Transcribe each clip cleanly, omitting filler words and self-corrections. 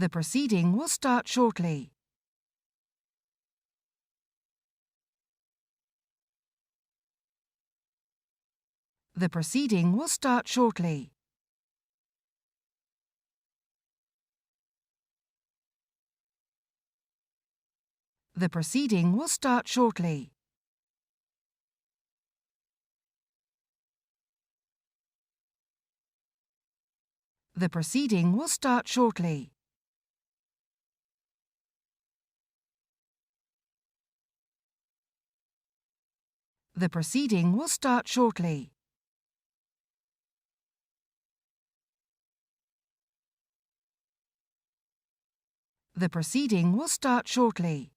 The proceeding will start shortly. The proceeding will start shortly. The proceeding will start shortly. The proceeding will start shortly. The proceeding will start shortly. The proceeding will start shortly.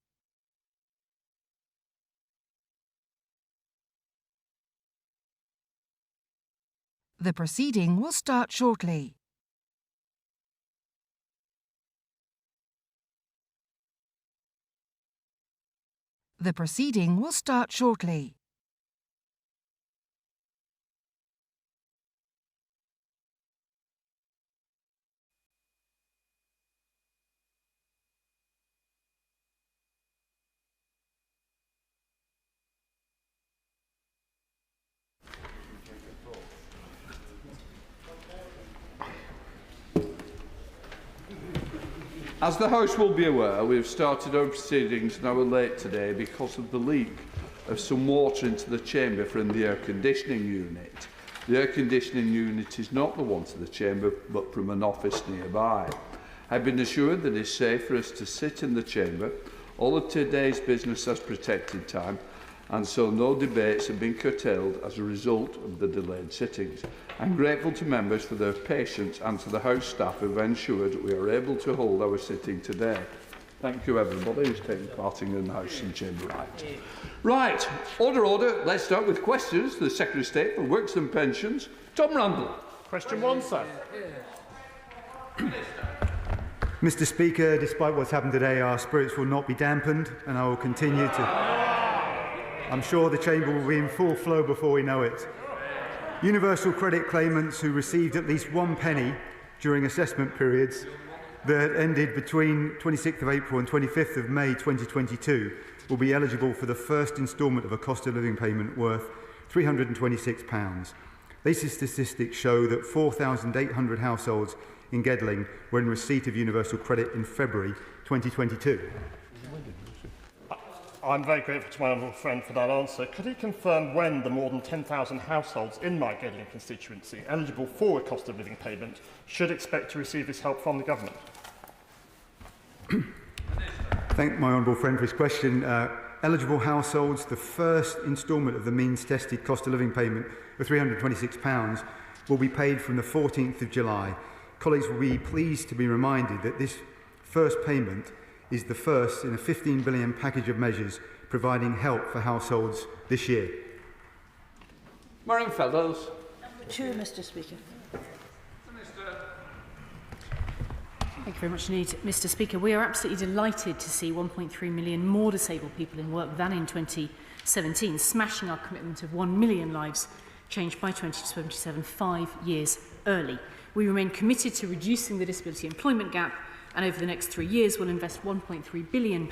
The proceeding will start shortly. The proceeding will start shortly. As the House will be aware, we have started our proceedings an hour late today because of the leak of some water into the chamber from the air conditioning unit. The air conditioning unit is not the one to the chamber, but from an office nearby. I've been assured that it is safe for us to sit in the chamber. All of today's business has protected time, and so no debates have been curtailed as a result of the delayed sittings. I'm grateful to members for their patience and to the House staff who have ensured that we are able to hold our sitting today. Thank you everybody who's taken part in the House and Chamber right. Right, order. Let's start with questions to the Secretary of State for Works and Pensions, Tom Randall. Question 1, sir. Mr. Speaker, despite what's happened today, our spirits will not be dampened, and I will continue to... I'm sure the Chamber will be in full flow before we know it. Universal credit claimants who received at least one penny during assessment periods that ended between 26th of April and 25th of May 2022 will be eligible for the first instalment of a cost of living payment worth £326. Latest statistics show that 4,800 households in Gedling were in receipt of universal credit in February 2022. I'm very grateful to my honourable friend for that answer. Could he confirm when the more than 10,000 households in my Gedling constituency eligible for a cost of living payment should expect to receive this help from the government? Thank my honourable friend for his question. Eligible households, the first instalment of the means-tested cost of living payment of £326 will be paid from the 14th of July. Colleagues will be pleased to be reminded that this first payment is the first in a £15 billion package of measures providing help for households this year. Marion Fellows. Number 2, Mr. Speaker. Thank you very much indeed, Mr. Speaker. We are absolutely delighted to see 1.3 million more disabled people in work than in 2017, smashing our commitment of 1 million lives changed by 2027, 5 years early. We remain committed to reducing the disability employment gap, and over the next 3 years we'll invest £1.3 billion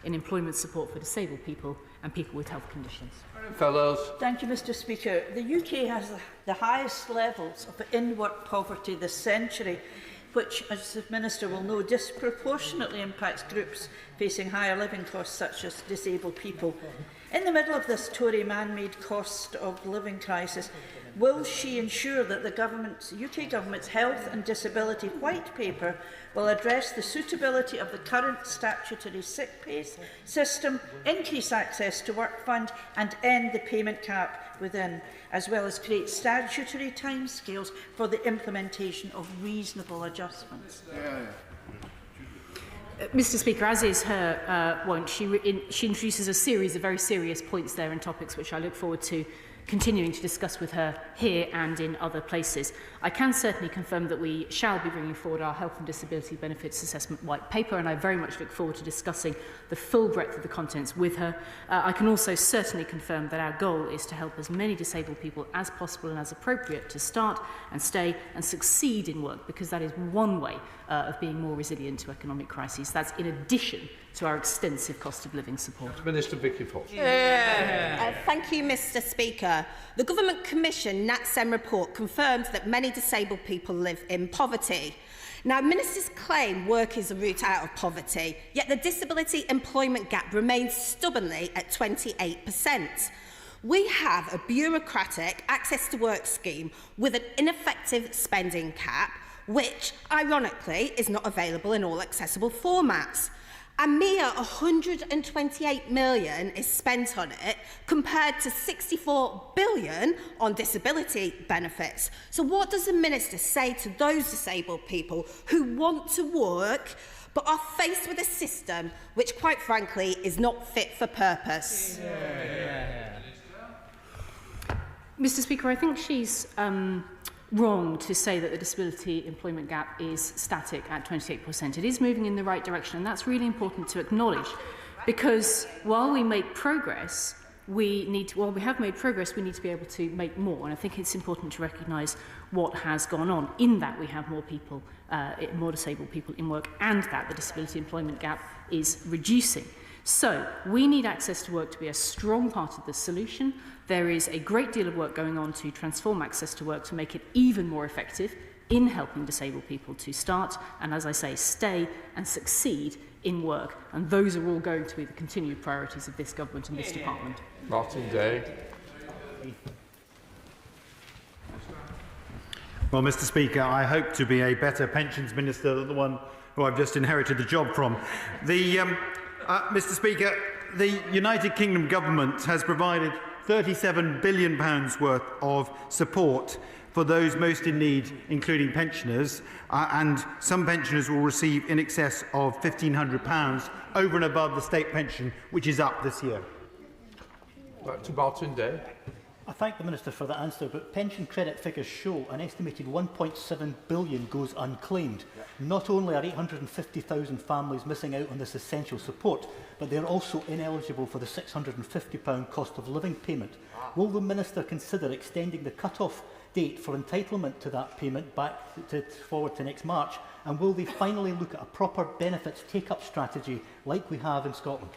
in employment support for disabled people and people with health conditions. Fellows. Thank you, Mr. Speaker. The UK has the highest levels of in-work poverty this century, which, as the Minister will know, disproportionately impacts groups facing higher living costs such as disabled people. In the middle of this Tory man-made cost of living crisis, will she ensure that the UK Government's Health and Disability White Paper will address the suitability of the current statutory sick pay system, increase access to work fund and end the payment cap within, as well as create statutory timescales for the implementation of reasonable adjustments? Mr. Speaker, as is her wont, she introduces a series of very serious points there and topics which I look forward to continuing to discuss with her here and in other places. I can certainly confirm that we shall be bringing forward our Health and Disability Benefits Assessment White Paper, and I very much look forward to discussing the full breadth of the contents with her. I can also certainly confirm that our goal is to help as many disabled people as possible and as appropriate to start and stay and succeed in work, because that is one way of being more resilient to economic crises. That's in addition to our extensive cost of living support. Minister Vicky Fox. Thank you, Mr Speaker. The Government Commission NatSem report confirmed that many disabled people live in poverty. Now, ministers claim work is a route out of poverty, yet the disability employment gap remains stubbornly at 28%. We have a bureaucratic access to work scheme with an ineffective spending cap, which, ironically, is not available in all accessible formats. A mere £128 million is spent on it, compared to £64 billion on disability benefits. So what does the Minister say to those disabled people who want to work but are faced with a system which, quite frankly, is not fit for purpose? Mr Speaker, I think she's wrong to say that the disability employment gap is static at 28%. It is moving in the right direction, and that's really important to acknowledge, because while we make progress, we need to be able to make more, and I think it's important to recognise what has gone on. In that, we have more people, more disabled people in work, and that the disability employment gap is reducing. So we need access to work to be a strong part of the solution. There is a great deal of work going on to transform access to work to make it even more effective in helping disabled people to start and, as I say, stay and succeed in work. And those are all going to be the continued priorities of this government and this department. Martin Day. Well, Mr Speaker, I hope to be a better pensions minister than the one who I've just inherited the job from. Mr Speaker, the United Kingdom government has provided £37 billion worth of support for those most in need, including pensioners, and some pensioners will receive in excess of £1,500 over and above the state pension, which is up this year. Back to Martin Day. I thank the Minister for that answer, but pension credit figures show an estimated £1.7 billion goes unclaimed. Not only are 850,000 families missing out on this essential support, but they are also ineligible for the £650 cost of living payment. Will the Minister consider extending the cut-off date for entitlement to that payment forward to next March? And will they finally look at a proper benefits take-up strategy like we have in Scotland?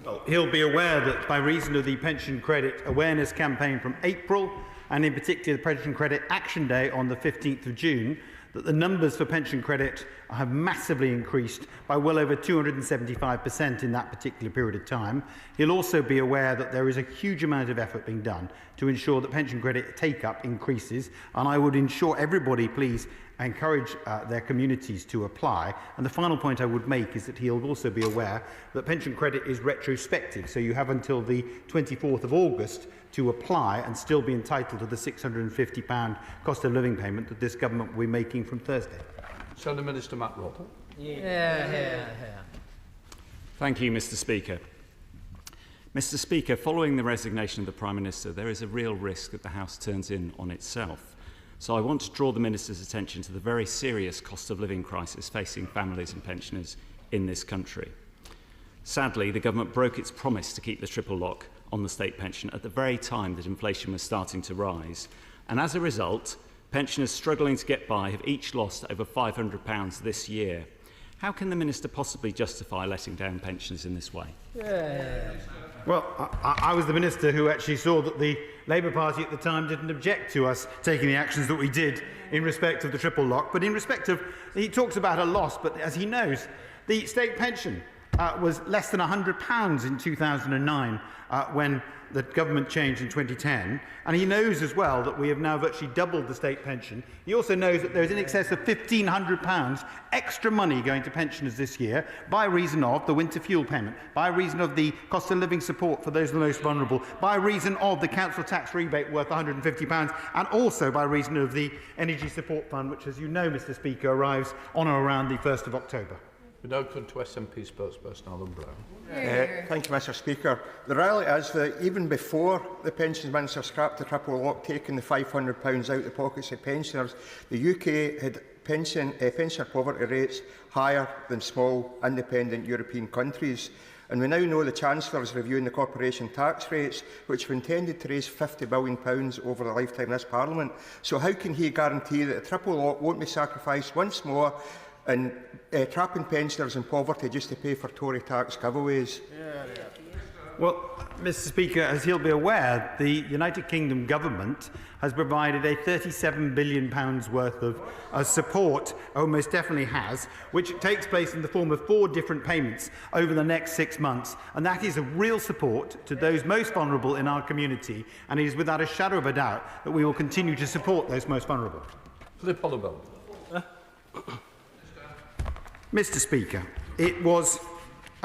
Well, he'll be aware that by reason of the Pension Credit Awareness Campaign from April, and in particular the Pension Credit Action Day on the 15th of June, that the numbers for pension credit have massively increased by well over 275% in that particular period of time. He'll also be aware that there is a huge amount of effort being done to ensure that pension credit take-up increases, and I would ensure everybody please encourage their communities to apply. And the final point I would make is that he'll also be aware that pension credit is retrospective, so you have until the 24th of August to apply and still be entitled to the £650 cost of living payment that this government will be making from Thursday. Senator Minister Matt Roper. Thank you, Mr Speaker. Mr Speaker, following the resignation of the Prime Minister, there is a real risk that the House turns in on itself. So I want to draw the Minister's attention to the very serious cost of living crisis facing families and pensioners in this country. Sadly, the government broke its promise to keep the triple lock on the state pension at the very time that inflation was starting to rise. And as a result, pensioners struggling to get by have each lost over £500 this year. How can the Minister possibly justify letting down pensioners in this way? Well, I was the Minister who actually saw that the Labour Party at the time didn't object to us taking the actions that we did in respect of the triple lock. But in respect of, he talks about a loss, but as he knows, the state pension was less than £100 in 2009 when the government changed in 2010. And he knows as well that we have now virtually doubled the state pension. He also knows that there is in excess of £1,500 extra money going to pensioners this year by reason of the winter fuel payment, by reason of the cost of living support for those the most vulnerable, by reason of the council tax rebate worth £150, and also by reason of the energy support fund, which, as you know, Mr Speaker, arrives on or around the 1st of October. We now come to SNP spokesperson Alan Brown. Thank you, Mr Speaker. The reality is that even before the Pensions Minister scrapped the triple lock, taking the £500 out of the pockets of pensioners, the UK had pensioner poverty rates higher than small independent European countries. And we now know the Chancellor is reviewing the corporation tax rates, which were intended to raise £50 billion over the lifetime of this Parliament. So how can he guarantee that the triple lock won't be sacrificed once more and trapping pensioners in poverty just to pay for Tory tax giveaways? Well, Mr Speaker, as he'll be aware, the United Kingdom government has provided a £37 billion worth of support, almost definitely has, which takes place in the form of 4 different payments over the next 6 months. And that is a real support to those most vulnerable in our community, and it is without a shadow of a doubt that we will continue to support those most vulnerable. Mr Speaker, it was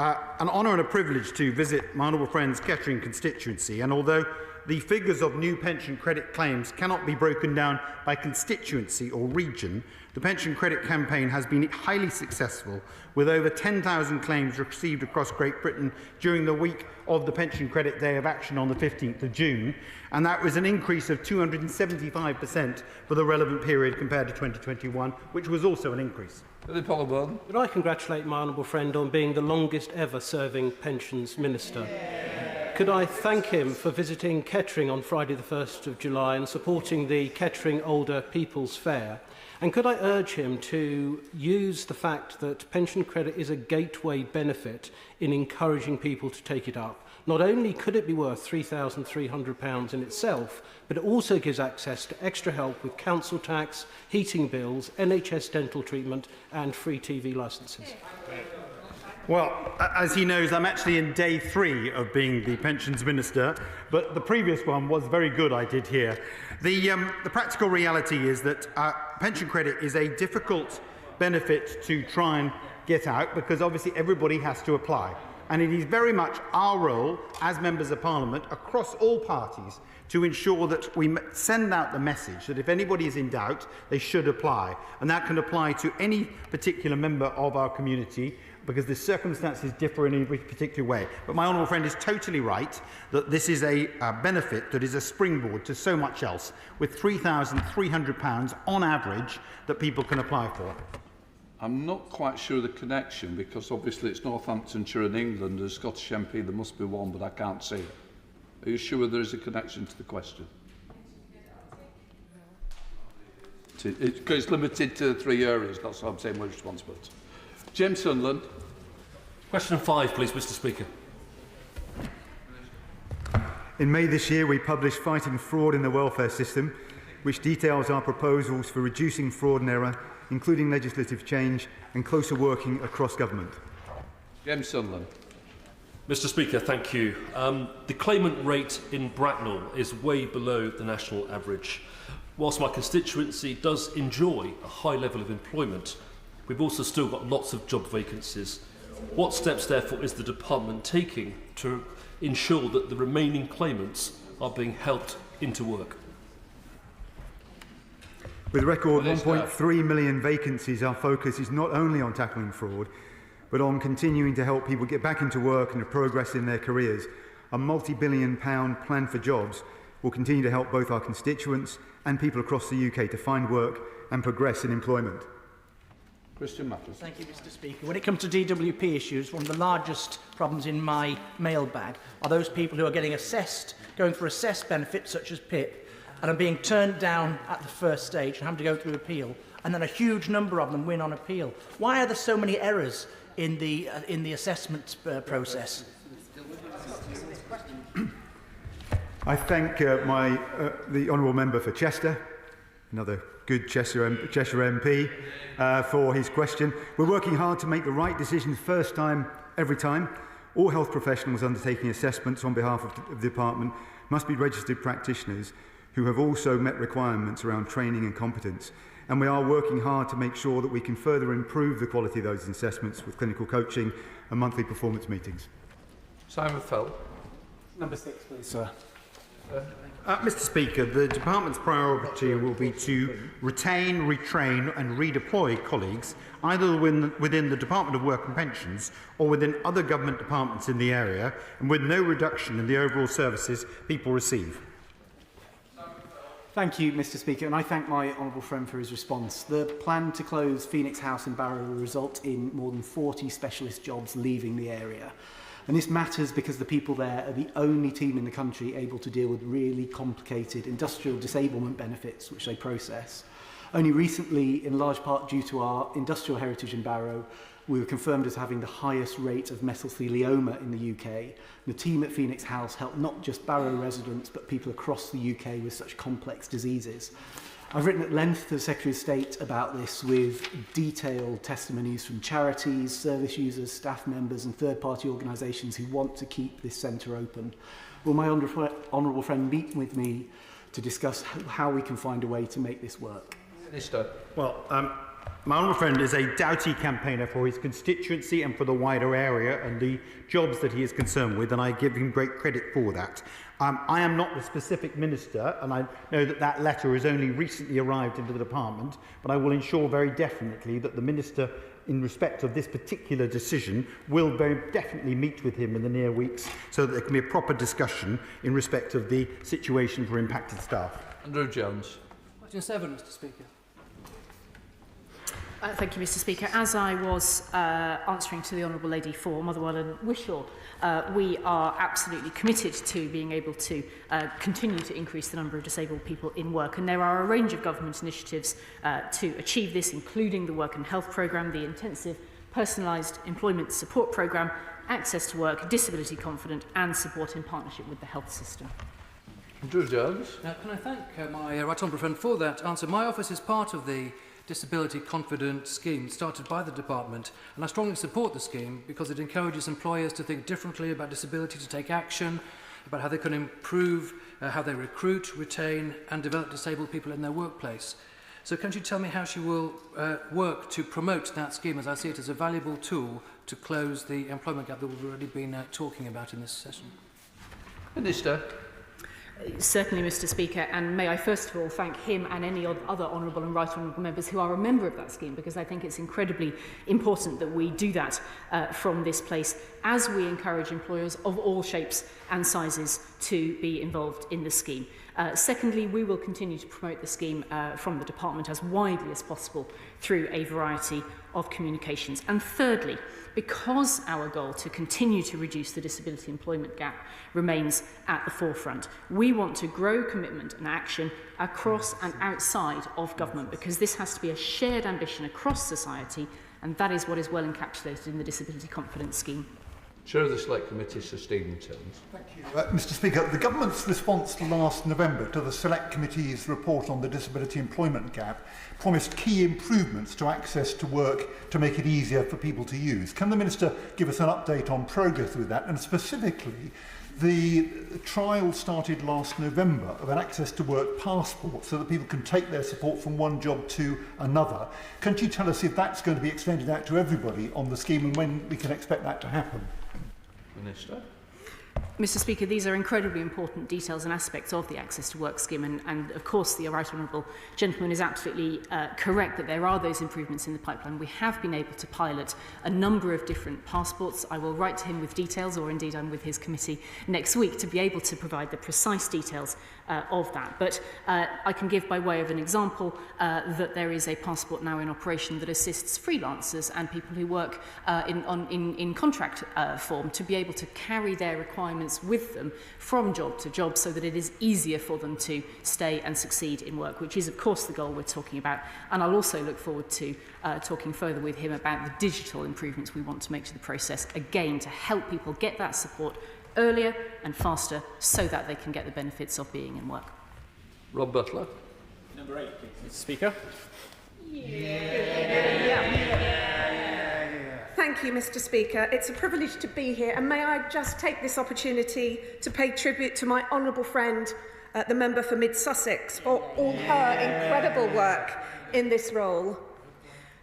an honour and a privilege to visit my honourable friend's Kettering constituency, and although the figures of new pension credit claims cannot be broken down by constituency or region, the pension credit campaign has been highly successful, with over 10,000 claims received across Great Britain during the week of the Pension Credit Day of Action on the 15th of June, and that was an increase of 275% for the relevant period compared to 2021, which was also an increase. Could I congratulate my honourable friend on being the longest ever serving Pensions Minister? Could I thank him for visiting Kettering on Friday the 1st of July and supporting the Kettering Older People's Fair? And could I urge him to use the fact that pension credit is a gateway benefit in encouraging people to take it up? Not only could it be worth £3,300 in itself, but it also gives access to extra help with council tax, heating bills, NHS dental treatment and free TV licences. Well, as he knows, I'm actually in day 3 of being the Pensions Minister, but the previous one was very good, I did hear. The practical reality is that pension credit is a difficult benefit to try and get out, because obviously everybody has to apply. And it is very much our role as members of Parliament across all parties to ensure that we send out the message that if anybody is in doubt, they should apply. And that can apply to any particular member of our community, because the circumstances differ in every particular way. But my honourable friend is totally right that this is a benefit that is a springboard to so much else, with £3,300 on average that people can apply for. I'm not quite sure of the connection, because obviously it's Northamptonshire and England, and Scottish MP, there must be one, but I can't see it. Are you sure there is a connection to the question? It's limited to 3 areas, that's what I'm saying, we're responsible. James Sunderland. Question 5, please, Mr Speaker. In May this year, we published Fighting Fraud in the Welfare System, which details our proposals for reducing fraud and error, including legislative change and closer working across government. James Sunderland. Mr Speaker, thank you. The claimant rate in Bracknell is way below the national average. Whilst my constituency does enjoy a high level of employment, we've also still got lots of job vacancies. What steps, therefore, is the department taking to ensure that the remaining claimants are being helped into work? With a record 1.3 million vacancies, our focus is not only on tackling fraud, but on continuing to help people get back into work and to progress in their careers. A multi-billion-pound plan for jobs will continue to help both our constituents and people across the UK to find work and progress in employment. Christian Matters. Thank you, Mr Speaker. When it comes to DWP issues, one of the largest problems in my mailbag are those people who are getting assessed, going for assessed benefits such as PIP, and are being turned down at the first stage and having to go through appeal, and then a huge number of them win on appeal. Why are there so many errors in the assessment process? I thank the honourable member for Chester, another good Cheshire MP, for his question. We're working hard to make the right decisions first time, every time. All health professionals undertaking assessments on behalf of the department must be registered practitioners who have also met requirements around training and competence. And we are working hard to make sure that we can further improve the quality of those assessments with clinical coaching and monthly performance meetings. Simon Fell. Number 6, please, sir. Mr Speaker, the Department's priority will be to retain, retrain and redeploy colleagues either within the Department of Work and Pensions or within other government departments in the area, and with no reduction in the overall services people receive. Thank you, Mr Speaker, and I thank my honourable friend for his response. The plan to close Phoenix House in Barrow will result in more than 40 specialist jobs leaving the area. And this matters because the people there are the only team in the country able to deal with really complicated industrial disablement benefits which they process. Only recently, in large part due to our industrial heritage in Barrow, we were confirmed as having the highest rate of mesothelioma in the UK. The team at Phoenix House helped not just Barrow residents, but people across the UK with such complex diseases. I've written at length to the Secretary of State about this with detailed testimonies from charities, service users, staff members and third-party organisations who want to keep this centre open. Will my honourable friend meet with me to discuss how we can find a way to make this work? Minister. Well, my honourable friend is a doughty campaigner for his constituency and for the wider area and the jobs that he is concerned with, and I give him great credit for that. I am not the specific minister, and I know that that letter has only recently arrived into the department, but I will ensure very definitely that the minister, in respect of this particular decision, will very definitely meet with him in the near weeks so that there can be a proper discussion in respect of the situation for impacted staff. Andrew Jones. Question 7, Mr Speaker. Thank you, Mr Speaker. As I was answering to the Honourable Lady for Motherwell and Wishaw, we are absolutely committed to being able to continue to increase the number of disabled people in work, and there are a range of government initiatives to achieve this, including the Work and Health Programme, the Intensive Personalised Employment Support Programme, Access to Work, Disability Confident and Support in partnership with the health system. Andrew Jones. Can I thank my right honourable friend for that answer? My office is part of the Disability Confident scheme started by the department, and I strongly support the scheme because it encourages employers to think differently about disability, to take action, about how they can improve how they recruit, retain and develop disabled people in their workplace. So can you tell me how she will work to promote that scheme, as I see it as a valuable tool to close the employment gap that we've already been talking about in this session? Minister. Certainly, Mr Speaker, and may I first of all thank him and any other honourable and right honourable members who are a member of that scheme, because I think it's incredibly important that we do that from this place as we encourage employers of all shapes and sizes to be involved in the scheme. Secondly, we will continue to promote the scheme from the department as widely as possible through a variety of communications. And thirdly, because our goal to continue to reduce the disability employment gap remains at the forefront, we want to grow commitment and action across and outside of government, because this has to be a shared ambition across society, and that is what is well encapsulated in the Disability Confidence Scheme. Chair of the Select Committee, Sir Stephen Timms. Thank you. Mr Speaker, the Government's response last November to the Select Committee's report on the disability employment gap promised key improvements to access to work to make it easier for people to use. Can the Minister give us an update on progress with that? And specifically, the trial started last November of an access to work passport so that people can take their support from one job to another. Can you tell us if that's going to be extended out to everybody on the scheme and when we can expect that to happen? Minister. Mr Speaker, these are incredibly important details and aspects of the Access to Work scheme, and of course the Right Honourable Gentleman is absolutely correct that there are those improvements in the pipeline. We have been able to pilot a number of different passports. I will write to him with details, or indeed I'm with his committee next week to be able to provide the precise details of that. But I can give by way of an example that there is a passport now in operation that assists freelancers and people who work in contract form to be able to carry their requirements with them from job to job, so that it is easier for them to stay and succeed in work, which is of course the goal we're talking about. And I'll also look forward to talking further with him about the digital improvements we want to make to the process, again to help people get that support earlier and faster so that they can get the benefits of being in work. Rob Butler. Number 8, please. Mr Speaker. Thank you, Mr Speaker. It's a privilege to be here, and may I just take this opportunity to pay tribute to my honourable friend, the member for Mid Sussex, for all her incredible work in this role.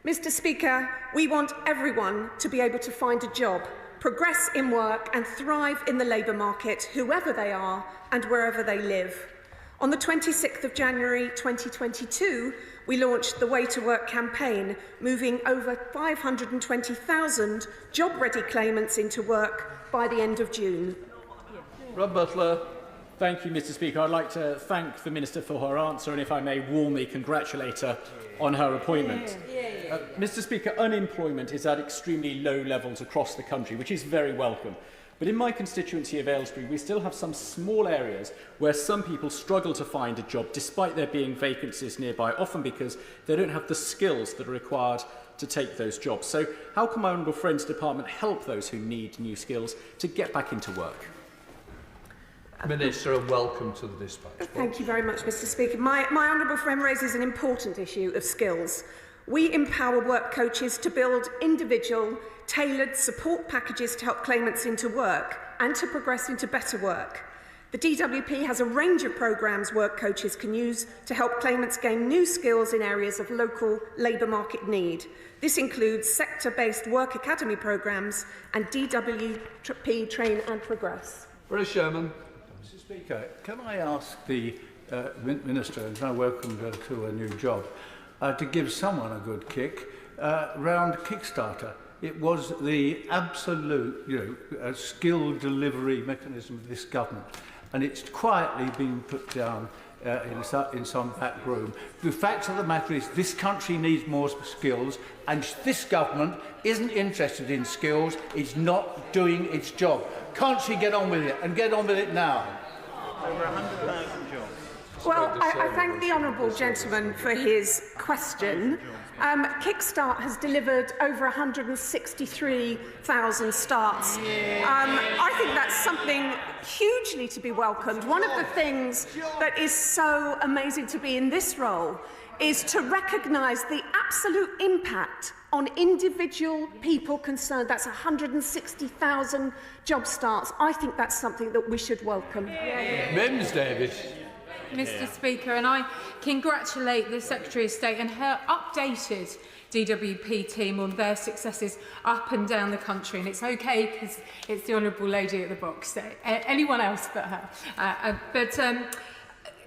Mr Speaker, we want everyone to be able to find a job progress in work and thrive in the labour market, whoever they are and wherever they live. On the 26th of January 2022, we launched the Way to Work campaign, moving over 520,000 job-ready claimants into work by the end of June. Rob Butler. Thank you, Mr. Speaker. I'd like to thank the Minister for her answer and, if I may, warmly congratulate her on her appointment. Mr. Speaker, unemployment is at extremely low levels across the country, which is very welcome. But in my constituency of Aylesbury, we still have some small areas where some people struggle to find a job despite there being vacancies nearby, often because they don't have the skills that are required to take those jobs. So how can my honourable friend's department help those who need new skills to get back into work? Minister, and welcome to the dispatch. Thank you very much, Mr. Speaker. My honourable friend raises an important issue of skills. We empower work coaches to build individual, tailored support packages to help claimants into work and to progress into better work. The DWP has a range of programmes work coaches can use to help claimants gain new skills in areas of local labour market need. This includes sector-based work academy programmes and DWP Train and Progress. British Sherman. Mr. Speaker, can I ask the Minister, and I welcome her to a new job, to give someone a good kick round Kickstarter? It was the absolute, skill delivery mechanism of this government, and it's quietly been put down in some back room. The fact of the matter is this country needs more skills, and this government isn't interested in skills. It's not doing its job. Can't she get on with it, and get on with it now? Over 100,000 jobs. Well, I thank the honourable gentleman for his question. Kickstart has delivered over 163,000 starts. I think that's something hugely to be welcomed. One of the things that is so amazing to be in this role is to recognise the absolute impact on individual people concerned. That's 160,000 job starts. I think that's something that we should welcome. Mims Davis. Mr. Speaker, and I congratulate the Secretary of State and her updated DWP team on their successes up and down the country. And it's okay because it's the honourable lady at the box, so anyone else but her.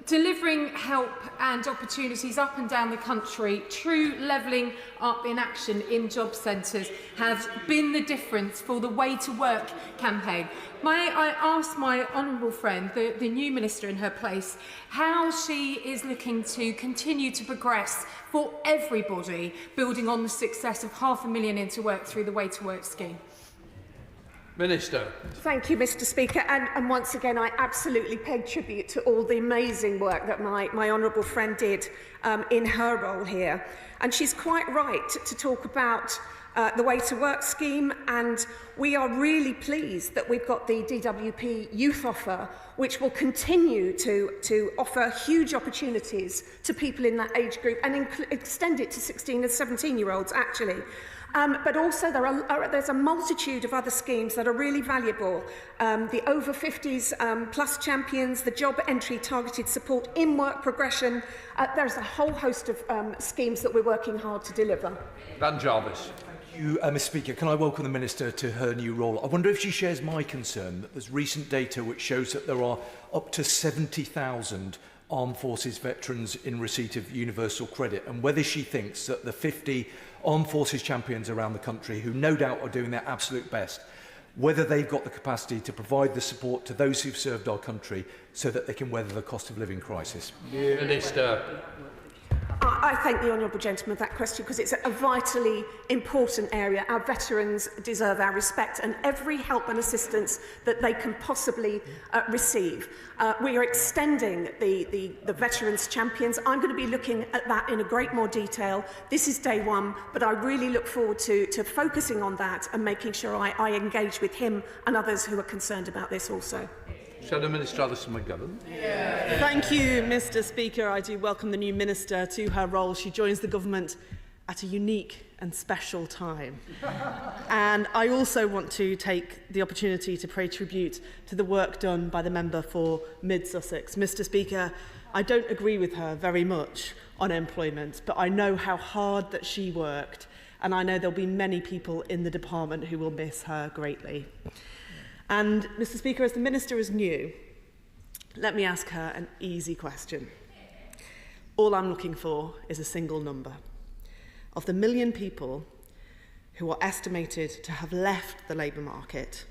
Delivering help and opportunities up and down the country, true levelling up in action in job centres has been the difference for the Way to Work campaign. May I ask my honourable friend, the new minister in her place, how she is looking to continue to progress for everybody, building on the success of 500,000 into work through the Way to Work scheme? Minister. Thank you, Mr. Speaker. And once again, I absolutely pay tribute to all the amazing work that my honourable friend did in her role here. And she's quite right to talk about the Way to Work scheme, and we are really pleased that we've got the DWP Youth Offer, which will continue to offer huge opportunities to people in that age group and extend it to 16 and 17-year-olds, actually. But also there's a multitude of other schemes that are really valuable. The over 50s plus champions, the job entry targeted support, in-work progression. There's a whole host of schemes that we're working hard to deliver. Dan Jarvis. Thank you, Mr. Speaker. Can I welcome the Minister to her new role? I wonder if she shares my concern that there's recent data which shows that there are up to 70,000 Armed Forces veterans in receipt of universal credit, and whether she thinks that the 50 Armed Forces champions around the country, who no doubt are doing their absolute best, whether they've got the capacity to provide the support to those who've served our country so that they can weather the cost of living crisis. Minister. I thank the honourable gentleman for that question because it's a vitally important area. Our veterans deserve our respect and every help and assistance that they can possibly receive. We are extending the Veterans Champions. I'm going to be looking at that in a great more detail. This is day one, but I really look forward to focusing on that and making sure I engage with him and others who are concerned about this also. Shadow Minister Alison McGovern. Thank you, Mr. Speaker. I do welcome the new Minister to her role. She joins the government at a unique and special time. And I also want to take the opportunity to pay tribute to the work done by the member for Mid-Sussex. Mr. Speaker, I don't agree with her very much on employment, but I know how hard that she worked and I know there'll be many people in the department who will miss her greatly. And, Mr. Speaker, as the Minister is new, let me ask her an easy question. All I'm looking for is a single number. Of the 1 million people who are estimated to have left the labour market,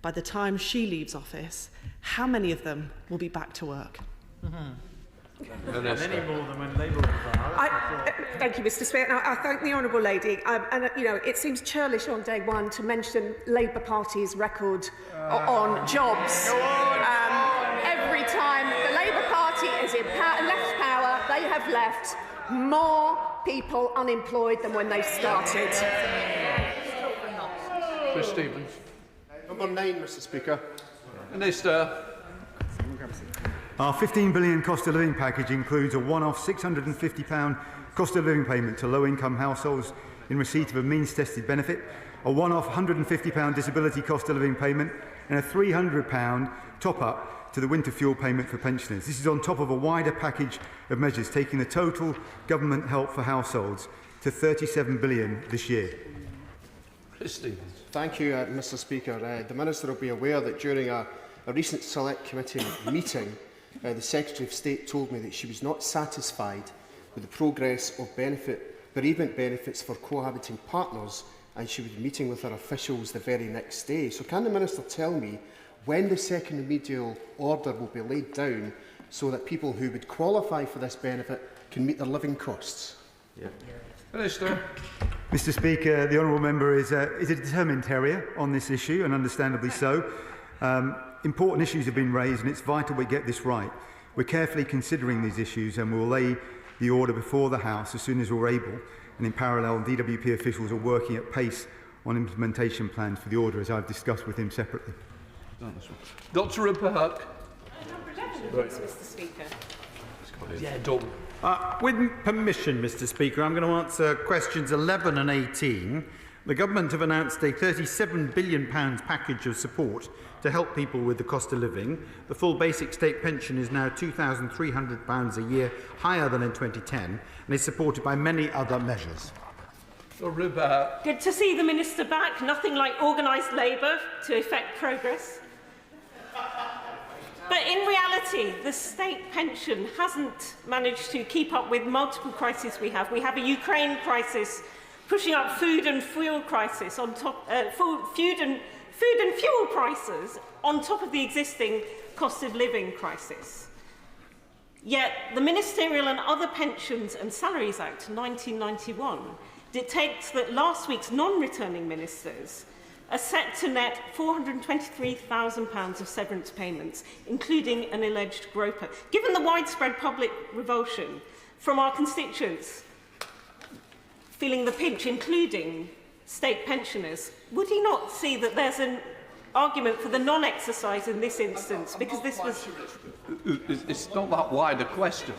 by the time she leaves office, how many of them will be back to work? Many more than when Labour was on. Thank you, Mr. Speaker. I thank the honourable lady. And you know, it seems churlish on day one to mention Labour Party's record on jobs. Every time the Labour Party is in left power, they have left more people unemployed than when they started. Chris Stevens. Number 9, Mr. Speaker. Minister. Our £15 billion cost of living package includes a one-off £650 cost of living payment to low-income households in receipt of a means-tested benefit, a one-off £150 disability cost of living payment, and a £300 top-up to the winter fuel payment for pensioners. This is on top of a wider package of measures, taking the total government help for households to £37 billion this year. Chris Stevens. Thank you, Mr. Speaker. The Minister will be aware that during a recent Select Committee meeting, the Secretary of State told me that she was not satisfied with the progress of bereavement benefits for cohabiting partners, and she would be meeting with her officials the very next day. So can the Minister tell me when the second remedial order will be laid down so that people who would qualify for this benefit can meet their living costs? Minister. Mr. Speaker, the honourable member is a determined terrier on this issue, and understandably so. Important issues have been raised, and it's vital we get this right. We're carefully considering these issues, and we'll lay the order before the House as soon as we're able. And in parallel, DWP officials are working at pace on implementation plans for the order, as I've discussed with him separately. Dr. Rupert. Mr. Speaker. Yeah, done. With permission, Mr. Speaker, I'm going to answer questions 11 and 18. The Government have announced a £37 billion package of support to help people with the cost of living. The full basic state pension is now £2,300 a year, higher than in 2010, and is supported by many other measures. Good to see the Minister back. Nothing like organised labour to effect progress. But in reality, the state pension hasn't managed to keep up with multiple crises we have. We have a Ukraine crisis, pushing up food and fuel crisis on top, food and fuel prices on top of the existing cost of living crisis. Yet the Ministerial and Other Pensions and Salaries Act 1991 dictates that last week's non-returning ministers are set to net £423,000 of severance payments, including an alleged groper. Given the widespread public revulsion from our constituents feeling the pinch, including state pensioners, would he not see that there's an argument for the non-exercise in this instance? Because this was... It's not that wide a question.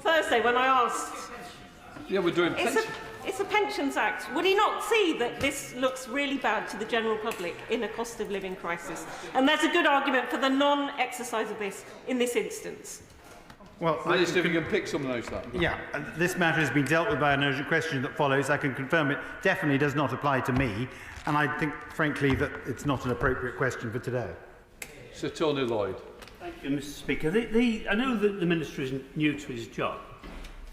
Thursday, when I asked... Yeah, we're doing pensions. It's a Pensions Act. Would he not see that this looks really bad to the general public in a cost of living crisis? And there's a good argument for the non-exercise of this in this instance. Well, if you can pick some of those up. Yeah, this matter has been dealt with by an urgent question that follows. I can confirm it definitely does not apply to me, and I think, frankly, that it's not an appropriate question for today. Sir Tony Lloyd. Thank you, Mr. Speaker. I know that the Minister is new to his job,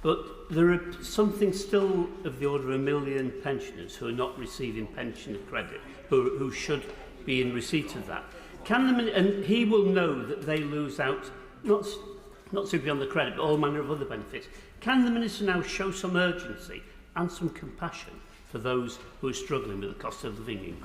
but there are something still of the order of 1 million pensioners who are not receiving pension credit, who should be in receipt of that. And he will know that they lose out, not simply on the credit, but all manner of other benefits. Can the Minister now show some urgency and some compassion for those who are struggling with the cost of living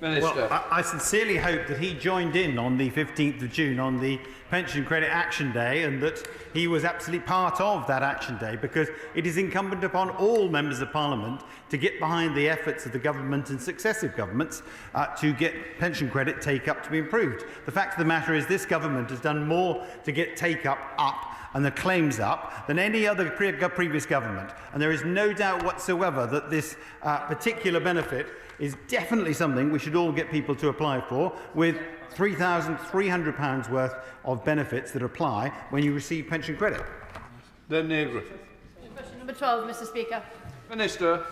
increase? Well, I sincerely hope that he joined in on the 15th of June on the Pension Credit Action Day, and that he was absolutely part of that Action Day, because it is incumbent upon all members of Parliament to get behind the efforts of the government and successive governments to get pension credit take-up to be improved. The fact of the matter is this government has done more to get take-up up and the claims up than any other previous government, and there is no doubt whatsoever that this particular benefit is definitely something we should all get people to apply for, with £3,300 worth of benefits that apply when you receive pension credit. Then Neil Griffith. Question number 12, Mr. Speaker. Minister.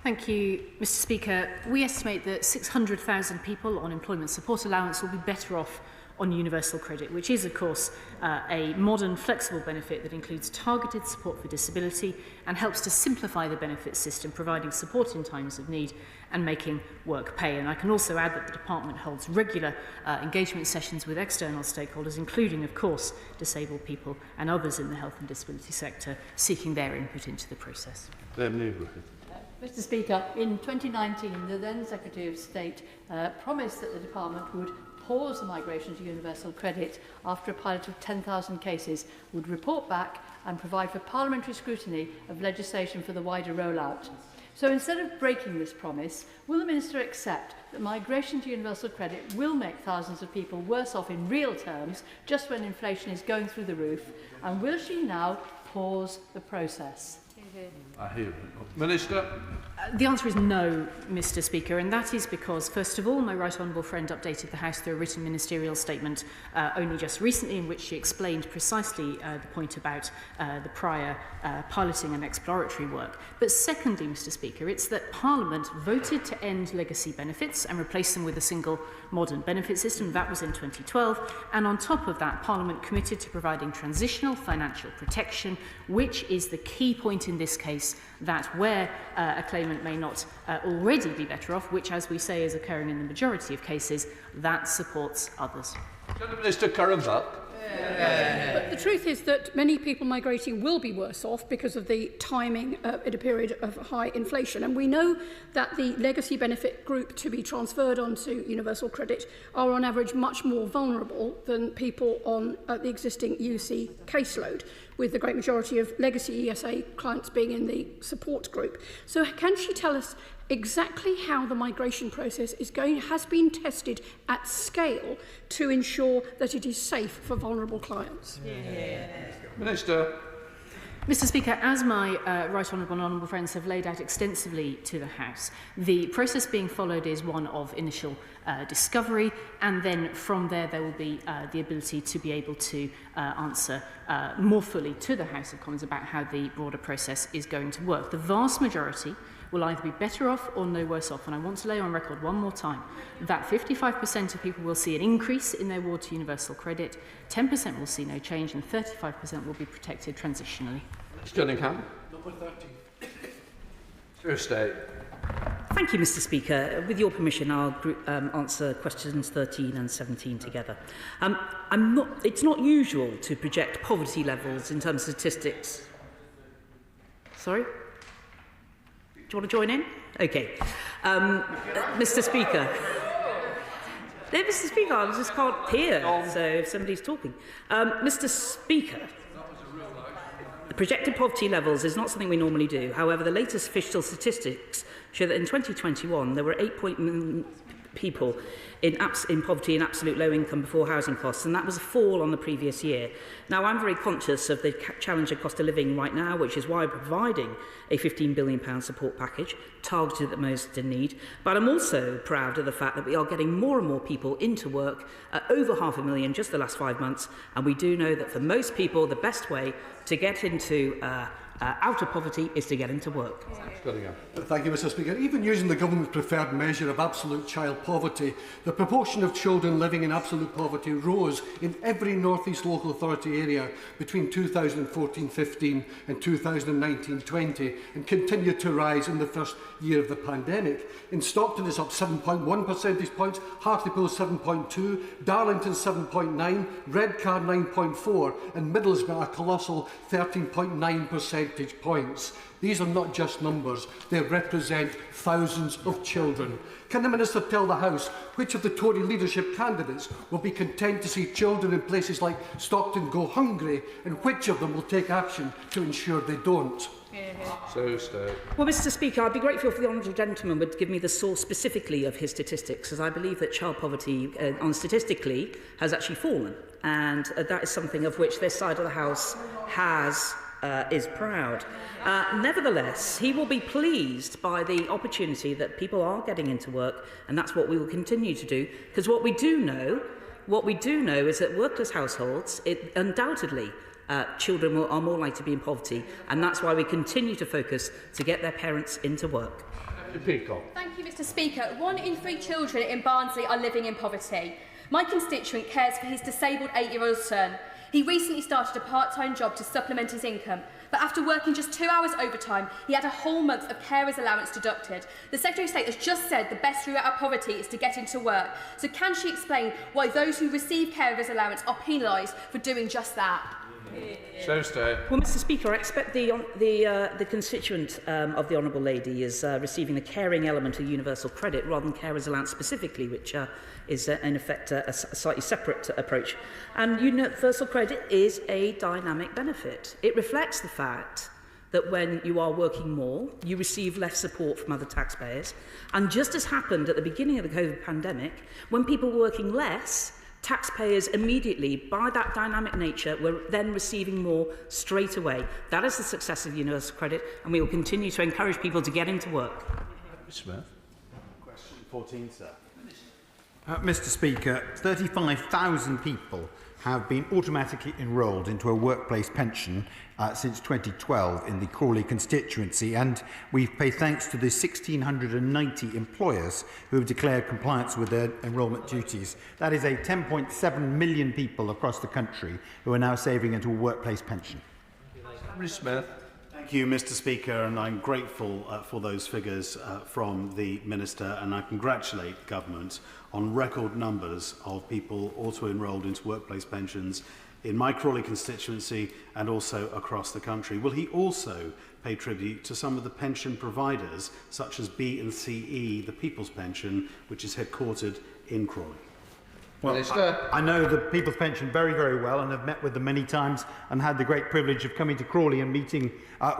Thank you, Mr Speaker. We estimate that 600,000 people on employment support allowance will be better off on universal credit, which is, of course, a modern, flexible benefit that includes targeted support for disability and helps to simplify the benefits system, providing support in times of need and making work pay. And I can also add that the Department holds regular engagement sessions with external stakeholders, including, of course, disabled people and others in the health and disability sector, seeking their input into the process. Mr Speaker, in 2019, the then Secretary of State promised that the Department would pause the migration to universal credit after a pilot of 10,000 cases, would report back and provide for parliamentary scrutiny of legislation for the wider rollout. So instead of breaking this promise, will the Minister accept that migration to universal credit will make thousands of people worse off in real terms just when inflation is going through the roof? And will she now pause the process? I hear it. Minister. The answer is no, Mr Speaker, and that is because, first of all, my right honourable friend updated the House through a written ministerial statement only just recently, in which she explained precisely the point about the prior piloting and exploratory work. But secondly, Mr Speaker, it's that Parliament voted to end legacy benefits and replace them with a single modern benefit system. That was in 2012. And on top of that, Parliament committed to providing transitional financial protection, which is the key point in this case, that where a claimant may not already be better off, which, as we say, is occurring in the majority of cases, that supports others. Minister Curran-Buck. But the truth is that many people migrating will be worse off because of the timing in a period of high inflation. And we know that the legacy benefit group to be transferred onto universal credit are on average much more vulnerable than people on the existing UC caseload, with the great majority of legacy ESA clients being in the support group. So can she tell us exactly how the migration process has been tested at scale to ensure that it is safe for vulnerable clients? Minister. Mr Speaker, as my right honourable and honourable friends have laid out extensively to the House, the process being followed is one of initial discovery, and then from there will be the ability to be able to answer more fully to the House of Commons about how the broader process is going to work. The vast majority will either be better off or no worse off. And I want to lay on record one more time that 55% of people will see an increase in their award to universal credit, 10% will see no change, and 35% will be protected transitionally. Cunningham. State. Thank you, Mr Speaker. With your permission, I'll answer questions 13 and 17 together. It's not usual to project poverty levels in terms of statistics. Sorry? Do you want to join in? OK. Mr Speaker. No, Mr Speaker, I just can't hear, so if somebody's talking. Mr Speaker, the projected poverty levels is not something we normally do. However, the latest official statistics show that in 2021 there were 8 million people in poverty and absolute low income before housing costs, and that was a fall on the previous year. Now, I'm very conscious of the challenge of cost of living right now, which is why we're providing a £15 billion support package targeted at the most in need. But I'm also proud of the fact that we are getting more and more people into work, over 500,000 just the last 5 months, and we do know that for most people the best way to get into out of poverty is to get into work. Thank you, Mr Speaker. Even using the government's preferred measure of absolute child poverty, the proportion of children living in absolute poverty rose in every North East local authority area between 2014-15 and 2019-20 and continued to rise in the first year of the pandemic. In Stockton it's up 7.1 percentage points, Hartlepool 7.2, Darlington 7.9, Redcar 9.4 and Middlesbrough a colossal 13.9 percentage points. These are not just numbers, they represent thousands of children. Can the Minister tell the House which of the Tory leadership candidates will be content to see children in places like Stockton go hungry, and which of them will take action to ensure they don't? Well, Mr Speaker, I'd be grateful if the honourable gentleman would give me the source specifically of his statistics, as I believe that child poverty statistically has actually fallen, and that is something of which this side of the House is proud. Nevertheless, he will be pleased by the opportunity that people are getting into work, and that's what we will continue to do, because what we do know is that workless households undoubtedly children are more likely to be in poverty, and that's why we continue to focus to get their parents into work. Thank you, Mr. Speaker. 1 in 3 children in Barnsley are living in poverty. My constituent cares for his disabled 8-year-old son. He recently started a part-time job to supplement his income, but after working just 2 hours overtime, he had a whole month of carer's allowance deducted. The Secretary of State has just said the best route out of poverty is to get into work. So can she explain why those who receive carer's allowance are penalised for doing just that? So stay. Well, Mr. Speaker, I expect the constituent of the Honourable Lady is receiving the caring element of universal credit rather than carers allowance specifically, which is in effect a slightly separate approach. And universal credit is a dynamic benefit. It reflects the fact that when you are working more, you receive less support from other taxpayers. And just as happened at the beginning of the COVID pandemic, when people were working less, taxpayers immediately, by that dynamic nature, were then receiving more straight away. That is the success of universal credit, and we will continue to encourage people to get into work. Smith. Question 14, sir. Mr. Speaker, 35,000 people have been automatically enrolled into a workplace pension since 2012 in the Crawley constituency, and we pay thanks to the 1,690 employers who have declared compliance with their enrolment duties. That is 10.7 million people across the country who are now saving into a workplace pension. Smith. Thank you, Mr. Speaker, and I'm grateful for those figures from the Minister, and I congratulate the Government on record numbers of people auto-enrolled into workplace pensions in my Crawley constituency and also across the country. Will he also pay tribute to some of the pension providers, such as B&CE, the People's Pension, which is headquartered in Crawley? Well, I know the People's Pension very, very well and have met with them many times and had the great privilege of coming to Crawley and meeting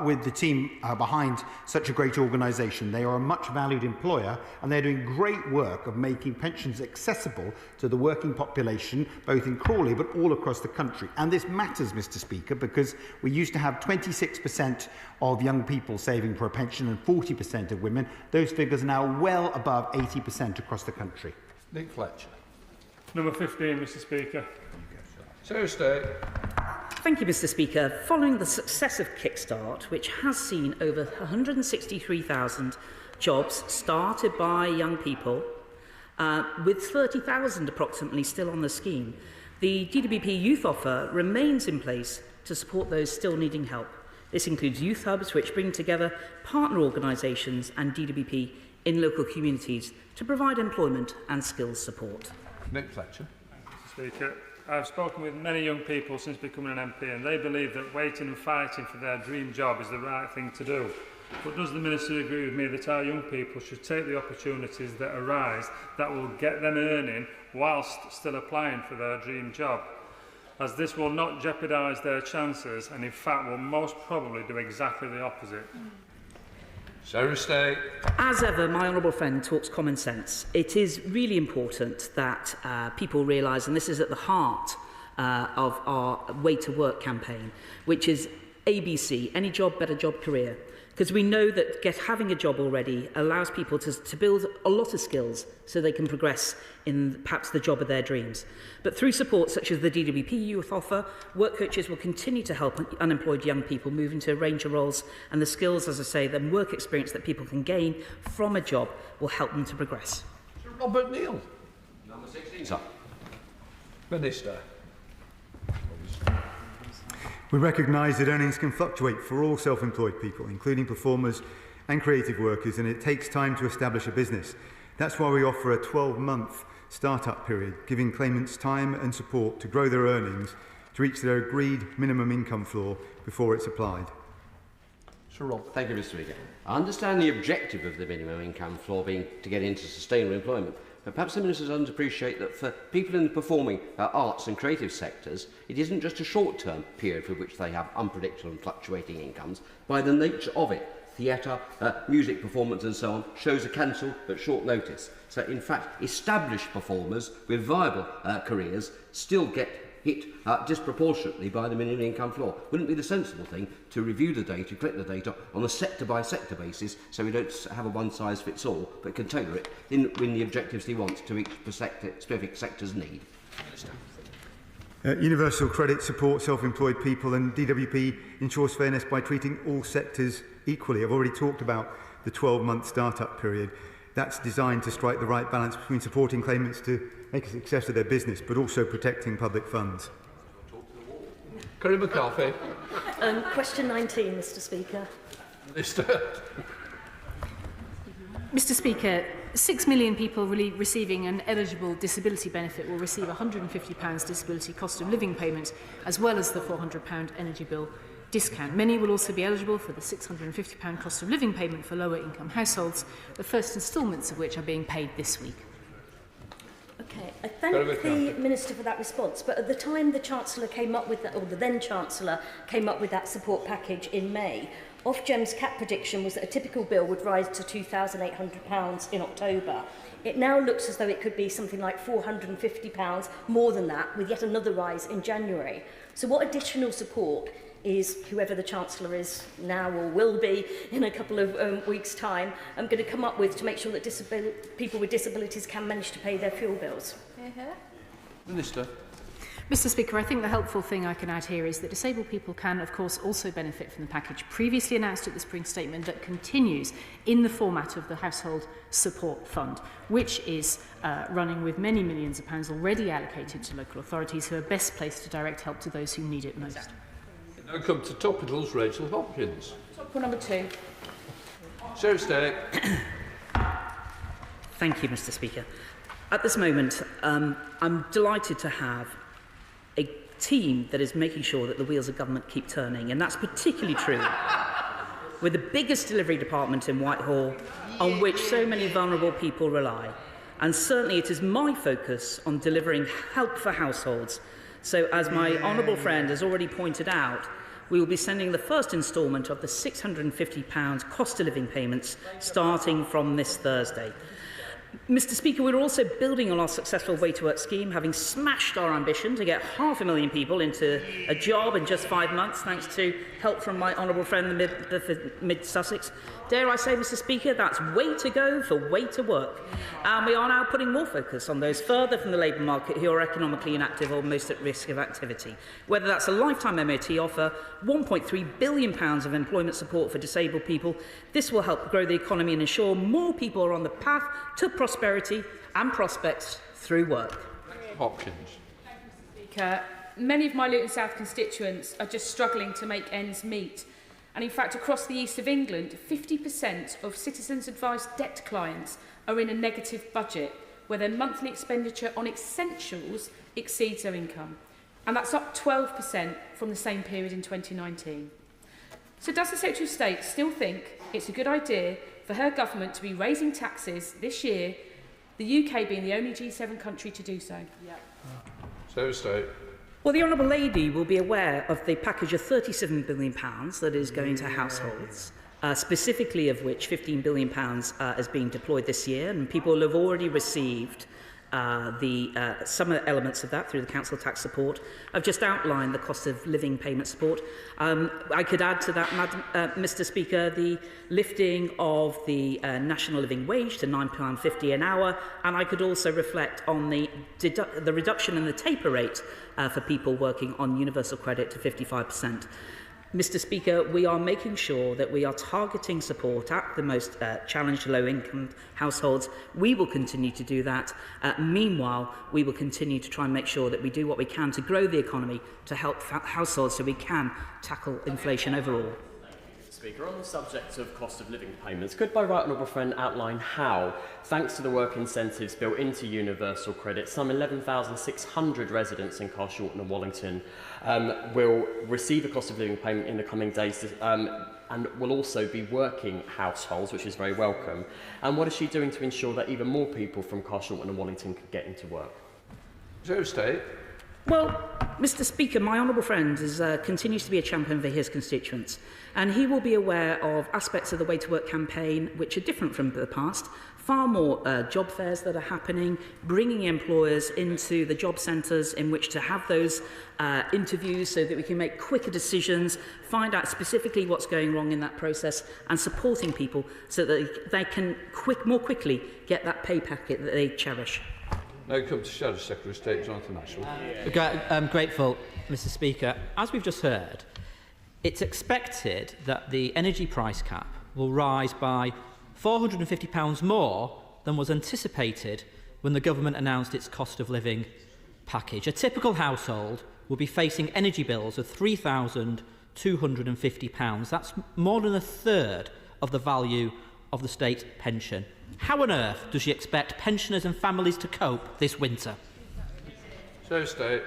with the team behind such a great organisation. They are a much valued employer and they're doing great work of making pensions accessible to the working population, both in Crawley but all across the country. And this matters, Mr. Speaker, because we used to have 26% of young people saving for a pension and 40% of women. Those figures are now well above 80% across the country. Nick Fletcher. Number 15, Mr. Speaker. So stay. Thank you, Mr. Speaker. Following the success of Kickstart, which has seen over 163,000 jobs started by young people, with 30,000 approximately still on the scheme, the DWP Youth Offer remains in place to support those still needing help. This includes youth hubs, which bring together partner organisations and DWP in local communities to provide employment and skills support. Nick Fletcher. Mr. Speaker, I've spoken with many young people since becoming an MP, and they believe that waiting and fighting for their dream job is the right thing to do. But does the Minister agree with me that our young people should take the opportunities that arise that will get them earning whilst still applying for their dream job, as this will not jeopardise their chances and in fact will most probably do exactly the opposite? So stay. As ever, my honourable friend talks common sense. It is really important that people realise, and this is at the heart of our Way to Work campaign, which is ABC, any job, better job, career. Because we know that having a job already allows people to build a lot of skills so they can progress in perhaps the job of their dreams. But through support such as the DWP Youth Offer, work coaches will continue to help unemployed young people move into a range of roles, and the skills, as I say, the work experience that people can gain from a job will help them to progress. Sir Robert Neal. Number 16, sir. Minister. We recognise that earnings can fluctuate for all self-employed people, including performers and creative workers, and it takes time to establish a business. That's why we offer a 12-month start-up period, giving claimants time and support to grow their earnings to reach their agreed minimum income floor before it's applied. Sir Rob. Thank you, Mr. Speaker. I understand the objective of the minimum income floor being to get into sustainable employment. But perhaps the Minister doesn't appreciate that for people in the performing arts and creative sectors, it isn't just a short-term period for which they have unpredictable and fluctuating incomes. By the nature of it, theatre, music performance and so on, shows are cancelled at short notice. So in fact, established performers with viable careers still get hit disproportionately by the minimum income floor. Wouldn't it be the sensible thing to review the data, collect the data on a sector-by-sector basis so we don't have a one-size-fits-all, but can tailor it in the objectives he wants to each specific sector's need? Universal Credit supports self-employed people, and DWP ensures fairness by treating all sectors equally. I've already talked about the 12-month start-up period. That's designed to strike the right balance between supporting claimants to make a success of their business, but also protecting public funds. Kerry McCarthy. Question 19, Mr. Speaker. Mr. Speaker, 6 million people receiving an eligible disability benefit will receive £150 disability cost of living payment, as well as the £400 energy bill discount. Many will also be eligible for the £650 cost of living payment for lower income households, the first instalments of which are being paid this week. Okay, I thank the Minister for that response, but at the time the Chancellor came up with that, or the then Chancellor came up with that support package in May, Ofgem's cap prediction was that a typical bill would rise to £2,800 in October. It now looks as though it could be something like £450, more than that, with yet another rise in January. So what additional support is whoever the Chancellor is now or will be in a couple of weeks' time going to come up with to make sure that people with disabilities can manage to pay their fuel bills? Minister. Mr. Speaker, I think the helpful thing I can add here is that disabled people can, of course, also benefit from the package previously announced at the spring statement that continues in the format of the Household Support Fund, which is running with many millions of pounds already allocated to local authorities who are best placed to direct help to those who need it most. Now come to topicals, Rachel Hopkins. Topical number 2. Sheriff State. Thank you, Mr. Speaker. At this moment, I'm delighted to have a team that is making sure that the wheels of government keep turning, and that's particularly true with the biggest delivery department in Whitehall, on which so many vulnerable people rely. And certainly it is my focus on delivering help for households. So as my honourable friend has already pointed out, we will be sending the first instalment of the £650 cost of living payments starting from this Thursday. Mr. Speaker, we're also building on our successful Way to Work scheme, having smashed our ambition to get 500,000 people into a job in just 5 months, thanks to help from my honourable friend, the Mid-Sussex. Dare I say, Mr. Speaker, that's way to go for Way to Work. And we are now putting more focus on those further from the labour market who are economically inactive or most at risk of activity. Whether that's a lifetime MOT offer, £1.3 billion of employment support for disabled people, this will help grow the economy and ensure more people are on the path to prosperity and prospects through work. Hopkins. Speaker, many of my Luton South constituents are just struggling to make ends meet. And in fact, across the east of England, 50% of citizens' advised debt clients are in a negative budget, where their monthly expenditure on essentials exceeds their income. And that's up 12% from the same period in 2019. So does the Secretary of State still think it's a good idea for her government to be raising taxes this year, the UK being the only G7 country to do so? Secretary of State. Well, the Honourable Lady will be aware of the package of £37 billion that is going to households, specifically of which £15 billion is being deployed this year, and people will have already received some elements of that through the council tax support. I've just outlined the cost of living payment support. I could add to that, Mr. Speaker, the lifting of the national living wage to £9.50 an hour, and I could also reflect on the reduction in the taper rate for people working on universal credit to 55%. Mr. Speaker, we are making sure that we are targeting support at the most challenged low-income households. We will continue to do that. Meanwhile, we will continue to try and make sure that we do what we can to grow the economy to help households so we can tackle inflation overall. Speaker, on the subject of cost of living payments, could my right honourable friend outline how, thanks to the work incentives built into universal credit, some 11,600 residents in Carshalton and Wallington will receive a cost of living payment in the coming days and will also be working households, which is very welcome. And what is she doing to ensure that even more people from Carshalton and Wallington can get into work? Secretary of State. Well, Mr. Speaker, my honourable friend continues to be a champion for his constituents, and he will be aware of aspects of the Way to Work campaign which are different from the past. Far more job fairs that are happening, bringing employers into the job centres in which to have those interviews so that we can make quicker decisions, find out specifically what's going wrong in that process, and supporting people so that they can more quickly get that pay packet that they cherish. Now come to Shadow Secretary of State Jonathan Ashworth. I'm grateful, Mr. Speaker. As we've just heard, it's expected that the energy price cap will rise by £450 more than was anticipated when the government announced its cost of living package. A typical household will be facing energy bills of £3,250. That's more than a third of the value of the state pension. How on earth does she expect pensioners and families to cope this winter? So, State.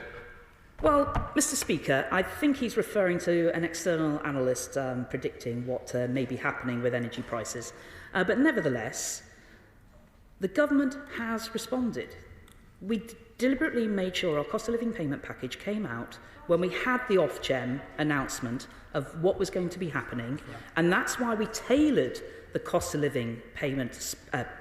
Well, Mr. Speaker, I think he's referring to an external analyst predicting what may be happening with energy prices. But nevertheless, the government has responded. We deliberately made sure our cost of living payment package came out when we had the Ofgem announcement of what was going to be happening, and that's why we tailored the cost of living payment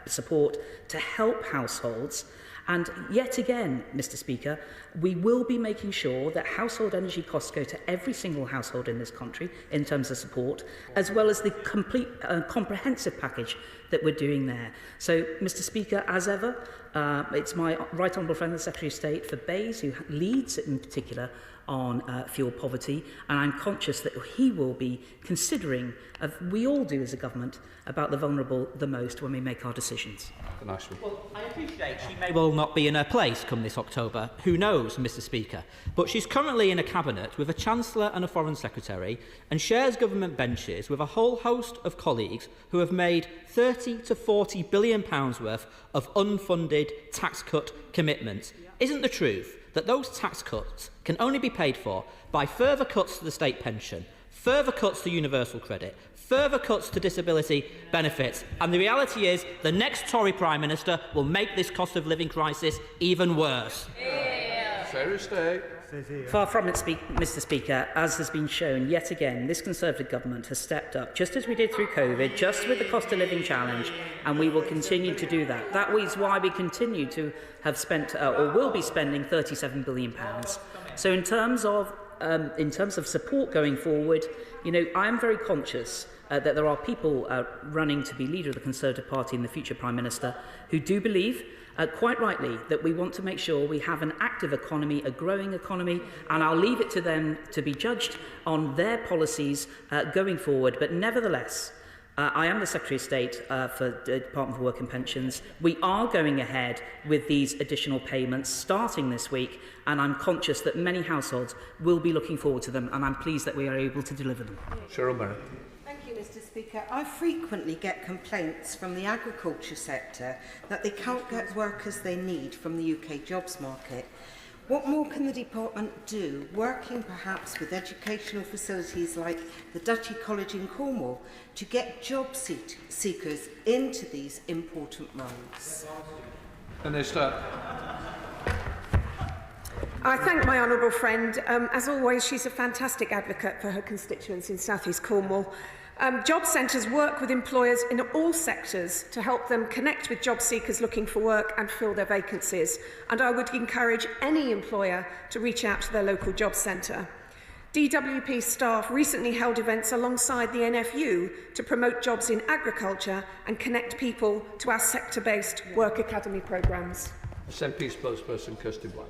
support to help households. And yet again, Mr. Speaker, we will be making sure that household energy costs go to every single household in this country in terms of support, as well as the complete comprehensive package that we're doing there. So, Mr. Speaker, as ever, it's my right honourable friend, the Secretary of State for Bays, who leads in particular on fuel poverty, and I'm conscious that he will be considering, as we all do as a government, about the vulnerable the most when we make our decisions. Well, I appreciate she may well not be in her place come this October. Who knows, Mr. Speaker? But she's currently in a cabinet with a Chancellor and a Foreign Secretary and shares government benches with a whole host of colleagues who have made £30 to £40 billion worth of unfunded tax cut commitments. Isn't the truth that those tax cuts can only be paid for by further cuts to the state pension, further cuts to universal credit, further cuts to disability benefits, and the reality is the next Tory Prime Minister will make this cost of living crisis even worse? Far from it, Mr. Speaker. As has been shown yet again, this Conservative government has stepped up, just as we did through COVID, just with the cost of living challenge, and we will continue to do that. That is why we continue to have spent, or will be spending, £37 billion. So in terms of support going forward, you know, I am very conscious that there are people running to be leader of the Conservative Party and the future Prime Minister who do believe, quite rightly, that we want to make sure we have an active economy, a growing economy, and I'll leave it to them to be judged on their policies going forward. But nevertheless, I am the Secretary of State for the Department for Work and Pensions. We are going ahead with these additional payments starting this week, and I'm conscious that many households will be looking forward to them, and I'm pleased that we are able to deliver them. Cheryl Merritt. Thank you, Mr. Speaker. I frequently get complaints from the agriculture sector that they can't get workers they need from the UK jobs market. What more can the department do, working perhaps with educational facilities like the Duchy College in Cornwall, to get job seekers into these important roles? Minister. I thank my honourable friend. As always, she's a fantastic advocate for her constituents in South East Cornwall. Job centres work with employers in all sectors to help them connect with job seekers looking for work and fill their vacancies. And I would encourage any employer to reach out to their local job centre. DWP staff recently held events alongside the NFU to promote jobs in agriculture and connect people to our sector-based work academy programmes. SNP spokesperson Kirsty White.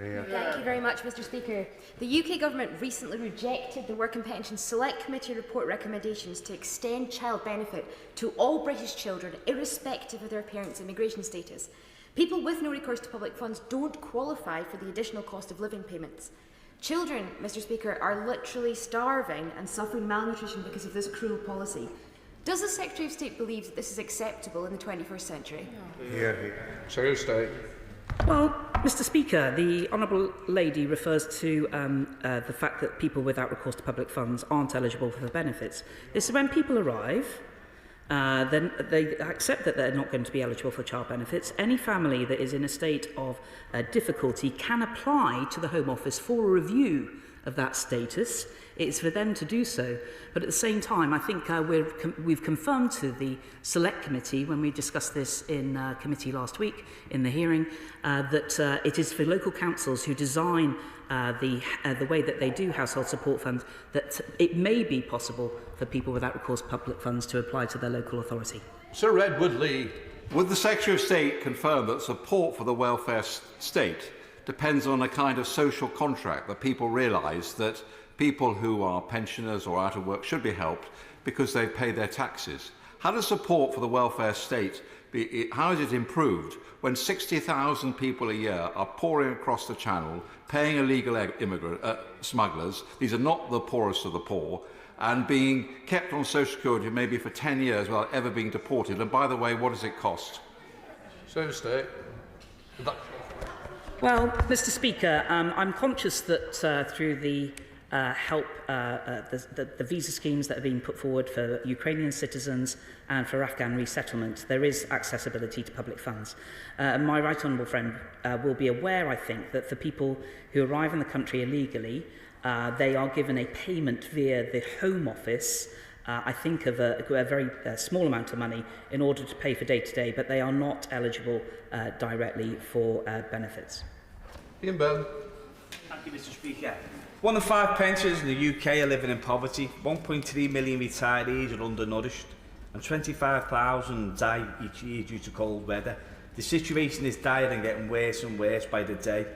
Thank you very much, Mr. Speaker. The UK Government recently rejected the Work and Pensions Select Committee report recommendations to extend child benefit to all British children, irrespective of their parents' immigration status. People with no recourse to public funds don't qualify for the additional cost of living payments. Children, Mr. Speaker, are literally starving and suffering malnutrition because of this cruel policy. Does the Secretary of State believe that this is acceptable in the 21st century? Secretary of State. Well, Mr. Speaker, the Honourable Lady refers to the fact that people without recourse to public funds aren't eligible for the benefits. This is when people arrive, then they accept that they're not going to be eligible for child benefits. Any family that is in a state of difficulty can apply to the Home Office for a review of that status. It's for them to do so. But at the same time, I think we've confirmed to the Select Committee, when we discussed this in committee last week in the hearing, that it is for local councils who design the way that they do household support funds, that it may be possible for people without recourse to public funds to apply to their local authority. Sir Edward Lee. Would the Secretary of State confirm that support for the welfare state depends on a kind of social contract, that people realise that people who are pensioners or out of work should be helped because they pay their taxes? How does support for the welfare state how is it improved when 60,000 people a year are pouring across the Channel, paying illegal smugglers? These are not the poorest of the poor, and being kept on social security maybe for 10 years without ever being deported. And by the way, what does it cost? State. Well, Mr. Speaker, I'm conscious that through the the visa schemes that have been put forward for Ukrainian citizens and for Afghan resettlement, there is accessibility to public funds. My right honourable friend will be aware, I think, that for people who arrive in the country illegally, they are given a payment via the Home Office, I think of a very small amount of money in order to pay for day-to-day, but they are not eligible directly for benefits. Ian Bell. Thank you, Mr. Speaker. 1 in 5 pensioners in the UK are living in poverty. 1.3 million retirees are undernourished, and 25,000 die each year due to cold weather. The situation is dire and getting worse and worse by the day.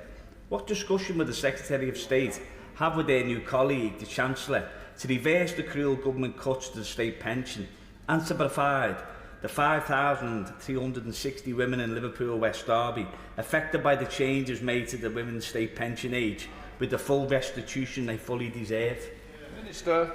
What discussion will the Secretary of State have with their new colleague, the Chancellor, to reverse the cruel government cuts to the state pension and to provide the 5,360 women in Liverpool West Derby affected by the changes made to the women's state pension age with the full restitution they fully deserve? Minister.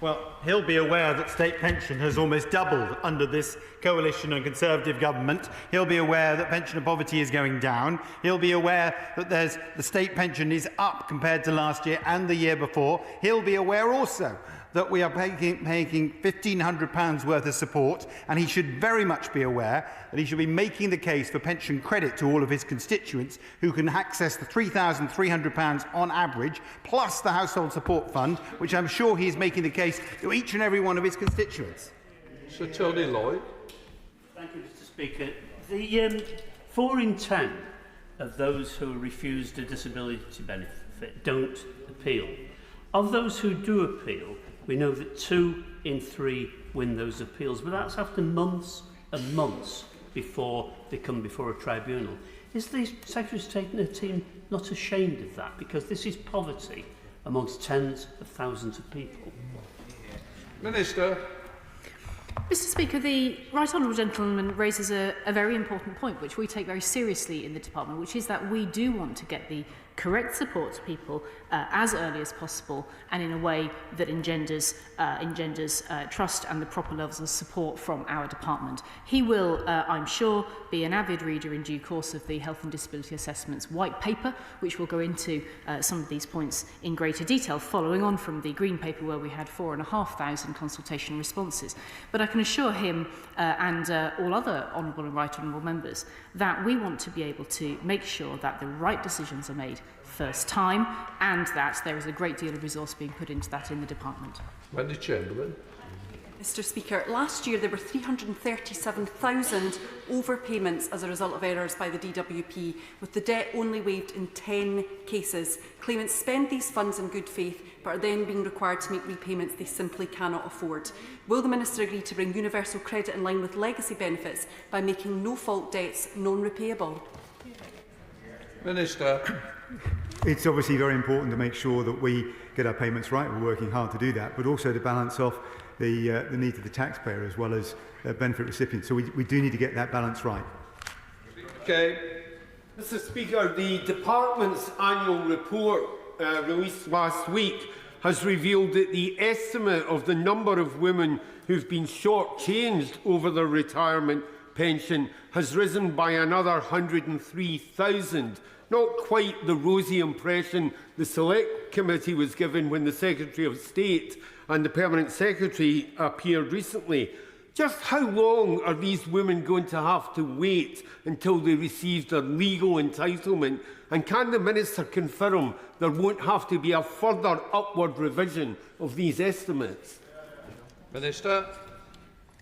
Well, he'll be aware that state pension has almost doubled under this coalition and Conservative government. He'll be aware that pensioner poverty is going down. He'll be aware that the state pension is up compared to last year and the year before. He'll be aware also that we are paying £1,500 worth of support, and he should very much be aware that he should be making the case for pension credit to all of his constituents who can access the £3,300 on average, plus the Household Support Fund, which I'm sure he is making the case to each and every one of his constituents. Sir Tony Lloyd. Thank you, Mr. Speaker. The 4 in 10 of those who are refused a disability benefit don't appeal. Of those who do appeal, we know that 2 in 3 win those appeals, but that's after months and months before they come before a tribunal. Is the Secretary of State and her team not ashamed of that? Because this is poverty amongst tens of thousands of people. Minister. Mr. Speaker, the right honourable gentleman raises a very important point, which we take very seriously in the department, which is that we do want to get the correct support to people as early as possible and in a way that engenders trust and the proper levels of support from our department. He will, I'm sure, be an avid reader in due course of the Health and Disability Assessment's white paper, which will go into some of these points in greater detail, following on from the green paper where we had 4,500 consultation responses. But I can assure him and all other honourable and right honourable members that we want to be able to make sure that the right decisions are made first time and that there is a great deal of resource being put into that in the department. Wendy Chamberlain. Mr. Speaker, last year there were 337,000 overpayments as a result of errors by the DWP, with the debt only waived in 10 cases. Claimants spend these funds in good faith, but are then being required to make repayments they simply cannot afford. Will the Minister agree to bring universal credit in line with legacy benefits by making no-fault debts non-repayable? Minister. It's obviously very important to make sure that we get our payments right. We're working hard to do that, but also to balance off the needs of the taxpayer as well as benefit recipients. So we do need to get that balance right. Okay. Mr. Speaker, the Department's annual report released last week has revealed that the estimate of the number of women who've been shortchanged over their retirement pension has risen by another 103,000. Not quite the rosy impression the Select Committee was given when the Secretary of State and the Permanent Secretary appeared recently. Just how long are these women going to have to wait until they receive their legal entitlement? And can the Minister confirm there won't have to be a further upward revision of these estimates? Minister.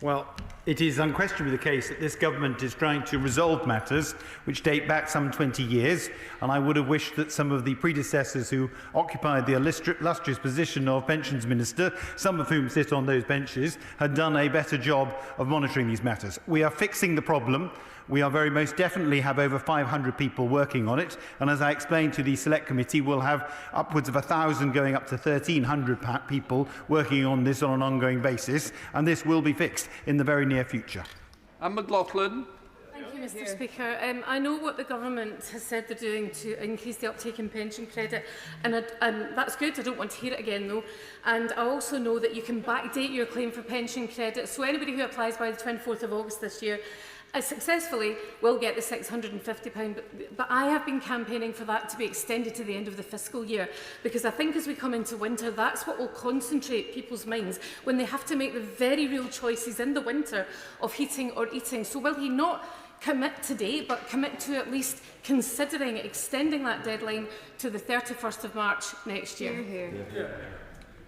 Well, It is unquestionably the case that this government is trying to resolve matters which date back some 20 years, and I would have wished that some of the predecessors who occupied the illustrious position of Pensions Minister, some of whom sit on those benches, had done a better job of monitoring these matters. We are fixing the problem. We are very most definitely have over 500 people working on it, and as I explained to the Select Committee, we'll have upwards of 1,000 going up to 1,300 people working on this on an ongoing basis, and this will be fixed in the very near future. Anne McLaughlin. Thank you, Mr Speaker. I know what the government has said they're doing to increase the uptake in pension credit, and that's good. I don't want to hear it again, though. And I also know that you can backdate your claim for pension credit, so anybody who applies by the 24th of August this year successfully will get the £650, but I have been campaigning for that to be extended to the end of the fiscal year, because I think as we come into winter, that's what will concentrate people's minds when they have to make the very real choices in the winter of heating or eating. So will he not commit today, but commit to at least considering extending that deadline to the 31st of March next year?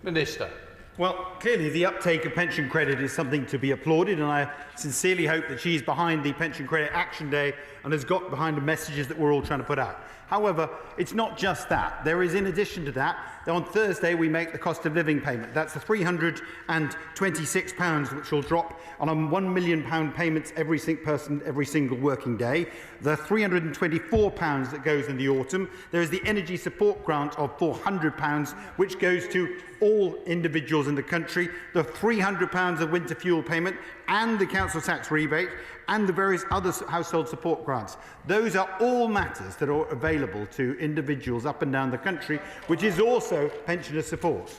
Minister. Well, clearly the uptake of pension credit is something to be applauded, and I sincerely hope that she is behind the Pension Credit Action Day and has got behind the messages that we're all trying to put out. However, it's not just that. There is, in addition to that, on Thursday we make the cost of living payment. That's the £326, which will drop on a £1 million payments every person every single working day. The £324 that goes in the autumn. There is the energy support grant of £400, which goes to all individuals in the country. The £300 of winter fuel payment and the council tax rebate and the various other household support grants. Those are all matters that are available to individuals up and down the country, which is also pensioner support.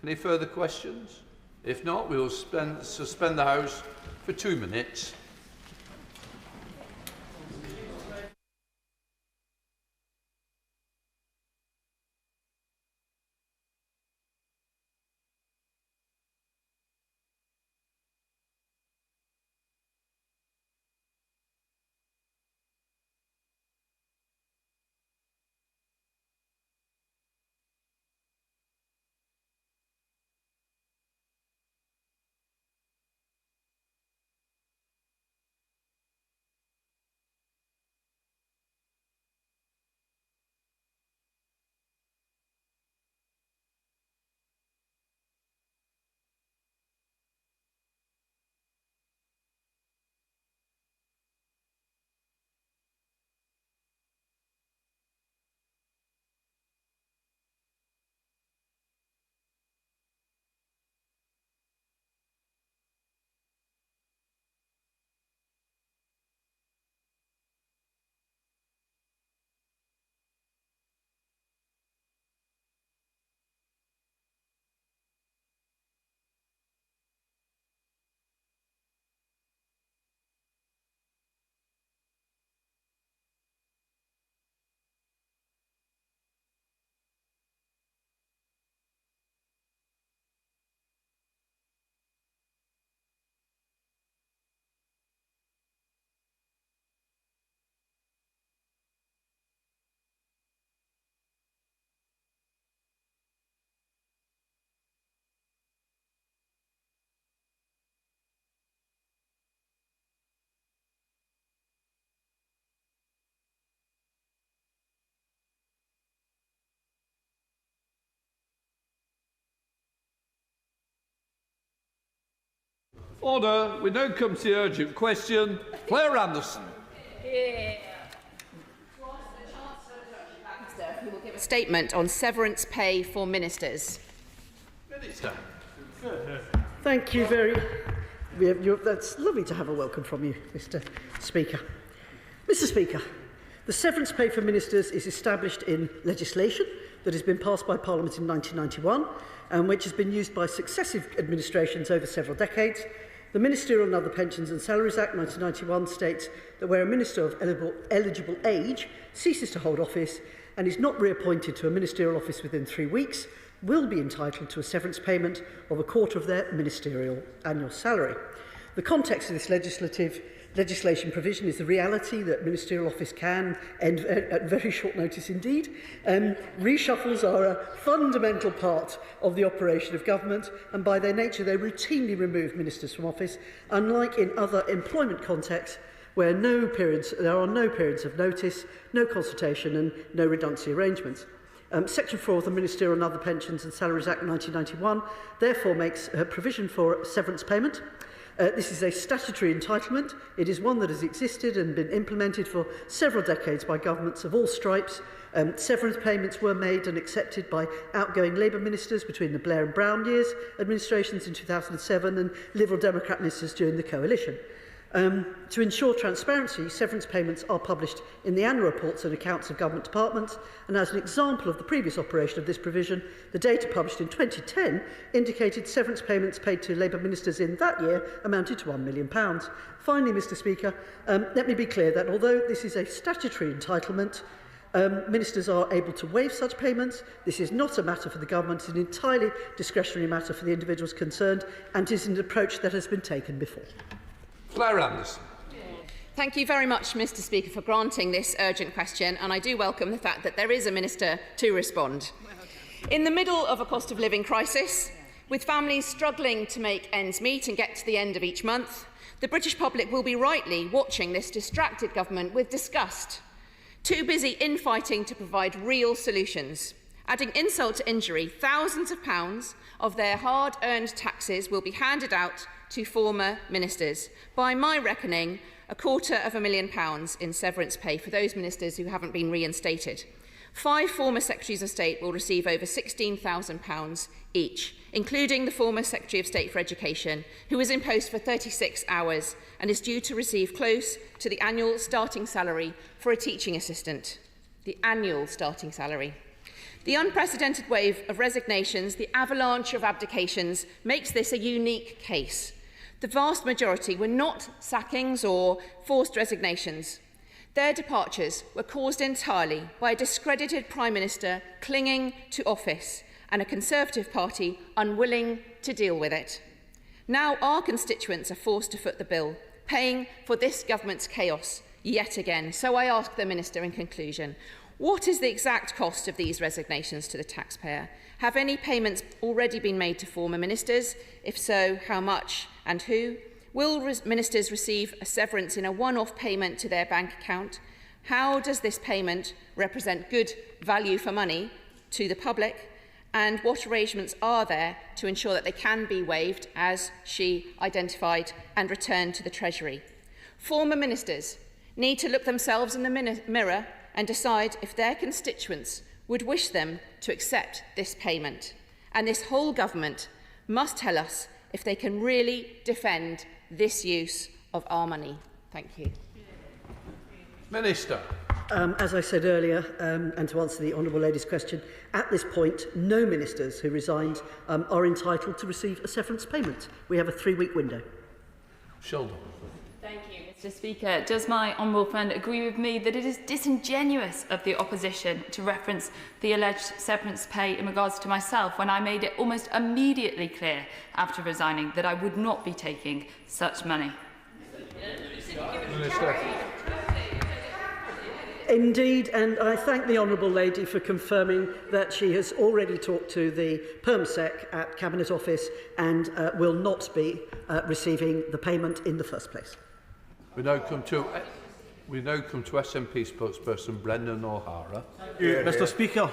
Any further questions? If not, we will suspend the House for 2 minutes. Order. We now come to the urgent question. Claire Anderson. He will give a statement on severance pay for ministers. Minister. Thank you very much. That's lovely to have a welcome from you, Mr Speaker. Mr Speaker, the severance pay for ministers is established in legislation that has been passed by Parliament in 1991 and which has been used by successive administrations over several decades. The Ministerial and Other Pensions and Salaries Act 1991 states that where a minister of eligible age ceases to hold office and is not reappointed to a ministerial office within 3 weeks, will be entitled to a severance payment of a quarter of their ministerial annual salary. The context of this legislative legislation provision is the reality that ministerial office can end at very short notice indeed. Reshuffles are a fundamental part of the operation of government, and by their nature they routinely remove ministers from office, unlike in other employment contexts where there are no periods of notice, no consultation and no redundancy arrangements. Section 4 of the Ministerial and Other Pensions and Salaries Act 1991 therefore makes provision for severance payment. This is a statutory entitlement. It is one that has existed and been implemented for several decades by governments of all stripes. Severance payments were made and accepted by outgoing Labour ministers between the Blair and Brown years administrations in 2007 and Liberal Democrat ministers during the coalition. To ensure transparency, severance payments are published in the annual reports and accounts of government departments, and as an example of the previous operation of this provision, the data published in 2010 indicated severance payments paid to Labour ministers in that year amounted to £1 million. Finally, Mr Speaker, let me be clear that although this is a statutory entitlement, ministers are able to waive such payments. This is not a matter for the government, it's an entirely discretionary matter for the individuals concerned, and is an approach that has been taken before. Claire Anderson. Thank you very much, Mr Speaker, for granting this urgent question, and I do welcome the fact that there is a minister to respond. In the middle of a cost of living crisis, with families struggling to make ends meet and get to the end of each month, the British public will be rightly watching this distracted government with disgust, too busy infighting to provide real solutions. Adding insult to injury, thousands of pounds of their hard-earned taxes will be handed out to former ministers. By my reckoning, £250,000 in severance pay for those ministers who haven't been reinstated. 5 former Secretaries of State will receive over £16,000 each, including the former Secretary of State for Education, who was in post for 36 hours and is due to receive close to the annual starting salary for a teaching assistant. The annual starting salary. The unprecedented wave of resignations, the avalanche of abdications, makes this a unique case. The vast majority were not sackings or forced resignations. Their departures were caused entirely by a discredited Prime Minister clinging to office and a Conservative Party unwilling to deal with it. Now our constituents are forced to foot the bill, paying for this government's chaos yet again. So I ask the Minister in conclusion, what is the exact cost of these resignations to the taxpayer? Have any payments already been made to former ministers? If so, how much and who? Will ministers receive a severance in a one-off payment to their bank account? How does this payment represent good value for money to the public? And what arrangements are there to ensure that they can be waived, as she identified, and returned to the Treasury? Former ministers need to look themselves in the mirror and decide if their constituents would wish them to accept this payment. And this whole government must tell us if they can really defend this use of our money. Thank you. Minister. As I said earlier, and to answer the Honourable Lady's question, at this point, no ministers who resigned are entitled to receive a severance payment. We have a 3-week window. Sheldon. Thank you, Mr Speaker. Does my honourable friend agree with me that it is disingenuous of the opposition to reference the alleged severance pay in regards to myself when I made it almost immediately clear after resigning that I would not be taking such money? Minister. Indeed, and I thank the Honourable Lady for confirming that she has already talked to the PermSec at Cabinet Office and will not be receiving the payment in the first place. We now come to SNP spokesperson Brendan O'Hara. Mr Speaker,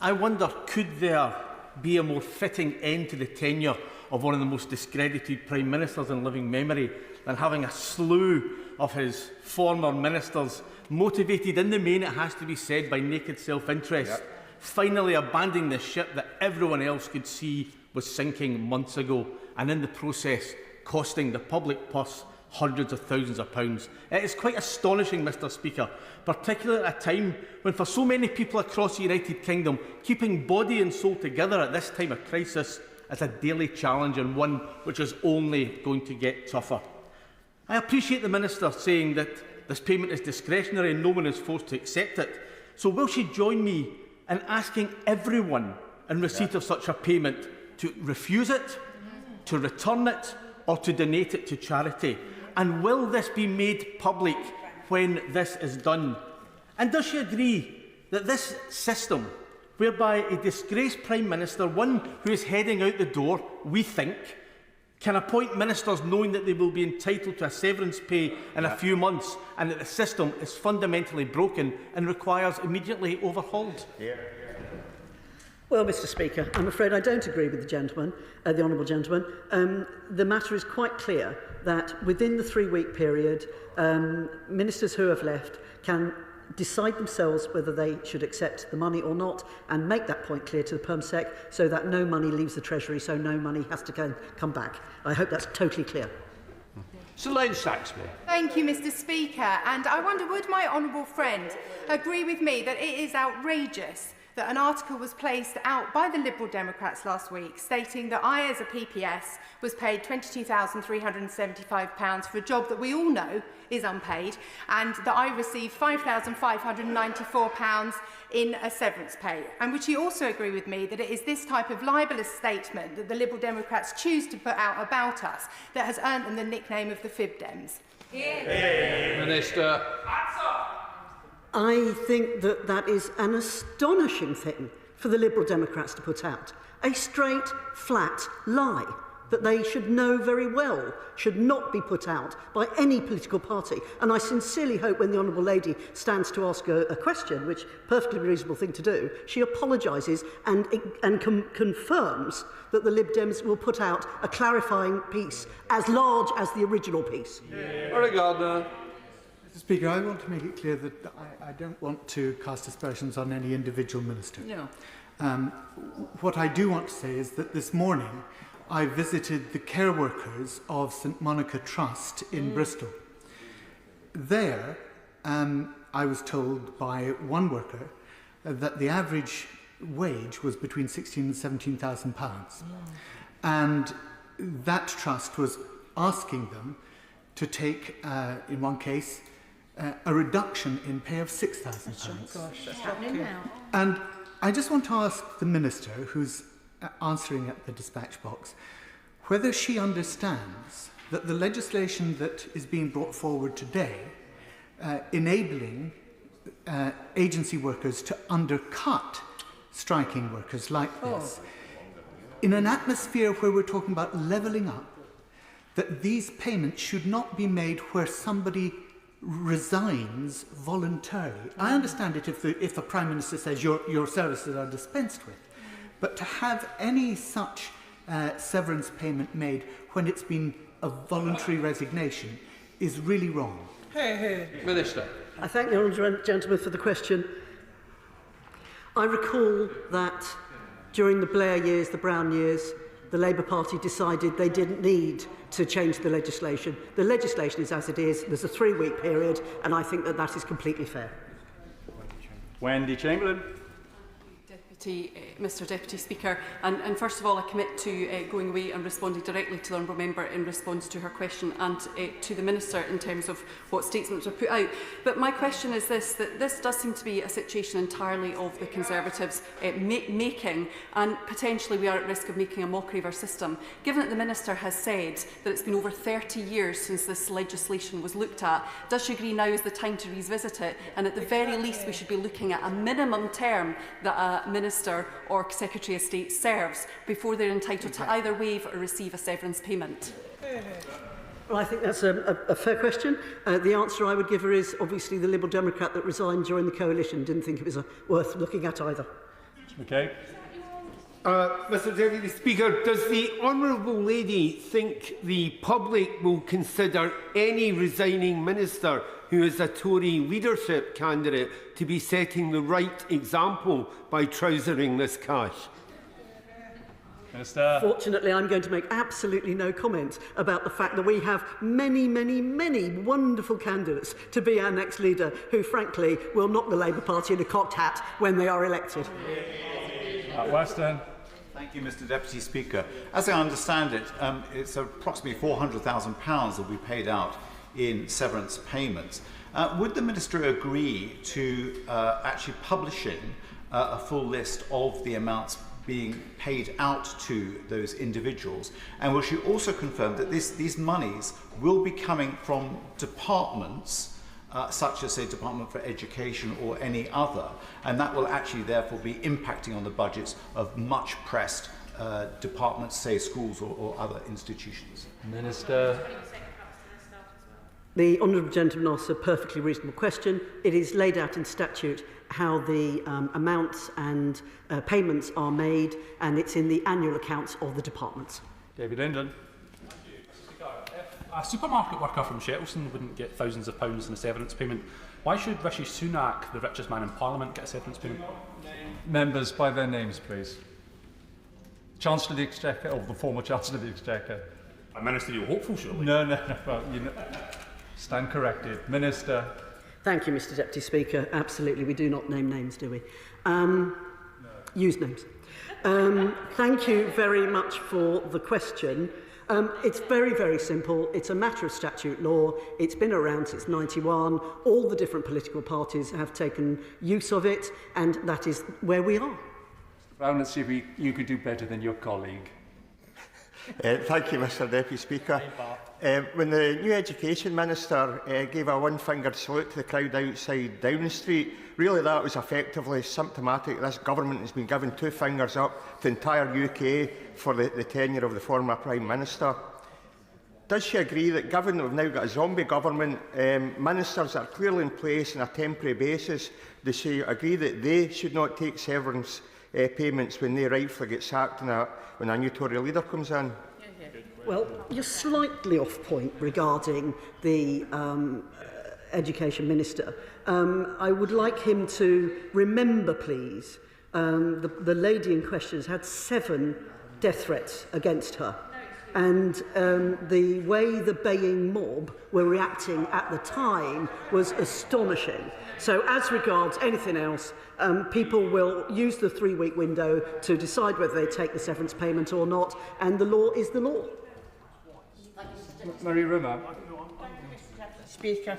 I wonder, could there be a more fitting end to the tenure of one of the most discredited Prime Ministers in living memory than having a slew of his former ministers, motivated in the main, it has to be said, by naked self-interest, finally abandoning the ship that everyone else could see was sinking months ago, and in the process costing the public purse hundreds of thousands of pounds. It is quite astonishing, Mr Speaker, particularly at a time when for so many people across the United Kingdom, keeping body and soul together at this time of crisis is a daily challenge, and one which is only going to get tougher. I appreciate the Minister saying that this payment is discretionary and no one is forced to accept it. So will she join me in asking everyone in receipt of such a payment to refuse it, to return it, or to donate it to charity? And will this be made public when this is done? And does she agree that this system, whereby a disgraced Prime Minister, one who is heading out the door, we think, can appoint ministers knowing that they will be entitled to a severance pay in a few months, and that the system is fundamentally broken and requires immediately overhauled? Well, Mr. Speaker, I'm afraid I don't agree with the gentleman, the honourable gentleman. The matter is quite clear that within the 3-week period, ministers who have left can decide themselves whether they should accept the money or not, and make that point clear to the PermSec so that no money leaves the Treasury, so no money has to come back. I hope that's totally clear. Sir Lane Saxby. Thank you, Mr. Speaker. And I wonder, would my honourable friend agree with me that it is outrageous that an article was placed out by the Liberal Democrats last week stating that I, as a PPS, was paid £22,375 for a job that we all know is unpaid, and that I received £5,594 in a severance pay. And would you also agree with me that it is this type of libellous statement that the Liberal Democrats choose to put out about us that has earned them the nickname of the Fib Dems? Minister. I think that that is an astonishing thing for the Liberal Democrats to put out. A straight, flat lie that they should know very well should not be put out by any political party. And I sincerely hope when the Honourable Lady stands to ask a question, which is a perfectly reasonable thing to do, she apologises and confirms that the Lib Dems will put out a clarifying piece as large as the original piece. Gardner. Mr. Speaker, I want to make it clear that I don't want to cast aspersions on any individual minister. No. What I do want to say is that this morning I visited the care workers of St Monica Trust in Bristol. There, I was told by one worker that the average wage was between £16,000 and £17,000. And that trust was asking them to take, in one case, a reduction in pay of £6,000. Gosh, that's happening now. And I just want to ask the Minister, who's answering at the dispatch box, whether she understands that the legislation that is being brought forward today, enabling agency workers to undercut striking workers like this, in an atmosphere where we're talking about levelling up, that these payments should not be made where somebody resigns voluntarily. I understand it if the Prime Minister says your services are dispensed with, but to have any such severance payment made when it's been a voluntary resignation is really wrong. Minister. I thank the honourable gentleman for the question. I recall that during the Blair years, the Brown years, the Labour Party decided they didn't need to change the legislation. The legislation is as it is. There's a 3-week period, and I think that that is completely fair. Wendy Chamberlain. Mr Deputy Speaker, and first of all I commit to going away and responding directly to the Honourable Member in response to her question and to the Minister in terms of what statements are put out. But my question is this, that this does seem to be a situation entirely of the Conservatives making, and potentially we are at risk of making a mockery of our system. Given that the Minister has said that it's been over 30 years since this legislation was looked at, does she agree now is the time to revisit it, and at the very least we should be looking at a minimum term that a Minister or Secretary of State serves before they're entitled to either waive or receive a severance payment? Well, I think that's a fair question. The answer I would give her is obviously the Liberal Democrat that resigned during the coalition didn't think it was worth looking at either. Okay. Mr Deputy Speaker, does the Honourable Lady think the public will consider any resigning minister who is a Tory leadership candidate to be setting the right example by trousering this cash? Minister. Fortunately, I'm going to make absolutely no comment about the fact that we have many, many, many wonderful candidates to be our next leader who, frankly, will knock the Labour Party in a cocked hat when they are elected. Weston. Thank you, Mr Deputy Speaker. As I understand it, it's approximately £400,000 that will be paid out in severance payments. Would the Minister agree to actually publishing a full list of the amounts being paid out to those individuals? And will she also confirm that these monies will be coming from departments such as, say, Department for Education or any other, and that will actually therefore be impacting on the budgets of much pressed departments, say schools or other institutions? Minister. The honourable gentleman asks a perfectly reasonable question. It is laid out in statute how the amounts and payments are made, and it's in the annual accounts of the departments. David Linden. A supermarket worker from Shettleston wouldn't get thousands of pounds in a severance payment. Why should Rishi Sunak, the richest man in Parliament, get a severance payment? Members by their names, please. Chancellor of the Exchequer, or the former Chancellor of the Exchequer. A ministerial hopeful, surely? No. Well, you know, stand corrected. Minister. Thank you, Mr Deputy Speaker. Absolutely, we do not name names, do we? Use names. Thank you very much for the question. It's very, very simple. It's a matter of statute law. It's been around since 91. All the different political parties have taken use of it, and that is where we are. Mr Brown, let's see if you could do better than your colleague. Thank you, Mr Deputy Speaker. When the new Education Minister gave a one-fingered salute to the crowd outside Downing Street, really that was effectively symptomatic. This government has been giving two fingers up to the entire UK for the tenure of the former Prime Minister. Does she agree that, given that we've now got a zombie government, ministers are clearly in place on a temporary basis, does she agree that they should not take severance payments when they rightfully get sacked when a new Tory leader comes in? Well, you're slightly off point regarding the Education Minister. I would like him to remember, please, the lady in question has had 7 death threats against her. And the way the baying mob were reacting at the time was astonishing. So as regards anything else, people will use the 3-week window to decide whether they take the severance payment or not, and the law is the law. Marie Rimmer. Speaker,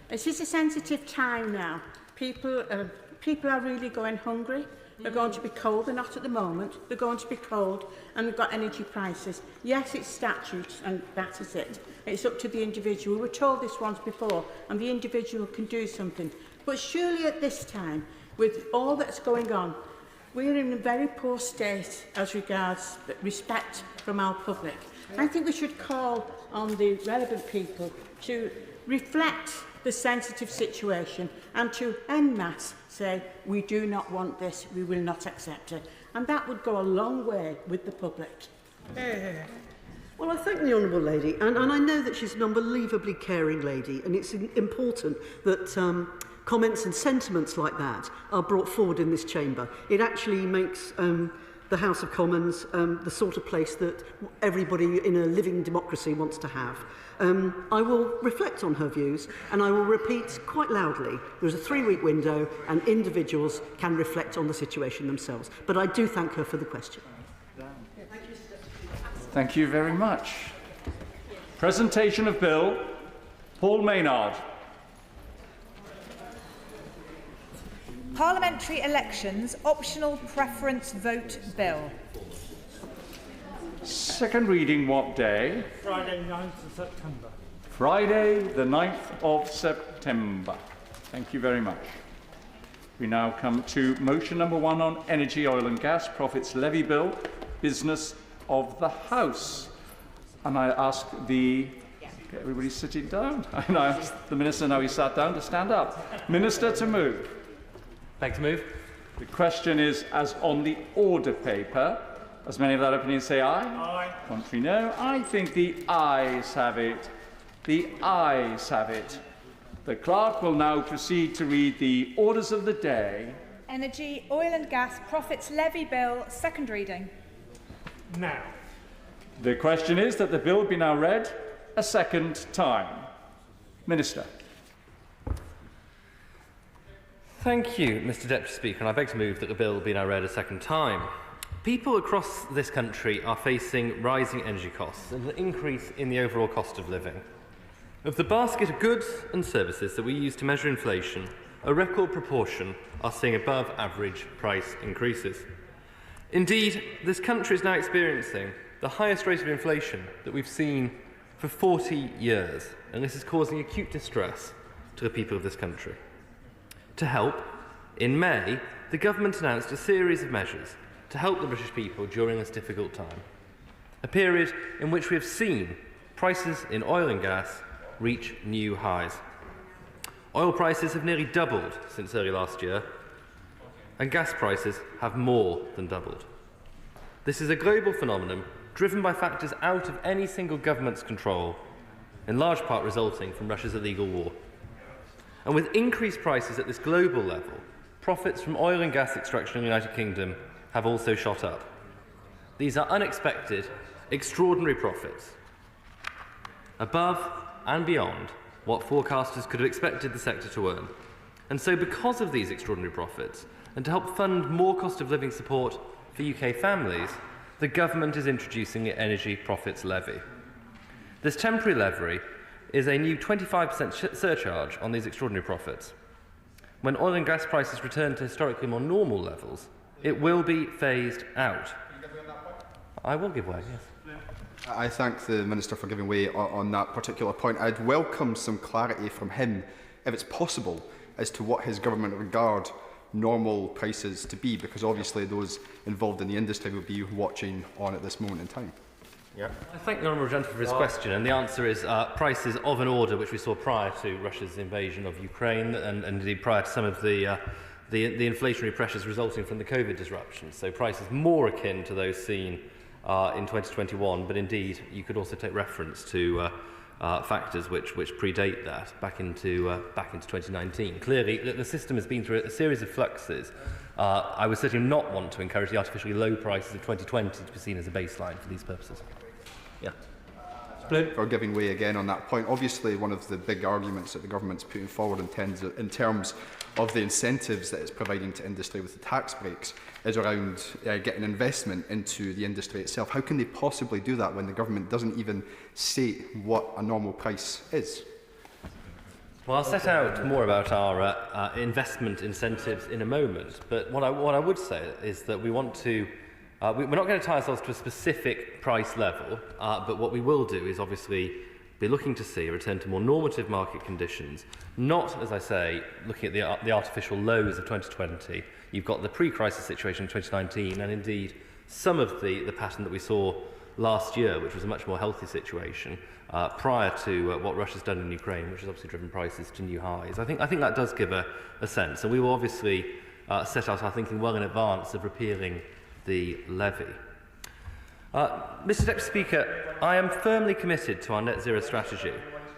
this is a sensitive time now. People are really going hungry. They're going to be cold. They're not at the moment. They're going to be cold, and we've got energy prices. Yes, it's statutes, and that is it. It's up to the individual. We were told this once before, and the individual can do something. But surely at this time, with all that's going on, we're in a very poor state as regards respect from our public. I think we should call on the relevant people to reflect the sensitive situation and to en masse say, we do not want this, we will not accept it. And that would go a long way with the public. Well, I thank the honourable lady, and I know that she's an unbelievably caring lady, and it's important that comments and sentiments like that are brought forward in this chamber. It actually makes the House of Commons the sort of place that everybody in a living democracy wants to have. I will reflect on her views, and I will repeat quite loudly, there's a 3-week window and individuals can reflect on the situation themselves. But I do thank her for the question. Thank you very much. Presentation of Bill. Paul Maynard. Parliamentary Elections Optional Preference Vote Bill. Second reading what day? Friday, 9th of September. Friday, the 9th of September. Thank you very much. We now come to motion number 1 on Energy, Oil and Gas Profits Levy Bill, business of the House. And I ask get everybody sitting down. And I ask the Minister, now he's sat down, to stand up. Minister, to move. Thanks, to move. The question is, as on the order paper, as many of that opinion say aye? Aye. Contrary, no. I think the ayes have it. The ayes have it. The clerk will now proceed to read the orders of the day. Energy, Oil and Gas Profits Levy Bill, second reading. Now. The question is that the bill be now read a second time. Minister. Thank you, Mr Deputy Speaker, and I beg to move that the bill be now read a second time. People across this country are facing rising energy costs and an increase in the overall cost of living. Of the basket of goods and services that we use to measure inflation, a record proportion are seeing above average price increases. Indeed, this country is now experiencing the highest rate of inflation that we've seen for 40 years, and this is causing acute distress to the people of this country. To help, in May, the government announced a series of measures to help the British people during this difficult time, a period in which we have seen prices in oil and gas reach new highs. Oil prices have nearly doubled since early last year, and gas prices have more than doubled. This is a global phenomenon driven by factors out of any single government's control, in large part resulting from Russia's illegal war. And with increased prices at this global level, profits from oil and gas extraction in the United Kingdom have also shot up. These are unexpected, extraordinary profits, above and beyond what forecasters could have expected the sector to earn. And so because of these extraordinary profits, and to help fund more cost of living support for UK families, the government is introducing the Energy Profits Levy. This temporary levy is a new 25% surcharge on these extraordinary profits. When oil and gas prices return to historically more normal levels, it will be phased out. I will give way, yes. I thank the Minister for giving way on that particular point. I'd welcome some clarity from him, if it's possible, as to what his government regard normal prices to be, because obviously those involved in the industry will be watching on at this moment in time. Yeah. I thank the Honourable Gentleman for his question, and the answer is prices of an order which we saw prior to Russia's invasion of Ukraine, and indeed prior to some of the inflationary pressures resulting from the COVID disruption. So prices more akin to those seen in 2021, but indeed you could also take reference to factors which predate that back into 2019. Clearly, the system has been through a series of fluxes. I would certainly not want to encourage the artificially low prices of 2020 to be seen as a baseline for these purposes. Yeah. For giving way again on that point. Obviously, one of the big arguments that the government's putting forward in terms of the incentives that it's providing to industry with the tax breaks is around getting investment into the industry itself. How can they possibly do that when the government doesn't even state what a normal price is? Well, I'll set out more about our investment incentives in a moment, but what I would say is that we want to we're not going to tie ourselves to a specific price level, but what we will do is obviously be looking to see a return to more normative market conditions, not, as I say, looking at the artificial lows of 2020. You've got the pre-crisis situation in 2019, and indeed some of the pattern that we saw last year, which was a much more healthy situation prior to what Russia's done in Ukraine, which has obviously driven prices to new highs. I think that does give a sense, and we will obviously set out our thinking well in advance of repealing the levy. Mr. Deputy Speaker, I am firmly committed to our net zero strategy,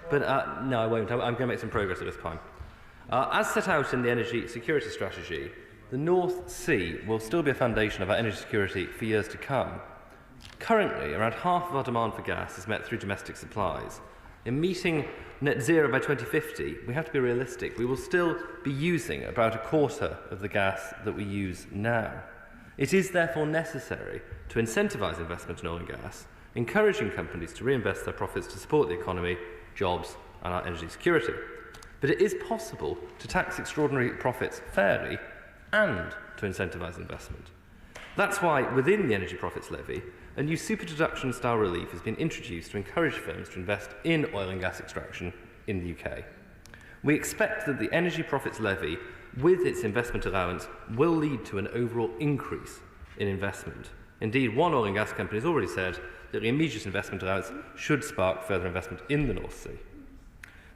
but no, I won't. I'm going to make some progress at this time. As set out in the energy security strategy, the North Sea will still be a foundation of our energy security for years to come. Currently, around half of our demand for gas is met through domestic supplies. In meeting net zero by 2050, we have to be realistic. We will still be using about a quarter of the gas that we use now. It is therefore necessary to incentivise investment in oil and gas, encouraging companies to reinvest their profits to support the economy, jobs and our energy security. But it is possible to tax extraordinary profits fairly and to incentivise investment. That's why, within the Energy Profits Levy, a new super-deduction style relief has been introduced to encourage firms to invest in oil and gas extraction in the UK. We expect that the Energy Profits Levy, with its investment allowance, will lead to an overall increase in investment. Indeed, one oil and gas company has already said that the immediate investment allowance should spark further investment in the North Sea.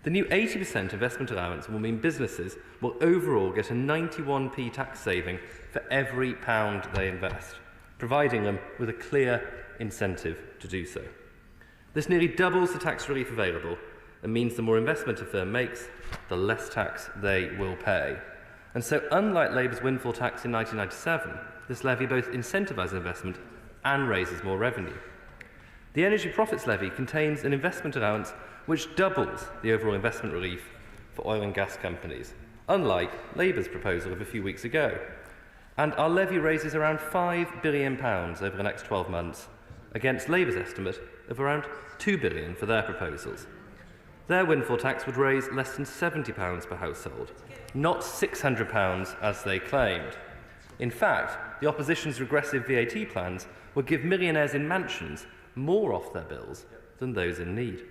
The new 80% investment allowance will mean businesses will overall get a 91p tax saving for every pound they invest, providing them with a clear incentive to do so. This nearly doubles the tax relief available and means the more investment a firm makes, the less tax they will pay. And so, unlike Labour's windfall tax in 1997, this levy both incentivises investment and raises more revenue. The Energy Profits Levy contains an investment allowance which doubles the overall investment relief for oil and gas companies, unlike Labour's proposal of a few weeks ago. And our levy raises around £5 billion over the next 12 months, against Labour's estimate of around £2 billion for their proposals. Their windfall tax would raise less than £70 per household, not £600 as they claimed. In fact, the opposition's regressive VAT plans would give millionaires in mansions more off their bills than those in need.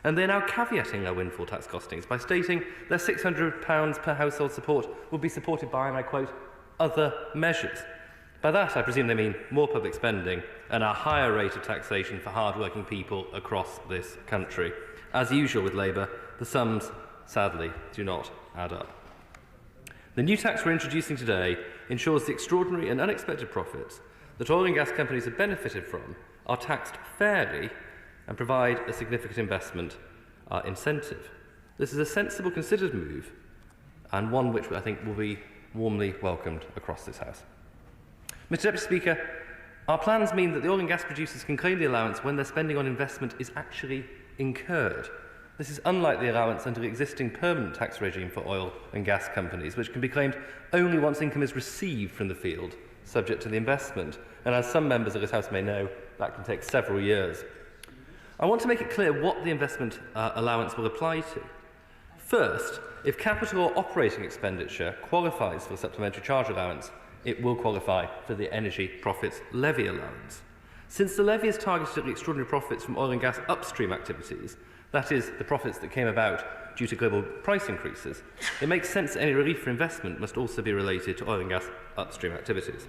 And they're now caveating their windfall tax costings by stating their £600 per household support will be supported by, and I quote, other measures. By that, I presume they mean more public spending and a higher rate of taxation for hard-working people across this country. As usual with Labour, the sums, sadly, do not add up. The new tax we're introducing today ensures the extraordinary and unexpected profits that oil and gas companies have benefited from are taxed fairly and provide a significant investment incentive. This is a sensible, considered move, and one which I think will be warmly welcomed across this House. Mr Deputy Speaker, our plans mean that the oil and gas producers can claim the allowance when their spending on investment is actually incurred. This is unlike the allowance under the existing permanent tax regime for oil and gas companies, which can be claimed only once income is received from the field, subject to the investment. And as some members of this House may know, that can take several years. I want to make it clear what the investment allowance will apply to. First, if capital or operating expenditure qualifies for a supplementary charge allowance, it will qualify for the Energy Profits Levy allowance. Since the levy is targeted at the extraordinary profits from oil and gas upstream activities, that is, the profits that came about due to global price increases, it makes sense that any relief for investment must also be related to oil and gas upstream activities.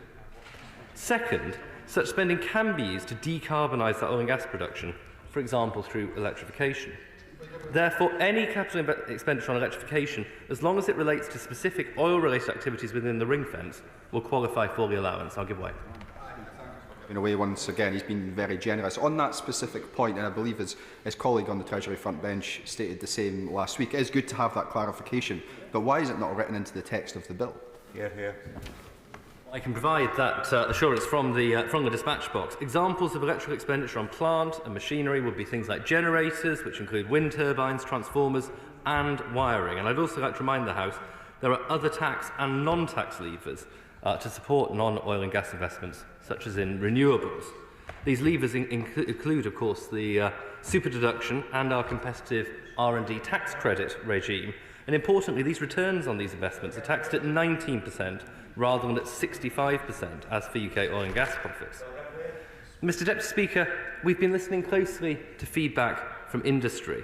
Second, such spending can be used to decarbonise that oil and gas production, for example through electrification. Therefore, any capital expenditure on electrification, as long as it relates to specific oil-related activities within the ring fence, will qualify for the allowance. I'll give way. In a way, once again, he's been very generous. On that specific point, and I believe his colleague on the Treasury front bench stated the same last week, it is good to have that clarification, but why is it not written into the text of the bill? I can provide that assurance from the dispatch box. Examples of electrical expenditure on plant and machinery would be things like generators, which include wind turbines, transformers and wiring. And I'd also like to remind the House there are other tax and non-tax levers to support non-oil and gas investments, such as in renewables. These levers include, of course, the super deduction and our competitive R&D tax credit regime. And importantly, these returns on these investments are taxed at 19% rather than at 65% as for UK oil and gas profits. Mr Deputy Speaker, we've been listening closely to feedback from industry.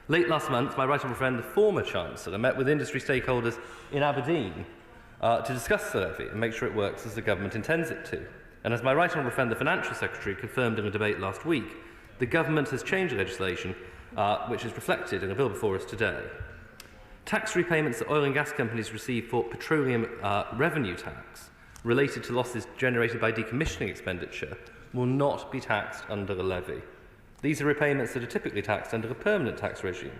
Late last month, my right honourable friend, the former Chancellor, met with industry stakeholders in Aberdeen to discuss the levy and make sure it works as the government intends it to. And as my right honourable friend, the Financial Secretary, confirmed in a debate last week, the government has changed the legislation which is reflected in the bill before us today. Tax repayments that oil and gas companies receive for petroleum revenue tax related to losses generated by decommissioning expenditure will not be taxed under the levy. These are repayments that are typically taxed under a permanent tax regime.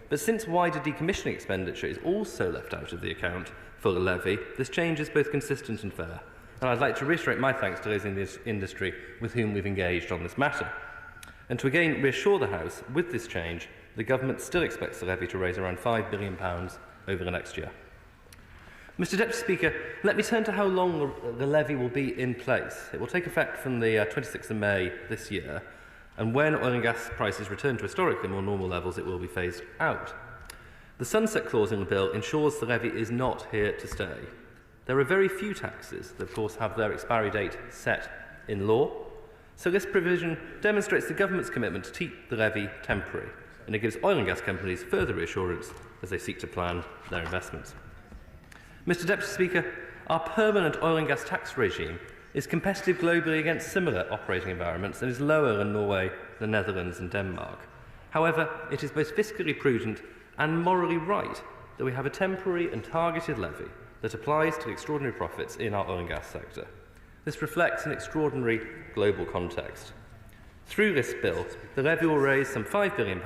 But since wider decommissioning expenditure is also left out of the account for the levy, this change is both consistent and fair. And I'd like to reiterate my thanks to those in this industry with whom we've engaged on this matter. And to again reassure the House, with this change, the government still expects the levy to raise around £5 billion over the next year. Mr Deputy Speaker, let me turn to how long the levy will be in place. It will take effect from the 26th of May this year, and when oil and gas prices return to historically more normal levels, it will be phased out. The sunset clause in the bill ensures the levy is not here to stay. There are very few taxes that, of course, have their expiry date set in law, so this provision demonstrates the government's commitment to keep the levy temporary, and it gives oil and gas companies further reassurance as they seek to plan their investments. Mr Deputy Speaker, our permanent oil and gas tax regime is competitive globally against similar operating environments and is lower than Norway, the Netherlands and Denmark. However, it is both fiscally prudent and morally right that we have a temporary and targeted levy that applies to extraordinary profits in our oil and gas sector. This reflects an extraordinary global context. Through this bill, the levy will raise some £5 billion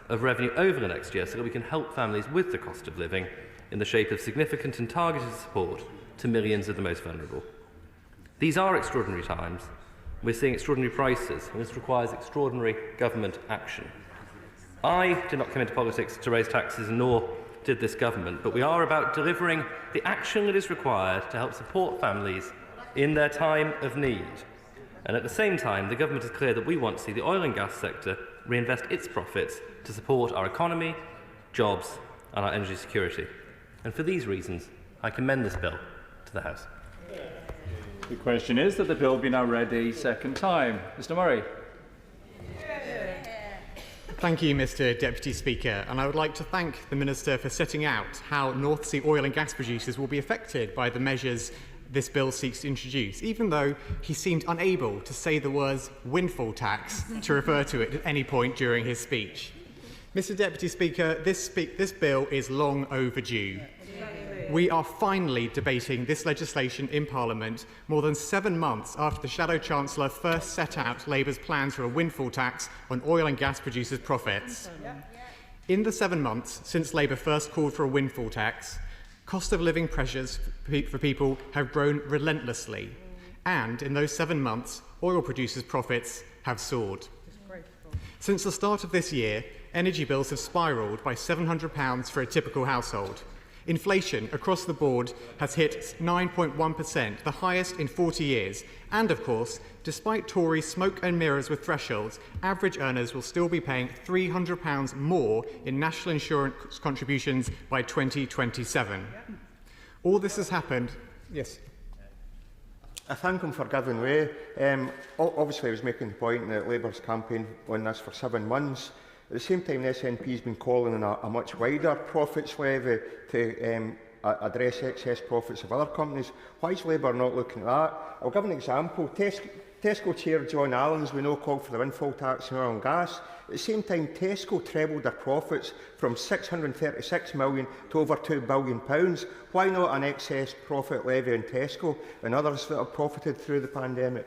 of revenue over the next year so that we can help families with the cost of living in the shape of significant and targeted support to millions of the most vulnerable. These are extraordinary times. We're seeing extraordinary prices, and this requires extraordinary government action. I did not come into politics to raise taxes, nor did this government, but we are about delivering the action that is required to help support families in their time of need. And at the same time, the government is clear that we want to see the oil and gas sector reinvest its profits to support our economy, jobs and our energy security. And for these reasons, I commend this bill to the House. The question is that the bill be now read a second time. Mr Murray. Thank you, Mr Deputy Speaker, and I would like to thank the Minister for setting out how North Sea oil and gas producers will be affected by the measures this bill seeks to introduce, even though he seemed unable to say the words windfall tax to refer to it at any point during his speech. Mr Deputy Speaker, this bill is long overdue. We are finally debating this legislation in Parliament more than 7 months after the Shadow Chancellor first set out Labour's plans for a windfall tax on oil and gas producers' profits. In the 7 months since Labour first called for a windfall tax, cost of living pressures for people have grown relentlessly. And in those 7 months, oil producers' profits have soared. Since the start of this year, energy bills have spiralled by £700 for a typical household. Inflation across the board has hit 9.1%, the highest in 40 years. And of course, despite Tories' smoke and mirrors with thresholds, average earners will still be paying £300 more in national insurance contributions by 2027. All this has happened. Yes. I thank him for giving way. Obviously, I was making the point that Labour's campaigned on this for 7 months. At the same time, the SNP has been calling on a much wider profits levy to address excess profits of other companies. Why is Labour not looking at that? I'll give an example. Tesco chair John Allens, we know, called for the windfall tax on oil and gas. At the same time, Tesco trebled their profits from £636 million to over £2 billion. Why not an excess profit levy on Tesco and others that have profited through the pandemic?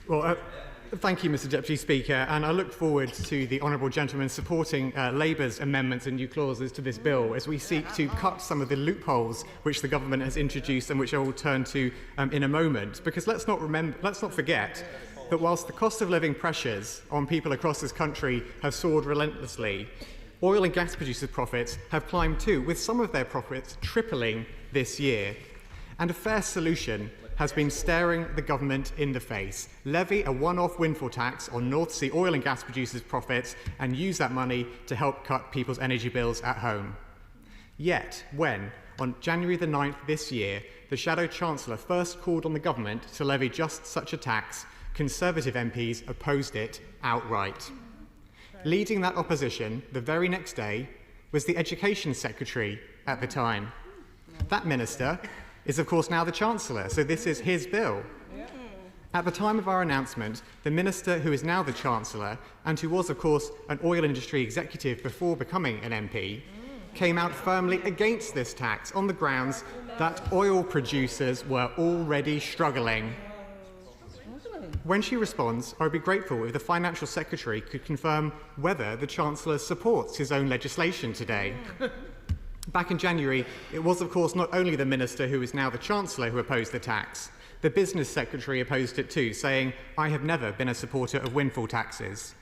Well, thank you, Mr Deputy Speaker, and I look forward to the honourable gentleman supporting Labour's amendments and new clauses to this bill as we seek to cut some of the loopholes which the government has introduced and which I will turn to in a moment. Because let's not forget that whilst the cost of living pressures on people across this country have soared relentlessly, oil and gas producers' profits have climbed too, with some of their profits tripling this year. And a fair solution has been staring the government in the face. Levy a one-off windfall tax on North Sea oil and gas producers' profits and use that money to help cut people's energy bills at home. Yet, when, on January the 9th this year, the Shadow Chancellor first called on the government to levy just such a tax, Conservative MPs opposed it outright. Leading that opposition the very next day was the Education Secretary at the time. That minister is of course now the Chancellor, so this is his bill. At the time of our announcement, the Minister who is now the Chancellor, and who was of course an oil industry executive before becoming an MP, came out firmly against this tax on the grounds that oil producers were already struggling. When she responds, I would be grateful if the Financial Secretary could confirm whether the Chancellor supports his own legislation today. Back in January, it was of course not only the Minister who is now the Chancellor who opposed the tax. The Business Secretary opposed it too, saying, I have never been a supporter of windfall taxes.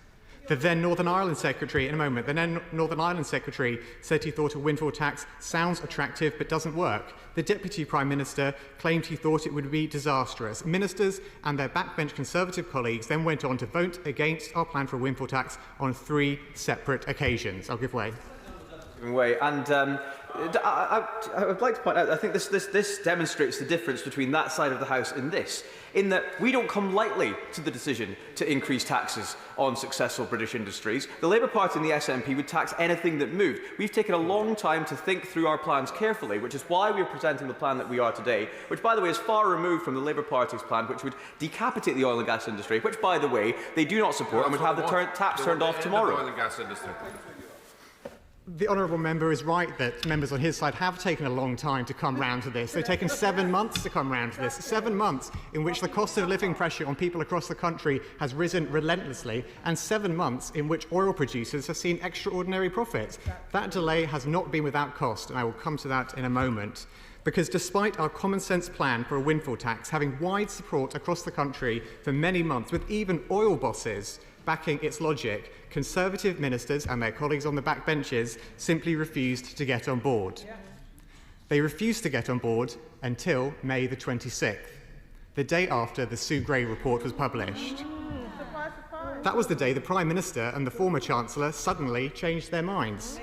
The then Northern Ireland Secretary, in a moment, the then Northern Ireland Secretary said he thought a windfall tax sounds attractive but doesn't work. The Deputy Prime Minister claimed he thought it would be disastrous. Ministers and their backbench Conservative colleagues then went on to vote against our plan for a windfall tax on 3 separate occasions. I'll give way. And I would like to point out, I think this demonstrates the difference between that side of the House and this, in that we don't come lightly to the decision to increase taxes on successful British industries. The Labour Party and the SNP would tax anything that moved. We've taken a long time to think through our plans carefully, which is why we're presenting the plan that we are today, which, by the way, is far removed from the Labour Party's plan, which would decapitate the oil and gas industry, which, by the way, they do not support and would have the taps turned off tomorrow. Oil and gas industry. The honourable member is right that members on his side have taken a long time to come round to this. They've taken 7 months to come round to this. 7 months in which the cost of living pressure on people across the country has risen relentlessly, and 7 months in which oil producers have seen extraordinary profits. That delay has not been without cost, and I will come to that in a moment. Because despite our common sense plan for a windfall tax having wide support across the country for many months, with even oil bosses backing its logic, Conservative ministers and their colleagues on the backbenches simply refused to get on board. They refused to get on board until May the 26th, the day after the Sue Gray report was published. That was the day the Prime Minister and the former Chancellor suddenly changed their minds.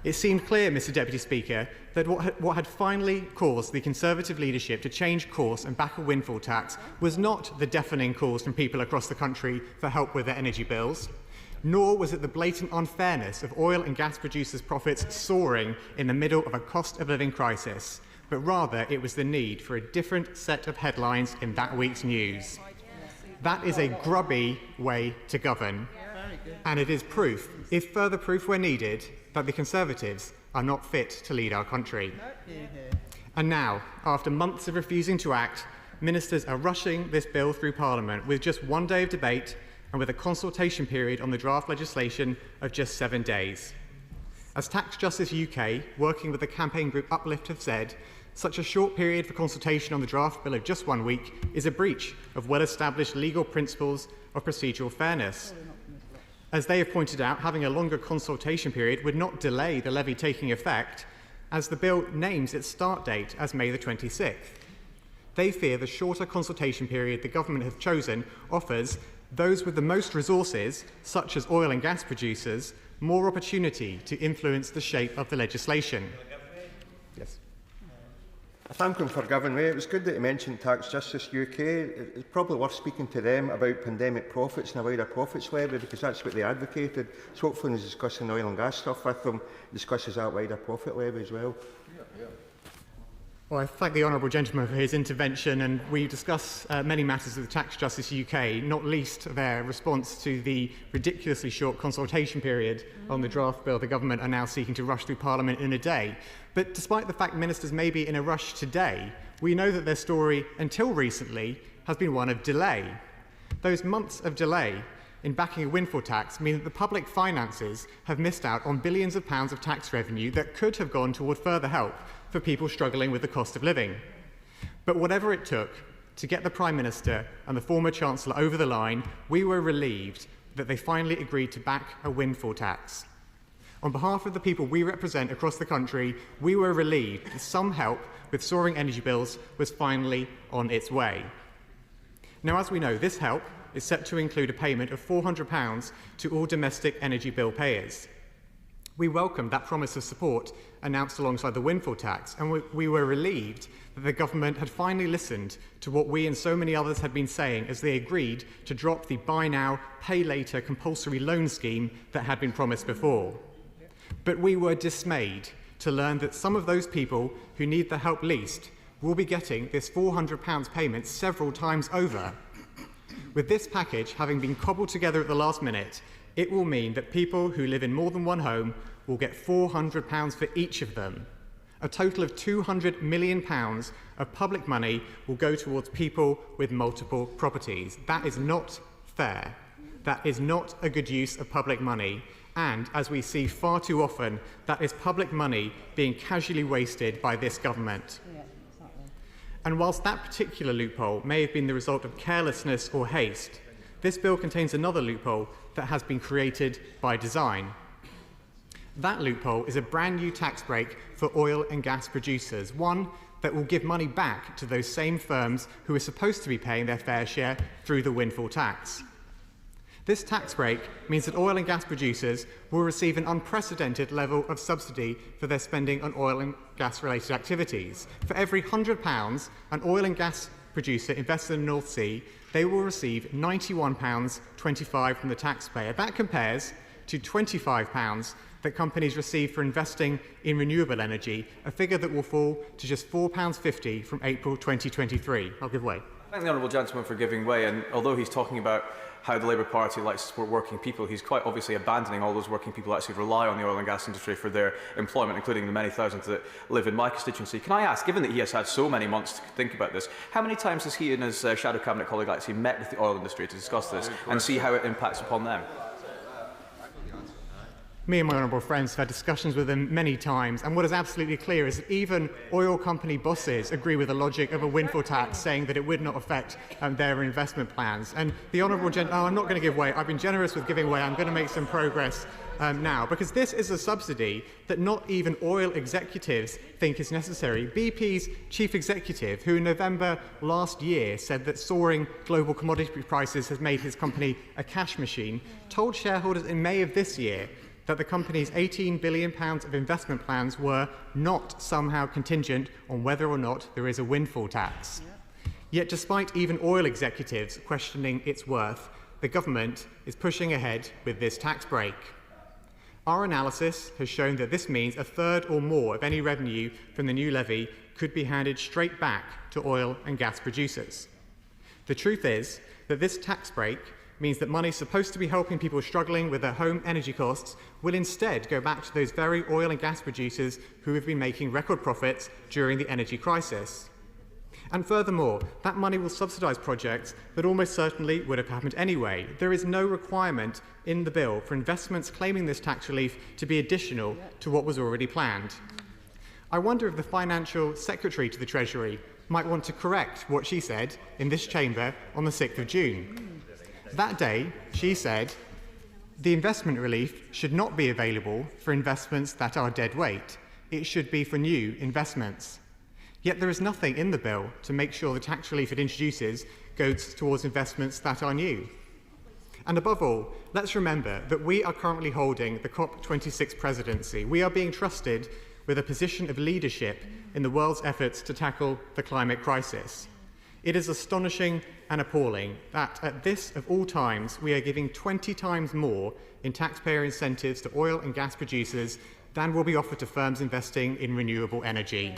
it seemed clear, Mr Deputy Speaker, that what had finally caused the Conservative leadership to change course and back a windfall tax was not the deafening calls from people across the country for help with their energy bills, nor was it the blatant unfairness of oil and gas producers' profits soaring in the middle of a cost of living crisis, but rather it was the need for a different set of headlines in that week's news. That is a grubby way to govern, and it is proof, if further proof were needed, that the Conservatives are not fit to lead our country. And now, after months of refusing to act, ministers are rushing this bill through Parliament with just one day of debate and with a consultation period on the draft legislation of just 7 days. As Tax Justice UK, working with the campaign group Uplift, have said, such a short period for consultation on the draft bill of just 1 week is a breach of well-established legal principles of procedural fairness. As they have pointed out, having a longer consultation period would not delay the levy taking effect, as the bill names its start date as May the 26th. They fear the shorter consultation period the government has chosen offers those with the most resources, such as oil and gas producers, more opportunity to influence the shape of the legislation. Yes. I thank him for giving way. It was good that he mentioned Tax Justice UK. It's probably worth speaking to them about pandemic profits and a wider profits levy, because that's what they advocated. So hopefully when he's discussing oil and gas stuff with them, he discusses that wider profit levy as well. Well, I thank the honourable gentleman for his intervention, and we discuss many matters with Tax Justice UK, not least their response to the ridiculously short consultation period on the draft bill the government are now seeking to rush through Parliament in a day. But despite the fact ministers may be in a rush today, we know that their story, until recently, has been one of delay. Those months of delay in backing a windfall tax mean that the public finances have missed out on billions of pounds of tax revenue that could have gone toward further help for people struggling with the cost of living. But whatever it took to get the Prime Minister and the former Chancellor over the line, we were relieved that they finally agreed to back a windfall tax. On behalf of the people we represent across the country, we were relieved that some help with soaring energy bills was finally on its way. Now, as we know, this help is set to include a payment of £400 to all domestic energy bill payers. We welcomed that promise of support announced alongside the windfall tax, and we were relieved that the government had finally listened to what we and so many others had been saying as they agreed to drop the buy now, pay later compulsory loan scheme that had been promised before. But we were dismayed to learn that some of those people who need the help least will be getting this £400 payment several times over. With this package having been cobbled together at the last minute, it will mean that people who live in more than one home will get £400 for each of them. A total of £200 million of public money will go towards people with multiple properties. That is not fair. That is not a good use of public money. And, as we see far too often, that is public money being casually wasted by this government. And whilst that particular loophole may have been the result of carelessness or haste, this bill contains another loophole that has been created by design. That loophole is a brand new tax break for oil and gas producers, one that will give money back to those same firms who are supposed to be paying their fair share through the windfall tax. This tax break means that oil and gas producers will receive an unprecedented level of subsidy for their spending on oil and gas-related activities. For every £100 an oil and gas producer invests in the North Sea, they will receive £91.25 from the taxpayer. That compares to £25 that companies receive for investing in renewable energy, a figure that will fall to just £4.50 from April 2023. I'll give way. Thank the honourable gentleman for giving way, and although he's talking about how the Labour Party likes to support working people, he's quite obviously abandoning all those working people who actually rely on the oil and gas industry for their employment, including the many thousands that live in my constituency. Can I ask, given that he has had so many months to think about this, how many times has he and his shadow cabinet colleague actually met with the oil industry to discuss this and see how it impacts upon them? Me and my honourable friends have had discussions with them many times, and what is absolutely clear is that even oil company bosses agree with the logic of a windfall tax, saying that it would not affect their investment plans. And the honourable I'm not going to give way. I've been generous with giving way. I'm going to make some progress now, because this is a subsidy that not even oil executives think is necessary. BP's chief executive, who in November last year said that soaring global commodity prices has made his company a cash machine, told shareholders in May of this year that the company's £18 billion of investment plans were not somehow contingent on whether or not there is a windfall tax. Yet despite even oil executives questioning its worth, the government is pushing ahead with this tax break. Our analysis has shown that this means a third or more of any revenue from the new levy could be handed straight back to oil and gas producers. The truth is that this tax break means that money supposed to be helping people struggling with their home energy costs will instead go back to those very oil and gas producers who have been making record profits during the energy crisis. And furthermore, that money will subsidise projects that almost certainly would have happened anyway. There is no requirement in the bill for investments claiming this tax relief to be additional to what was already planned. I wonder if the Financial Secretary to the Treasury might want to correct what she said in this chamber on the 6th of June. That day, she said, the investment relief should not be available for investments that are dead weight. It should be for new investments. Yet there is nothing in the bill to make sure the tax relief it introduces goes towards investments that are new. And above all, let's remember that we are currently holding the COP26 presidency. We are being trusted with a position of leadership in the world's efforts to tackle the climate crisis. It is astonishing and appalling that at this of all times we are giving 20 times more in taxpayer incentives to oil and gas producers than will be offered to firms investing in renewable energy.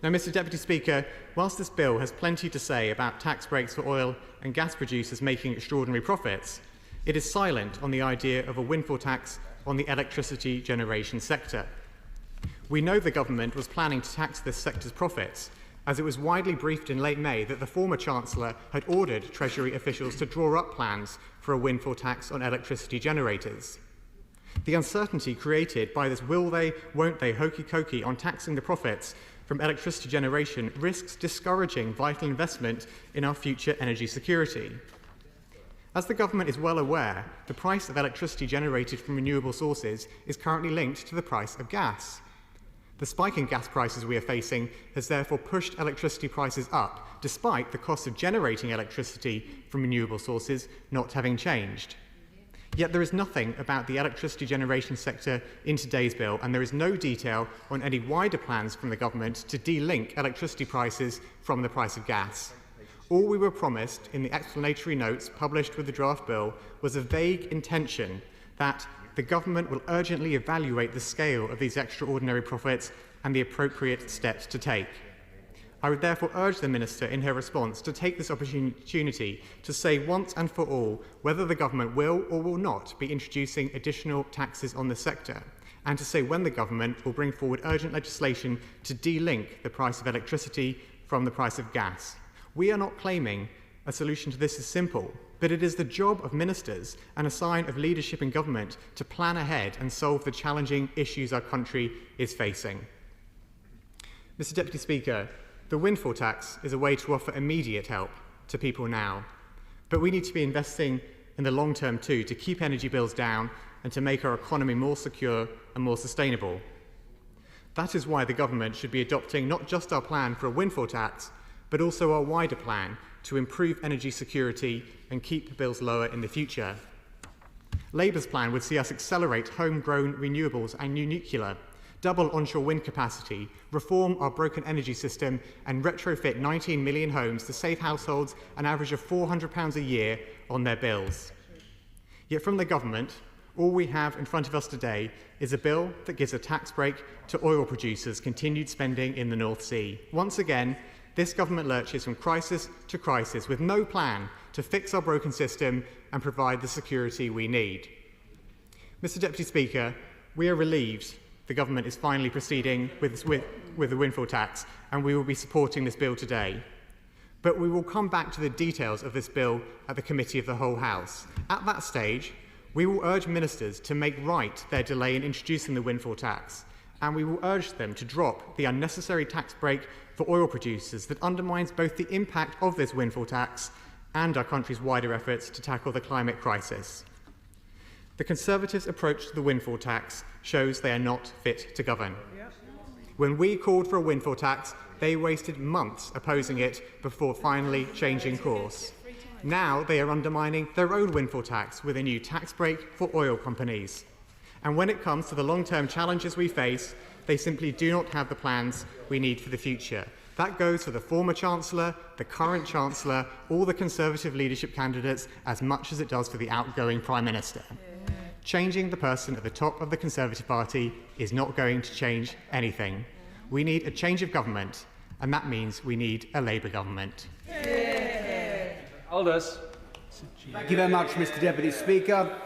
Now, Mr. Deputy Speaker, whilst this bill has plenty to say about tax breaks for oil and gas producers making extraordinary profits, it is silent on the idea of a windfall tax on the electricity generation sector. We know the government was planning to tax this sector's profits, as it was widely briefed in late May that the former Chancellor had ordered Treasury officials to draw up plans for a windfall tax on electricity generators. The uncertainty created by this will they, won't they hokey-cokey on taxing the profits from electricity generation risks discouraging vital investment in our future energy security. As the government is well aware, the price of electricity generated from renewable sources is currently linked to the price of gas. The spike in gas prices we are facing has therefore pushed electricity prices up, despite the cost of generating electricity from renewable sources not having changed. Yet there is nothing about the electricity generation sector in today's bill, and there is no detail on any wider plans from the government to de-link electricity prices from the price of gas. All we were promised in the explanatory notes published with the draft bill was a vague intention that the government will urgently evaluate the scale of these extraordinary profits and the appropriate steps to take. I would therefore urge the Minister in her response to take this opportunity to say once and for all whether the government will or will not be introducing additional taxes on the sector, and to say when the government will bring forward urgent legislation to de-link the price of electricity from the price of gas. We are not claiming a solution to this is simple, but it is the job of ministers and a sign of leadership in government to plan ahead and solve the challenging issues our country is facing. Mr. Deputy Speaker, the windfall tax is a way to offer immediate help to people now, but we need to be investing in the long term too to keep energy bills down and to make our economy more secure and more sustainable. That is why the government should be adopting not just our plan for a windfall tax, but also our wider plan to improve energy security and keep bills lower in the future. Labour's plan would see us accelerate homegrown renewables and new nuclear, double onshore wind capacity, reform our broken energy system and retrofit 19 million homes to save households an average of £400 a year on their bills. Yet from the government, all we have in front of us today is a bill that gives a tax break to oil producers' continued spending in the North Sea. Once again, this government lurches from crisis to crisis with no plan to fix our broken system and provide the security we need. Mr. Deputy Speaker, we are relieved the government is finally proceeding with the windfall tax, and we will be supporting this bill today. But we will come back to the details of this bill at the Committee of the Whole House. At that stage, we will urge ministers to make right their delay in introducing the windfall tax, and we will urge them to drop the unnecessary tax break for oil producers that undermines both the impact of this windfall tax and our country's wider efforts to tackle the climate crisis. The Conservatives' approach to the windfall tax shows they are not fit to govern. When we called for a windfall tax, they wasted months opposing it before finally changing course. Now they are undermining their own windfall tax with a new tax break for oil companies. And when it comes to the long-term challenges we face, they simply do not have the plans we need for the future. That goes for the former Chancellor, the current Chancellor, all the Conservative leadership candidates, as much as it does for the outgoing Prime Minister. Changing the person at the top of the Conservative Party is not going to change anything. We need a change of government, and that means we need a Labour government. Aldous. Thank you very much, Mr. Deputy Speaker.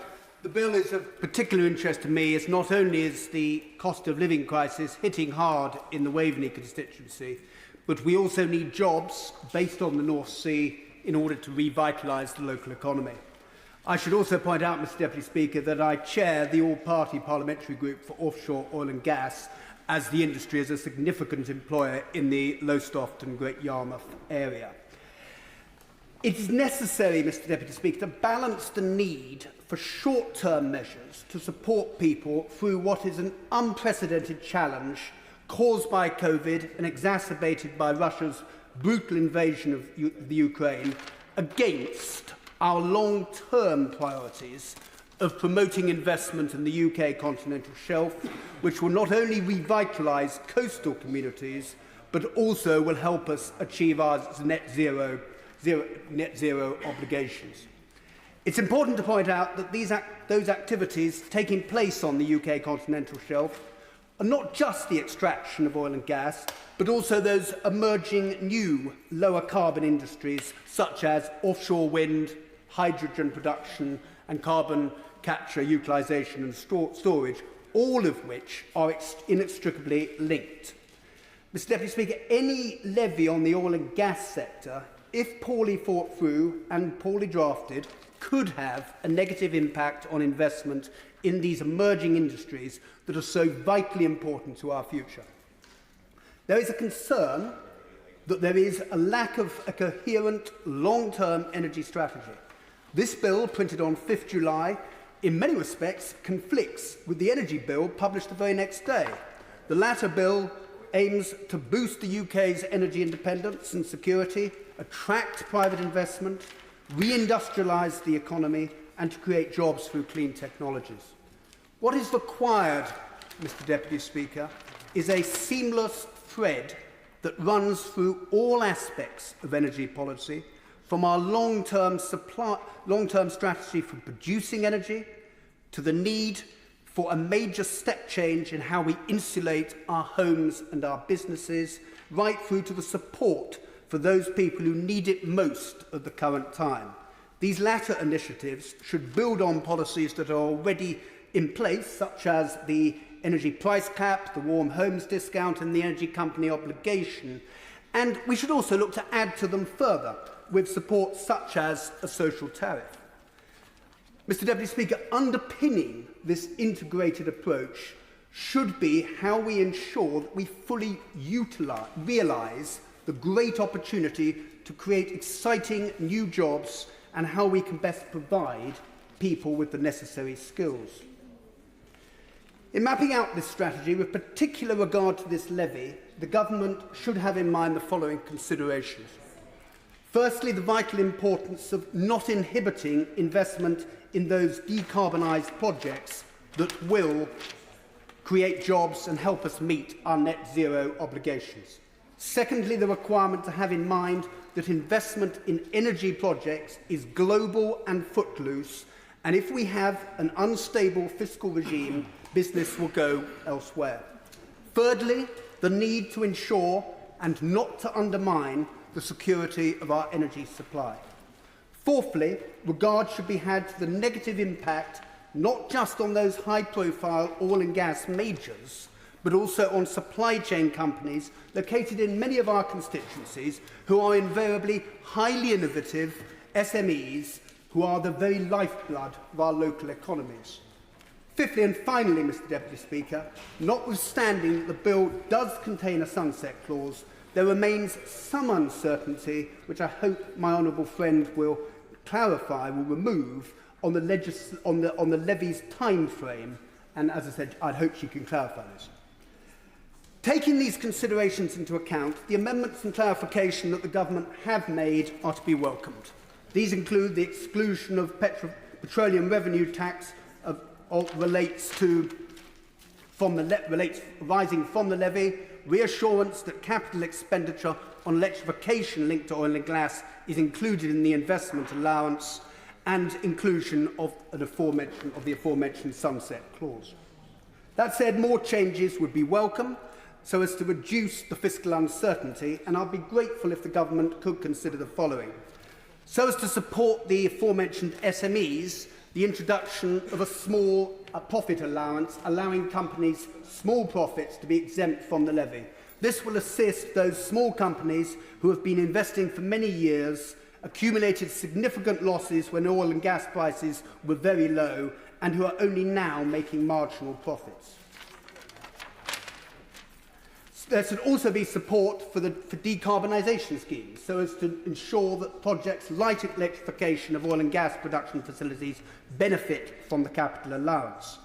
The bill is of particular interest to me, as not only is the cost of living crisis hitting hard in the Waveney constituency, but we also need jobs based on the North Sea in order to revitalise the local economy. I should also point out, Mr. Deputy Speaker, that I chair the all-party parliamentary group for offshore oil and gas, as the industry is a significant employer in the Lowestoft and Great Yarmouth area. It is necessary, Mr. Deputy Speaker, to balance the need for short-term measures to support people through what is an unprecedented challenge caused by COVID and exacerbated by Russia's brutal invasion of the Ukraine, against our long-term priorities of promoting investment in the UK continental shelf, which will not only revitalise coastal communities, but also will help us achieve our net zero obligations. It's important to point out that those activities taking place on the UK continental shelf are not just the extraction of oil and gas, but also those emerging new lower carbon industries such as offshore wind, hydrogen production and carbon capture, utilisation and storage, all of which are inextricably linked. Mr. Deputy Speaker, any levy on the oil and gas sector, if poorly thought through and poorly drafted, could have a negative impact on investment in these emerging industries that are so vitally important to our future. There is a concern that there is a lack of a coherent long-term energy strategy. This bill, printed on 5th July, in many respects conflicts with the energy bill published the very next day. The latter bill aims to boost the UK's energy independence and security, attract private investment, reindustrialise the economy and to create jobs through clean technologies. What is required, Mr. Deputy Speaker, is a seamless thread that runs through all aspects of energy policy, from our long-term strategy for producing energy to the need for a major step change in how we insulate our homes and our businesses, right through to the support for those people who need it most at the current time. These latter initiatives should build on policies that are already in place, such as the energy price cap, the warm homes discount and the energy company obligation, and we should also look to add to them further with support such as a social tariff. Mr. Deputy Speaker, underpinning this integrated approach should be how we ensure that we fully realise the great opportunity to create exciting new jobs and how we can best provide people with the necessary skills. In mapping out this strategy, with particular regard to this levy, the government should have in mind the following considerations. Firstly, the vital importance of not inhibiting investment in those decarbonised projects that will create jobs and help us meet our net zero obligations. Secondly, the requirement to have in mind that investment in energy projects is global and footloose, and if we have an unstable fiscal regime, business will go elsewhere. Thirdly, the need to ensure and not to undermine the security of our energy supply. Fourthly, regard should be had to the negative impact not just on those high-profile oil and gas majors, but also on supply chain companies located in many of our constituencies who are invariably highly innovative SMEs who are the very lifeblood of our local economies. Fifthly and finally, Mr. Deputy Speaker, notwithstanding that the bill does contain a sunset clause, there remains some uncertainty, which I hope my honourable friend will clarify, will remove, on the levy's time frame, and as I said, I hope she can clarify this. Taking these considerations into account, the amendments and clarification that the government have made are to be welcomed. These include the exclusion of petroleum revenue tax arising from the levy, reassurance that capital expenditure on electrification linked to oil and gas is included in the investment allowance, and inclusion of the aforementioned sunset clause. That said, more changes would be welcome so as to reduce the fiscal uncertainty, and I'll be grateful if the government could consider the following. So as to support the aforementioned SMEs, the introduction of a small profit allowance, allowing companies' small profits to be exempt from the levy. This will assist those small companies who have been investing for many years, accumulated significant losses when oil and gas prices were very low, and who are only now making marginal profits. There should also be support for decarbonisation schemes, so as to ensure that projects like electrification of oil and gas production facilities benefit from the capital allowance.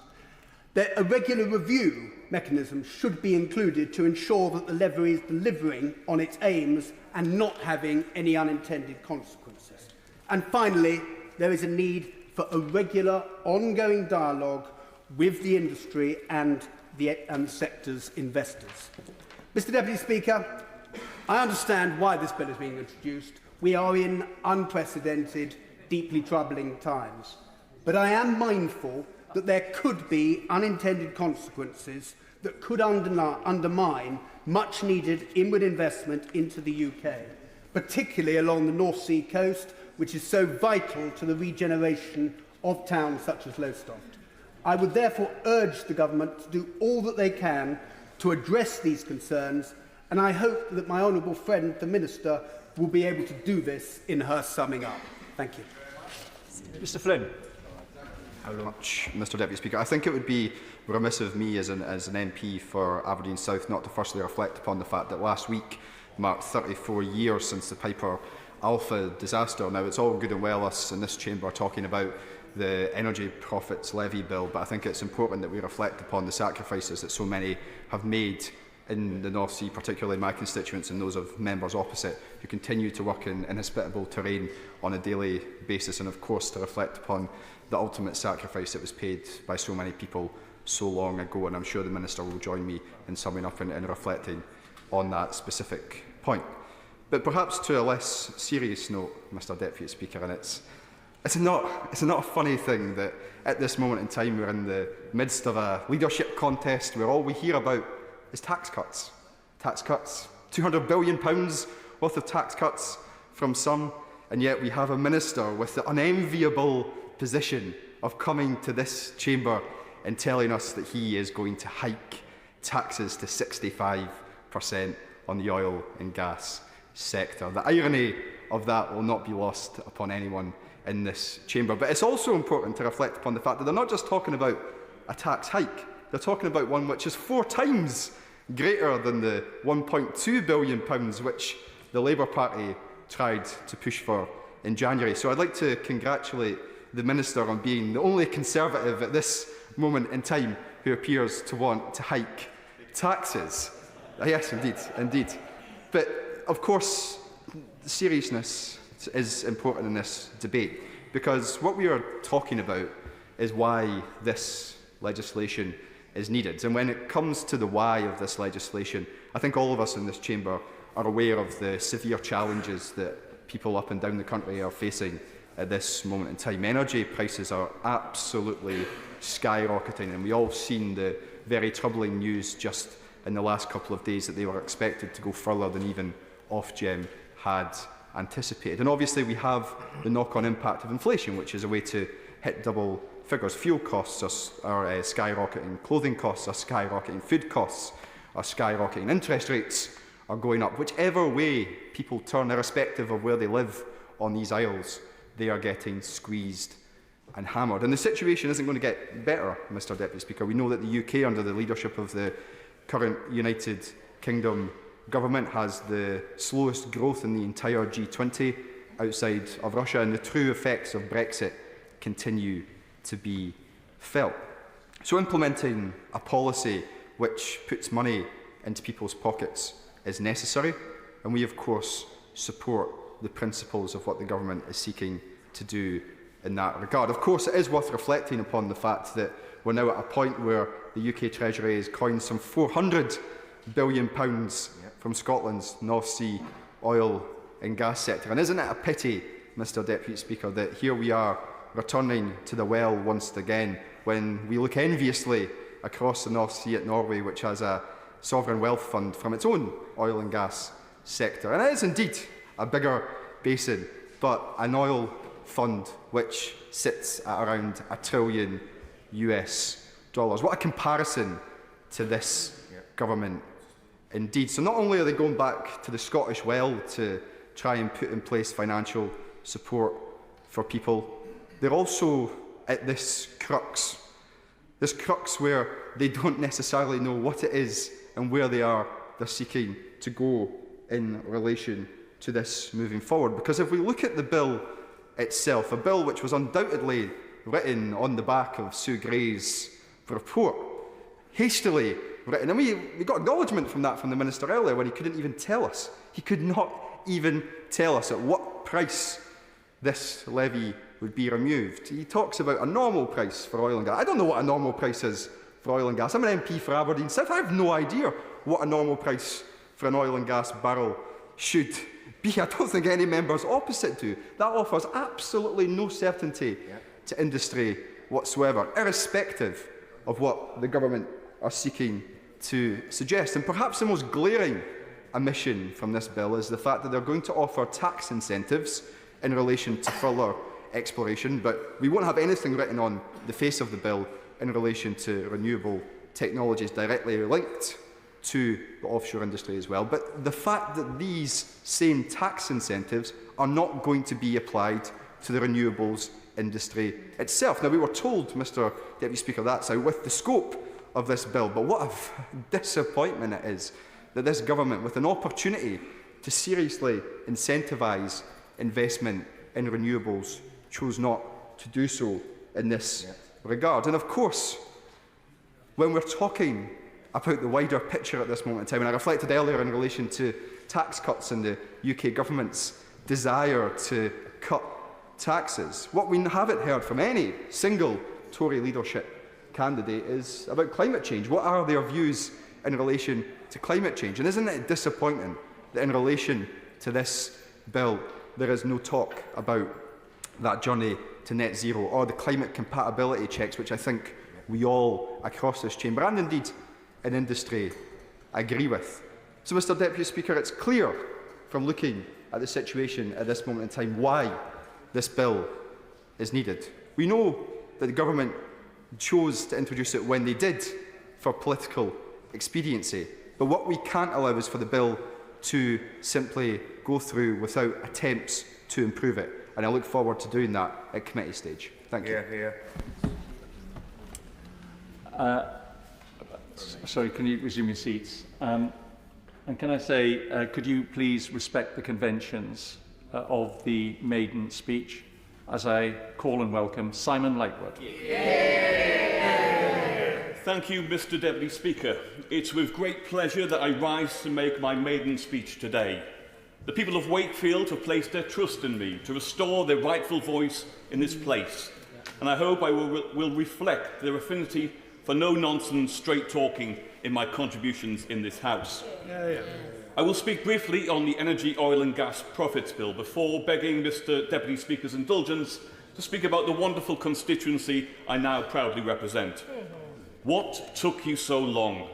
A regular review mechanism should be included to ensure that the levy is delivering on its aims and not having any unintended consequences. And finally, there is a need for a regular, ongoing dialogue with the industry and the sector's investors. Mr. Deputy Speaker, I understand why this bill is being introduced. We are in unprecedented, deeply troubling times. But I am mindful that there could be unintended consequences that could undermine much-needed inward investment into the UK, particularly along the North Sea coast, which is so vital to the regeneration of towns such as Lowestoft. I would therefore urge the government to do all that they can to address these concerns, and I hope that my honourable friend, the Minister, will be able to do this in her summing up. Thank you. Mr Flynn. How much, Mr Deputy Speaker? I think it would be remiss of me as an MP for Aberdeen South not to firstly reflect upon the fact that last week marked 34 years since the Piper Alpha disaster. Now, it's all good and well us in this chamber talking about the Energy Profits Levy Bill, but I think it's important that we reflect upon the sacrifices that so many have made in the North Sea, particularly my constituents and those of members opposite, who continue to work in inhospitable terrain on a daily basis, and of course to reflect upon the ultimate sacrifice that was paid by so many people so long ago, and I'm sure the Minister will join me in summing up and reflecting on that specific point. But perhaps to a less serious note, Mr Deputy Speaker, and it's not a funny thing that at this moment in time we're in the midst of a leadership contest where all we hear about is tax cuts. Tax cuts, £200 billion worth of tax cuts from some, and yet we have a Minister with the unenviable position of coming to this chamber and telling us that he is going to hike taxes to 65% on the oil and gas sector. The irony of that will not be lost upon anyone in this chamber. But it's also important to reflect upon the fact that they're not just talking about a tax hike, they're talking about one which is 4 times greater than the £1.2 billion which the Labour Party tried to push for in January. So I'd like to congratulate the Minister on being the only Conservative at this moment in time who appears to want to hike taxes. Yes, indeed. But of course, seriousness is important in this debate, because what we are talking about is why this legislation is needed. And when it comes to the why of this legislation, I think all of us in this chamber are aware of the severe challenges that people up and down the country are facing at this moment in time. Energy prices are absolutely skyrocketing, and we all seen the very troubling news just in the last couple of days that they were expected to go further than even Ofgem had anticipated. And obviously we have the knock-on impact of inflation, which is a way to hit double figures. Fuel costs are skyrocketing, clothing costs are skyrocketing, food costs are skyrocketing, interest rates are going up. Whichever way people turn, irrespective of where they live on these isles, they are getting squeezed and hammered. And the situation isn't going to get better, Mr Deputy Speaker. We know that the UK, under the leadership of the current United Kingdom government, has the slowest growth in the entire G20 outside of Russia, and the true effects of Brexit continue to be felt. So implementing a policy which puts money into people's pockets is necessary, and we of course support the principles of what the government is seeking to do in that regard. Of course, it is worth reflecting upon the fact that we're now at a point where the UK Treasury has coined some £400 billion from Scotland's North Sea oil and gas sector. And isn't it a pity, Mr Deputy Speaker, that here we are returning to the well once again when we look enviously across the North Sea at Norway, which has a sovereign wealth fund from its own oil and gas sector. And it is indeed a bigger basin, but an oil fund which sits at around $1 trillion US. What a comparison to this government indeed. So not only are they going back to the Scottish well to try and put in place financial support for people, they're also at this crux where they don't necessarily know what it is and where they're seeking to go in relation to this moving forward. Because if we look at the bill itself, a bill which was undoubtedly written on the back of Sue Gray's report, hastily written, and we got acknowledgement from that from the Minister earlier when he couldn't even tell us. He could not even tell us at what price this levy would be removed. He talks about a normal price for oil and gas. I don't know what a normal price is for oil and gas. I'm an MP for Aberdeen South. I have no idea what a normal price for an oil and gas barrel should be. I don't think any members opposite do. That offers absolutely no certainty to industry whatsoever, irrespective of what the government are seeking to suggest. And perhaps the most glaring omission from this bill is the fact that they're going to offer tax incentives in relation to further exploration, but we won't have anything written on the face of the bill in relation to renewable technologies directly linked to the offshore industry as well. But the fact that these same tax incentives are not going to be applied to the renewables industry itself. Now, we were told, Mr Deputy Speaker, that's out with the scope of this bill, but what a disappointment it is that this government, with an opportunity to seriously incentivise investment in renewables, chose not to do so in this regard. And of course, when we're talking about the wider picture at this moment in time, and I reflected earlier in relation to tax cuts and the UK government's desire to cut taxes, what we haven't heard from any single Tory leadership candidate is about climate change. What are their views in relation to climate change? And isn't it disappointing that in relation to this bill there is no talk about that journey to net zero or the climate compatibility checks, which I think we all across this chamber and indeed in industry agree with? So, Mr Deputy Speaker, it's clear from looking at the situation at this moment in time why this bill is needed. We know that the government chose to introduce it when they did for political expediency, but what we can't allow is for the bill to simply go through without attempts to improve it, and I look forward to doing that at committee stage. Thank you. Sorry, can you resume your seats? And can I say, could you please respect the conventions of the maiden speech as I call and welcome Simon Lightwood. Thank you, Mr Deputy Speaker. It's with great pleasure that I rise to make my maiden speech today. The people of Wakefield have placed their trust in me to restore their rightful voice in this place, and I hope I will reflect their affinity for no-nonsense straight-talking in my contributions in this House. I will speak briefly on the Energy, Oil and Gas Profits Bill before begging Mr Deputy Speaker's indulgence to speak about the wonderful constituency I now proudly represent. What took you so long?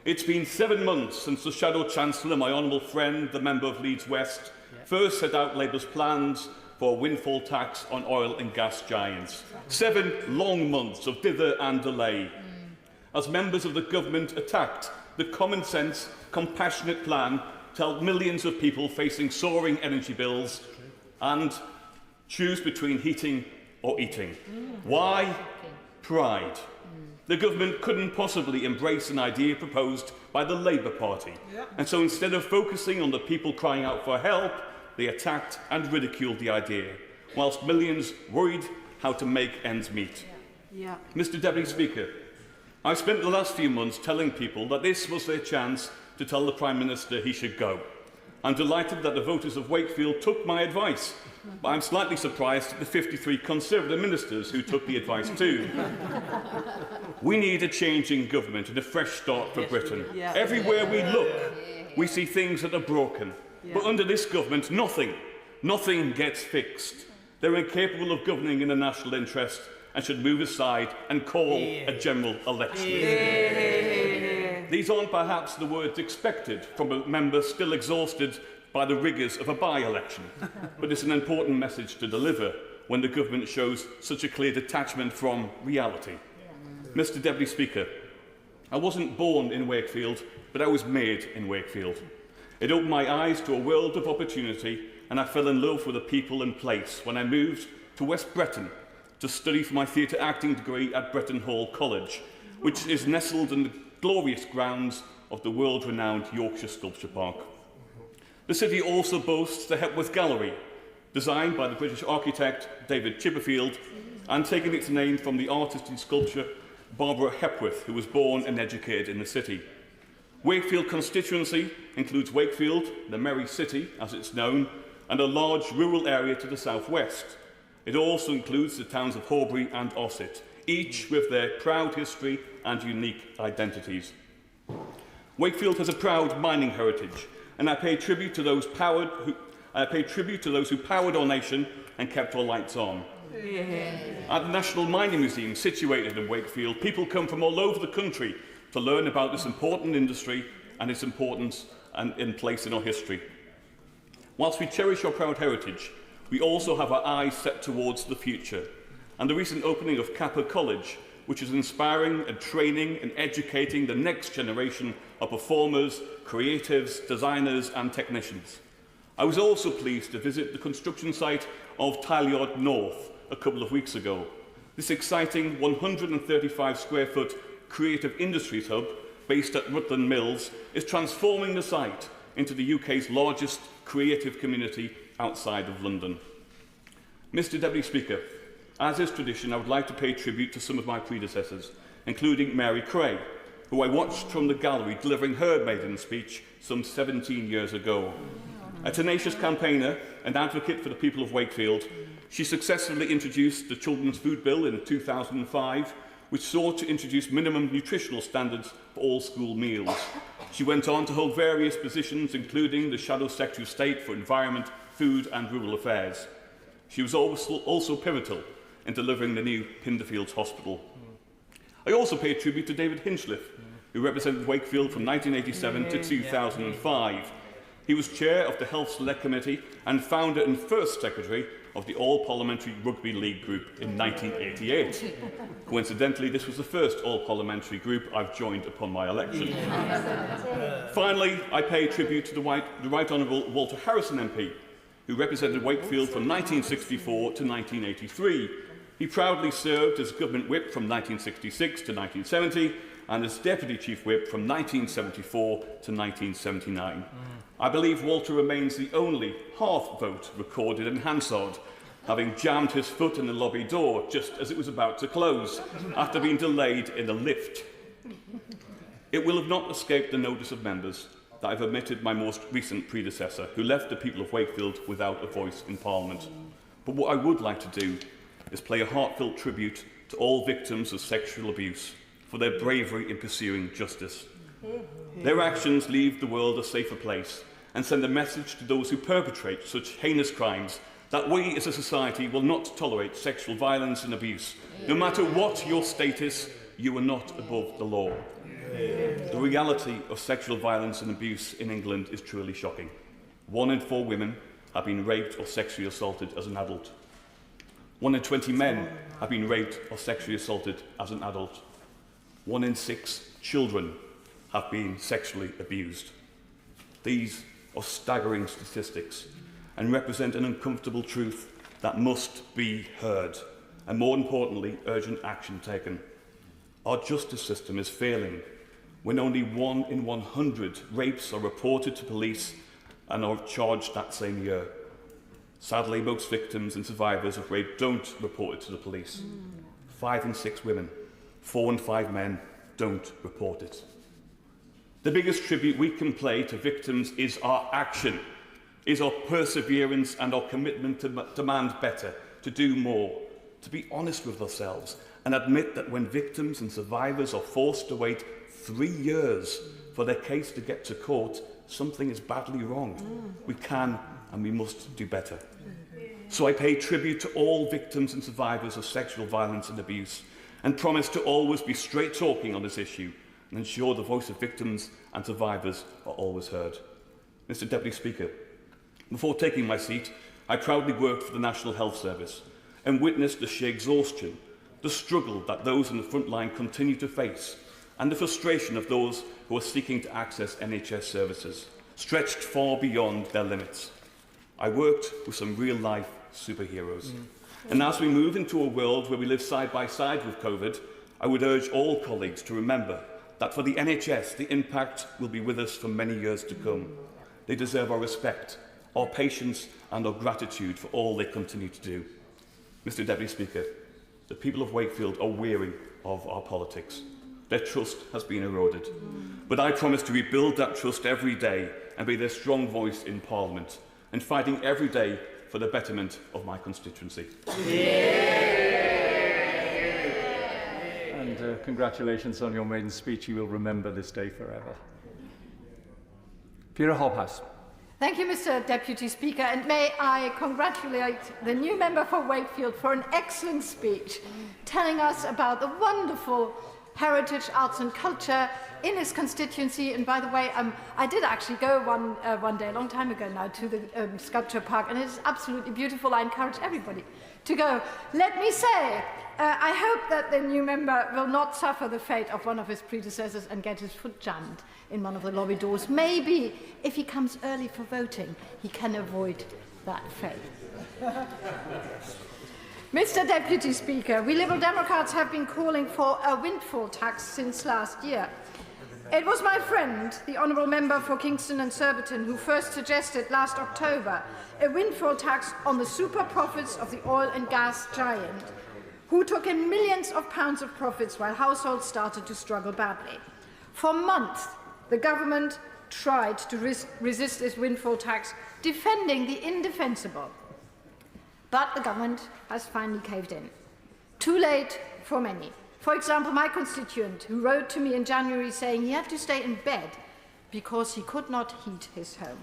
It's been 7 months since the Shadow Chancellor, my honourable friend, the member of Leeds West, first set out Labour's plans for a windfall tax on oil and gas giants. 7 long months of dither and delay. As members of the government attacked the common sense, compassionate plan to help millions of people facing soaring energy bills and choose between heating or eating. Why? Pride. The government couldn't possibly embrace an idea proposed by the Labour Party. And so instead of focusing on the people crying out for help, they attacked and ridiculed the idea, whilst millions worried how to make ends meet. Mr Deputy Speaker, I spent the last few months telling people that this was their chance to tell the Prime Minister he should go. I'm delighted that the voters of Wakefield took my advice, but I'm slightly surprised at the 53 Conservative ministers who took the advice too. We need a change in government and a fresh start for Britain. Everywhere we look, we see things that are broken. But under this government, nothing gets fixed. They're incapable of governing in the national interest and should move aside and call a general election. These aren't perhaps the words expected from a member still exhausted by the rigours of a by-election, but it's an important message to deliver when the government shows such a clear detachment from reality. Mr Deputy Speaker, I wasn't born in Wakefield, but I was made in Wakefield. It opened my eyes to a world of opportunity, and I fell in love with the people and place when I moved to West Bretton to study for my theatre acting degree at Bretton Hall College, which is nestled in the glorious grounds of the world-renowned Yorkshire Sculpture Park. The city also boasts the Hepworth Gallery, designed by the British architect David Chipperfield and taking its name from the artist in sculpture Barbara Hepworth, who was born and educated in the city. Wakefield constituency includes Wakefield, the Merry City, as it's known, and a large rural area to the southwest. It also includes the towns of Horbury and Ossett, each with their proud history and unique identities. Wakefield has a proud mining heritage, and I pay tribute to those who powered our nation and kept our lights on. At the National Mining Museum, situated in Wakefield, people come from all over the country to learn about this important industry and its importance and in place in our history. Whilst we cherish our proud heritage, we also have our eyes set towards the future, and the recent opening of Kappa College, which is inspiring and training and educating the next generation of performers, creatives, designers and technicians. I was also pleased to visit the construction site of Tileyard North a couple of weeks ago. This exciting 135 square foot creative industries hub based at Rutland Mills is transforming the site into the UK's largest creative community outside of London. Mr Deputy Speaker, as is tradition, I would like to pay tribute to some of my predecessors, including Mary Cray, who I watched from the gallery delivering her maiden speech some 17 years ago. A tenacious campaigner and advocate for the people of Wakefield, she successfully introduced the Children's Food Bill in 2005, which sought to introduce minimum nutritional standards for all school meals. She went on to hold various positions, including the Shadow Secretary of State for Environment, Food and Rural Affairs. She was also pivotal in delivering the new Pinderfields Hospital. I also pay tribute to David Hinchliffe, who represented Wakefield from 1987 to 2005. He was chair of the Health Select Committee and founder and first secretary of the All-Parliamentary Rugby League Group in 1988. Coincidentally, this was the first all-parliamentary group I've joined upon my election. Finally, I pay tribute to the Right Honourable Walter Harrison MP, who represented Wakefield from 1964 to 1983. He proudly served as Government Whip from 1966 to 1970 and as Deputy Chief Whip from 1974 to 1979. I believe Walter remains the only half vote recorded in Hansard, having jammed his foot in the lobby door just as it was about to close, after being delayed in a lift. It will have not escaped the notice of members that I've omitted my most recent predecessor, who left the people of Wakefield without a voice in Parliament. But what I would like to do is play a heartfelt tribute to all victims of sexual abuse for their bravery in pursuing justice. Their actions leave the world a safer place and send a message to those who perpetrate such heinous crimes that we as a society will not tolerate sexual violence and abuse. No matter what your status, you are not above the law. The reality of sexual violence and abuse in England is truly shocking. 1 in 4 women have been raped or sexually assaulted as an adult. 1 in 20 men have been raped or sexually assaulted as an adult. 1 in 6 children have been sexually abused. These are staggering statistics and represent an uncomfortable truth that must be heard and, more importantly, urgent action taken. Our justice system is failing when only 1 in 100 rapes are reported to police and are charged that same year. Sadly, most victims and survivors of rape don't report it to the police. 5 in 6 women, 4 in 5 men don't report it. The biggest tribute we can pay to victims is our action, is our perseverance and our commitment to demand better, to do more, to be honest with ourselves and admit that when victims and survivors are forced to wait 3 years for their case to get to court, something is badly wrong. We can and we must do better. So I pay tribute to all victims and survivors of sexual violence and abuse and promise to always be straight talking on this issue and ensure the voice of victims and survivors are always heard. Mr Deputy Speaker, before taking my seat, I proudly worked for the National Health Service and witnessed the sheer exhaustion, the struggle that those in the front line continue to face, and the frustration of those who are seeking to access NHS services, stretched far beyond their limits. I worked with some real-life superheroes. And as we move into a world where we live side by side with COVID, I would urge all colleagues to remember that for the NHS, the impact will be with us for many years to come. They deserve our respect, our patience and our gratitude for all they continue to do. Mr Deputy Speaker, the people of Wakefield are weary of our politics. Their trust has been eroded. But I promise to rebuild that trust every day and be their strong voice in Parliament and fighting every day for the betterment of my constituency. And congratulations on your maiden speech. You will remember this day forever. Vera Hobhouse. Thank you, Mr Deputy Speaker, and may I congratulate the new member for Wakefield for an excellent speech, telling us about the wonderful heritage, arts and culture in his constituency. And by the way, I did actually go one day, a long time ago now, to the sculpture park, and it is absolutely beautiful. I encourage everybody to go. Let me say, I hope that the new member will not suffer the fate of one of his predecessors and get his foot jammed in one of the lobby doors. Maybe, if he comes early for voting, he can avoid that fate. Mr Deputy Speaker, we Liberal Democrats have been calling for a windfall tax since last year. It was my friend, the Honourable Member for Kingston and Surbiton, who first suggested last October a windfall tax on the super profits of the oil and gas giant, who took in millions of pounds of profits while households started to struggle badly. For months, the government tried to resist this windfall tax, defending the indefensible. But the government has finally caved in. Too late for many. For example, my constituent, who wrote to me in January saying he had to stay in bed because he could not heat his home.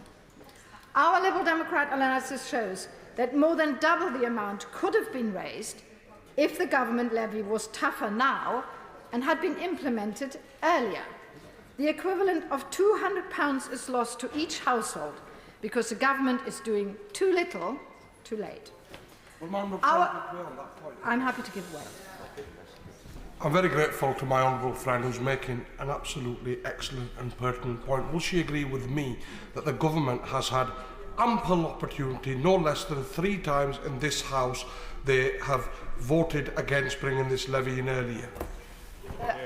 Our Liberal Democrat analysis shows that more than double the amount could have been raised if the government levy was tougher now and had been implemented earlier. The equivalent of £200 is lost to each household because the government is doing too little, too late. I'm happy to give way. I'm very grateful to my honourable friend who's making an absolutely excellent and pertinent point. Will she agree with me that the government has had ample opportunity, no less than 3 times in this House, they have voted against bringing this levy in earlier?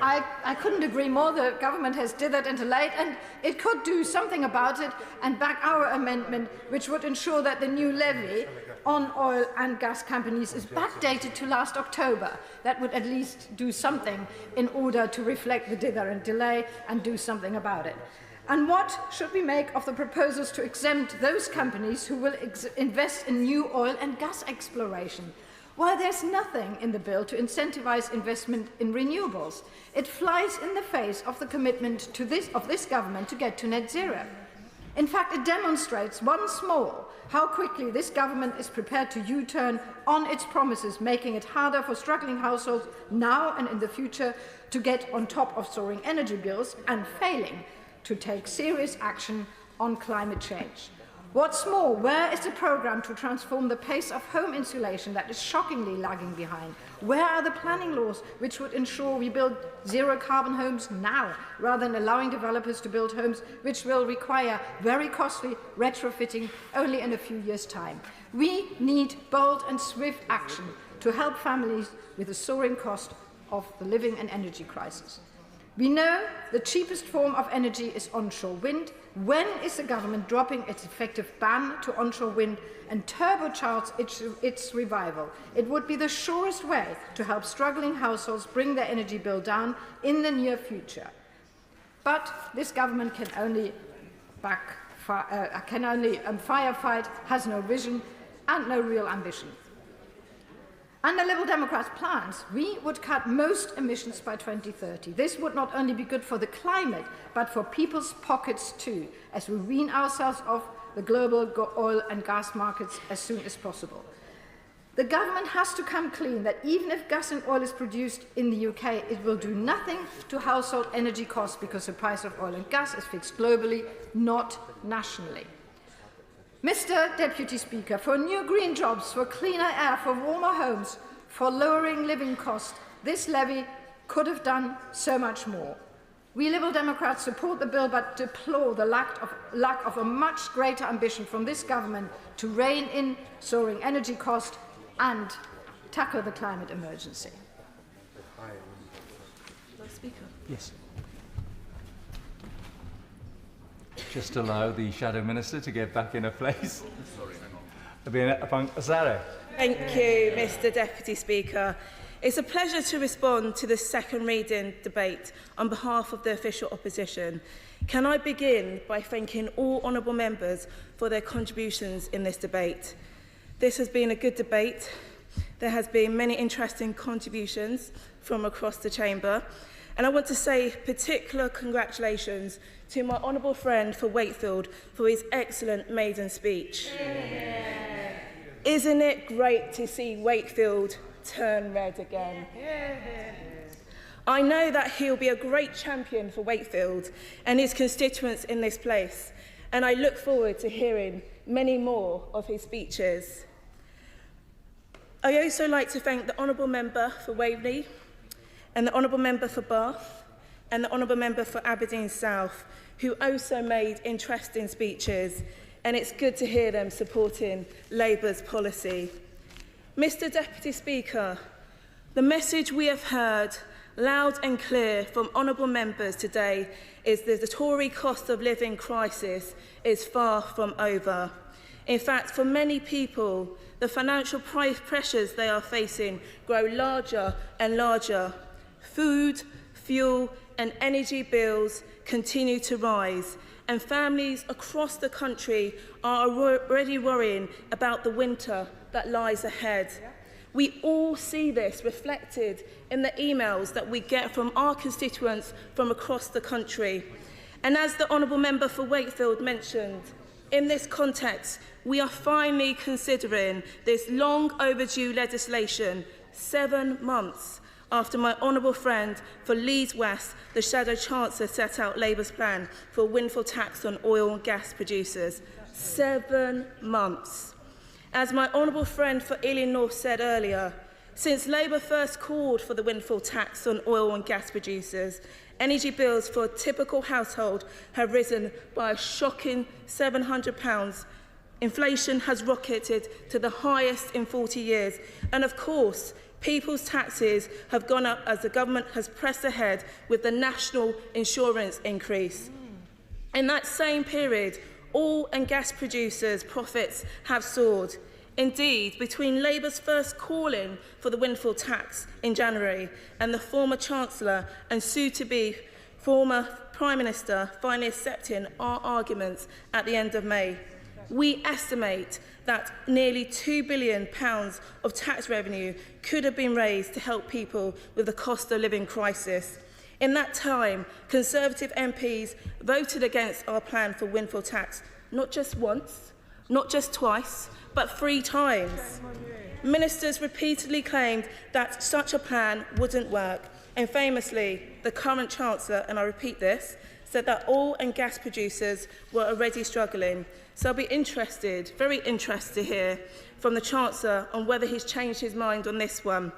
I couldn't agree more. The government has dithered into late, and it could do something about it and back our amendment, which would ensure that the new levy on oil and gas companies is backdated to last October. That would at least do something in order to reflect the dither and delay and do something about it. And what should we make of the proposals to exempt those companies who will invest in new oil and gas exploration? Well, there's nothing in the bill to incentivise investment in renewables. It flies in the face of the commitment of this government to get to net zero. In fact, it demonstrates once more how quickly this government is prepared to U-turn on its promises, making it harder for struggling households now and in the future to get on top of soaring energy bills and failing to take serious action on climate change. What's more, where is the programme to transform the pace of home insulation that is shockingly lagging behind? Where are the planning laws which would ensure we build zero-carbon homes now, rather than allowing developers to build homes which will require very costly retrofitting only in a few years' time? We need bold and swift action to help families with the soaring cost of the living and energy crisis. We know the cheapest form of energy is onshore wind. When is the government dropping its effective ban to onshore wind and turbocharge its revival? It would be the surest way to help struggling households bring their energy bill down in the near future. But this government can only firefight, has no vision and no real ambition. Under Liberal Democrats' plans, we would cut most emissions by 2030. This would not only be good for the climate, but for people's pockets too, as we wean ourselves off the global oil and gas markets as soon as possible. The government has to come clean that even if gas and oil is produced in the UK, it will do nothing to household energy costs because the price of oil and gas is fixed globally, not nationally. Mr. Deputy Speaker, for new green jobs, for cleaner air, for warmer homes, for lowering living costs, this levy could have done so much more. We Liberal Democrats support the bill but deplore the lack of a much greater ambition from this government to rein in soaring energy costs and tackle the climate emergency. Speaker. Yes. Just allow the Shadow Minister to get back in her place. Thank you, Mr. Deputy Speaker. It's a pleasure to respond to the second reading debate on behalf of the official opposition. Can I begin by thanking all honourable members for their contributions in this debate. This has been a good debate. There has been many interesting contributions from across the chamber. And I want to say particular congratulations to my honourable friend for Wakefield for his excellent maiden speech. Yeah. Isn't it great to see Wakefield turn red again? Yeah. I know that he'll be a great champion for Wakefield and his constituents in this place, and I look forward to hearing many more of his speeches. I also like to thank the Honourable Member for Waverley, and the Honourable Member for Bath, and the Honourable Member for Aberdeen South, who also made interesting speeches, and it's good to hear them supporting Labour's policy. Mr. Deputy Speaker, the message we have heard loud and clear from honourable members today is that the Tory cost of living crisis is far from over. In fact, for many people, the financial pressures they are facing grow larger and larger. Food, fuel and energy bills continue to rise, and families across the country are already worrying about the winter that lies ahead. We all see this reflected in the emails that we get from our constituents from across the country. And as the Honourable Member for Wakefield mentioned, in this context, we are finally considering this long overdue legislation 7 months after my honourable friend for Leeds West, the Shadow Chancellor, set out Labour's plan for a windfall tax on oil and gas producers. 7 months. As my honourable friend for Ealing North said earlier, since Labour first called for the windfall tax on oil and gas producers, energy bills for a typical household have risen by a shocking £700. Inflation has rocketed to the highest in 40 years. And of course, people's taxes have gone up as the government has pressed ahead with the national insurance increase. In that same period, oil and gas producers' profits have soared. Indeed, between Labour's first calling for the windfall tax in January and the former Chancellor and soon-to-be former Prime Minister finally accepting our arguments at the end of May, we estimate that nearly £2 billion of tax revenue could have been raised to help people with the cost of living crisis. In that time, Conservative MPs voted against our plan for windfall tax, not just once, not just twice, but 3 times. Ministers repeatedly claimed that such a plan wouldn't work, and famously, the current Chancellor, and I repeat this, said that oil and gas producers were already struggling. So I'll be interested, very interested to hear from the Chancellor on whether he's changed his mind on this one.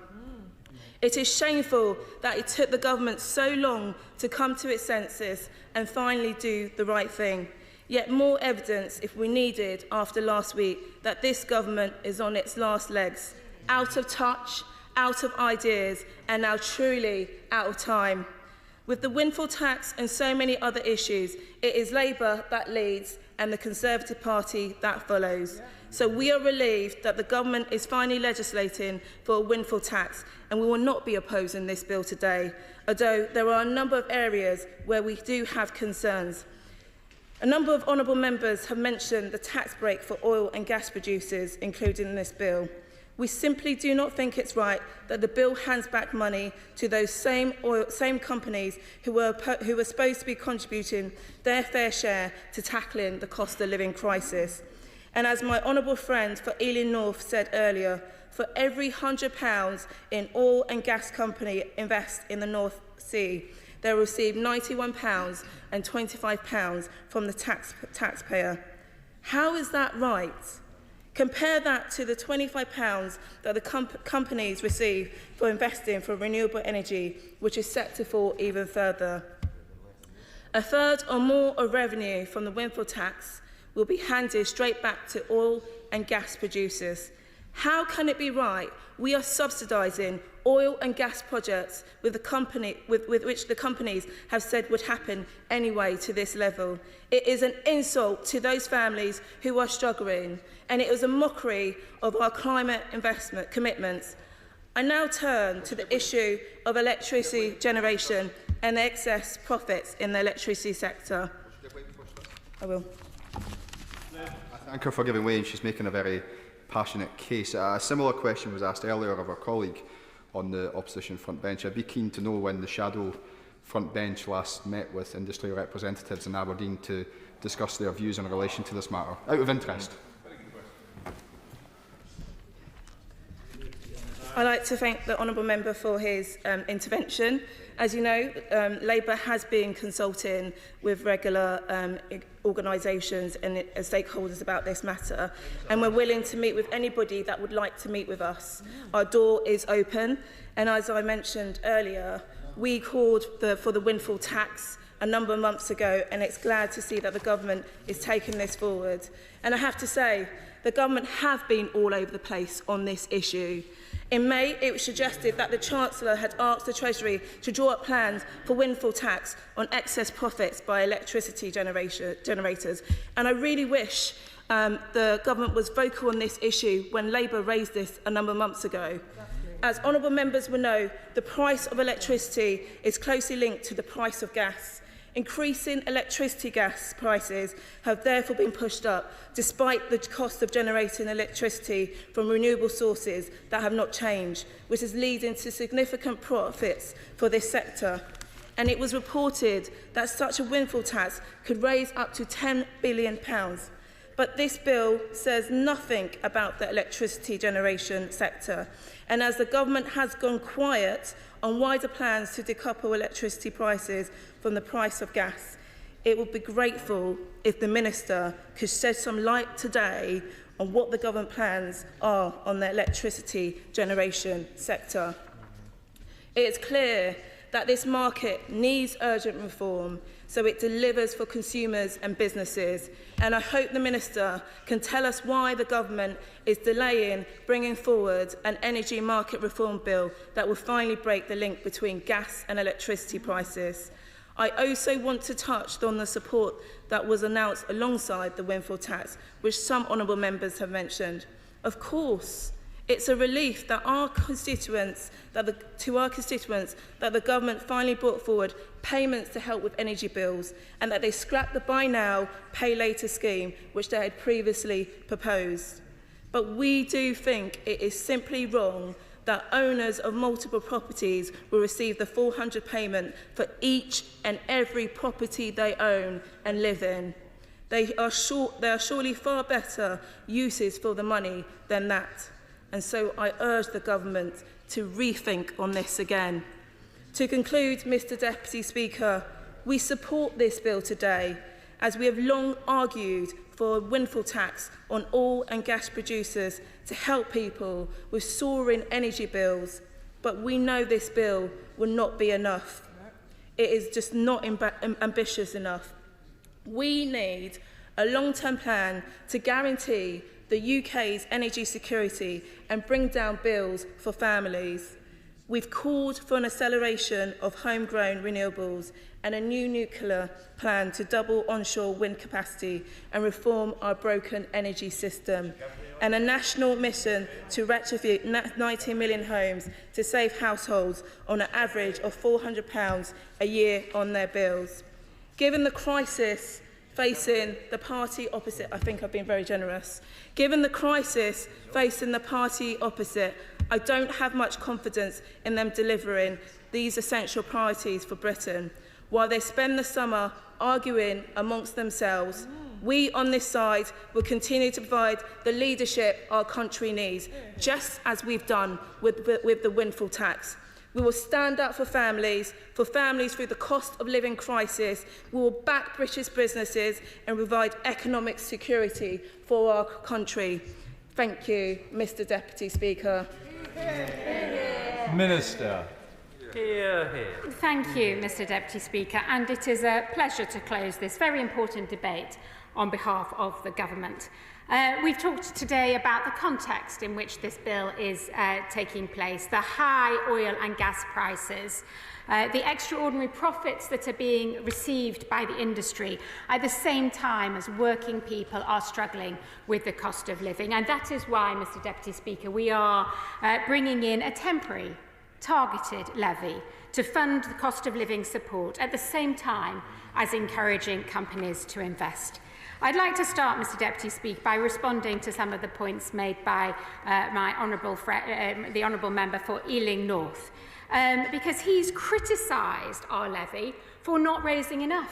It is shameful that it took the government so long to come to its senses and finally do the right thing. Yet more evidence, if we needed, after last week, that this government is on its last legs, out of touch, out of ideas, and now truly out of time. With the windfall tax and so many other issues, it is Labour that leads, and the Conservative Party that follows. So we are relieved that the government is finally legislating for a windfall tax, and we will not be opposing this bill today, although there are a number of areas where we do have concerns. A number of honourable members have mentioned the tax break for oil and gas producers included in this bill. We simply do not think it's right that the bill hands back money to those same companies who were supposed to be contributing their fair share to tackling the cost of living crisis. And as my honourable friend for Ealing North said earlier, for every £100 in oil and gas company invest in the North Sea, they will receive £91 and £25 from the taxpayer. How is that right? Compare that to the £25 that the companies receive for investing for renewable energy, which is set to fall even further. A third or more of revenue from the windfall tax will be handed straight back to oil and gas producers. How can it be right we are subsidising oil and gas projects with which the companies have said would happen anyway to this level? It is an insult to those families who are struggling, and it is a mockery of our climate investment commitments. I now turn to the issue of electricity generation and the excess profits in the electricity sector. I will. I thank her for giving way, and she's making a very passionate case. A similar question was asked earlier of our colleague on the opposition front bench. I'd be keen to know when the shadow front bench last met with industry representatives in Aberdeen to discuss their views in relation to this matter, out of interest. I'd like to thank the honourable member for his intervention. As you know, Labour has been consulting with regular organisations and stakeholders about this matter, and we're willing to meet with anybody that would like to meet with us. Our door is open, and as I mentioned earlier, we called for the windfall tax a number of months ago, and it's glad to see that the government is taking this forward. And I have to say, the government have been all over the place on this issue. In May, it was suggested that the Chancellor had asked the Treasury to draw up plans for windfall tax on excess profits by electricity generators. And I really wish the government was vocal on this issue when Labour raised this a number of months ago. As honourable members will know, the price of electricity is closely linked to the price of gas. Increasing electricity gas prices have therefore been pushed up, despite the cost of generating electricity from renewable sources that have not changed, which is leading to significant profits for this sector. And it was reported that such a windfall tax could raise up to £10 billion. But this bill says nothing about the electricity generation sector. And as the government has gone quiet on wider plans to decouple electricity prices from the price of gas, it would be grateful if the Minister could shed some light today on what the government plans are on the electricity generation sector. It is clear that this market needs urgent reform so it delivers for consumers and businesses, and I hope the Minister can tell us why the government is delaying bringing forward an energy market reform bill that will finally break the link between gas and electricity prices. I also want to touch on the support that was announced alongside the windfall tax, which some honourable members have mentioned. Of course, it's a relief that our constituents, that the government finally brought forward payments to help with energy bills, and that they scrapped the buy now, pay later scheme, which they had previously proposed. But we do think it is simply wrong that owners of multiple properties will receive the £400 payment for each and every property they own and live in. There are surely far better uses for the money than that. And so I urge the government to rethink on this again. To conclude, Mr Deputy Speaker, we support this bill today, as we have long argued for a windfall tax on oil and gas producers to help people with soaring energy bills. But we know this bill will not be enough. It is just not ambitious enough. We need a long-term plan to guarantee the UK's energy security and bring down bills for families. We've called for an acceleration of homegrown renewables and a new nuclear plan to double onshore wind capacity and reform our broken energy system, and a national mission to retrofit 90 million homes to save households on an average of £400 a year on their bills. Given the crisis facing the party opposite, I think I've been very generous. Given the crisis facing the party opposite, I don't have much confidence in them delivering these essential priorities for Britain. While they spend the summer arguing amongst themselves, we on this side will continue to provide the leadership our country needs, just as we've done with the windfall tax. We will stand up for families through the cost of living crisis. We will back British businesses and provide economic security for our country. Thank you, Mr. Deputy Speaker. Minister. Thank you, Mr. Deputy Speaker, and it is a pleasure to close this very important debate on behalf of the government. We've talked today about the context in which this bill is taking place, the high oil and gas prices, the extraordinary profits that are being received by the industry at the same time as working people are struggling with the cost of living. And that is why, Mr. Deputy Speaker, we are bringing in a temporary targeted levy to fund the cost of living support at the same time as encouraging companies to invest. I'd like to start, Mr. Deputy Speaker, by responding to some of the points made by the Honourable Member for Ealing North, because he's criticised our levy for not raising enough.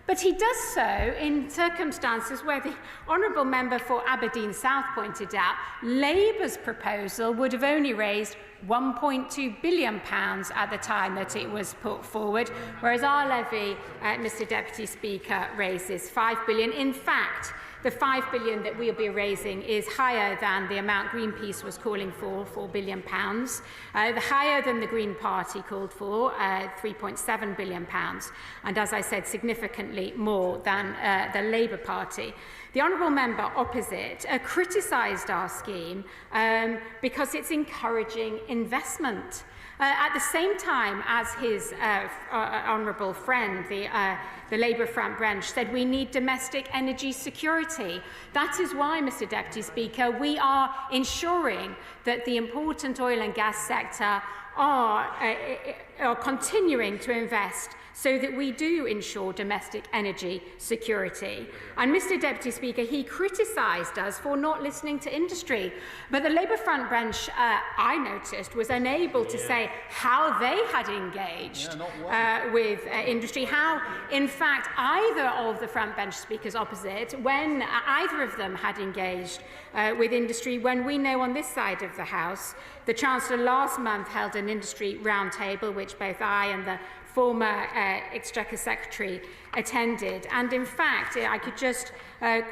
But he does so in circumstances where the Honourable Member for Aberdeen South pointed out Labour's proposal would have only raised £1.2 billion at the time that it was put forward, whereas our levy, Mr. Deputy Speaker, raises £5 billion. In fact, the £5 billion that we'll be raising is higher than the amount Greenpeace was calling for, £4 billion, higher than the Green Party called for, £3.7 billion, and as I said, significantly more than the Labour Party. The Honourable Member opposite criticised our scheme because it's encouraging investment. At the same time as his honourable friend, the Labour front bench, said we need domestic energy security. That is why, Mr. Deputy Speaker, we are ensuring that the important oil and gas sector are continuing to invest so that we do ensure domestic energy security. And Mr. Deputy Speaker, he criticised us for not listening to industry. But the Labour front bench, I noticed, was unable to say how they had engaged with industry, how, in fact, either of the front bench speakers opposite, when either of them had engaged with industry, when we know on this side of the House, the Chancellor last month held an industry roundtable, which both I and the former Exchequer Secretary attended. And in fact, I could just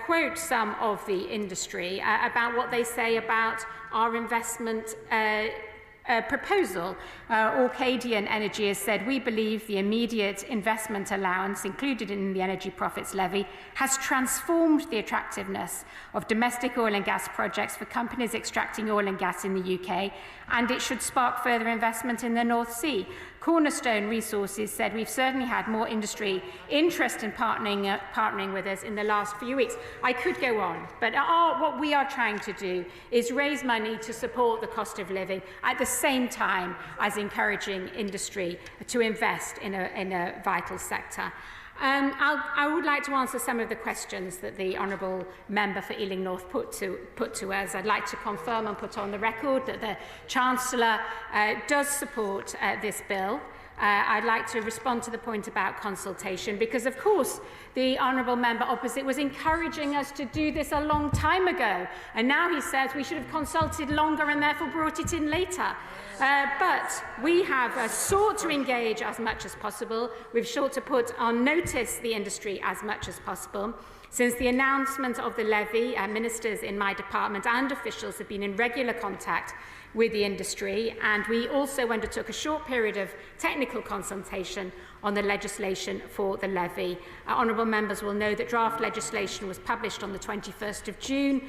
quote some of the industry about what they say about our investment proposal. Orcadian Energy has said, we believe the immediate investment allowance included in the Energy Profits Levy has transformed the attractiveness of domestic oil and gas projects for companies extracting oil and gas in the UK, and it should spark further investment in the North Sea. Cornerstone Resources said we've certainly had more industry interest in partnering with us in the last few weeks. I could go on, but what we are trying to do is raise money to support the cost of living at the same time as encouraging industry to invest in a vital sector. I would like to answer some of the questions that the Honourable Member for Ealing North put to us. I'd like to confirm and put on the record that the Chancellor does support this bill. I'd like to respond to the point about consultation because, of course, the Honourable Member opposite was encouraging us to do this a long time ago, and now he says we should have consulted longer and therefore brought it in later. But we have sought to engage as much as possible. We've sought to put on notice the industry as much as possible. Since the announcement of the levy, ministers in my department and officials have been in regular contact with the industry, and we also undertook a short period of technical consultation on the legislation for the levy. Honourable members will know that draft legislation was published on the 21st of June,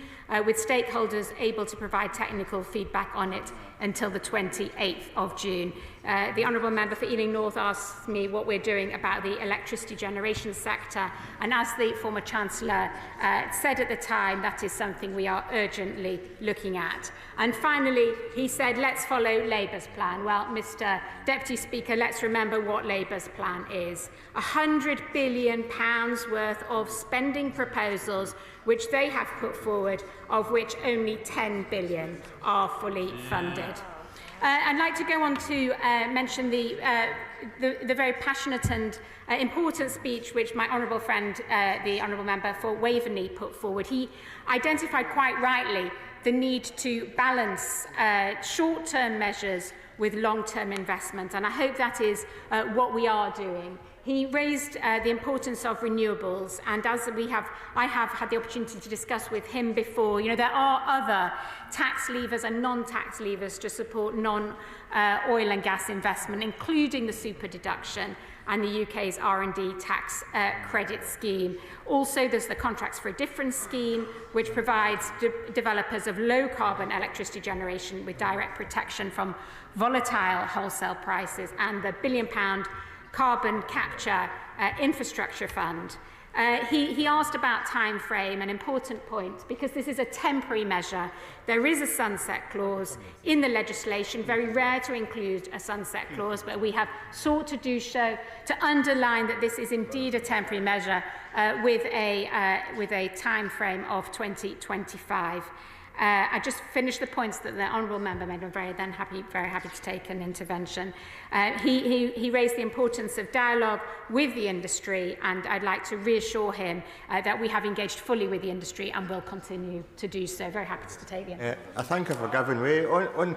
with stakeholders able to provide technical feedback on it until the 28th of June. The Honourable Member for Ealing North asked me what we're doing about the electricity generation sector, and as the former Chancellor said at the time, that is something we are urgently looking at. And finally, he said, let's follow Labour's plan. Well, Mr Deputy Speaker, let's remember what Labour's plan is. £100 billion worth of spending proposals which they have put forward, of which only 10 billion are fully funded. I'd like to go on to mention the very passionate and important speech which my honourable friend, the Honourable Member for Waveney, put forward. He identified quite rightly the need to balance short-term measures with long-term investment, and I hope that is what we are doing. He raised the importance of renewables, and as I have had the opportunity to discuss with him before, there are other tax levers and non-tax levers to support non-oil and gas investment, including the super deduction and the UK's R&D tax credit scheme. Also, there's the Contracts for a Difference scheme, which provides developers of low-carbon electricity generation with direct protection from volatile wholesale prices, and the £1 billion Carbon Capture Infrastructure Fund. He asked about time frame, an important point, because this is a temporary measure. There is a sunset clause in the legislation, very rare to include a sunset clause, but we have sought to do so to underline that this is indeed a temporary measure with a time frame of 2025. I just finished the points that the Honourable Member made. I'm very happy to take an intervention. He raised the importance of dialogue with the industry, and I'd like to reassure him that we have engaged fully with the industry and will continue to do so. Very happy to take the intervention. I thank her for giving way. On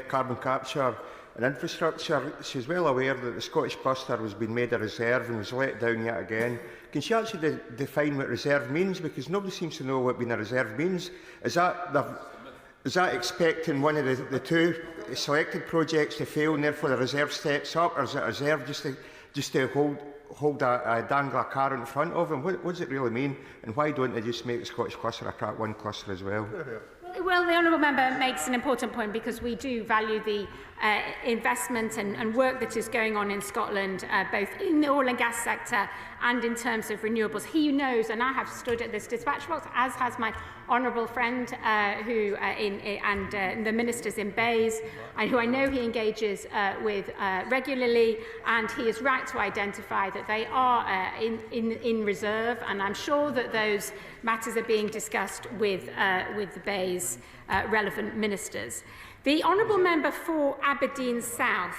carbon capture and infrastructure, she's well aware that the Scottish cluster was being made a reserve and was let down yet again. Can she actually define what reserve means? Because nobody seems to know what being a reserve means. Is that expecting one of the two selected projects to fail and therefore the reserve steps up, or is it a reserve just to hold a dangler car in front of them? What does it really mean, and why don't they just make the Scottish cluster a Track 1 cluster as well? Well, the Honourable Member makes an important point, because we do value the investment and work that is going on in Scotland, both in the oil and gas sector and in terms of renewables. He knows, and I have stood at this dispatch box, as has my honourable friend the ministers in Bays, and who I know he engages with regularly, and he is right to identify that they are in reserve, and I'm sure that those matters are being discussed with the Bays relevant ministers. The Honourable Member for Aberdeen South,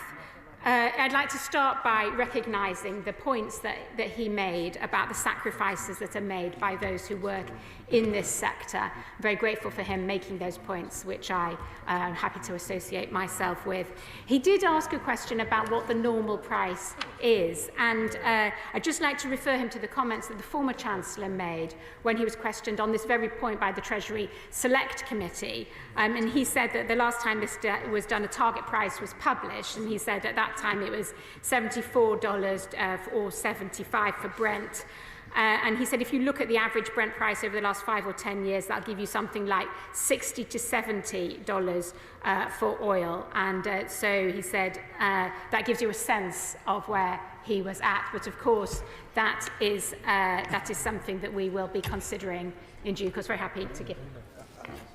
I'd like to start by recognising the points that he made about the sacrifices that are made by those who work in this sector. I'm very grateful for him making those points, which I am happy to associate myself with. He did ask a question about what the normal price is, and I'd just like to refer him to the comments that the former Chancellor made when he was questioned on this very point by the Treasury Select Committee. And he said that the last time this was done, a target price was published, and he said at that time it was $74 or $75 for Brent. And he said if you look at the average Brent price over the last 5 or 10 years, that'll give you something like $60 to $70 for oil. And so he said that gives you a sense of where he was at. But of course, that is something that we will be considering in due course. Very happy to give.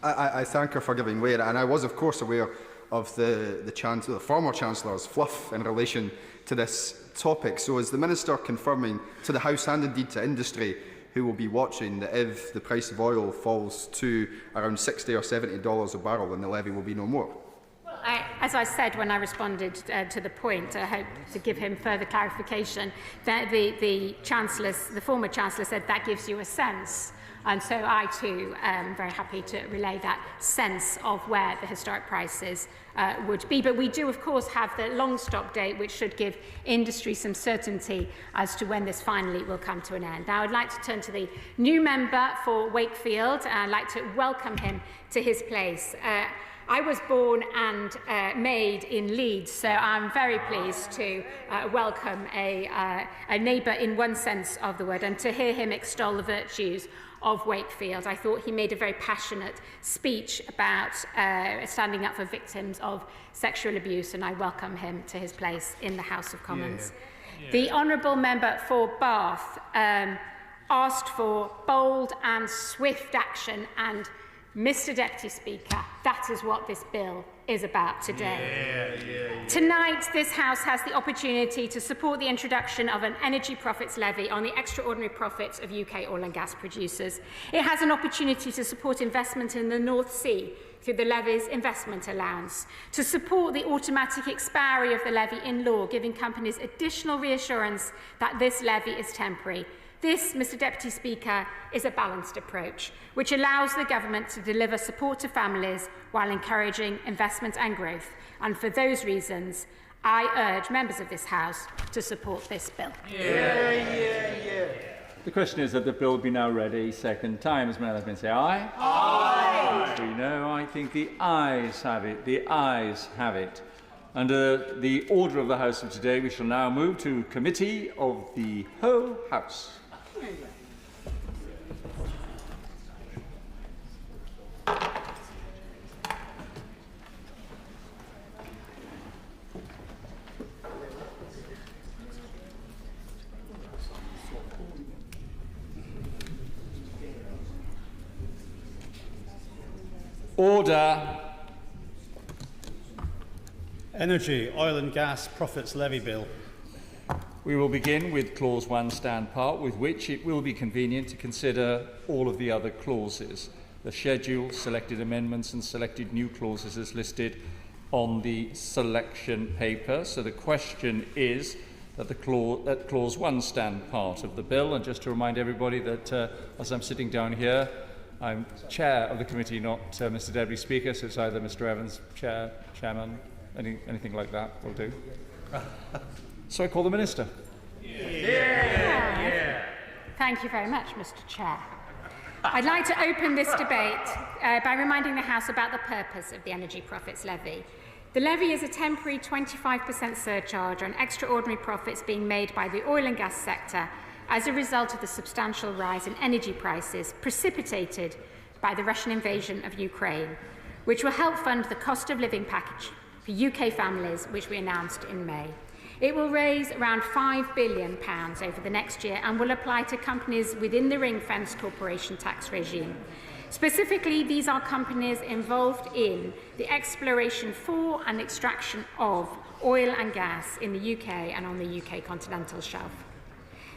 I thank her for giving way, and I was of course aware of the former Chancellor's fluff in relation to this topic. So is the Minister confirming to the House and indeed to industry, who will be watching, that if the price of oil falls to around $60 or $70 a barrel, then the levy will be no more? Well, as I said when I responded to the point, I hope to give him further clarification, that the former Chancellor said that gives you a sense And so I too am very happy to relay that sense of where the historic prices would be. But we do, of course, have the long stop date, which should give industry some certainty as to when this finally will come to an end. Now, I'd like to turn to the new member for Wakefield, and I'd like to welcome him to his place. I was born and made in Leeds, so I'm very pleased to welcome a neighbour in one sense of the word, and to hear him extol the virtues of Wakefield. I thought he made a very passionate speech about standing up for victims of sexual abuse, and I welcome him to his place in the House of Commons. The honourable member for Bath asked for bold and swift action, and Mr. Deputy Speaker, that is what this bill is about today. Tonight, this House has the opportunity to support the introduction of an energy profits levy on the extraordinary profits of UK oil and gas producers. It has an opportunity to support investment in the North Sea through the levy's investment allowance, to support the automatic expiry of the levy in law, giving companies additional reassurance that this levy is temporary. This, Mr. Deputy Speaker, is a balanced approach, which allows the government to deliver support to families while encouraging investment and growth. And for those reasons, I urge members of this House to support this bill. The question is that the bill be now read a second time. As many as say aye. Aye. As we know, I think the ayes have it. The ayes have it. Under the order of the House of today, we shall now move to committee of the whole House. Order. Energy, Oil and Gas Profits Levy Bill. We will begin with Clause 1 stand part, with which it will be convenient to consider all of the other clauses. The schedule, selected amendments and selected new clauses is listed on the selection paper. So the question is that Clause 1 stand part of the bill. And just to remind everybody that as I'm sitting down here, I'm chair of the committee, not Mr. Deputy Speaker, so it's either Mr. Evans, chairman, anything like that will do. So I call the Minister. Thank you very much, Mr. Chair. I'd like to open this debate by reminding the House about the purpose of the Energy Profits Levy. The levy is a temporary 25% surcharge on extraordinary profits being made by the oil and gas sector as a result of the substantial rise in energy prices precipitated by the Russian invasion of Ukraine, which will help fund the cost of living package for UK families, which we announced in May. It will raise around £5 billion over the next year and will apply to companies within the ring-fenced corporation tax regime. Specifically, these are companies involved in the exploration for and extraction of oil and gas in the UK and on the UK continental shelf.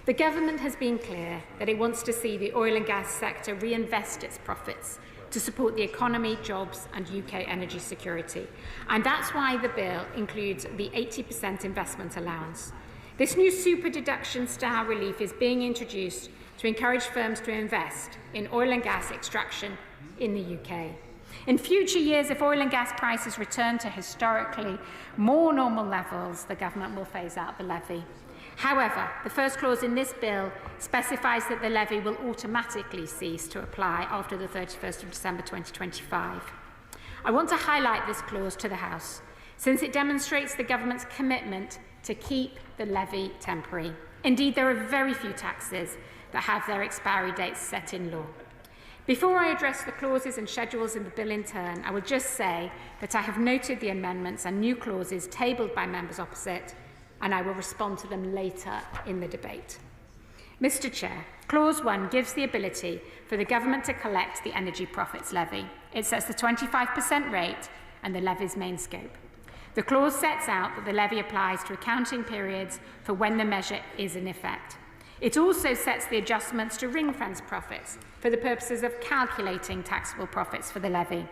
The government has been clear that it wants to see the oil and gas sector reinvest its profits to support the economy, jobs and UK energy security. And that's why the bill includes the 80% investment allowance. This new super deduction style relief is being introduced to encourage firms to invest in oil and gas extraction in the UK. In future years, if oil and gas prices return to historically more normal levels, the government will phase out the levy. However, the first clause in this bill specifies that the levy will automatically cease to apply after the 31st of December 2025. I want to highlight this clause to the House, since it demonstrates the government's commitment to keep the levy temporary. Indeed, there are very few taxes that have their expiry dates set in law. Before I address the clauses and schedules in the bill in turn, I will just say that I have noted the amendments and new clauses tabled by members opposite, and I will respond to them later in the debate. Mr. Chair, Clause 1 gives the ability for the government to collect the Energy Profits Levy. It sets the 25% rate and the levy's main scope. The clause sets out that the levy applies to accounting periods for when the measure is in effect. It also sets the adjustments to ring-fence profits for the purposes of calculating taxable profits for the levy.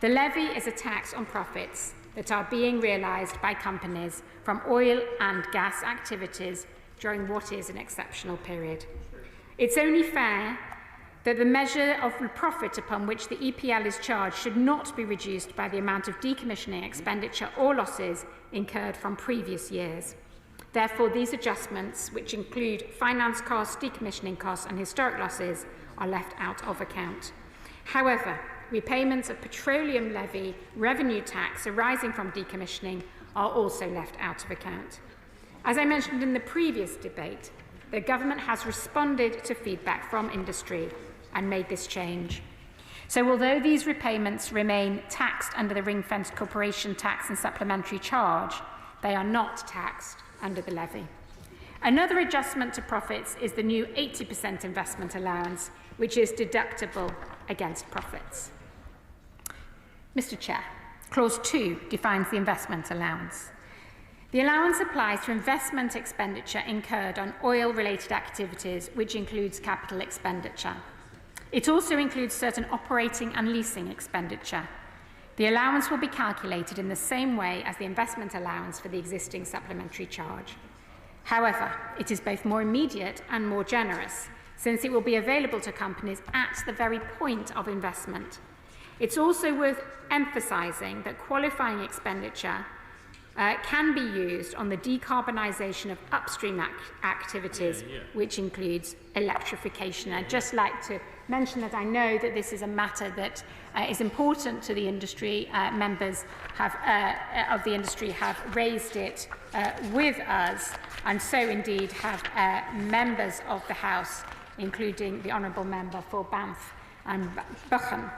The levy is a tax on profits that are being realised by companies from oil and gas activities during what is an exceptional period. It's only fair that the measure of profit upon which the EPL is charged should not be reduced by the amount of decommissioning expenditure or losses incurred from previous years. Therefore, these adjustments, which include finance costs, decommissioning costs and historic losses, are left out of account. However, repayments of petroleum levy revenue tax arising from decommissioning are also left out of account. As I mentioned in the previous debate, the government has responded to feedback from industry and made this change. So although these repayments remain taxed under the ring-fenced corporation tax and supplementary charge, they are not taxed under the levy. Another adjustment to profits is the new 80% investment allowance, which is deductible against profits. Mr. Chair, Clause 2 defines the investment allowance. The allowance applies to investment expenditure incurred on oil-related activities, which includes capital expenditure. It also includes certain operating and leasing expenditure. The allowance will be calculated in the same way as the investment allowance for the existing supplementary charge. However, it is both more immediate and more generous, since it will be available to companies at the very point of investment. It's also worth emphasising that qualifying expenditure can be used on the decarbonisation of upstream activities, which includes electrification. I'd just like to mention that I know that this is a matter that is important to the industry. Members of the industry have raised it with us, and so indeed have members of the House, including the Honourable Member for Banff and Buchan,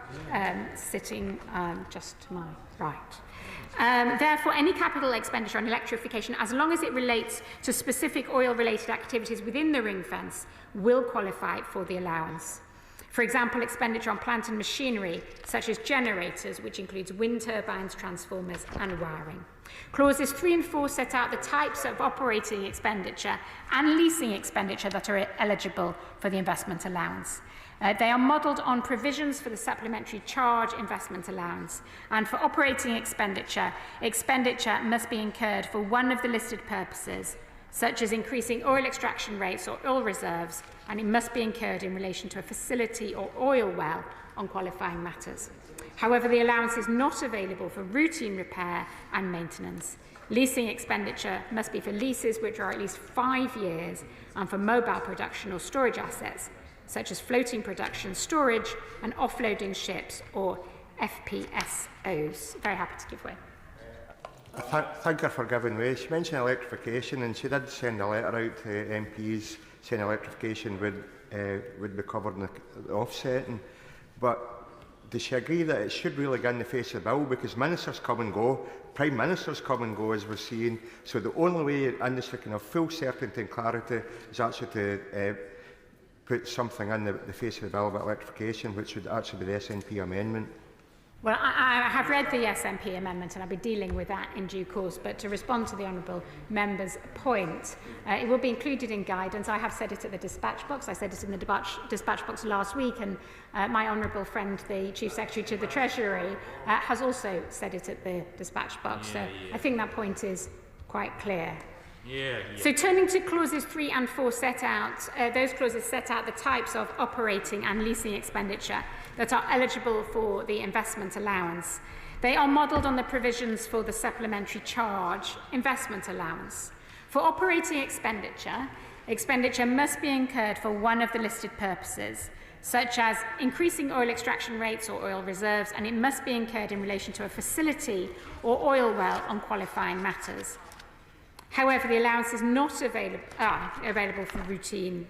sitting just to my right. Therefore, any capital expenditure on electrification, as long as it relates to specific oil-related activities within the ring fence, will qualify for the allowance. For example, expenditure on plant and machinery, such as generators, which includes wind turbines, transformers and wiring. Clauses 3 and 4 set out the types of operating expenditure and leasing expenditure that are eligible for the investment allowance. They are modelled on provisions for the supplementary charge investment allowance, and for operating expenditure, expenditure must be incurred for one of the listed purposes, such as increasing oil extraction rates or oil reserves, and it must be incurred in relation to a facility or oil well on qualifying matters. However, the allowance is not available for routine repair and maintenance. Leasing expenditure must be for leases which are at least 5 years, and for mobile production or storage assets, such as floating production, storage and offloading ships, or FPSOs. Very happy to give way. I thank her for giving way. She mentioned electrification, and she did send a letter out to MPs saying electrification would be covered in the offsetting. But does she agree that it should really go in the face of the bill? Because ministers come and go, prime ministers come and go, as we're seeing. So the only way industry can have full certainty and clarity is actually to put something in the face of the bill about electrification, which would actually be the SNP amendment. Well, I have read the SNP amendment and I'll be dealing with that in due course, but to respond to the Honourable Member's point, it will be included in guidance. I have said it at the dispatch box. I said it in the dispatch box last week, and my honourable friend, the Chief Secretary to the Treasury, has also said it at the dispatch box. So I think that point is quite clear. So turning to clauses 3 and 4 set out, those clauses set out the types of operating and leasing expenditure that are eligible for the investment allowance. They are modelled on the provisions for the supplementary charge investment allowance. For operating expenditure, expenditure must be incurred for one of the listed purposes, such as increasing oil extraction rates or oil reserves, and it must be incurred in relation to a facility or oil well on qualifying matters. However, the allowance is not available for routine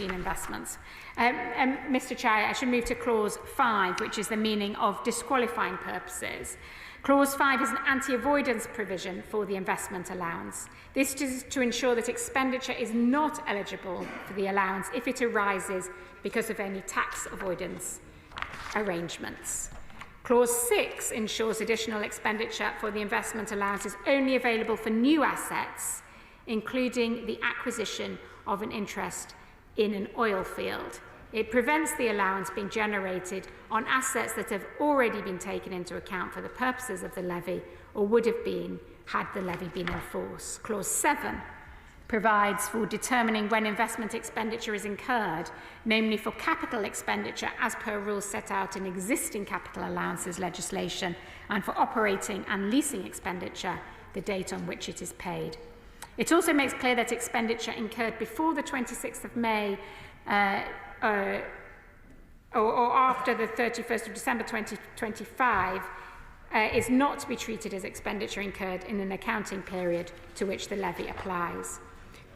investments. Mr. Chair, I should move to Clause 5, which is the meaning of disqualifying purposes. Clause 5 is an anti-avoidance provision for the investment allowance. This is to ensure that expenditure is not eligible for the allowance if it arises because of any tax avoidance arrangements. Clause 6 ensures additional expenditure for the investment allowance is only available for new assets, including the acquisition of an interest in an oil field. It prevents the allowance being generated on assets that have already been taken into account for the purposes of the levy or would have been had the levy been in force. Clause 7 provides for determining when investment expenditure is incurred, namely for capital expenditure as per rules set out in existing capital allowances legislation, and for operating and leasing expenditure, the date on which it is paid. It also makes clear that expenditure incurred before the 26th of May or after the 31st of December 2025 is not to be treated as expenditure incurred in an accounting period to which the levy applies.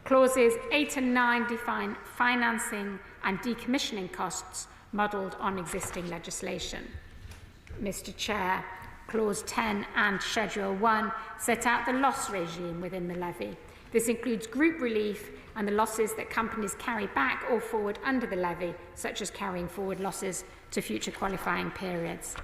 Clauses 8 and 9 define financing and decommissioning costs modelled on existing legislation. Mr. Chair, Clause 10 and Schedule 1 set out the loss regime within the levy. This includes group relief and the losses that companies carry back or forward under the levy, such as carrying forward losses to future qualifying periods.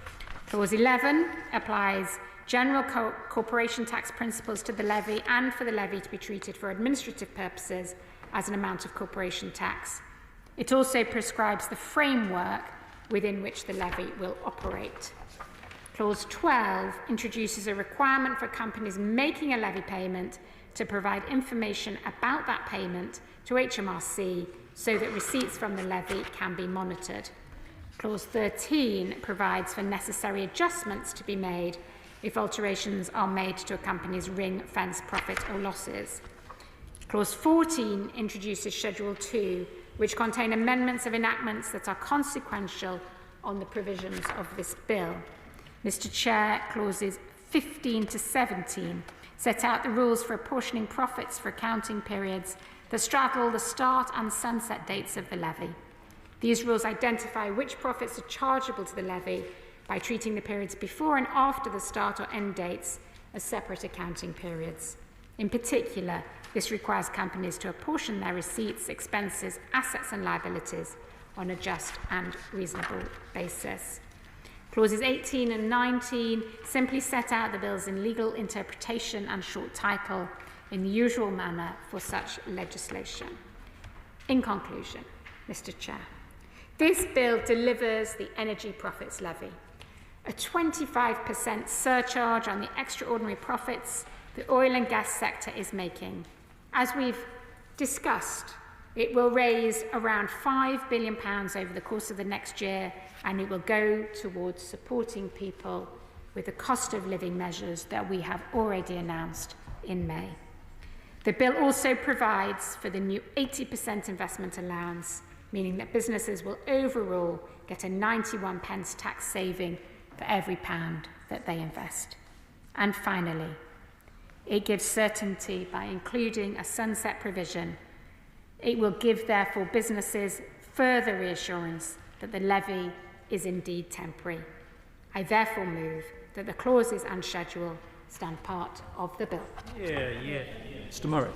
Clause 11 applies general corporation tax principles to the levy and for the levy to be treated for administrative purposes as an amount of corporation tax. It also prescribes the framework within which the levy will operate. Clause 12 introduces a requirement for companies making a levy payment to provide information about that payment to HMRC so that receipts from the levy can be monitored. Clause 13 provides for necessary adjustments to be made if alterations are made to a company's ring-fence profit or losses. Clause 14 introduces Schedule 2, which contain amendments of enactments that are consequential on the provisions of this bill. Mr. Chair, clauses 15 to 17 set out the rules for apportioning profits for accounting periods that straddle the start and sunset dates of the levy. These rules identify which profits are chargeable to the levy by treating the periods before and after the start or end dates as separate accounting periods. In particular, this requires companies to apportion their receipts, expenses, assets and liabilities on a just and reasonable basis. Clauses 18 and 19 simply set out the bill's legal interpretation and short title in the usual manner for such legislation. In conclusion, Mr. Chair, this bill delivers the Energy Profits Levy, a 25% surcharge on the extraordinary profits the oil and gas sector is making. As we've discussed, it will raise around £5 billion over the course of the next year, and it will go towards supporting people with the cost of living measures that we have already announced in May. The bill also provides for the new 80% investment allowance, meaning that businesses will overall get a 91 pence tax saving for every pound that they invest. And finally, it gives certainty by including a sunset provision. It will give, therefore, businesses further reassurance that the levy is indeed temporary. I therefore move that the clauses and schedule stand part of the bill. Mr. Murray.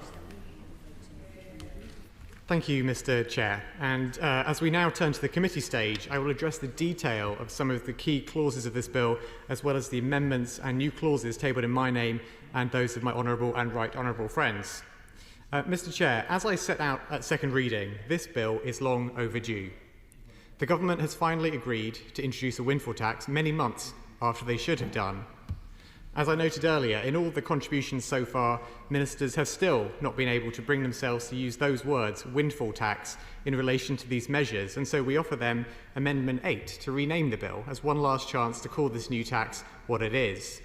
Thank you, Mr. Chair. And as we now turn to the committee stage, I will address the detail of some of the key clauses of this bill, as well as the amendments and new clauses tabled in my name and those of my honourable and right honourable friends. Mr. Chair, as I set out at second reading, this bill is long overdue. The government has finally agreed to introduce a windfall tax many months after they should have done. As I noted earlier, in all the contributions so far, ministers have still not been able to bring themselves to use those words, windfall tax, in relation to these measures, and so we offer them Amendment 8 to rename the bill as one last chance to call this new tax what it is.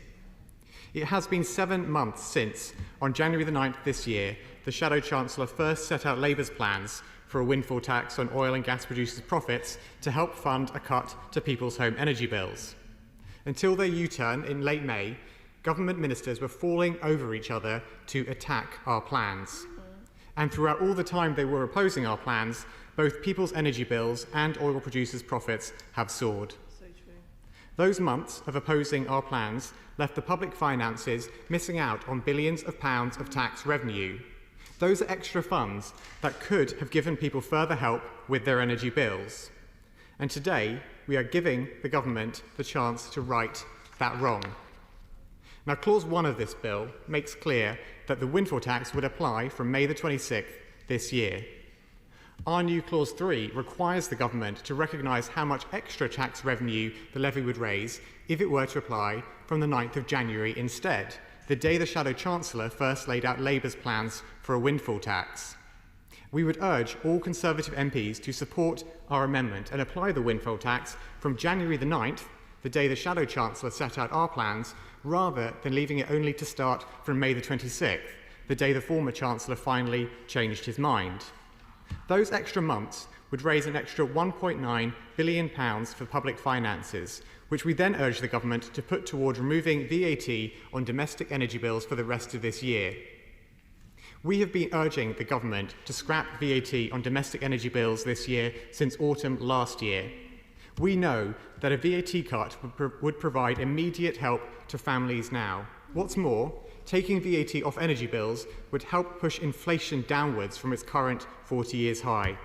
It has been 7 months since, on January the 9th this year, the Shadow Chancellor first set out Labour's plans for a windfall tax on oil and gas producers' profits to help fund a cut to people's home energy bills. Until their U-turn in late May, government ministers were falling over each other to attack our plans. And throughout all the time they were opposing our plans, both people's energy bills and oil producers' profits have soared. Those months of opposing our plans left the public finances missing out on billions of pounds of tax revenue. Those are extra funds that could have given people further help with their energy bills. And today, we are giving the government the chance to right that wrong. Now, Clause 1 of this bill makes clear that the windfall tax would apply from May the 26th this year. Our new Clause 3 requires the government to recognise how much extra tax revenue the levy would raise if it were to apply from the 9th of January instead, the day the Shadow Chancellor first laid out Labour's plans for a windfall tax. We would urge all Conservative MPs to support our amendment and apply the windfall tax from January the 9th, the day the Shadow Chancellor set out our plans, rather than leaving it only to start from May the 26th, the day the former Chancellor finally changed his mind. Those extra months would raise an extra £1.9 billion for public finances, which we then urge the government to put toward removing VAT on domestic energy bills for the rest of this year. We have been urging the government to scrap VAT on domestic energy bills this year since autumn last year. We know that a VAT cut would provide immediate help to families now. What's more, taking VAT off energy bills would help push inflation downwards from its current 40 years high.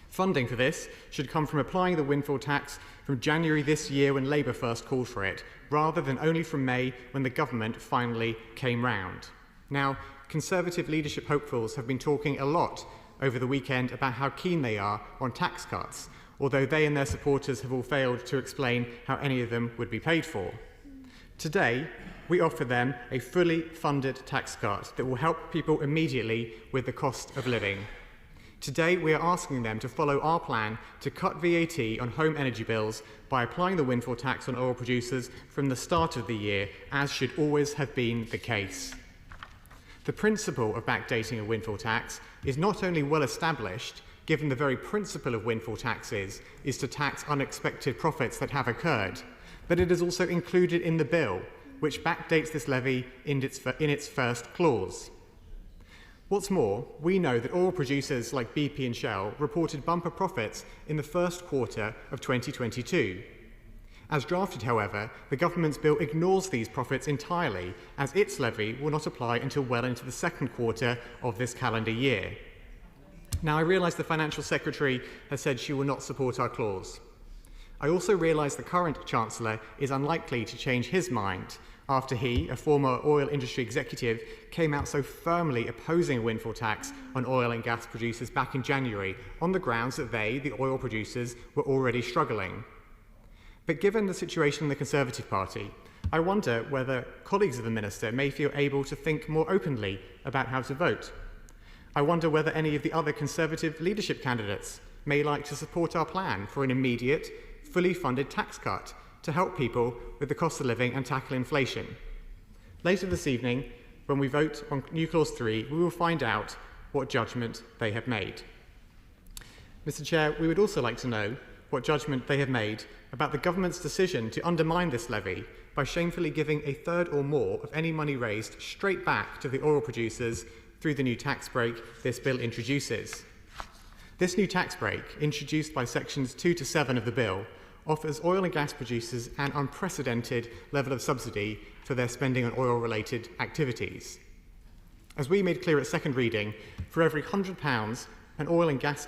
Funding for this should come from applying the windfall tax from January this year when Labour first called for it, rather than only from May when the government finally came round. Now, Conservative leadership hopefuls have been talking a lot over the weekend about how keen they are on tax cuts, although they and their supporters have all failed to explain how any of them would be paid for. Today, we offer them a fully funded tax cut that will help people immediately with the cost of living. Today, we are asking them to follow our plan to cut VAT on home energy bills by applying the windfall tax on oil producers from the start of the year, as should always have been the case. The principle of backdating a windfall tax is not only well established, given the very principle of windfall taxes is to tax unexpected profits that have occurred, but it is also included in the bill, which backdates this levy in its first clause. What's more, we know that oil producers like BP and Shell reported bumper profits in the first quarter of 2022. As drafted, however, the government's bill ignores these profits entirely, as its levy will not apply until well into the second quarter of this calendar year. Now, I realise the Financial Secretary has said she will not support our clause. I also realise the current Chancellor is unlikely to change his mind after he, a former oil industry executive, came out so firmly opposing a windfall tax on oil and gas producers back in January on the grounds that they, the oil producers, were already struggling. But given the situation in the Conservative Party, I wonder whether colleagues of the Minister may feel able to think more openly about how to vote. I wonder whether any of the other Conservative leadership candidates may like to support our plan for an immediate, fully funded tax cut to help people with the cost of living and tackle inflation. Later this evening, when we vote on New Clause 3, we will find out what judgment they have made. Mr. Chair, we would also like to know what judgment they have made about the government's decision to undermine this levy by shamefully giving a third or more of any money raised straight back to the oil producers through the new tax break this bill introduces. This new tax break, introduced by sections 2 to 7 of the bill, offers oil and gas producers an unprecedented level of subsidy for their spending on oil-related activities. As we made clear at second reading, for every £100 an oil and gas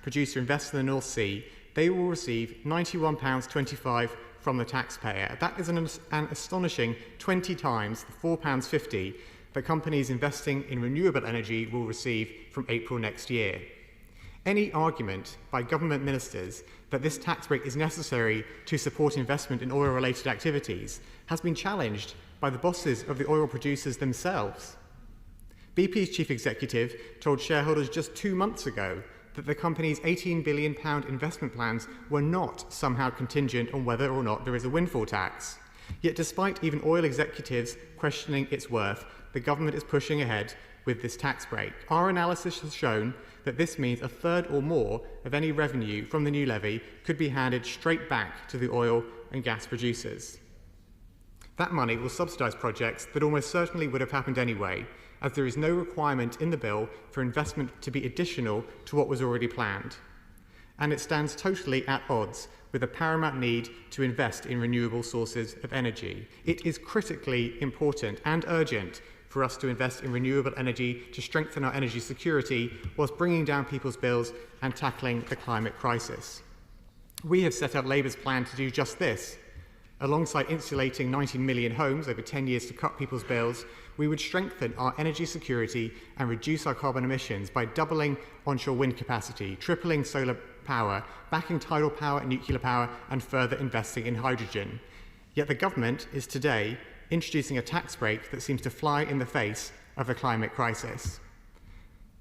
producer invests in the North Sea, they will receive £91.25 from the taxpayer. That is an astonishing 20 times the £4.50 that companies investing in renewable energy will receive from April next year. Any argument by government ministers that this tax break is necessary to support investment in oil-related activities has been challenged by the bosses of the oil producers themselves. BP's chief executive told shareholders just 2 months ago that the company's £18 billion investment plans were not somehow contingent on whether or not there is a windfall tax. Yet despite even oil executives questioning its worth, the government is pushing ahead with this tax break. Our analysis has shown that this means a third or more of any revenue from the new levy could be handed straight back to the oil and gas producers. That money will subsidise projects that almost certainly would have happened anyway, as there is no requirement in the bill for investment to be additional to what was already planned. And it stands totally at odds with the paramount need to invest in renewable sources of energy. It is critically important and urgent for us to invest in renewable energy to strengthen our energy security whilst bringing down people's bills and tackling the climate crisis. We have set out Labour's plan to do just this. Alongside insulating 19 million homes over 10 years to cut people's bills, we would strengthen our energy security and reduce our carbon emissions by doubling onshore wind capacity, tripling solar power, backing tidal power and nuclear power, and further investing in hydrogen. Yet the government is today introducing a tax break that seems to fly in the face of the climate crisis.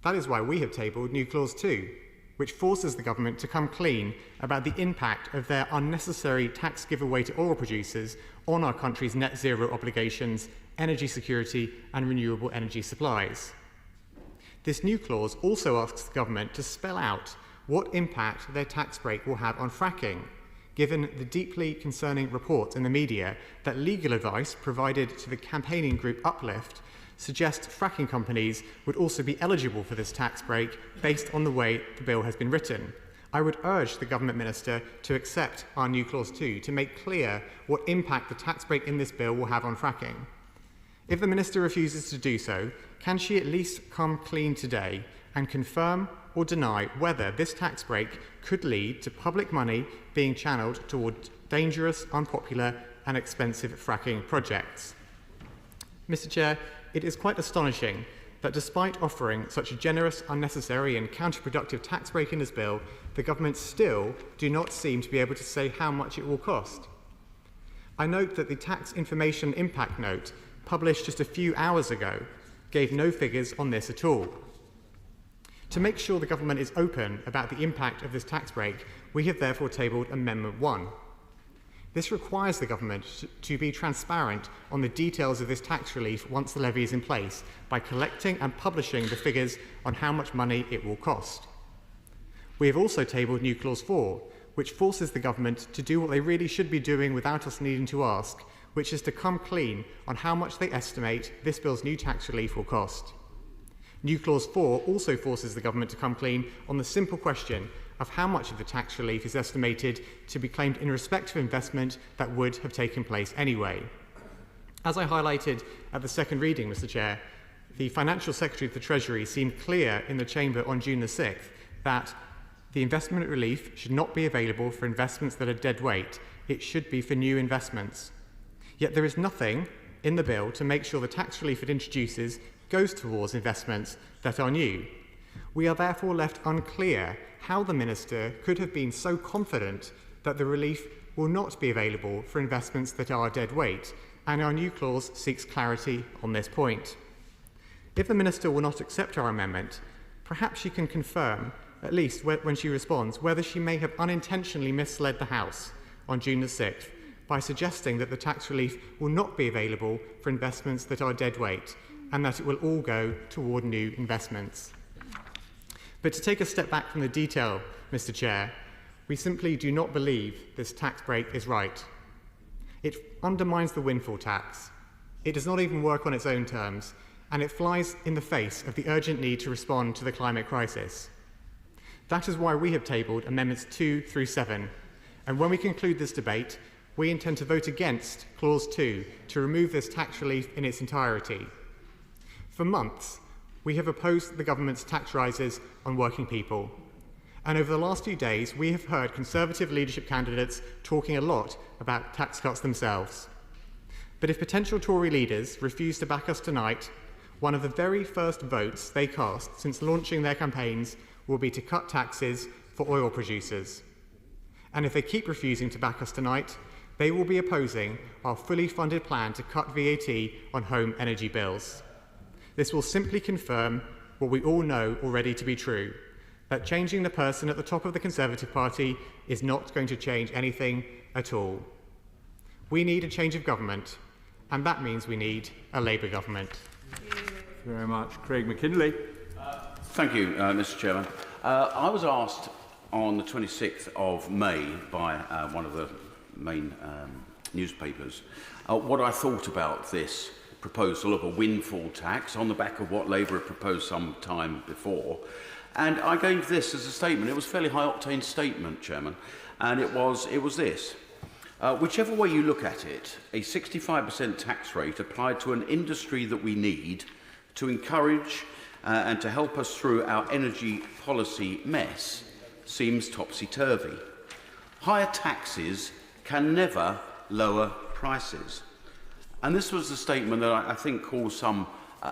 That is why we have tabled New Clause 2, which forces the government to come clean about the impact of their unnecessary tax giveaway to oil producers on our country's net zero obligations, energy security and renewable energy supplies. This new clause also asks the government to spell out what impact their tax break will have on fracking, given the deeply concerning reports in the media that legal advice provided to the campaigning group Uplift suggests fracking companies would also be eligible for this tax break based on the way the bill has been written. I would urge the Government Minister to accept our new Clause 2 to make clear what impact the tax break in this bill will have on fracking. If the Minister refuses to do so, can she at least come clean today and confirm or deny whether this tax break could lead to public money being channelled toward dangerous, unpopular and expensive fracking projects? Mr. Chair, it is quite astonishing that despite offering such a generous, unnecessary and counterproductive tax break in this bill, the government still do not seem to be able to say how much it will cost. I note that the Tax Information Impact Note, published just a few hours ago, gave no figures on this at all. To make sure the government is open about the impact of this tax break, we have therefore tabled Amendment 1. This requires the government to be transparent on the details of this tax relief once the levy is in place by collecting and publishing the figures on how much money it will cost. We have also tabled New Clause 4, which forces the government to do what they really should be doing without us needing to ask, which is to come clean on how much they estimate this bill's new tax relief will cost. New Clause 4 also forces the government to come clean on the simple question of how much of the tax relief is estimated to be claimed in respect of investment that would have taken place anyway. As I highlighted at the second reading, Mr. Chair, the Financial Secretary of the Treasury seemed clear in the Chamber on June the 6th that the investment relief should not be available for investments that are dead weight. It should be for new investments. Yet there is nothing in the bill to make sure the tax relief it introduces goes towards investments that are new. We are therefore left unclear how the Minister could have been so confident that the relief will not be available for investments that are dead weight, and our new clause seeks clarity on this point. If the Minister will not accept our amendment, perhaps she can confirm, at least when she responds, whether she may have unintentionally misled the House on June the 6th by suggesting that the tax relief will not be available for investments that are dead weight, and that it will all go toward new investments. But to take a step back from the detail, Mr. Chair, we simply do not believe this tax break is right. It undermines the windfall tax. It does not even work on its own terms, and it flies in the face of the urgent need to respond to the climate crisis. That is why we have tabled Amendments 2 through 7, and when we conclude this debate, we intend to vote against Clause 2 to remove this tax relief in its entirety. For months, we have opposed the government's tax rises on working people. And over the last few days, we have heard Conservative leadership candidates talking a lot about tax cuts themselves. But if potential Tory leaders refuse to back us tonight, one of the very first votes they cast since launching their campaigns will be to cut taxes for oil producers. And if they keep refusing to back us tonight, they will be opposing our fully funded plan to cut VAT on home energy bills. This will simply confirm what we all know already to be true, that changing the person at the top of the Conservative Party is not going to change anything at all. We need a change of government, and that means we need a Labour government. Thank you very much. Craig McKinley. Thank you, Mr. Chairman. I was asked on the 26th of May by one of the main newspapers what I thought about this proposal of a windfall tax on the back of what Labour had proposed some time before. And I gave this as a statement. It was a fairly high-octane statement, Chairman, and it was this. Whichever way you look at it, a 65% tax rate applied to an industry that we need to encourage and to help us through our energy policy mess seems topsy-turvy. Higher taxes can never lower prices. And this was the statement that I think caused some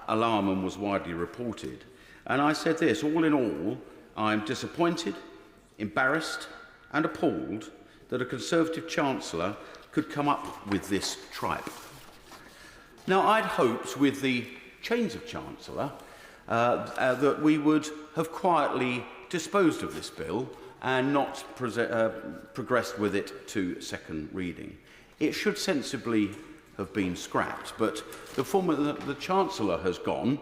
alarm and was widely reported. And I said this: all in all, I'm disappointed, embarrassed and appalled that a Conservative Chancellor could come up with this tripe. Now, I'd hoped with the change of Chancellor that we would have quietly disposed of this bill and not progressed with it to second reading. It should sensibly have been scrapped, but the Chancellor has gone,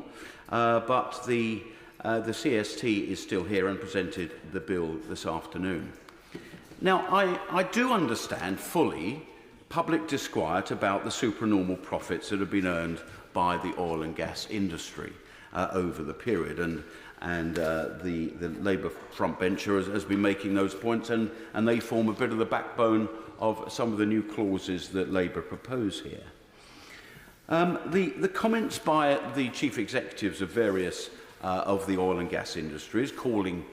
but the CST is still here and presented the bill this afternoon. Now, I do understand fully public disquiet about the supernormal profits that have been earned by the oil and gas industry over the period, and the Labour frontbencher has been making those points, and they form a bit of the backbone of some of the new clauses that Labour propose here. The comments by the chief executives of various of the oil and gas industries, calling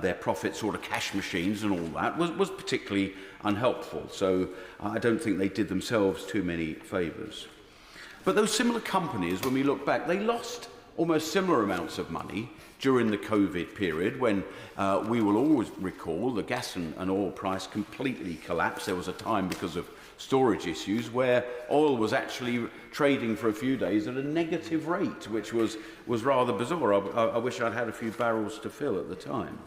their profits sort of cash machines and all that, was particularly unhelpful. So I don't think they did themselves too many favours. But those similar companies, when we look back, they lost almost similar amounts of money during the COVID period, when we will always recall the gas and oil price completely collapsed. There was a time, because of storage issues, where oil was actually trading for a few days at a negative rate, which was rather bizarre. I wish I'd had a few barrels to fill at the time.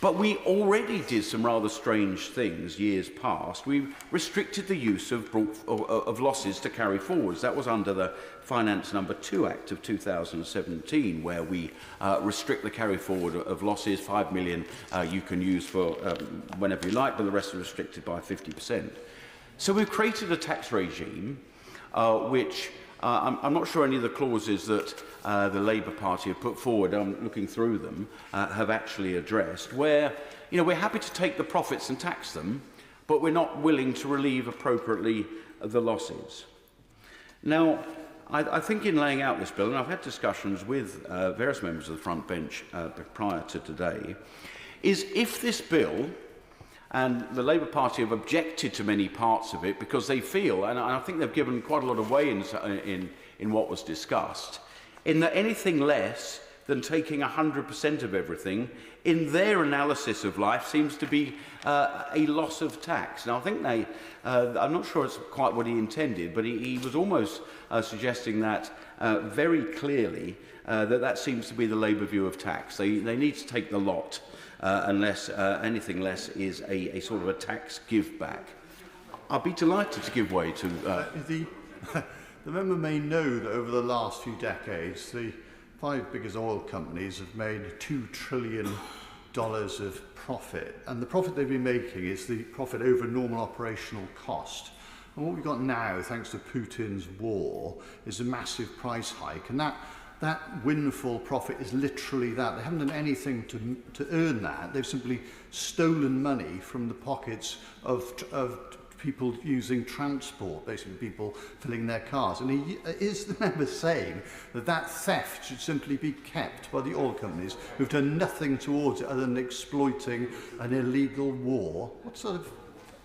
But we already did some rather strange things years past. We restricted the use of losses to carry forwards. That was under the Finance No. 2 Act of 2017, where we restrict the carry forward of losses. 5 million you can use for whenever you like, but the rest are restricted by 50%. So we've created a tax regime which I'm not sure any of the clauses that the Labour Party have put forward, looking through them, have actually addressed, where we're happy to take the profits and tax them, but we're not willing to relieve appropriately the losses. Now, I think in laying out this bill, and I've had discussions with various members of the front bench prior to today, is if this bill, and the Labour Party have objected to many parts of it because they feel, and I think they've given quite a lot of way in what was discussed, in that anything less than taking 100% of everything, in their analysis of life, seems to be a loss of tax. Now, I think I'm not sure it's quite what he intended, but he was almost suggesting that very clearly that seems to be the Labour view of tax. They need to take the lot. Unless anything less is a sort of a tax give-back. I'll be delighted to give way to... The member may know that over the last few decades, the 5 biggest oil companies have made $2 trillion of profit. And the profit they've been making is the profit over normal operational cost. And what we've got now, thanks to Putin's war, is a massive price hike. And that windfall profit is literally that. They haven't done anything to earn that. They've simply stolen money from the pockets of people using transport, basically people filling their cars. And is the member saying that theft should simply be kept by the oil companies who've done nothing towards it other than exploiting an illegal war? What sort of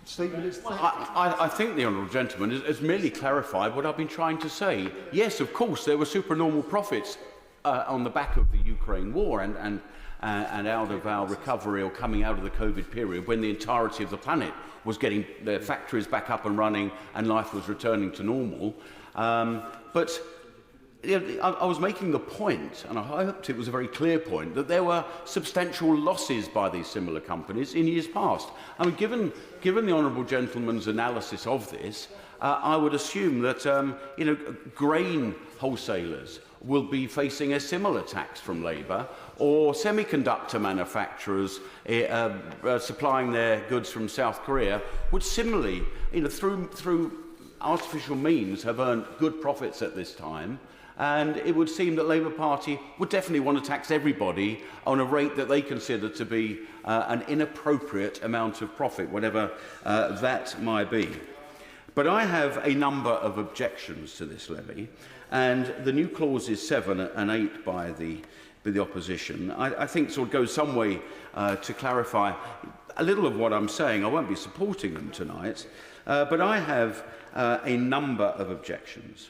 statement is that? I think the honourable gentleman has merely clarified what I've been trying to say. Yes, of course, there were supernormal profits on the back of the Ukraine war and out of our recovery or coming out of the COVID period, when the entirety of the planet was getting their factories back up and running and life was returning to normal. But I was making the point, and I hoped it was a very clear point, that there were substantial losses by these similar companies in years past. I mean, given the honourable gentleman's analysis of this, I would assume that grain wholesalers will be facing a similar tax from Labour, or semiconductor manufacturers supplying their goods from South Korea would similarly, through artificial means, have earned good profits at this time. And it would seem that Labour Party would definitely want to tax everybody on a rate that they consider to be an inappropriate amount of profit, whatever that might be. But I have a number of objections to this levy, and the new clauses 7 and 8 by the opposition, I think sort of goes some way to clarify a little of what I'm saying. I won't be supporting them tonight, but I have a number of objections.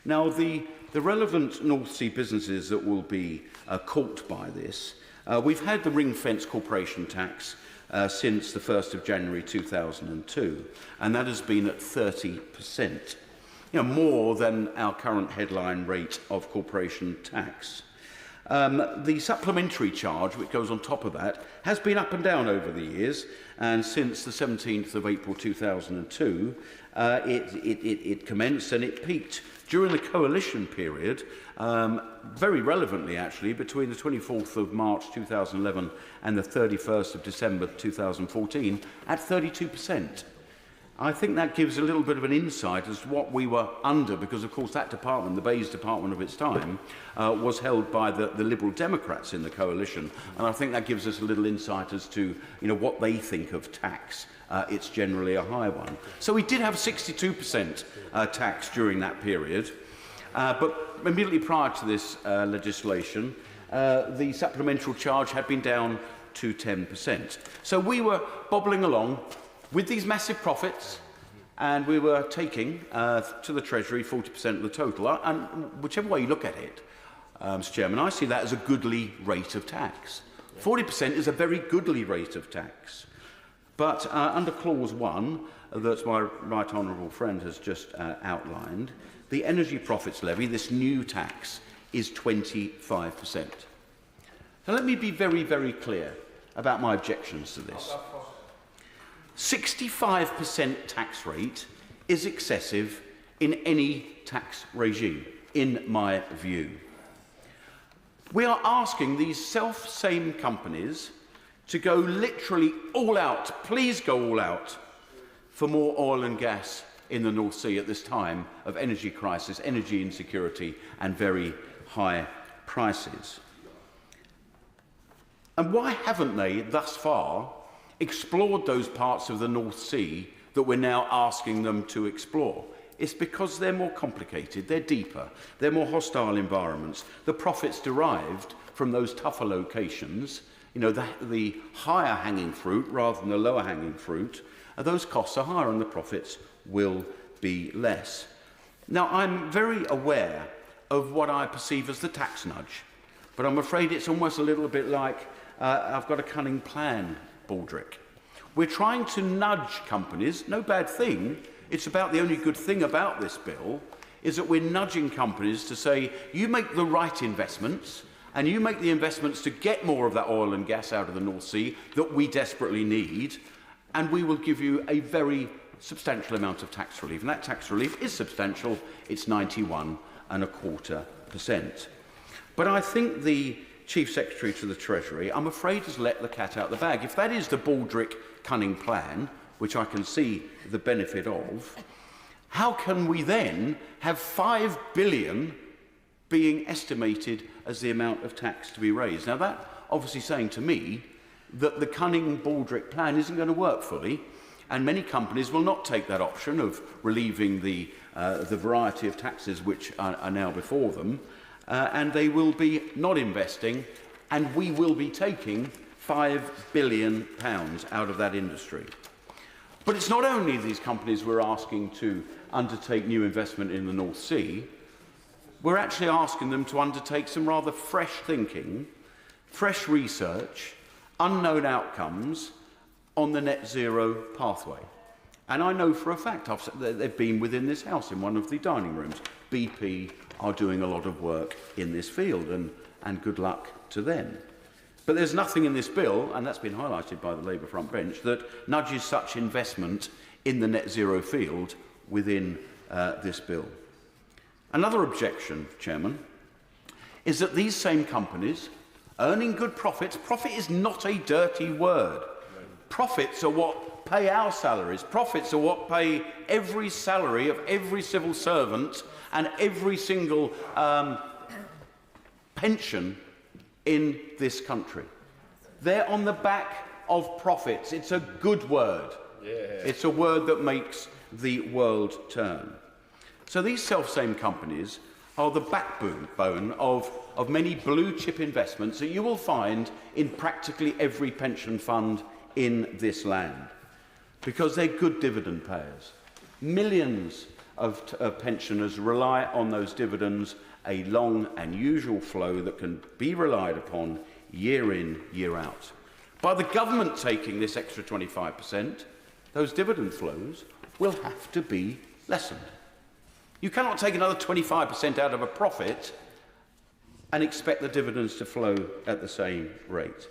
Now, the relevant North Sea businesses that will be caught by this, we've had the ring-fence corporation tax since the 1st of January 2002, and that has been at 30%. more than our current headline rate of corporation tax. The supplementary charge, which goes on top of that, has been up and down over the years, and since the 17th of April 2002, it commenced and it peaked during the coalition period, very relevantly actually, between the 24th of March 2011 and the 31st of December 2014, at 32%. I think that gives a little bit of an insight as to what we were under, because of course that department, the Bayes department of its time, was held by the Liberal Democrats in the coalition, and I think that gives us a little insight as to what they think of tax. It's generally a high one. So we did have 62% tax during that period, but immediately prior to this legislation, the supplemental charge had been down to 10%. So we were bobbling along with these massive profits, and we were taking to the Treasury 40% of the total. And whichever way you look at it, Mr. Chairman, I see that as a goodly rate of tax. 40% is a very goodly rate of tax. But under Clause 1, that my right honourable friend has just outlined, the energy profits levy, this new tax, is 25%. So let me be very, very clear about my objections to this. 65% tax rate is excessive in any tax regime, in my view. We are asking these self-same companies to go literally all out, please go all out, for more oil and gas in the North Sea at this time of energy crisis, energy insecurity and very high prices. And why haven't they, thus far, explored those parts of the North Sea that we're now asking them to explore? It's because they're more complicated, they're deeper, they're more hostile environments. The profits derived from those tougher locations, the higher hanging fruit rather than the lower hanging fruit, those costs are higher and the profits will be less. Now, I'm very aware of what I perceive as the tax nudge, but I'm afraid it's almost a little bit like I've got a cunning plan, Baldrick. We're trying to nudge companies, no bad thing. It's about the only good thing about this bill is that we're nudging companies to say, you make the right investments and you make the investments to get more of that oil and gas out of the North Sea that we desperately need, and we will give you a very substantial amount of tax relief. And that tax relief is substantial. It's 91.25%. But I think the Chief Secretary to the Treasury, I'm afraid, has let the cat out of the bag. If that is the Baldrick cunning plan, which I can see the benefit of, how can we then have $5 billion being estimated as the amount of tax to be raised? Now, that obviously saying to me that the cunning Baldrick plan isn't going to work fully, and many companies will not take that option of relieving the variety of taxes which are now before them, and they will be not investing, and we will be taking £5 billion out of that industry. But it's not only these companies we're asking to undertake new investment in the North Sea, we're actually asking them to undertake some rather fresh thinking, fresh research, unknown outcomes on the net zero pathway. And I know for a fact they've been within this house in one of the dining rooms. BP are doing a lot of work in this field, and good luck to them. But there's nothing in this bill, and that's been highlighted by the Labour front bench, that nudges such investment in the net zero field within this bill. Another objection, Chairman, is that these same companies earning good profits, profit is not a dirty word. Profits are what pay our salaries. Profits are what pay every salary of every civil servant and every single pension in this country. They're on the back of profits. It's a good word. Yeah. It's a word that makes the world turn. So these self-same companies are the backbone of many blue-chip investments that you will find in practically every pension fund in this land, because they're good dividend payers. Millions of pensioners rely on those dividends, a long and usual flow that can be relied upon year in, year out. By the government taking this extra 25%, those dividend flows will have to be lessened. You cannot take another 25% out of a profit and expect the dividends to flow at the same rate.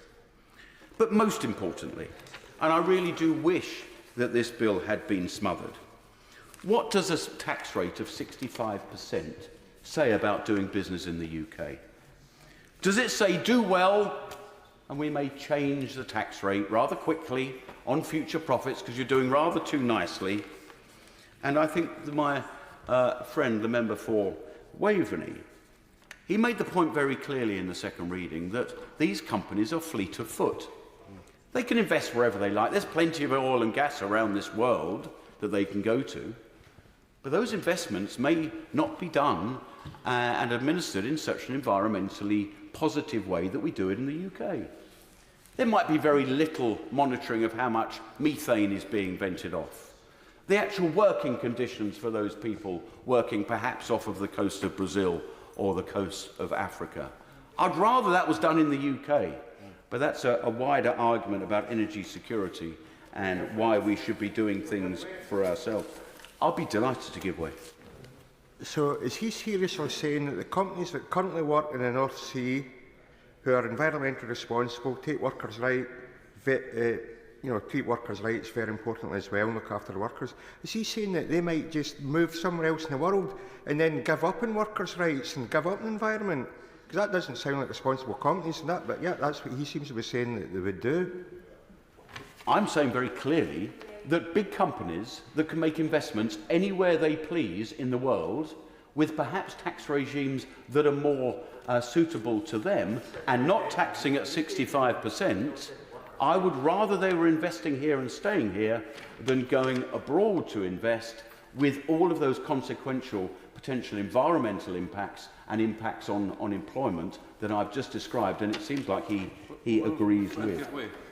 But most importantly, and I really do wish that this bill had been smothered, what does a tax rate of 65% say about doing business in the UK? Does it say do well and we may change the tax rate rather quickly on future profits because you're doing rather too nicely? And I think that my friend, the member for Waveney, he made the point very clearly in the second reading that these companies are fleet of foot. They can invest wherever they like. There's plenty of oil and gas around this world that they can go to. But those investments may not be done and administered in such an environmentally positive way that we do it in the UK. There might be very little monitoring of how much methane is being vented off. The actual working conditions for those people working perhaps off of the coast of Brazil or the coast of Africa. I'd rather that was done in the UK, but that's a wider argument about energy security and why we should be doing things for ourselves. I'll be delighted to give way. So is he seriously saying that the companies that currently work in the North Sea, who are environmentally responsible, take workers' treat workers' rights very importantly as well, and look after the workers, is he saying that they might just move somewhere else in the world and then give up on workers' rights and give up on the environment? Because that doesn't sound like responsible companies and that, but yeah, that's what he seems to be saying that they would do. I'm saying very clearly that big companies that can make investments anywhere they please in the world, with perhaps tax regimes that are more suitable to them and not taxing at 65%, I would rather they were investing here and staying here than going abroad to invest with all of those consequential potential environmental impacts and impacts on employment that I've just described, and it seems like he agrees with.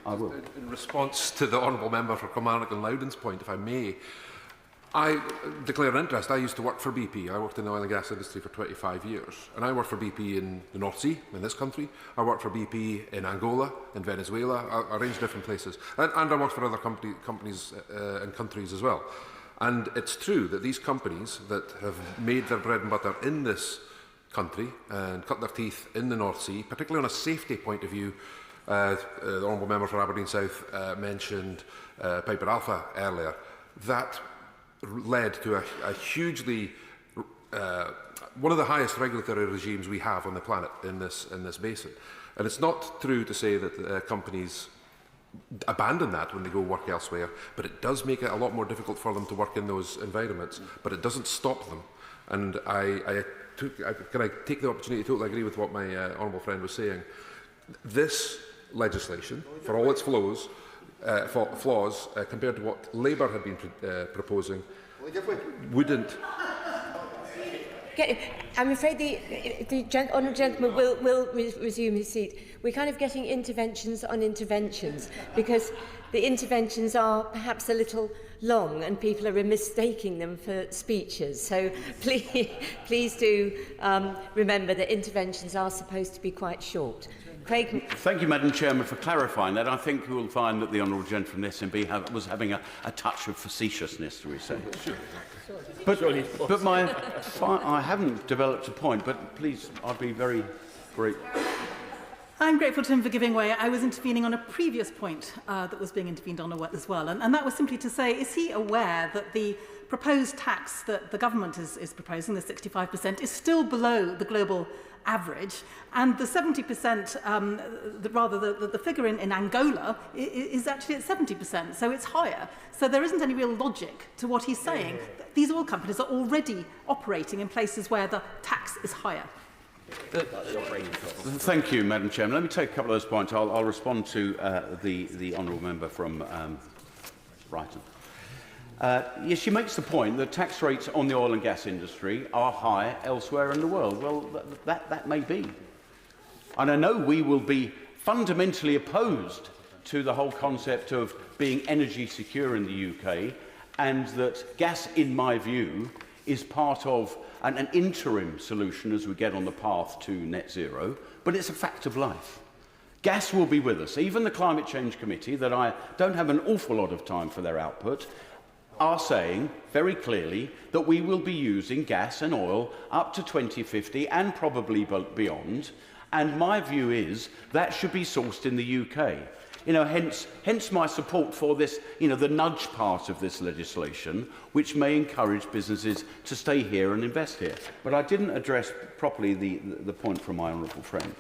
I will. In response to the honourable member for Kilmarnock and Loudon's point, if I may, I declare an interest. I used to work for BP. I worked in the oil and gas industry for 25 years. And I worked for BP in the North Sea, in this country. I worked for BP in Angola, in Venezuela, a range of different places. And I worked for other companies and countries as well. And it's true that these companies that have made their bread and butter in this country and cut their teeth in the North Sea, particularly on a safety point of view, the honourable member for Aberdeen South mentioned Piper Alpha earlier, that led to a hugely one of the highest regulatory regimes we have on the planet in this basin. And it's not true to say that companies abandon that when they go work elsewhere, but it does make it a lot more difficult for them to work in those environments, but it doesn't stop them. And can I take the opportunity to totally agree with what my honourable friend was saying. This legislation, for all its flaws, compared to what Labour had been proposing, wouldn't. I'm afraid the honourable gentleman will resume his seat. We're kind of getting interventions on interventions because the interventions are perhaps a little long and people are mistaking them for speeches. So please do remember that interventions are supposed to be quite short. Craig. Thank you, Madam Chairman, for clarifying that. I think we will find that the honourable gentleman from the SNP was having a touch of facetiousness, do we say? But I haven't developed a point, but please, I'd be very grateful. I'm grateful to him for giving way. I was intervening on a previous point that was being intervened on as well, and that was simply to say, is he aware that the proposed tax that the government is proposing, the 65%, is still below the global average, and the 70%, the figure in Angola is actually at 70%, so it's higher. So there isn't any real logic to what he's saying. These oil companies are already operating in places where the tax is higher. Thank you, Madam Chairman. Let me take a couple of those points. I'll respond to the honourable member from Brighton. Yes, she makes the point that tax rates on the oil and gas industry are higher elsewhere in the world. Well, that may be. And I know we will be fundamentally opposed to the whole concept of being energy secure in the UK, and that gas, in my view, is part of an interim solution as we get on the path to net zero, but it's a fact of life. Gas will be with us. Even the Climate Change Committee, that I don't have an awful lot of time for their output, are saying very clearly that we will be using gas and oil up to 2050 and probably beyond. And my view is that should be sourced in the UK. Hence my support for this, the nudge part of this legislation, which may encourage businesses to stay here and invest here. But I didn't address properly the point from my honourable friend.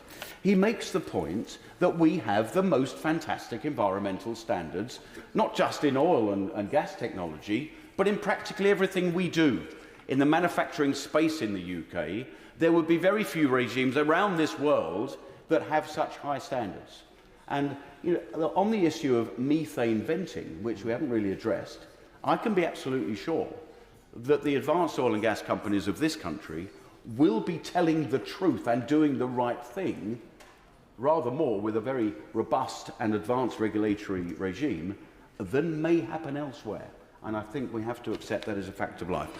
He makes the point that we have the most fantastic environmental standards, not just in oil and gas technology, but in practically everything we do. In the manufacturing space in the UK, there would be very few regimes around this world that have such high standards. And on the issue of methane venting, which we haven't really addressed, I can be absolutely sure that the advanced oil and gas companies of this country will be telling the truth and doing the right thing rather more with a very robust and advanced regulatory regime than may happen elsewhere. And I think we have to accept that as a fact of life.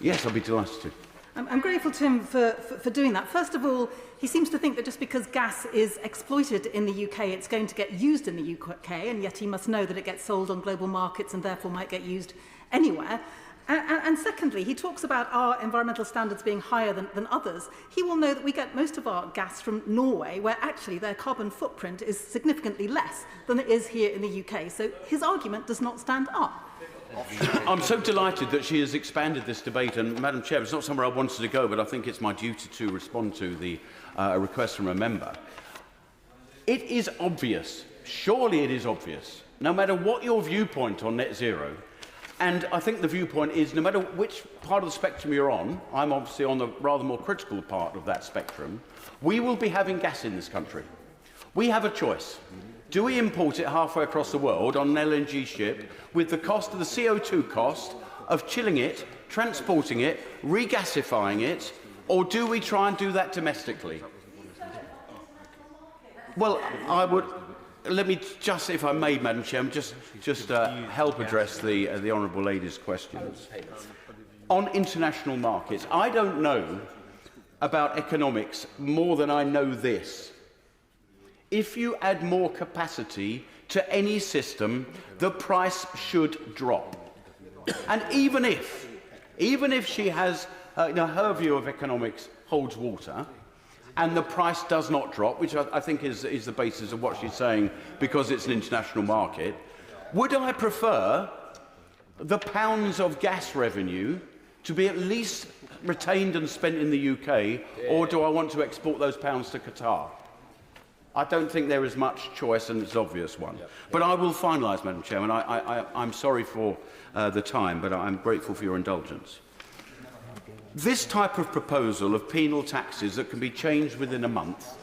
Yes, I'll be delighted to. I'm grateful to him for doing that. First of all, he seems to think that just because gas is exploited in the UK, it's going to get used in the UK, and yet he must know that it gets sold on global markets and therefore might get used anywhere. And secondly, he talks about our environmental standards being higher than others. He will know that we get most of our gas from Norway, where actually their carbon footprint is significantly less than it is here in the UK. So his argument does not stand up. I'm so delighted that she has expanded this debate, and Madam Chair, it's not somewhere I wanted to go, but I think it's my duty to respond to the request from a member. It is obvious, surely it is obvious, no matter what your viewpoint on net zero, and I think the viewpoint is no matter which part of the spectrum you're on, I'm obviously on the rather more critical part of that spectrum, we will be having gas in this country. We have a choice. Do we import it halfway across the world on an LNG ship with the cost of the CO2 cost of chilling it, transporting it, regasifying it, or do we try and do that domestically? Well, I would... Let me just, if I may, Madam Chairman, just help address the honourable lady's questions. On international markets, I don't know about economics more than I know this. If you add more capacity to any system, the price should drop. And even if she has, her view of economics holds water, and the price does not drop, which I think is the basis of what she's saying, because it's an international market, would I prefer the pounds of gas revenue to be at least retained and spent in the UK, or do I want to export those pounds to Qatar? I don't think there is much choice, and it's an obvious one. But I will finalise, Madam Chairman. I'm sorry for the time, but I'm grateful for your indulgence. This type of proposal of penal taxes that can be changed within a month,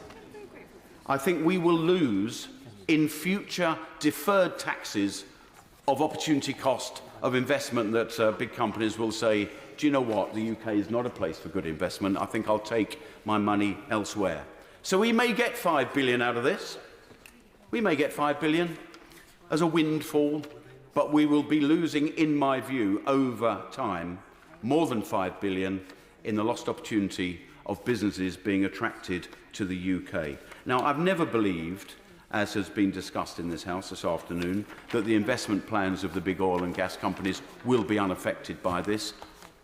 I think we will lose in future deferred taxes of opportunity cost of investment that big companies will say, do you know what, the UK is not a place for good investment. I think I'll take my money elsewhere. So we may get 5 billion out of this. We may get 5 billion as a windfall, but we will be losing, in my view, over time, more than 5 billion in the lost opportunity of businesses being attracted to the UK. Now, I've never believed, as has been discussed in this House this afternoon, that the investment plans of the big oil and gas companies will be unaffected by this.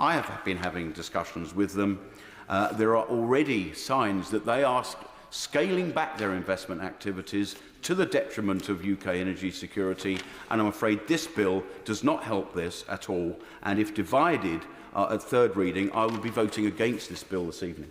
I have been having discussions with them. There are already signs that they are scaling back their investment activities to the detriment of UK energy security, and I'm afraid this bill does not help this at all, and if divided at third reading, I will be voting against this bill this evening.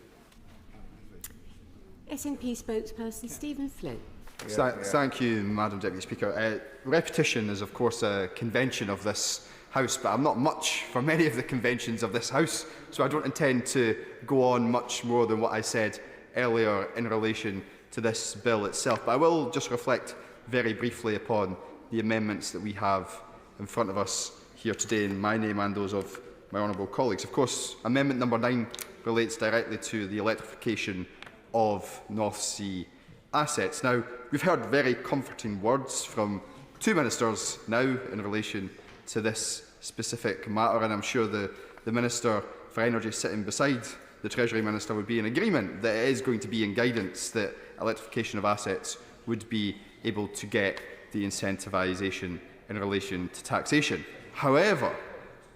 SNP spokesperson Stephen Flynn. Thank you, Madam Deputy Speaker. Repetition is, of course, a convention of this House, but I'm not much for many of the conventions of this House, so I don't intend to go on much more than what I said earlier in relation to this bill itself. But I will just reflect very briefly upon the amendments that we have in front of us here today in my name and those of my honourable colleagues. Of course, Amendment number 9 relates directly to the electrification of North Sea assets. Now, we've heard very comforting words from two ministers now in relation to this specific matter, and I'm sure the Minister for Energy sitting beside the Treasury Minister would be in agreement that it is going to be in guidance that electrification of assets would be able to get the incentivisation in relation to taxation. However,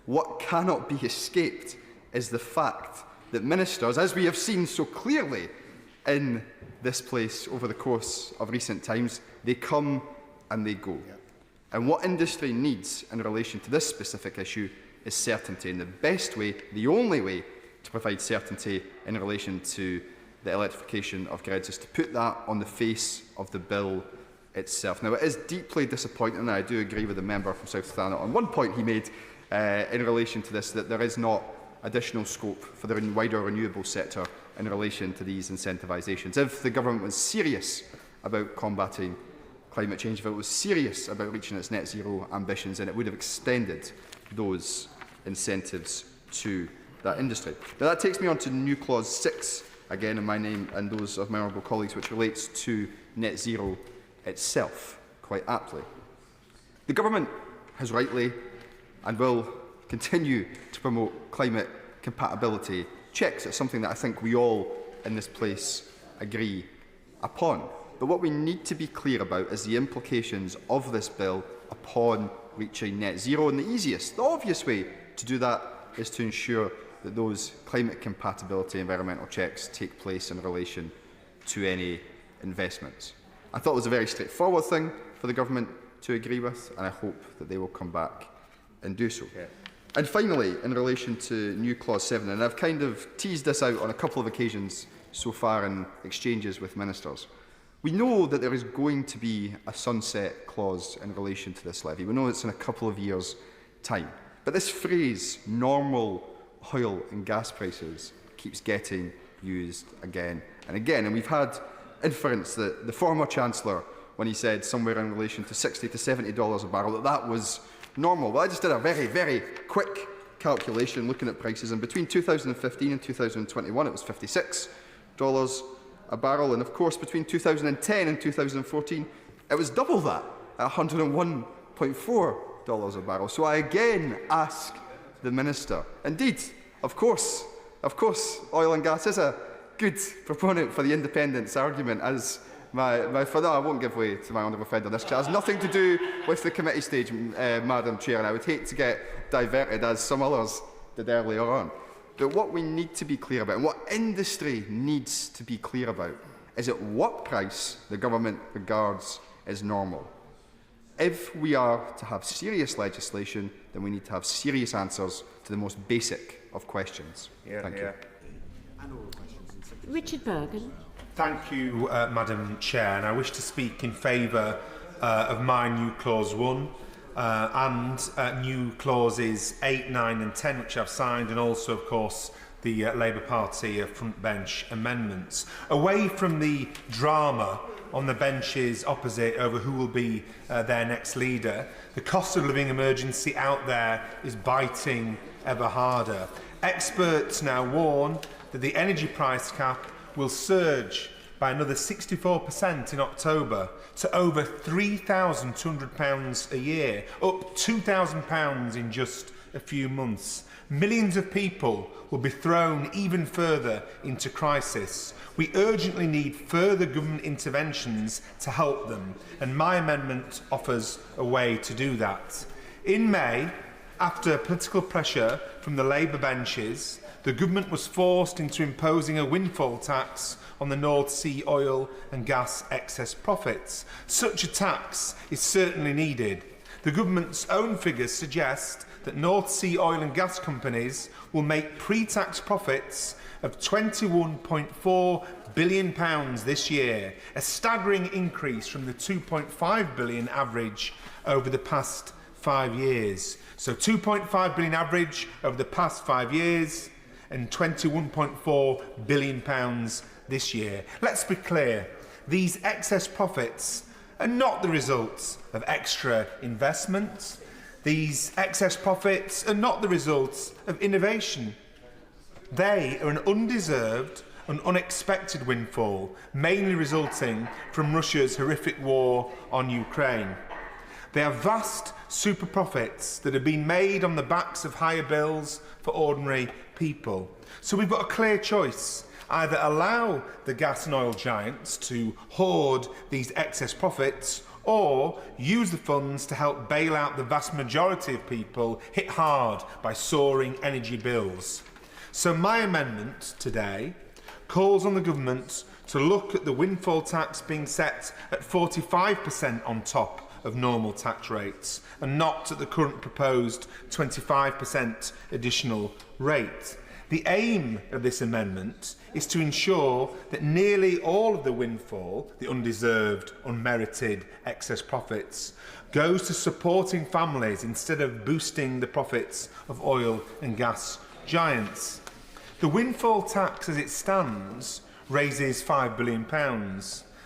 what cannot be escaped is the fact that ministers, as we have seen so clearly in this place over the course of recent times, they come and they go. And what industry needs in relation to this specific issue is certainty. And the best way, the only way to provide certainty in relation to the electrification of grids is to put that on the face of the bill itself. Now, it is deeply disappointing, and I do agree with the member from South Thanet on one point he made in relation to this, that there is not additional scope for the wider renewable sector in relation to these incentivisations. If the government was serious about combating climate change, if it was serious about reaching its net zero ambitions, then it would have extended those incentives to that industry. Now, that takes me on to new clause 6, again in my name and those of my honourable colleagues, which relates to net zero itself, quite aptly. The government has rightly and will continue to promote climate compatibility checks. It's something that I think we all in this place agree upon. But what we need to be clear about is the implications of this bill upon reaching net zero. And the easiest, the obvious way to do that is to ensure that those climate compatibility environmental checks take place in relation to any investments. I thought it was a very straightforward thing for the government to agree with, and I hope that they will come back and do so. And finally, in relation to new clause 7, and I've kind of teased this out on a couple of occasions so far in exchanges with ministers, we know that there is going to be a sunset clause in relation to this levy. We know it's in a couple of years' time. But this phrase, normal oil and gas prices, keeps getting used again and again. And we've had inference that the former Chancellor, when he said somewhere in relation to $60 to $70 a barrel, that was normal. Well, I just did a very, very quick calculation looking at prices, and between 2015 and 2021 it was $56 a barrel, and of course between 2010 and 2014 it was double that at $101.4 a barrel. So I again ask the Minister, indeed, of course, oil and gas is a good proponent for the independence argument, as my father. I won't give way to my honourable friend on this. It has nothing to do with the committee stage, Madam Chair, and I would hate to get diverted as some others did earlier on. But what we need to be clear about, and what industry needs to be clear about, is at what price the government regards as normal. If we are to have serious legislation, then we need to have serious answers to the most basic of questions. Thank you. Richard Bergen. Thank you, Madam Chair, and I wish to speak in favour of my new clause 1 and new clauses 8, 9 and 10, which I've signed, and also, of course, the Labour Party front bench amendments. Away from the drama on the benches opposite over who will be their next leader, the cost of living emergency out there is biting ever harder. Experts now warn that the energy price cap will surge by another 64% in October to over £3,200 a year, up £2,000 in just a few months. Millions of people will be thrown even further into crisis. We urgently need further government interventions to help them, and my amendment offers a way to do that. In May, after political pressure from the Labour benches, the government was forced into imposing a windfall tax on the North Sea oil and gas excess profits. Such a tax is certainly needed. The government's own figures suggest that North Sea oil and gas companies will make pre-tax profits of £21.4 billion this year, a staggering increase from the £2.5 billion average over the past 5 years. So £2.5 billion average over the past 5 years, and £21.4 billion this year. Let's be clear, these excess profits are not the results of extra investment. These excess profits are not the results of innovation. They are an undeserved and unexpected windfall, mainly resulting from Russia's horrific war on Ukraine. They are vast super profits that have been made on the backs of higher bills for ordinary people. So we've got a clear choice. Either allow the gas and oil giants to hoard these excess profits, or use the funds to help bail out the vast majority of people hit hard by soaring energy bills. So my amendment today calls on the government to look at the windfall tax being set at 45% on top of normal tax rates and not at the current proposed 25% additional rate. The aim of this amendment is to ensure that nearly all of the windfall, the undeserved, unmerited excess profits, goes to supporting families instead of boosting the profits of oil and gas giants. The windfall tax as it stands raises £5 billion.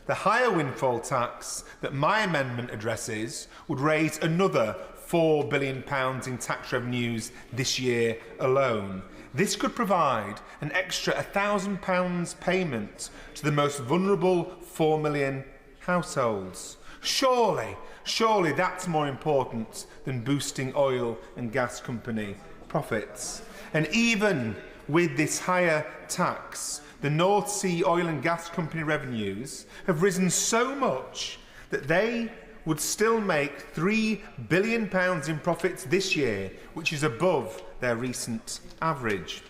The higher windfall tax that my amendment addresses would raise another £4 billion in tax revenues this year alone. This could provide an extra £1,000 payment to the most vulnerable 4 million households. Surely that's more important than boosting oil and gas company profits. And even with this higher tax, the North Sea oil and gas company revenues have risen so much that they would still make £3 billion in profits this year, which is above their recent average.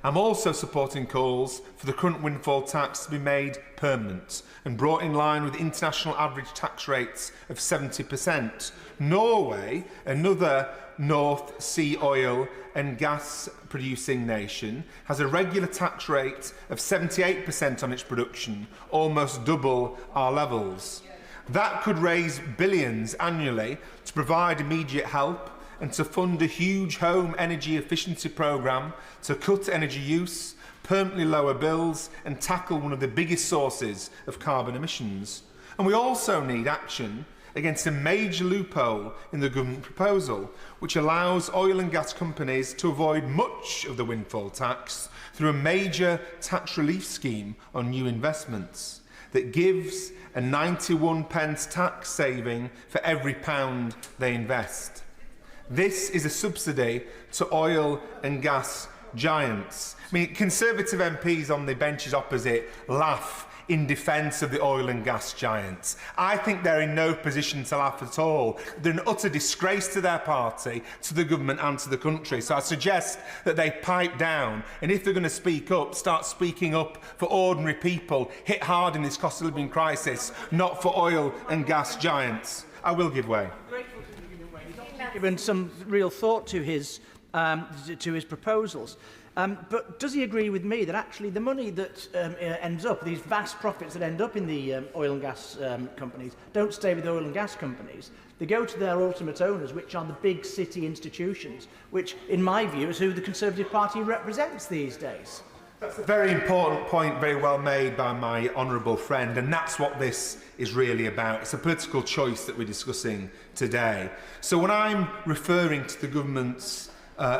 I'm also supporting calls for the current windfall tax to be made permanent and brought in line with international average tax rates of 70%. Norway, another North Sea oil and gas producing nation, has a regular tax rate of 78% on its production, almost double our levels. That could raise billions annually to provide immediate help and to fund a huge home energy efficiency programme to cut energy use, permanently lower bills and tackle one of the biggest sources of carbon emissions. And we also need action against a major loophole in the government proposal, which allows oil and gas companies to avoid much of the windfall tax through a major tax relief scheme on new investments that gives a 91p tax saving for every pound they invest. This is a subsidy to oil and gas giants. I mean, Conservative MPs on the benches opposite laugh in defence of the oil and gas giants. I think they're in no position to laugh at all. They're an utter disgrace to their party, to the government and to the country. So I suggest that they pipe down, and if they're going to speak up, start speaking up for ordinary people hit hard in this cost of living crisis, not for oil and gas giants. I will give way. Given some real thought to his proposals. But does he agree with me that actually the money that ends up, these vast profits that end up in the oil and gas companies, don't stay with oil and gas companies? They go to their ultimate owners, which are the big city institutions, which, in my view, is who the Conservative Party represents these days. That's a very important point, very well made by my honourable friend, and that's what this is really about. It's a political choice that we're discussing today. So when I'm referring to the government's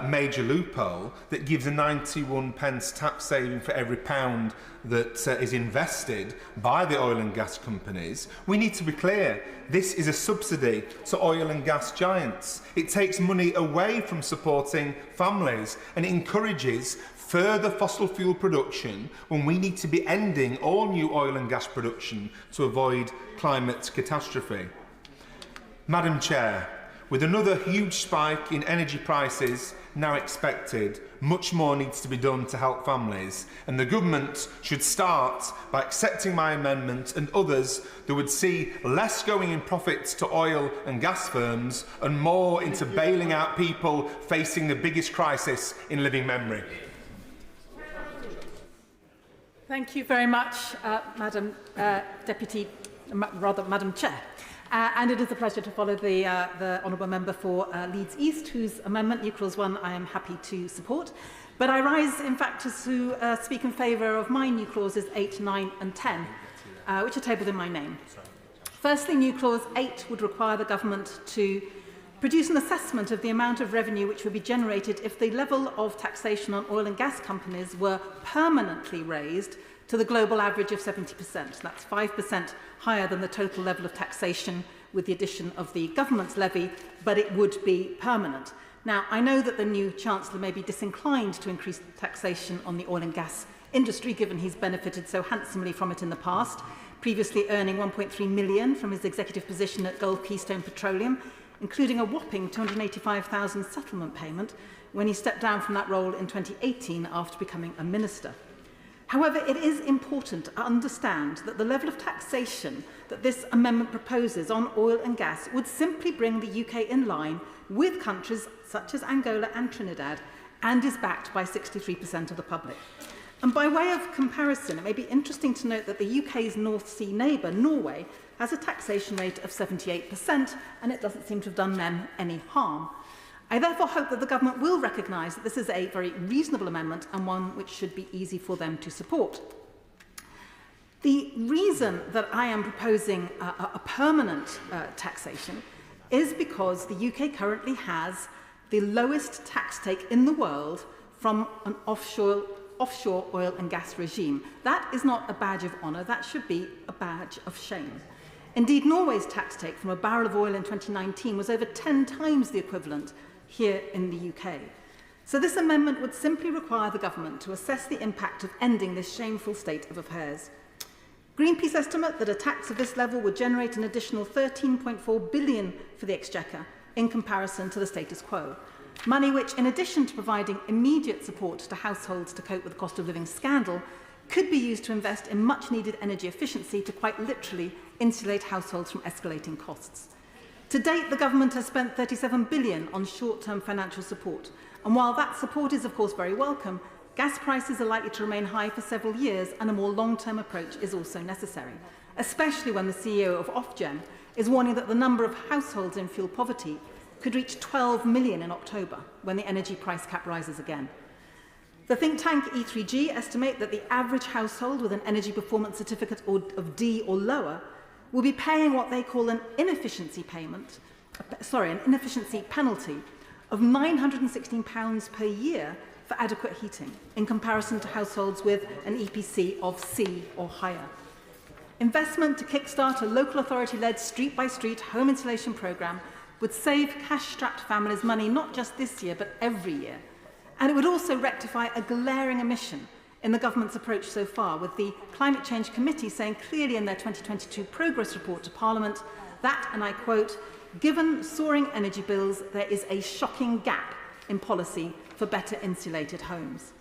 major loophole that gives a 91p tax saving for every pound that is invested by the oil and gas companies, we need to be clear. This is a subsidy to oil and gas giants. It takes money away from supporting families and it encourages further fossil fuel production when we need to be ending all new oil and gas production to avoid climate catastrophe. Madam Chair, with another huge spike in energy prices now expected, much more needs to be done to help families, and the government should start by accepting my amendment and others that would see less going in profits to oil and gas firms and more into bailing out people facing the biggest crisis in living memory. Thank you very much, Madam Madam Chair. And it is a pleasure to follow the Honourable Member for Leeds East, whose amendment, New Clause 1, I am happy to support. But I rise, in fact, to speak in favour of my new clauses 8, 9 and 10, which are tabled in my name. Firstly, New Clause 8 would require the Government to produce an assessment of the amount of revenue which would be generated if the level of taxation on oil and gas companies were permanently raised to the global average of 70%. That's 5% higher than the total level of taxation with the addition of the government's levy, but it would be permanent. Now, I know that the new Chancellor may be disinclined to increase taxation on the oil and gas industry, given he's benefited so handsomely from it in the past, previously earning £1.3 million from his executive position at Gulf Keystone Petroleum, including a whopping £285,000 settlement payment when he stepped down from that role in 2018 after becoming a minister. However, it is important to understand that the level of taxation that this amendment proposes on oil and gas would simply bring the UK in line with countries such as Angola and Trinidad, and is backed by 63% of the public. And by way of comparison, it may be interesting to note that the UK's North Sea neighbour, Norway, has a taxation rate of 78%, and it doesn't seem to have done them any harm. I therefore hope that the government will recognise that this is a very reasonable amendment and one which should be easy for them to support. The reason that I am proposing a permanent taxation is because the UK currently has the lowest tax take in the world from an offshore oil and gas regime. That is not a badge of honour, that should be a badge of shame. Indeed, Norway's tax take from a barrel of oil in 2019 was over 10 times the equivalent here in the UK. So this amendment would simply require the government to assess the impact of ending this shameful state of affairs. Greenpeace estimate that a tax of this level would generate an additional £13.4 billion for the Exchequer in comparison to the status quo. Money which, in addition to providing immediate support to households to cope with the cost of living scandal, could be used to invest in much-needed energy efficiency to quite literally insulate households from escalating costs. To date, the government has spent £37 billion on short-term financial support, and while that support is of course very welcome, gas prices are likely to remain high for several years, and a more long-term approach is also necessary, especially when the CEO of Ofgem is warning that the number of households in fuel poverty could reach 12 million in October when the energy price cap rises again. The think tank E3G estimate that the average household with an energy performance certificate of D or lower will be paying what they call an inefficiency penalty of £916 per year for adequate heating, in comparison to households with an EPC of C or higher. Investment to kickstart a local authority-led street-by-street home insulation programme would save cash-strapped families money not just this year but every year. And it would also rectify a glaring omission in the government's approach so far, with the Climate Change Committee saying clearly in their 2022 progress report to Parliament that, and I quote, "Given soaring energy bills, there is a shocking gap in policy for better insulated homes."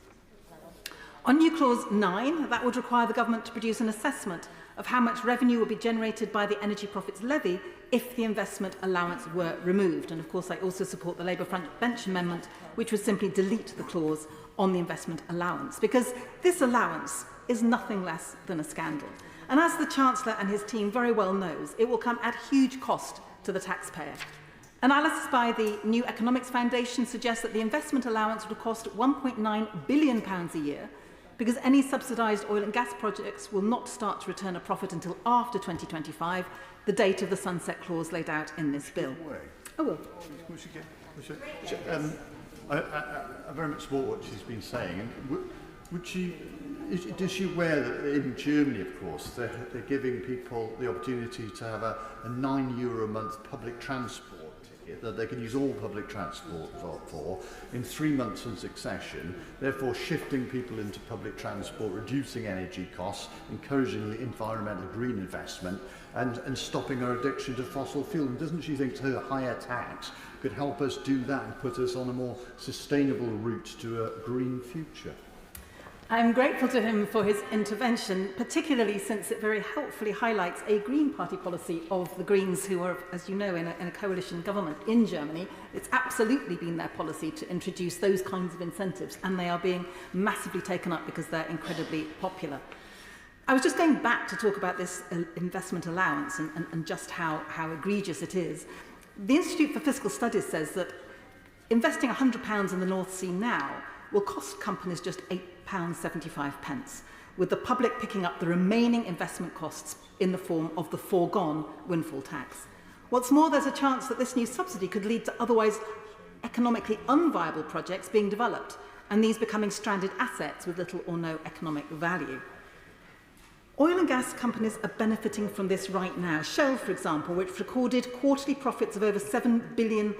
On new clause 9, that would require the government to produce an assessment of how much revenue will be generated by the Energy Profits Levy if the investment allowance were removed. And of course, I also support the Labour front bench amendment, which would simply delete the clause on the investment allowance, because this allowance is nothing less than a scandal. And as the Chancellor and his team very well knows, it will come at huge cost to the taxpayer. Analysis by the New Economics Foundation suggests that the investment allowance would cost £1.9 billion a year, because any subsidised oil and gas projects will not start to return a profit until after 2025, the date of the sunset clause laid out in this bill. Oh, well. I very much support what she's been saying. Does she aware that in Germany, of course, they're giving people the opportunity to have a €9 a month public transport ticket that they can use all public transport for in 3 months in succession, therefore shifting people into public transport, reducing energy costs, encouraging the environmental green investment, and stopping our addiction to fossil fuel? And doesn't she think her higher tax could help us do that and put us on a more sustainable route to a green future? I'm grateful to him for his intervention, particularly since it very helpfully highlights a Green Party policy of the Greens, who are, as you know, in a coalition government in Germany. It's absolutely been their policy to introduce those kinds of incentives, and they are being massively taken up because they're incredibly popular. I was just going back to talk about this investment allowance and just how egregious it is. The Institute for Fiscal Studies says that investing £100 in the North Sea now will cost companies just £8.75, with the public picking up the remaining investment costs in the form of the foregone windfall tax. What's more, there's a chance that this new subsidy could lead to otherwise economically unviable projects being developed, and these becoming stranded assets with little or no economic value. Oil and gas companies are benefiting from this right now. Shell, for example, which recorded quarterly profits of over £7 billion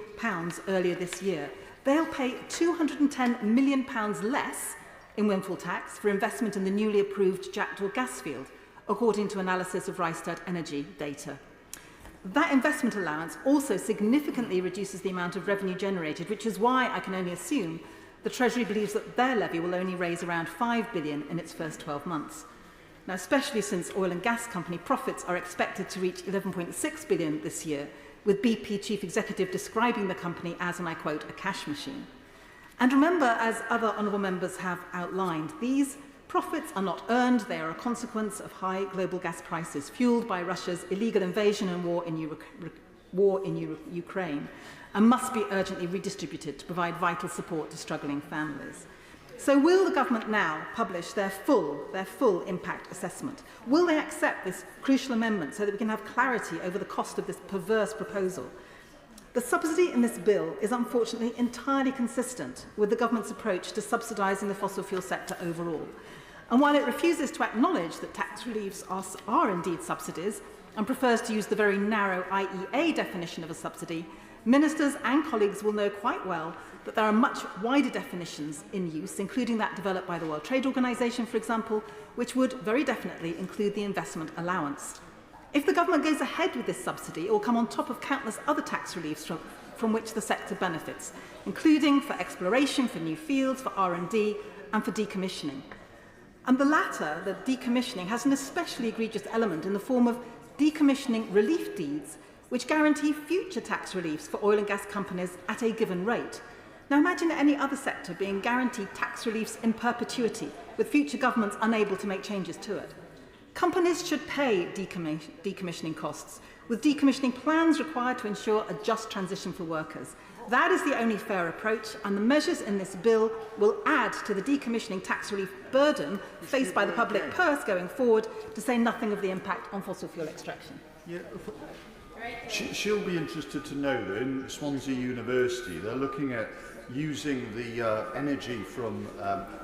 earlier this year, they'll pay £210 million less in windfall tax for investment in the newly approved Jackdaw gas field, according to analysis of Rystad Energy data. That investment allowance also significantly reduces the amount of revenue generated, which is why I can only assume the Treasury believes that their levy will only raise around £5 billion in its first 12 months. Now, especially since oil and gas company profits are expected to reach £11.6 billion this year, with BP chief executive describing the company as, and I quote, a cash machine. And remember, as other honourable members have outlined, these profits are not earned, they are a consequence of high global gas prices fuelled by Russia's illegal invasion and war in Ukraine, and must be urgently redistributed to provide vital support to struggling families. So will the government now publish their full impact assessment? Will they accept this crucial amendment so that we can have clarity over the cost of this perverse proposal? The subsidy in this bill is unfortunately entirely consistent with the government's approach to subsidising the fossil fuel sector overall. And while it refuses to acknowledge that tax reliefs are indeed subsidies and prefers to use the very narrow IEA definition of a subsidy, ministers and colleagues will know quite well that there are much wider definitions in use, including that developed by the World Trade Organization, for example, which would very definitely include the investment allowance. If the government goes ahead with this subsidy, it will come on top of countless other tax reliefs from which the sector benefits, including for exploration, for new fields, for R&D, and for decommissioning. And the latter, the decommissioning, has an especially egregious element in the form of decommissioning relief deeds, which guarantee future tax reliefs for oil and gas companies at a given rate. Now imagine any other sector being guaranteed tax reliefs in perpetuity, with future governments unable to make changes to it. Companies should pay decommissioning costs, with decommissioning plans required to ensure a just transition for workers. That is the only fair approach, and the measures in this bill will add to the decommissioning tax relief burden faced by the public purse going forward, to say nothing of the impact on fossil fuel extraction. Yeah. She'll be interested to know that in Swansea University they're looking at using the energy from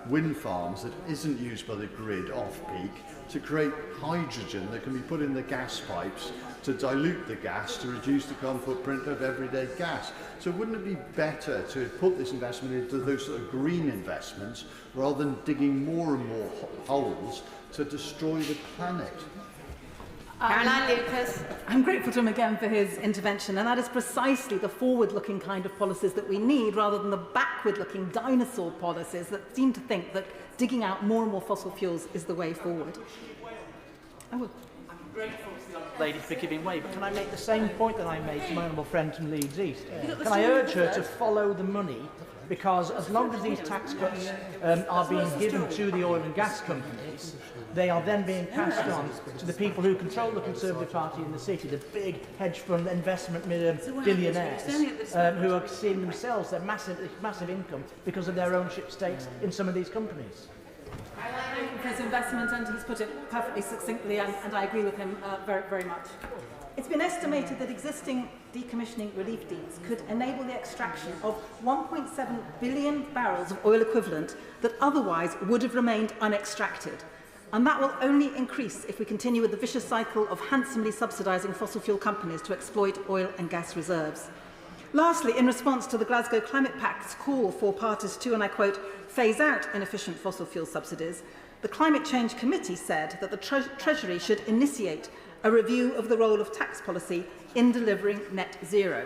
wind farms that isn't used by the grid off-peak to create hydrogen that can be put in the gas pipes to dilute the gas to reduce the carbon footprint of everyday gas. So wouldn't it be better to put this investment into those sort of green investments rather than digging more and more holes to destroy the planet? I'm grateful to him again for his intervention, and that is precisely the forward-looking kind of policies that we need, rather than the backward-looking dinosaur policies that seem to think that digging out more and more fossil fuels is the way forward. I'm grateful to the honourable lady for giving way, but can I make the same point that I made to my honourable friend from Leeds East? Can I urge her to follow the money? Because as long as these tax cuts are being given to the oil and gas companies, they are then being passed on to the people who control the Conservative Party in the city, the big hedge fund investment billionaires, who are seeing themselves their massive income because of their ownership stakes in some of these companies. Thank you for his investment, and he's put it perfectly succinctly, and I agree with him very, very much. It's been estimated that existing decommissioning relief deeds could enable the extraction of 1.7 billion barrels of oil equivalent that otherwise would have remained unextracted. And that will only increase if we continue with the vicious cycle of handsomely subsidising fossil fuel companies to exploit oil and gas reserves. Lastly, in response to the Glasgow Climate Pact's call for parties to, and I quote, phase out inefficient fossil fuel subsidies, the Climate Change Committee said that the Treasury should initiate a review of the role of tax policy in delivering net zero.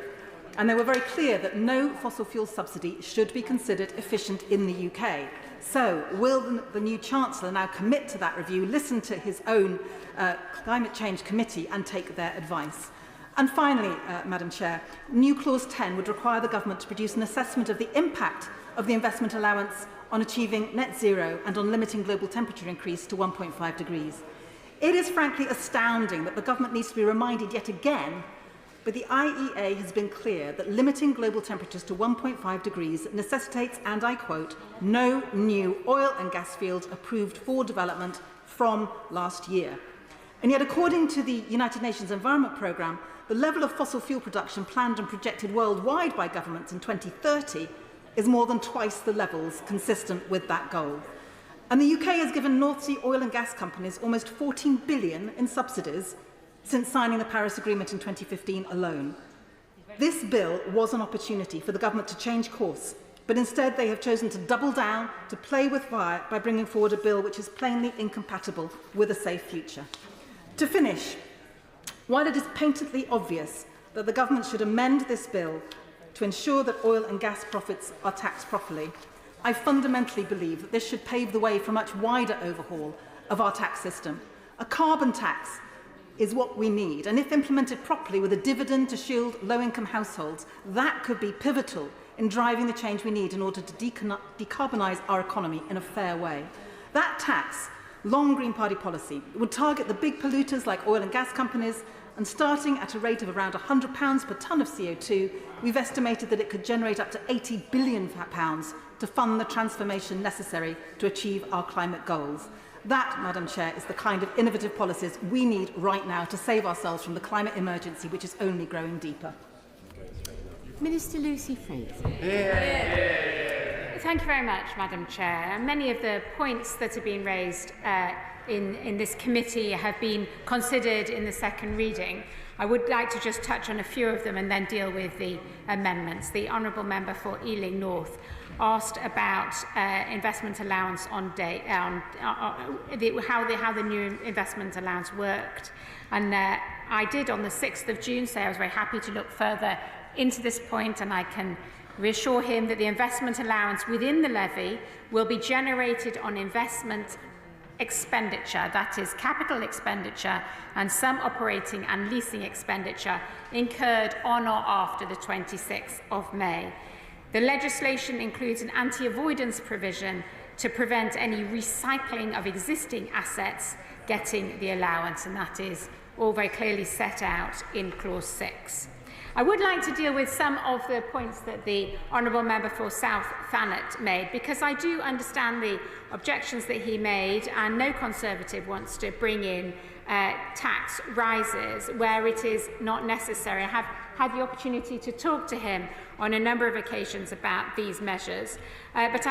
And they were very clear that no fossil fuel subsidy should be considered efficient in the UK. So will the new Chancellor now commit to that review, listen to his own Climate Change Committee and take their advice? And finally, Madam Chair, new Clause 10 would require the Government to produce an assessment of the impact of the investment allowance on achieving net zero and on limiting global temperature increase to 1.5 degrees. It is frankly astounding that the Government needs to be reminded yet again, but the IEA has been clear that limiting global temperatures to 1.5 degrees necessitates, and I quote, no new oil and gas fields approved for development from last year. And yet, according to the United Nations Environment Programme, the level of fossil fuel production planned and projected worldwide by governments in 2030 is more than twice the levels consistent with that goal. And the UK has given North Sea oil and gas companies almost $14 billion in subsidies since signing the Paris Agreement in 2015 alone. This bill was an opportunity for the Government to change course But instead, they have chosen to double down, to play with fire by bringing forward a bill which is plainly incompatible with a safe future. To finish, while it is patently obvious that the government should amend this bill to ensure that oil and gas profits are taxed properly, I fundamentally believe that this should pave the way for a much wider overhaul of our tax system. A carbon tax is what we need, and if implemented properly with a dividend to shield low-income households, that could be pivotal in driving the change we need in order to decarbonise our economy in a fair way. That tax, long Green Party policy, would target the big polluters like oil and gas companies, and starting at a rate of around £100 per tonne of CO2, we've estimated that it could generate up to £80 billion to fund the transformation necessary to achieve our climate goals. That, Madam Chair, is the kind of innovative policies we need right now to save ourselves from the climate emergency, which is only growing deeper. Minister Lucy Fraser. Thank you very much, Madam Chair. Many of the points that have been raised in this committee have been considered in the second reading. I would like to just touch on a few of them and then deal with the amendments. The Honourable Member for Ealing North asked about investment allowance on how the new investment allowance worked. And I did on the 6th of June say I was very happy to look further into this point, and I can reassure him that the investment allowance within the levy will be generated on investment expenditure, that is capital expenditure and some operating and leasing expenditure incurred on or after the 26th of May. The legislation includes an anti-avoidance provision to prevent any recycling of existing assets getting the allowance, and that is all very clearly set out in Clause 6. I would like to deal with some of the points that the Honourable Member for South Thanet made, because I do understand the objections that he made, and no Conservative wants to bring in tax rises where it is not necessary. I have had the opportunity to talk to him on a number of occasions about these measures, but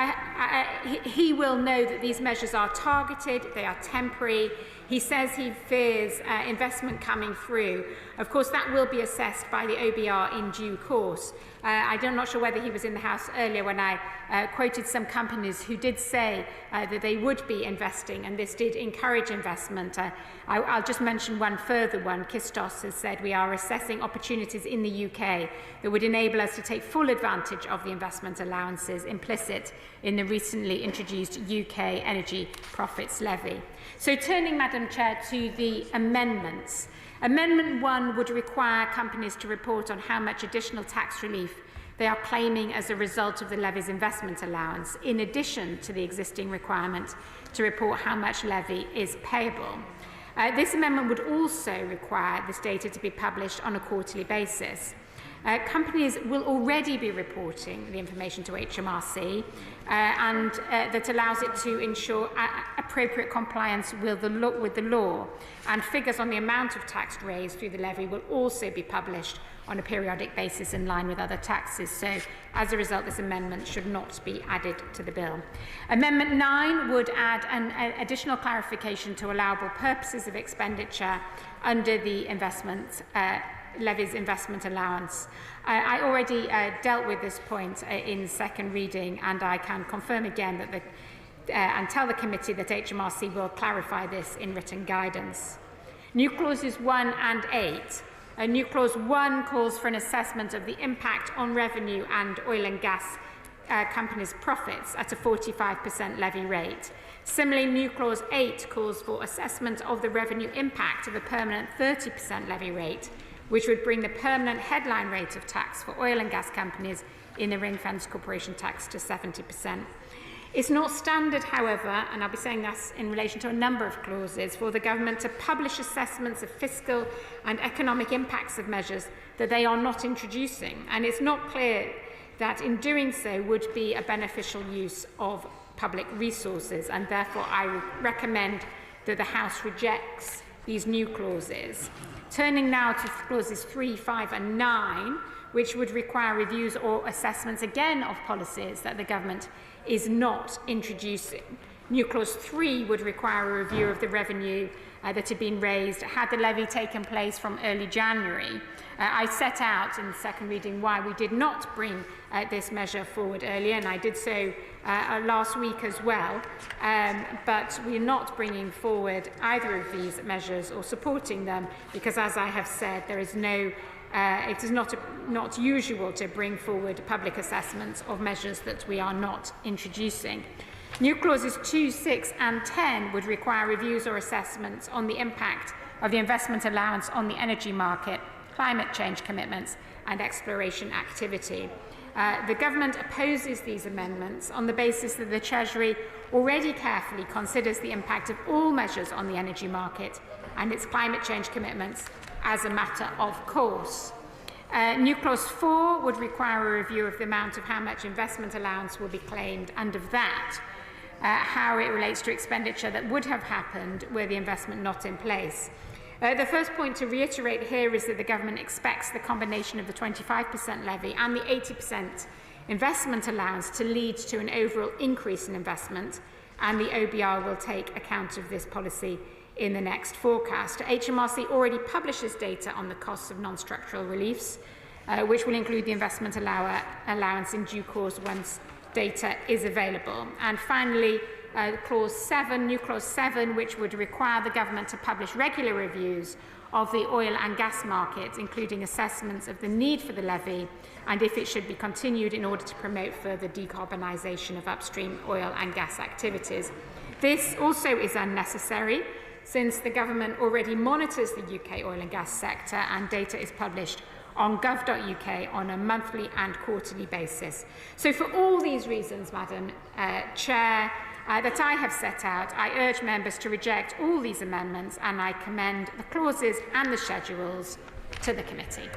he will know that these measures are targeted, they are temporary. He says he fears investment coming through. Of course, that will be assessed by the OBR in due course. I'm not sure whether he was in the House earlier when I quoted some companies who did say that they would be investing, and this did encourage investment. I'll just mention one further one. Kickstart has said we are assessing opportunities in the UK that would enable us to take full advantage of the investment allowances implicit in the recently introduced UK Energy Profits Levy. So turning, Madam Chair, to the amendments. Amendment 1 would require companies to report on how much additional tax relief they are claiming as a result of the levy's investment allowance, in addition to the existing requirement to report how much levy is payable. This amendment would also require this data to be published on a quarterly basis. Companies will already be reporting the information to HMRC, and that allows it to ensure appropriate compliance with the law, and figures on the amount of tax raised through the levy will also be published on a periodic basis in line with other taxes. So, as a result, this amendment should not be added to the bill. Amendment 9 would add an additional clarification to allowable purposes of expenditure under the levy's investment allowance. I already dealt with this point in second reading, and I can confirm again that and tell the committee that HMRC will clarify this in written guidance. New clauses 1 and 8. New clause 1 calls for an assessment of the impact on revenue and oil and gas companies' profits at a 45% levy rate. Similarly, new clause 8 calls for assessment of the revenue impact of a permanent 30% levy rate, which would bring the permanent headline rate of tax for oil and gas companies in the ring-fence corporation tax to 70%. It's not standard, however, and I'll be saying this in relation to a number of clauses, for the government to publish assessments of fiscal and economic impacts of measures that they are not introducing. And it's not clear that in doing so would be a beneficial use of public resources, and therefore I recommend that the House rejects these new clauses. Turning now to clauses 3, 5 and 9, which would require reviews or assessments again of policies that the government is not introducing. New Clause 3 would require a review of the revenue that had been raised had the levy taken place from early January. I set out in the second reading why we did not bring this measure forward earlier, and I did so last week as well, but we're not bringing forward either of these measures or supporting them because, as I have said, there is no it is not usual to bring forward public assessments of measures that we are not introducing. New clauses 2, 6 and 10 would require reviews or assessments on the impact of the investment allowance on the energy market, climate change commitments and exploration activity. The government opposes these amendments on the basis that the Treasury already carefully considers the impact of all measures on the energy market and its climate change commitments as a matter of course. New clause 4 would require a review of the amount of how much investment allowance will be claimed and of that, how it relates to expenditure that would have happened were the investment not in place. The first point to reiterate here is that the government expects the combination of the 25% levy and the 80% investment allowance to lead to an overall increase in investment, and the OBR will take account of this policy in the next forecast. HMRC already publishes data on the costs of non-structural reliefs, which will include the investment allowance in due course once data is available. And finally, clause 7, new clause 7, which would require the government to publish regular reviews of the oil and gas market, including assessments of the need for the levy and if it should be continued in order to promote further decarbonisation of upstream oil and gas activities. This also is unnecessary, since the government already monitors the UK oil and gas sector and data is published on gov.uk on a monthly and quarterly basis. So for all these reasons, Madam Chair, that I have set out, I urge members to reject all these amendments and I commend the clauses and the schedules to the committee.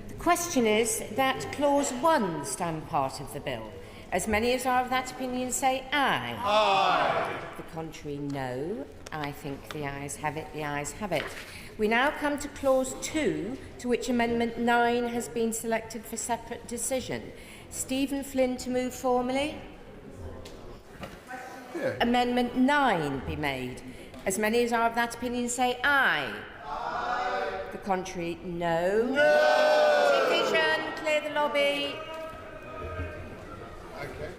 The question is that clause 1 stand part of the bill. As many as are of that opinion say aye. Aye. The contrary, no. I think the ayes have it. The ayes have it. We now come to clause 2, to which amendment 9 has been selected for separate decision. Stephen Flynn to move formally. Yeah. Amendment 9 be made. As many as are of that opinion say aye. Aye. The contrary, no. No. Division, clear the lobby. Okay.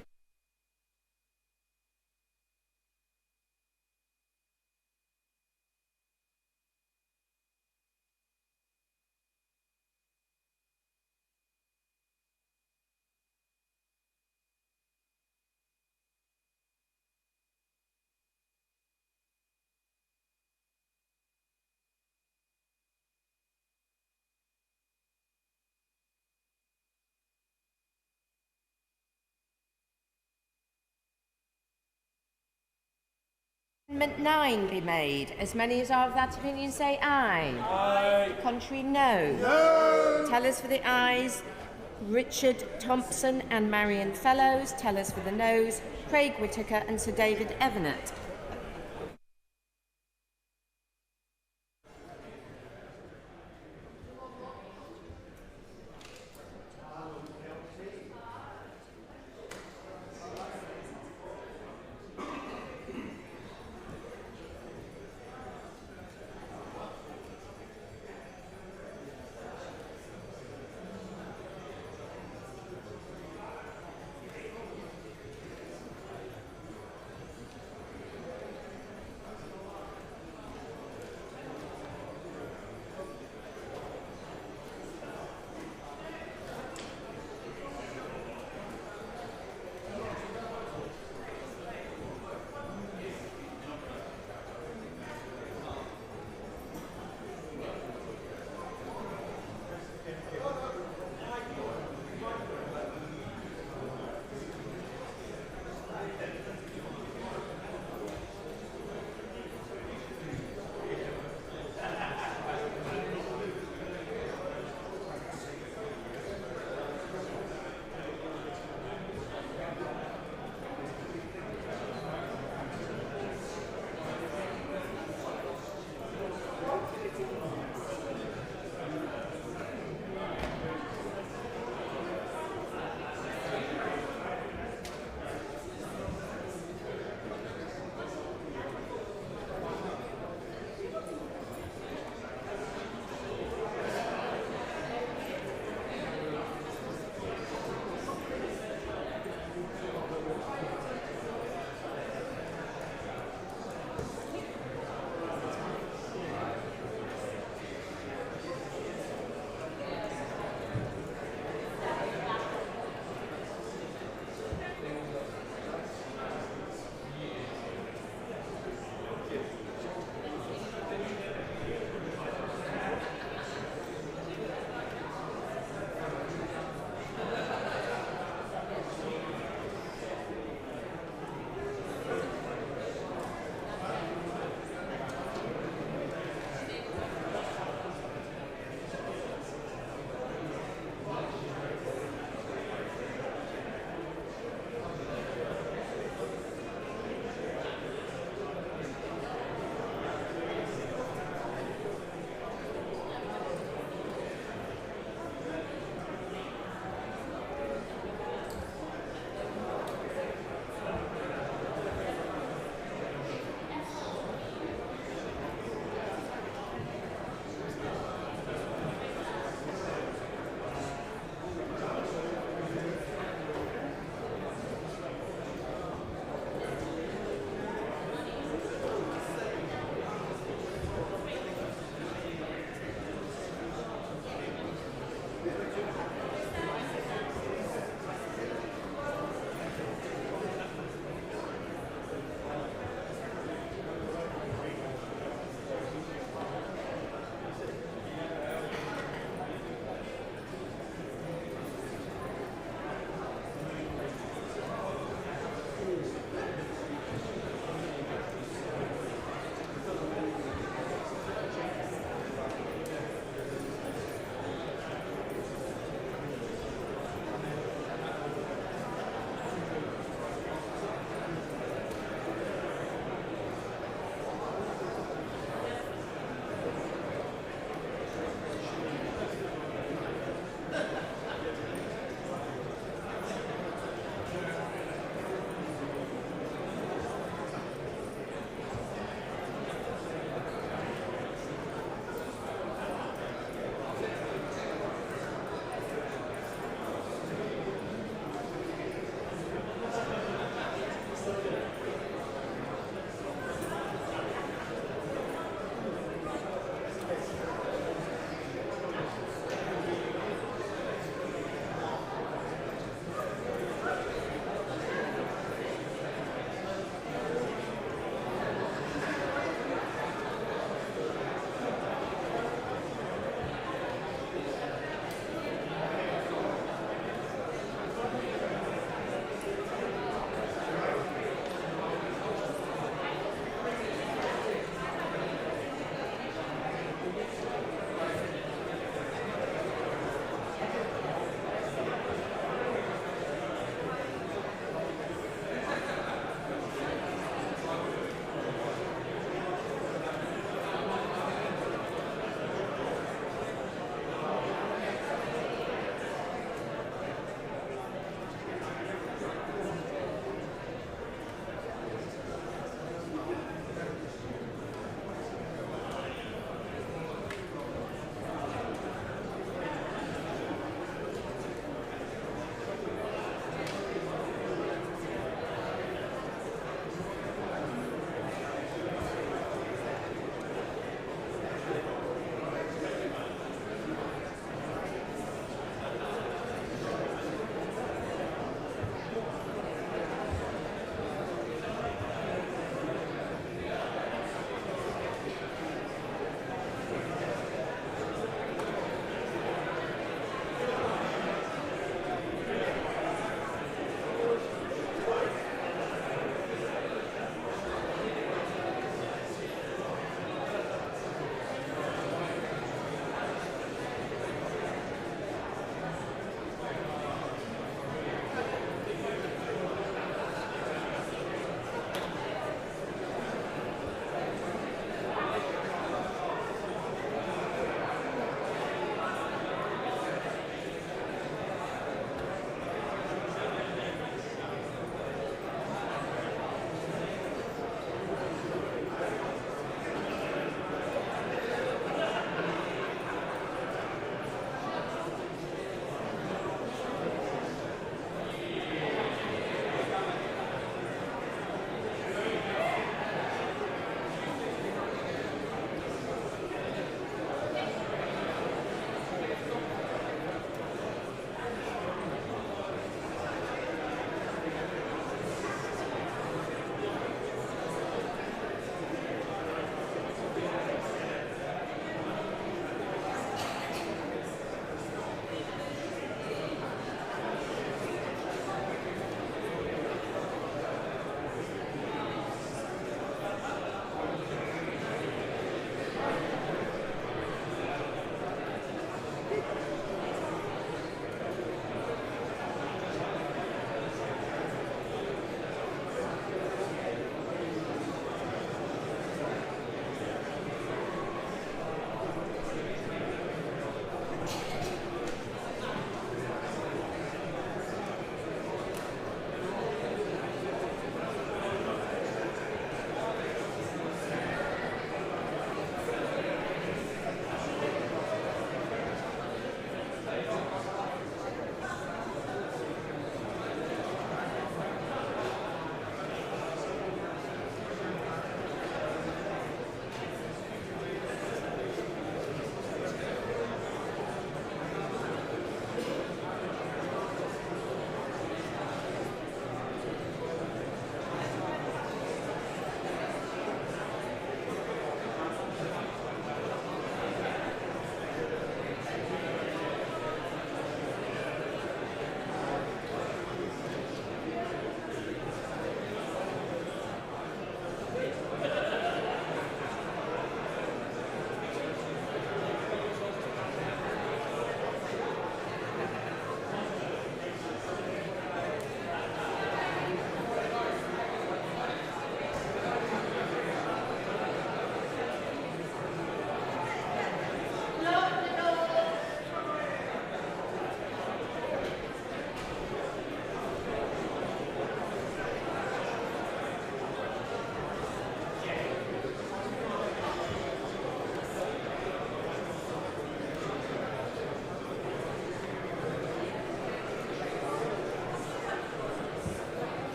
Amendment 9 be made. As many as are of that opinion say aye. Aye. Contrary, no. No. Tellers for the ayes, Richard Thompson and Marion Fellows. Tellers for the noes, Craig Whittaker and Sir David Evanet.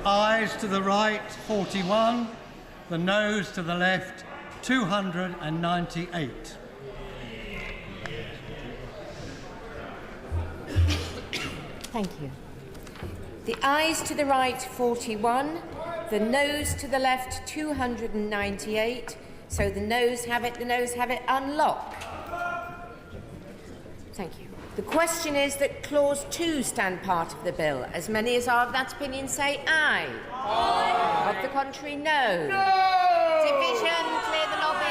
ayes to the right, 41. The noes to the left, 298. Thank you. The ayes to the right, 41. The noes to the left, 298. So the noes have it, the noes have it. Unlock. Thank you. The question is that Clause 2 stand part of the bill. As many as are of that opinion say aye. Aye. Of the contrary, no. No! Division, clear the lobby.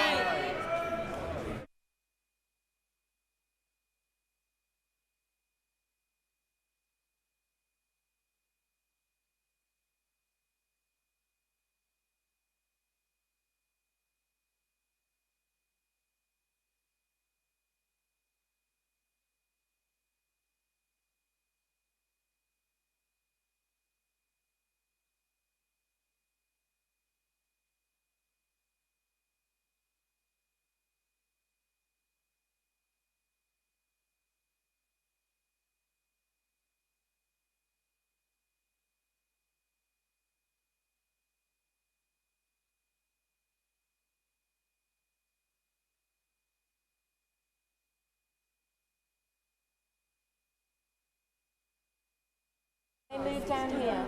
They move down here.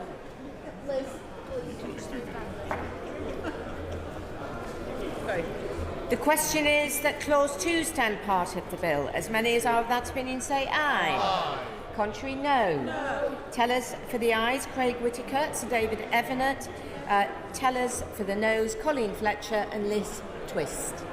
The question is that Clause 2 stand part of the bill. As many as are of that opinion say aye. Aye. Contrary, no. No. Tellers for the ayes, Craig Whittaker, Sir David Evanett. Tellers for the noes, Colleen Fletcher and Liz Twist.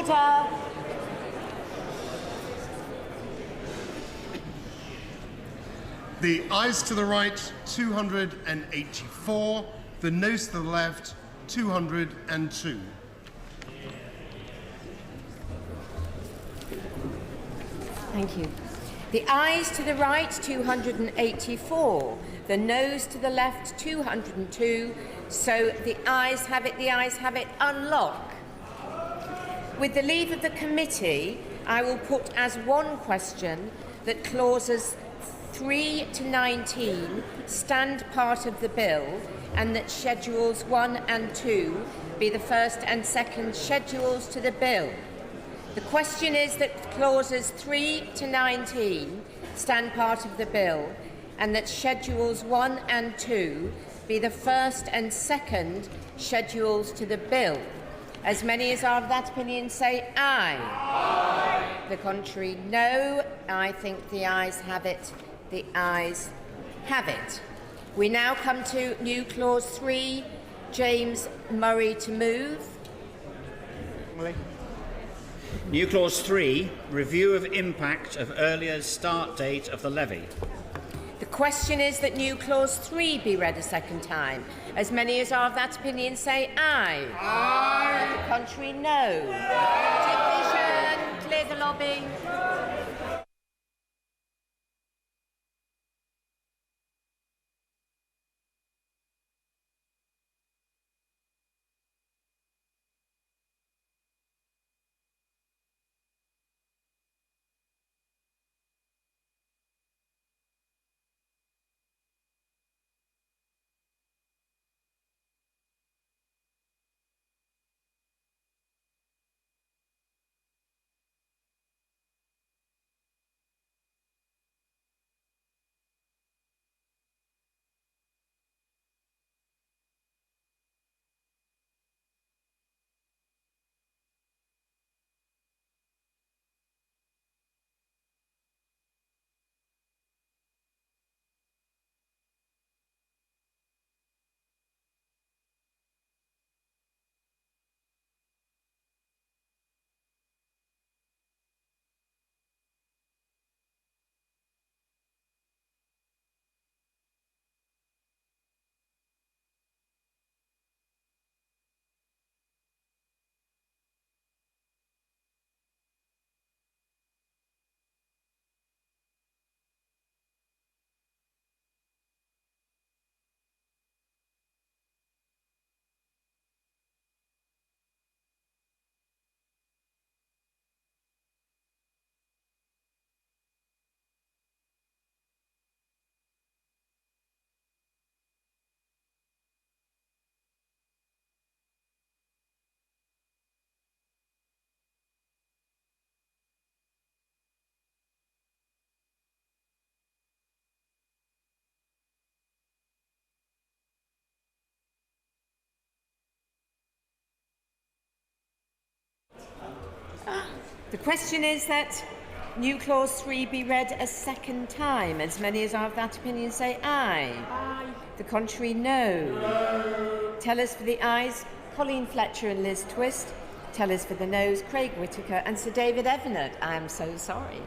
Order. The ayes to the right, 284. The noes to the left, 202. Thank you. The ayes to the right, 284. The noes to the left, 202. So the ayes have it, unlock. With the leave of the committee, I will put as one question that clauses 3 to 19 stand part of the bill and that schedules 1 and 2 be the first and second schedules to the bill. The question is that clauses 3 to 19 stand part of the bill and that schedules 1 and 2 be the first and second schedules to the bill. As many as are of that opinion say aye. Aye. The contrary, no. I think the ayes have it. The ayes have it. We now come to new clause 3. James Murray to move. New clause 3, review of impact of earlier start date of the levy. The question is that new clause 3 be read a second time. As many as are of that opinion say aye. Aye. The contrary, no. Division, clear the lobby. The question is that new clause 3 be read a second time. As many as are of that opinion say aye. Aye. The contrary, no. No. Tellers for the ayes, Colleen Fletcher and Liz Twist. Tellers for the noes, Craig Whittaker and Sir David Evanett. I am so sorry.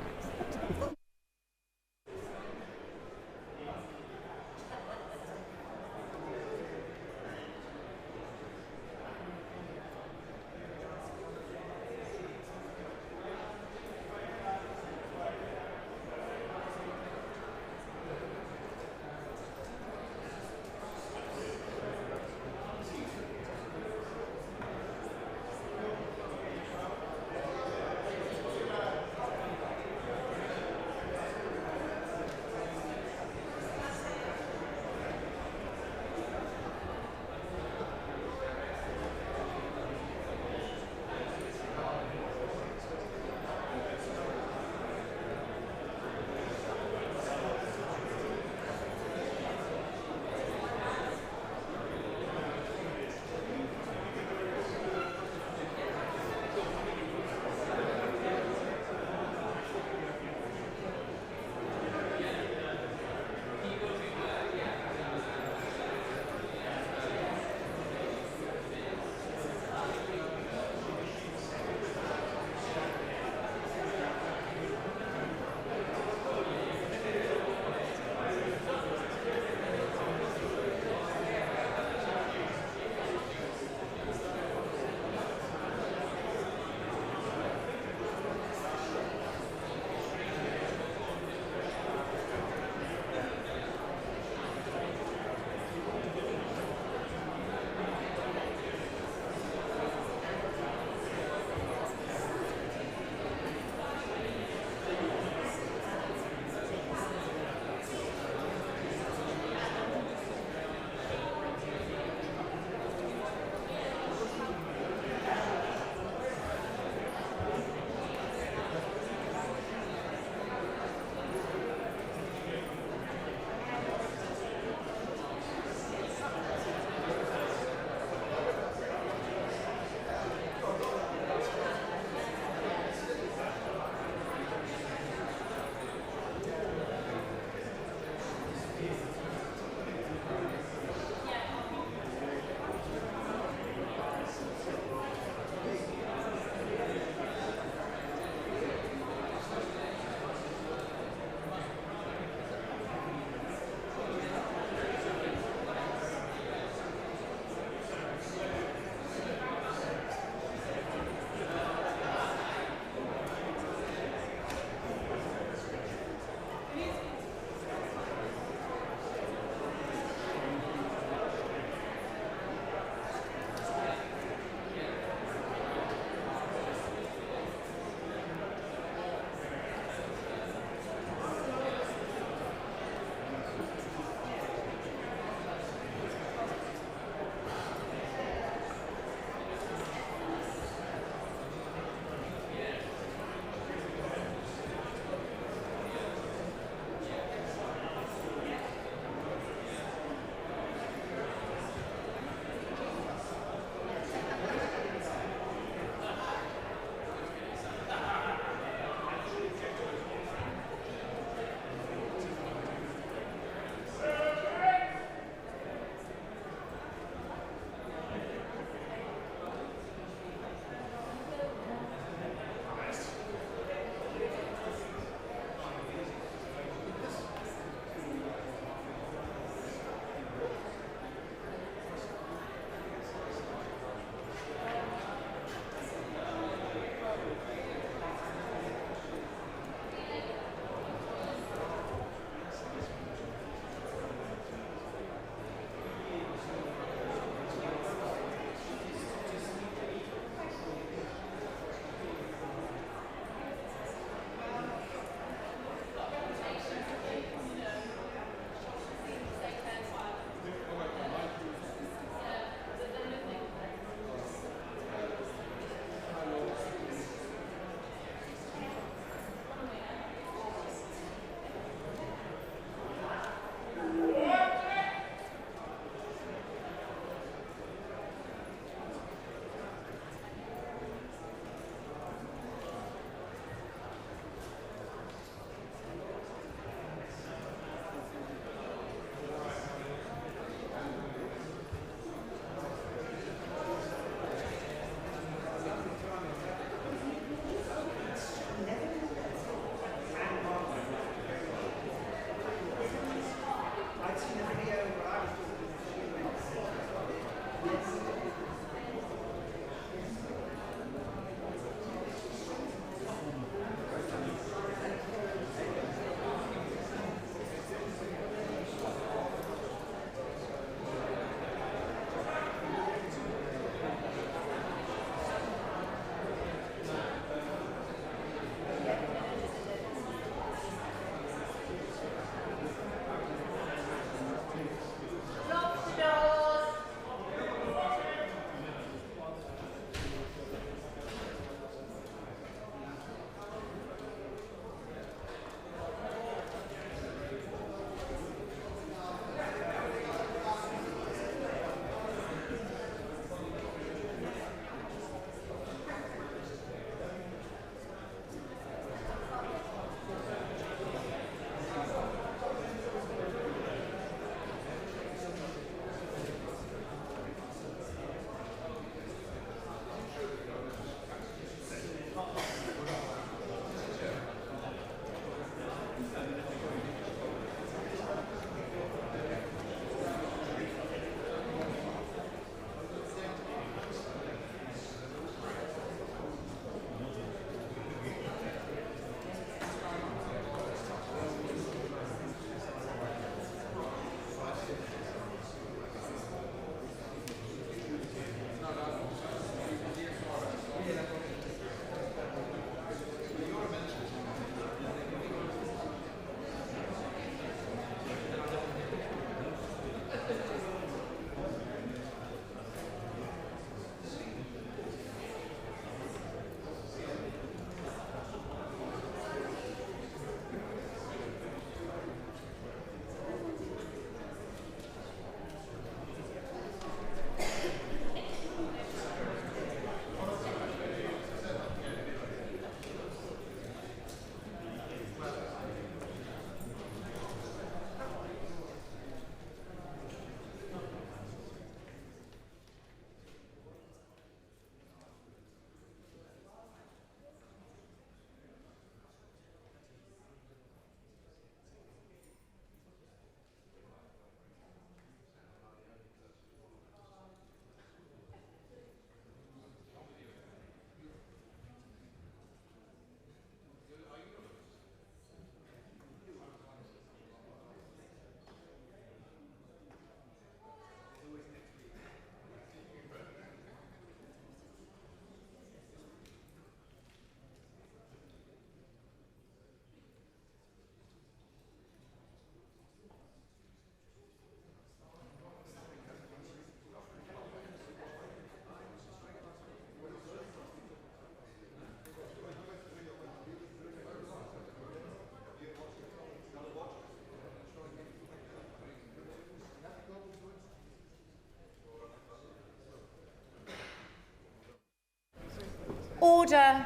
Order.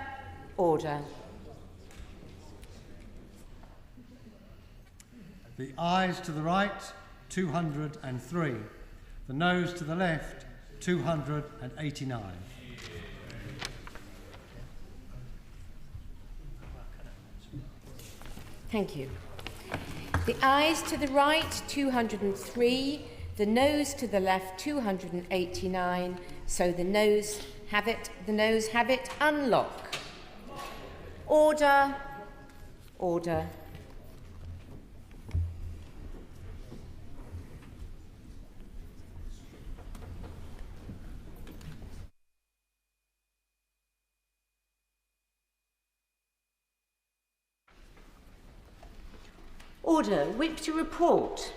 Order. The ayes to the right, 203. The noes to the left, 289. Thank you. The ayes to the right, 203. The noes to the left, 289. So the noes have it. The noes have it. Unlock. Order. Order. Order. Whip to report.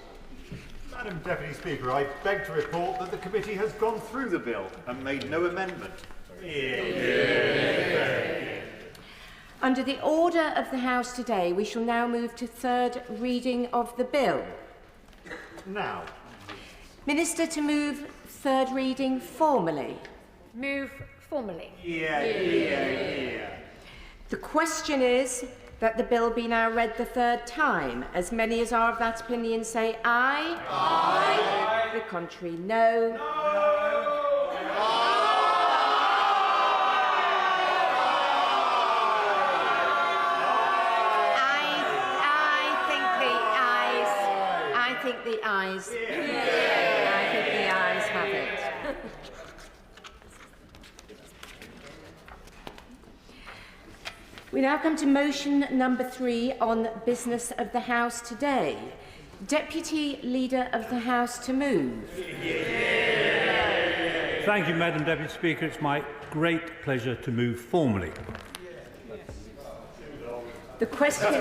Madam Deputy Speaker, I beg to report that the committee has gone through the bill and made no amendment. Under the order of the House today, we shall now move to third reading of the bill. Now. Minister to move third reading formally. Move formally. Yeah. The question is that the bill be now read the third time. As many as are of that opinion say aye. Aye. The contrary, no. I think the ayes have it. We now come to motion number 3 on business of the House today. Deputy Leader of the House to move. Thank you, Madam Deputy Speaker. It's my great pleasure to move formally. The question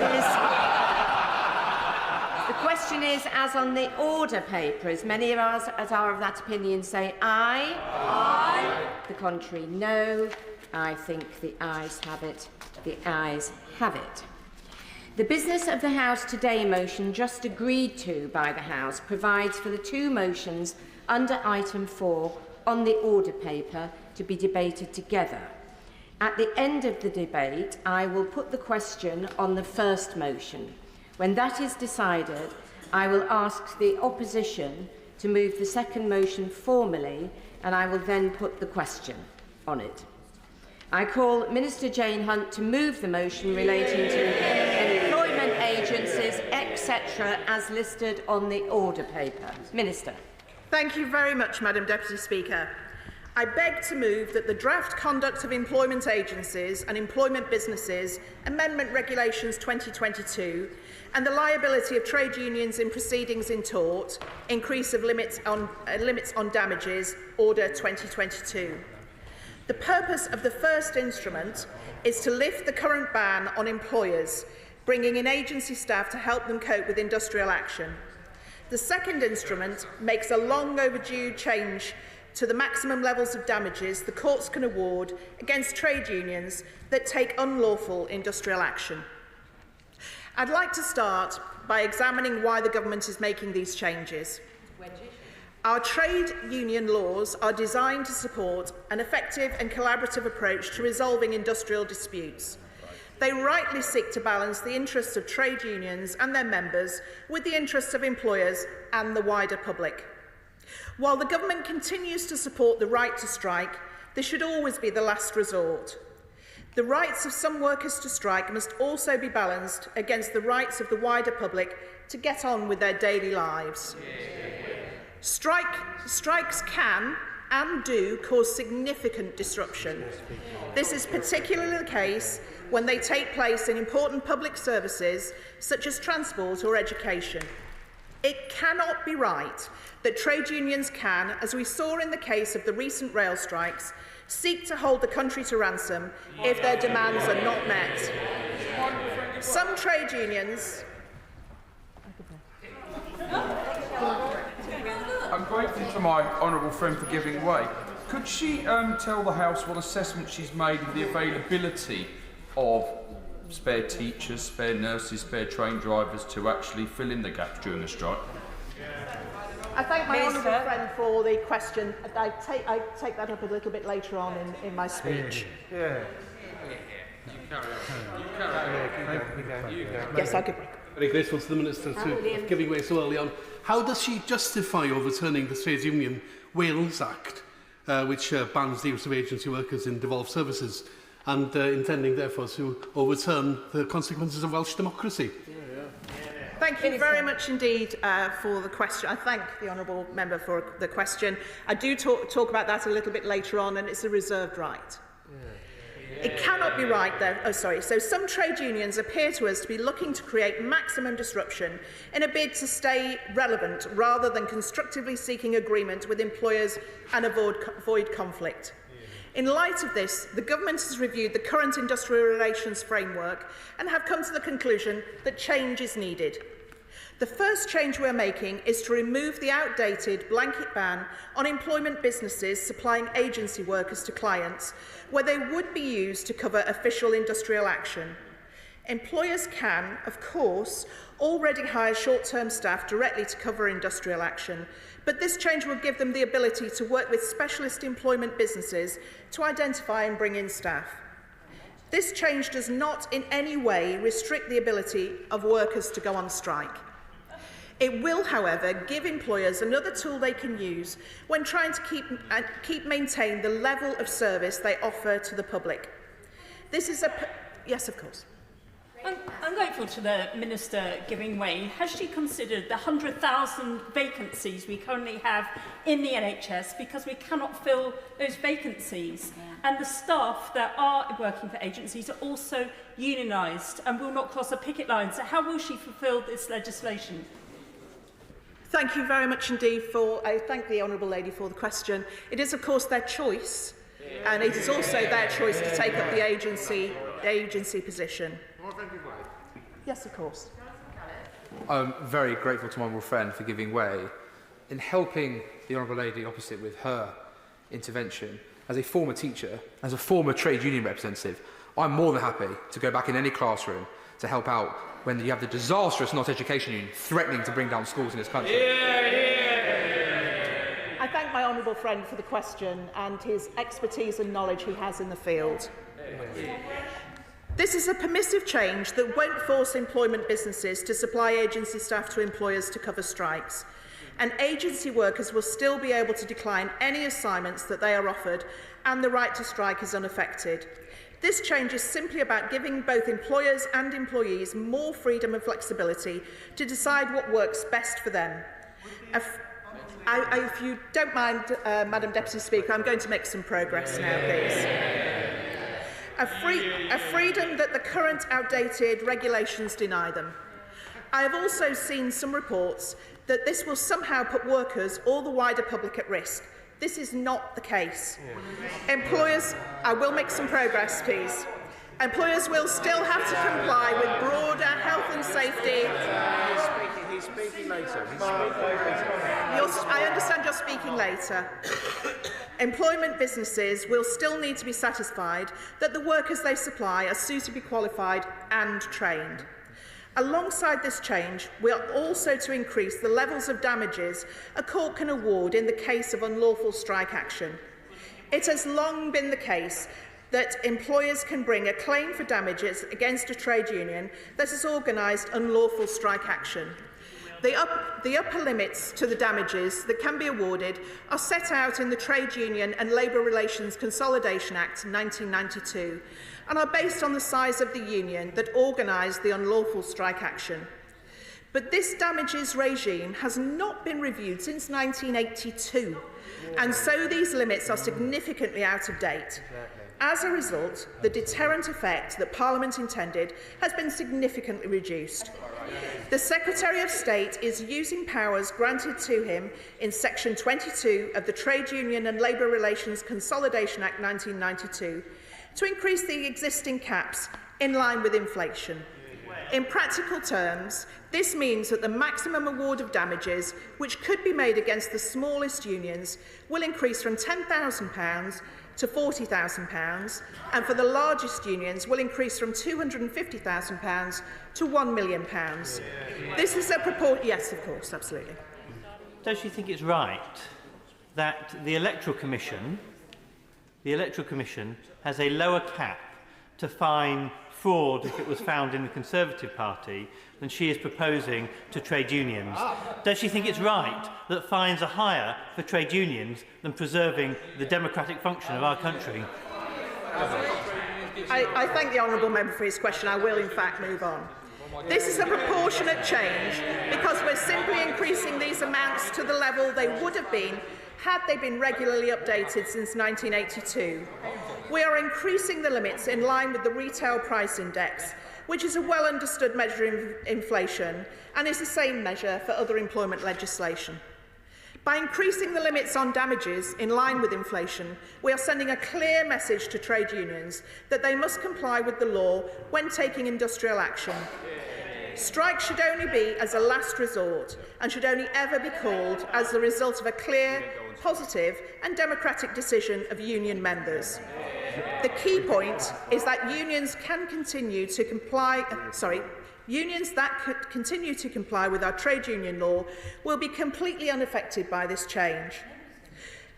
is, as on the order paper, as many of us as are of that opinion say aye. Aye. The contrary, no. I think the ayes have it. The ayes have it. The business of the House today motion just agreed to by the House provides for the two motions under item 4 on the order paper to be debated together. At the end of the debate, I will put the question on the first motion. When that is decided, I will ask the opposition to move the second motion formally, and I will then put the question on it. I call Minister Jane Hunt to move the motion relating to employment agencies, etc., as listed on the order paper. Minister. Thank you very much, Madam Deputy Speaker. I beg to move that the Draft Conduct of Employment Agencies and Employment Businesses Amendment Regulations 2022 and the Liability of Trade Unions in Proceedings in Tort, Increase of Limits on Damages, Order 2022. The purpose of the first instrument is to lift the current ban on employers, bringing in agency staff to help them cope with industrial action. The second instrument makes a long overdue change to the maximum levels of damages the courts can award against trade unions that take unlawful industrial action. I'd like to start by examining why the government is making these changes. Our trade union laws are designed to support an effective and collaborative approach to resolving industrial disputes. They rightly seek to balance the interests of trade unions and their members with the interests of employers and the wider public. While the government continues to support the right to strike, this should always be the last resort. The rights of some workers to strike must also be balanced against the rights of the wider public to get on with their daily lives. Strikes can and do cause significant disruption. This is particularly the case when they take place in important public services such as transport or education. It cannot be right that trade unions can, as we saw in the case of the recent rail strikes, seek to hold the country to ransom if their demands are not met. Some trade unions... I'm grateful to my honourable friend for giving way. Could she tell the House what assessment she's made of the availability of spare teachers, spare nurses, spare train drivers to actually fill in the gaps during a strike? I thank my Minister. honourable friend for the question. I take that up a little bit later on in my speech. Yes, I'll give. Very grateful to the Minister for giving way so early on. How does she justify overturning the Trades Union Wales Act, which bans the use of agency workers in devolved services, and intending therefore to overturn the consequences of Welsh democracy? Thank you very much indeed for the question. I thank the honourable member for the question. I do talk about that a little bit later on, and it's a reserved right. It cannot be right, though. Oh, sorry. So some trade unions appear to us to be looking to create maximum disruption in a bid to stay relevant rather than constructively seeking agreement with employers and avoid conflict. In light of this, the government has reviewed the current industrial relations framework and have come to the conclusion that change is needed. The first change we are making is to remove the outdated blanket ban on employment businesses supplying agency workers to clients, where they would be used to cover official industrial action. Employers can, of course, already hire short-term staff directly to cover industrial action, but this change will give them the ability to work with specialist employment businesses to identify and bring in staff. This change does not in any way restrict the ability of workers to go on strike. It will, however, give employers another tool they can use when trying to maintain the level of service they offer to the public. This is a... Yes, of course. I'm grateful to the Minister giving way. Has she considered the 100,000 vacancies we currently have in the NHS because we cannot fill those vacancies? And the staff that are working for agencies are also unionised and will not cross a picket line. So how will she fulfil this legislation? Thank you very much indeed I thank the Honourable Lady for the question. It is, of course, their choice, and it is also their choice to take up the agency position. Yes, of course. I'm very grateful to my honourable friend for giving way. In helping the Honourable Lady opposite with her intervention, as a former teacher, as a former trade union representative, I'm more than happy to go back in any classroom to help out when you have the disastrous Not Education Union threatening to bring down schools in this country. I thank my honourable friend for the question and his expertise and knowledge he has in the field. This is a permissive change that won't force employment businesses to supply agency staff to employers to cover strikes, and agency workers will still be able to decline any assignments that they are offered, and the right to strike is unaffected. This change is simply about giving both employers and employees more freedom and flexibility to decide what works best for them. If you don't mind, Madam Deputy Speaker, I'm going to make some progress now, please. A freedom that the current outdated regulations deny them. I have also seen some reports that this will somehow put workers or the wider public at risk. This is not the case. Employers, I will make some progress, please. Employers will still have to comply with broader health and safety. He's speaking later. I understand you're speaking later. Employment businesses will still need to be satisfied that the workers they supply are suitably qualified and trained. Alongside this change, we are also to increase the levels of damages a court can award in the case of unlawful strike action. It has long been the case that employers can bring a claim for damages against a trade union that has organised unlawful strike action. The upper limits to the damages that can be awarded are set out in the Trade Union and Labour Relations Consolidation Act 1992 and are based on the size of the union that organised the unlawful strike action. But this damages regime has not been reviewed since 1982, and so these limits are significantly out of date. As a result, the deterrent effect that Parliament intended has been significantly reduced. The Secretary of State is using powers granted to him in Section 22 of the Trade Union and Labour Relations Consolidation Act 1992 to increase the existing caps in line with inflation. In practical terms, this means that the maximum award of damages, which could be made against the smallest unions, will increase from £10,000 to £40,000, and for the largest unions will increase from £250,000 to £1 million. This is a proportion. Yes, of course, absolutely. does she think it's right that the Electoral Commission has a lower cap to fine fraud if it was found in the Conservative Party than she is proposing to trade unions? Does she think it's right that fines are higher for trade unions than preserving the democratic function of our country? I thank the honourable member for his question. I will, in fact, move on. This is a proportionate change because we're simply increasing these amounts to the level they would have been had they been regularly updated since 1982. We are increasing the limits in line with the Retail Price Index, which is a well-understood measure of inflation and is the same measure for other employment legislation. By increasing the limits on damages in line with inflation, we are sending a clear message to trade unions that they must comply with the law when taking industrial action. Strikes should only be as a last resort and should only ever be called as the result of a clear, positive and democratic decision of union members. The key point is that unions that continue to comply with our trade union law will be completely unaffected by this change.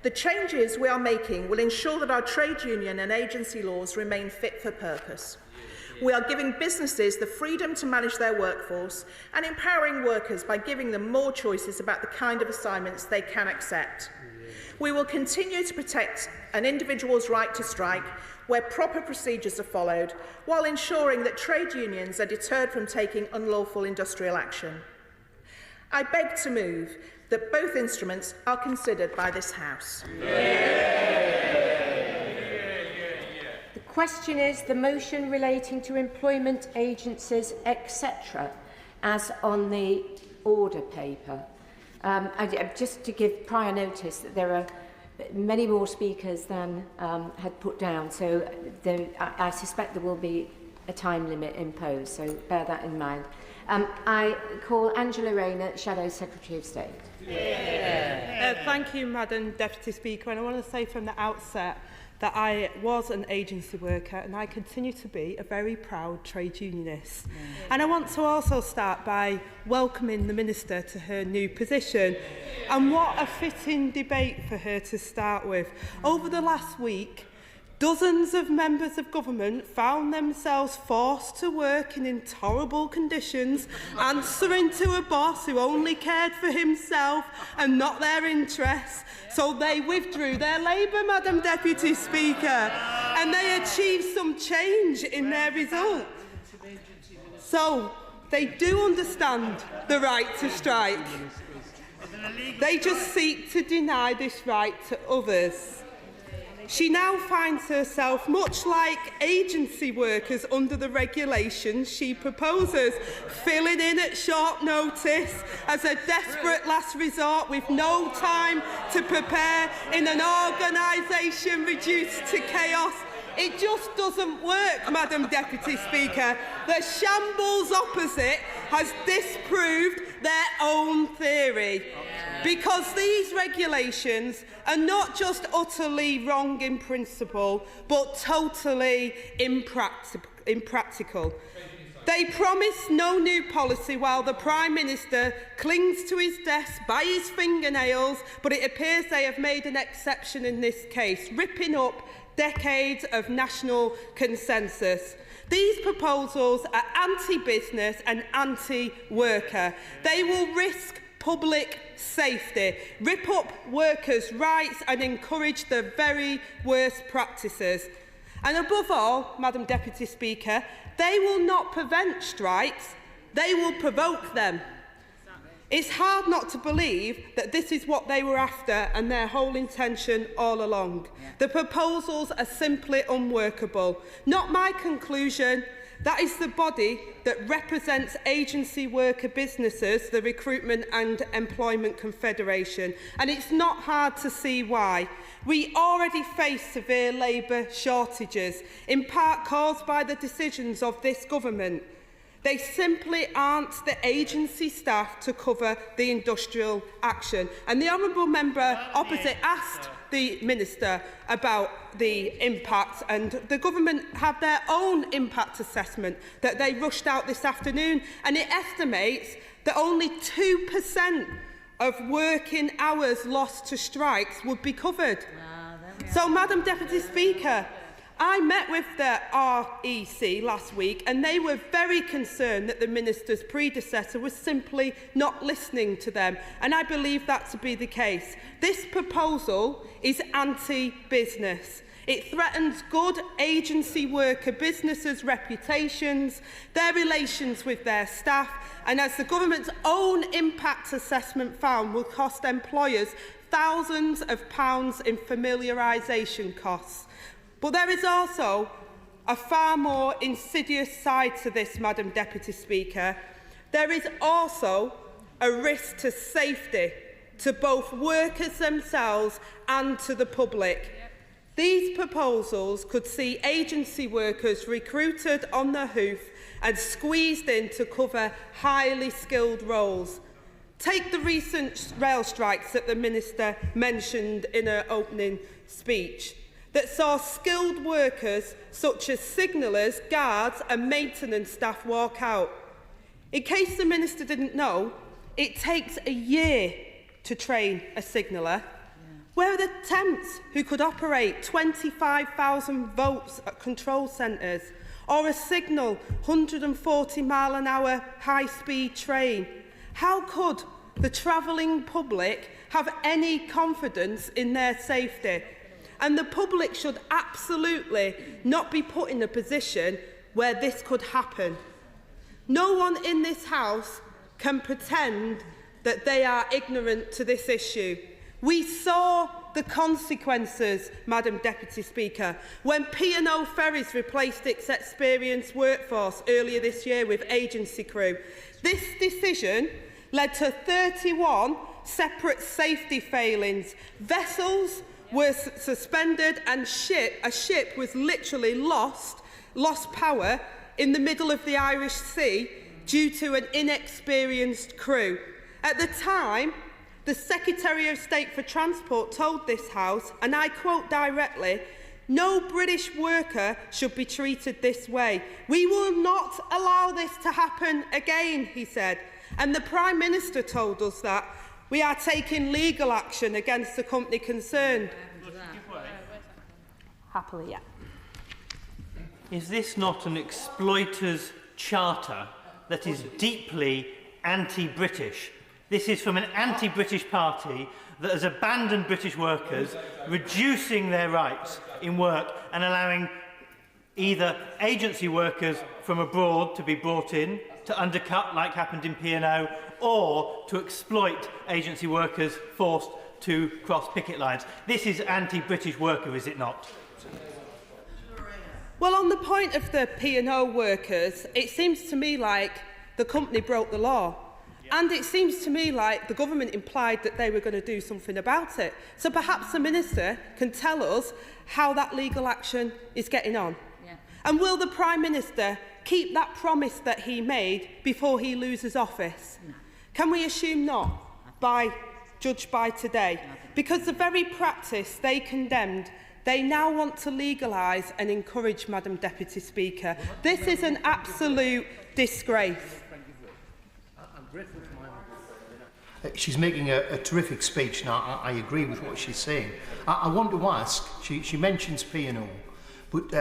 The changes we are making will ensure that our trade union and agency laws remain fit for purpose. We are giving businesses the freedom to manage their workforce and empowering workers by giving them more choices about the kind of assignments they can accept. We will continue to protect an individual's right to strike where proper procedures are followed, while ensuring that trade unions are deterred from taking unlawful industrial action. I beg to move that both instruments are considered by this House. The question is the motion relating to employment agencies, etc., as on the order paper. Just to give prior notice that there are many more speakers than had put down, so I suspect there will be a time limit imposed, so bear that in mind. I call Angela Rayner, Shadow Secretary of State. Thank you, Madam Deputy Speaker, and I want to say from the outset that I was an agency worker and I continue to be a very proud trade unionist. And I want to also start by welcoming the Minister to her new position. And what a fitting debate for her to start with. Over the last week, dozens of members of government found themselves forced to work in intolerable conditions, answering to a boss who only cared for himself and not their interests. So they withdrew their labour, Madam Deputy Speaker, and they achieved some change in their result. So they do understand the right to strike. They just seek to deny this right to others. She now finds herself much like agency workers under the regulations she proposes, filling in at short notice as a desperate last resort with no time to prepare in an organisation reduced to chaos. It just doesn't work, Madam Deputy Speaker. The shambles opposite has disproved their own theory. Because these regulations are not just utterly wrong in principle, but totally impractical. They promise no new policy while the Prime Minister clings to his desk by his fingernails, but it appears they have made an exception in this case, ripping up decades of national consensus. These proposals are anti-business and anti-worker. They will risk public safety, rip up workers' rights and encourage the very worst practices. And above all, Madam Deputy Speaker, they will not prevent strikes, they will provoke them. It's hard not to believe that this is what they were after and their whole intention all along. The proposals are simply unworkable. Not my conclusion. That is the body that represents agency worker businesses, the Recruitment and Employment Confederation, and it's not hard to see why. We already face severe labour shortages, in part caused by the decisions of this government. They simply aren't the agency staff to cover the industrial action. And the honourable member opposite asked the Minister about the impact, and the government have their own impact assessment that they rushed out this afternoon, and it estimates that only 2% of working hours lost to strikes would be covered. So, Madam Deputy Speaker, I met with the REC last week and they were very concerned that the Minister's predecessor was simply not listening to them, and I believe that to be the case. This proposal is anti-business. It threatens good agency worker businesses' reputations, their relations with their staff, and as the government's own impact assessment found, will cost employers thousands of pounds in familiarisation costs. But there is also a far more insidious side to this, Madam Deputy Speaker. There is also a risk to safety, to both workers themselves and to the public. These proposals could see agency workers recruited on the hoof and squeezed in to cover highly skilled roles. Take the recent rail strikes that the Minister mentioned in her opening speech, that saw skilled workers such as signallers, guards and maintenance staff walk out. In case the Minister didn't know, it takes a year to train a signaller. Where are the temps who could operate 25,000 volts at control centres, or a signal 140-mile-an-hour high-speed train? How could the travelling public have any confidence in their safety? And the public should absolutely not be put in a position where this could happen. No one in this House can pretend that they are ignorant to this issue. We saw the consequences, Madam Deputy Speaker, when P&O Ferries replaced its experienced workforce earlier this year with agency crew. This decision led to 31 separate safety failings. Vessels were suspended and a ship was literally lost power in the middle of the Irish Sea due to an inexperienced crew. At the time, the Secretary of State for Transport told this House, and I quote directly, "No British worker should be treated this way. We will not allow this to happen again," he said. And the Prime Minister told us that we are taking legal action against the company concerned. Happily, yeah. Is this not an exploiter's charter that is deeply anti-British? This is from an anti-British party that has abandoned British workers, reducing their rights in work and allowing either agency workers from abroad to be brought in to undercut, like happened in P&O, or to exploit agency workers forced to cross picket lines. This is anti-British worker, is it not? Well, on the point of the P&O workers, it seems to me like the company broke the law. And it seems to me like the government implied that they were going to do something about it. So perhaps the Minister can tell us how that legal action is getting on. Yeah. And will the Prime Minister keep that promise that he made before he loses office? No. Can we assume not, judged by today? Because the very practice they condemned, they now want to legalise and encourage, Madam Deputy Speaker. This is an absolute disgrace. She's making a terrific speech, and I agree with what she's saying. I want to ask, she mentions P&O, but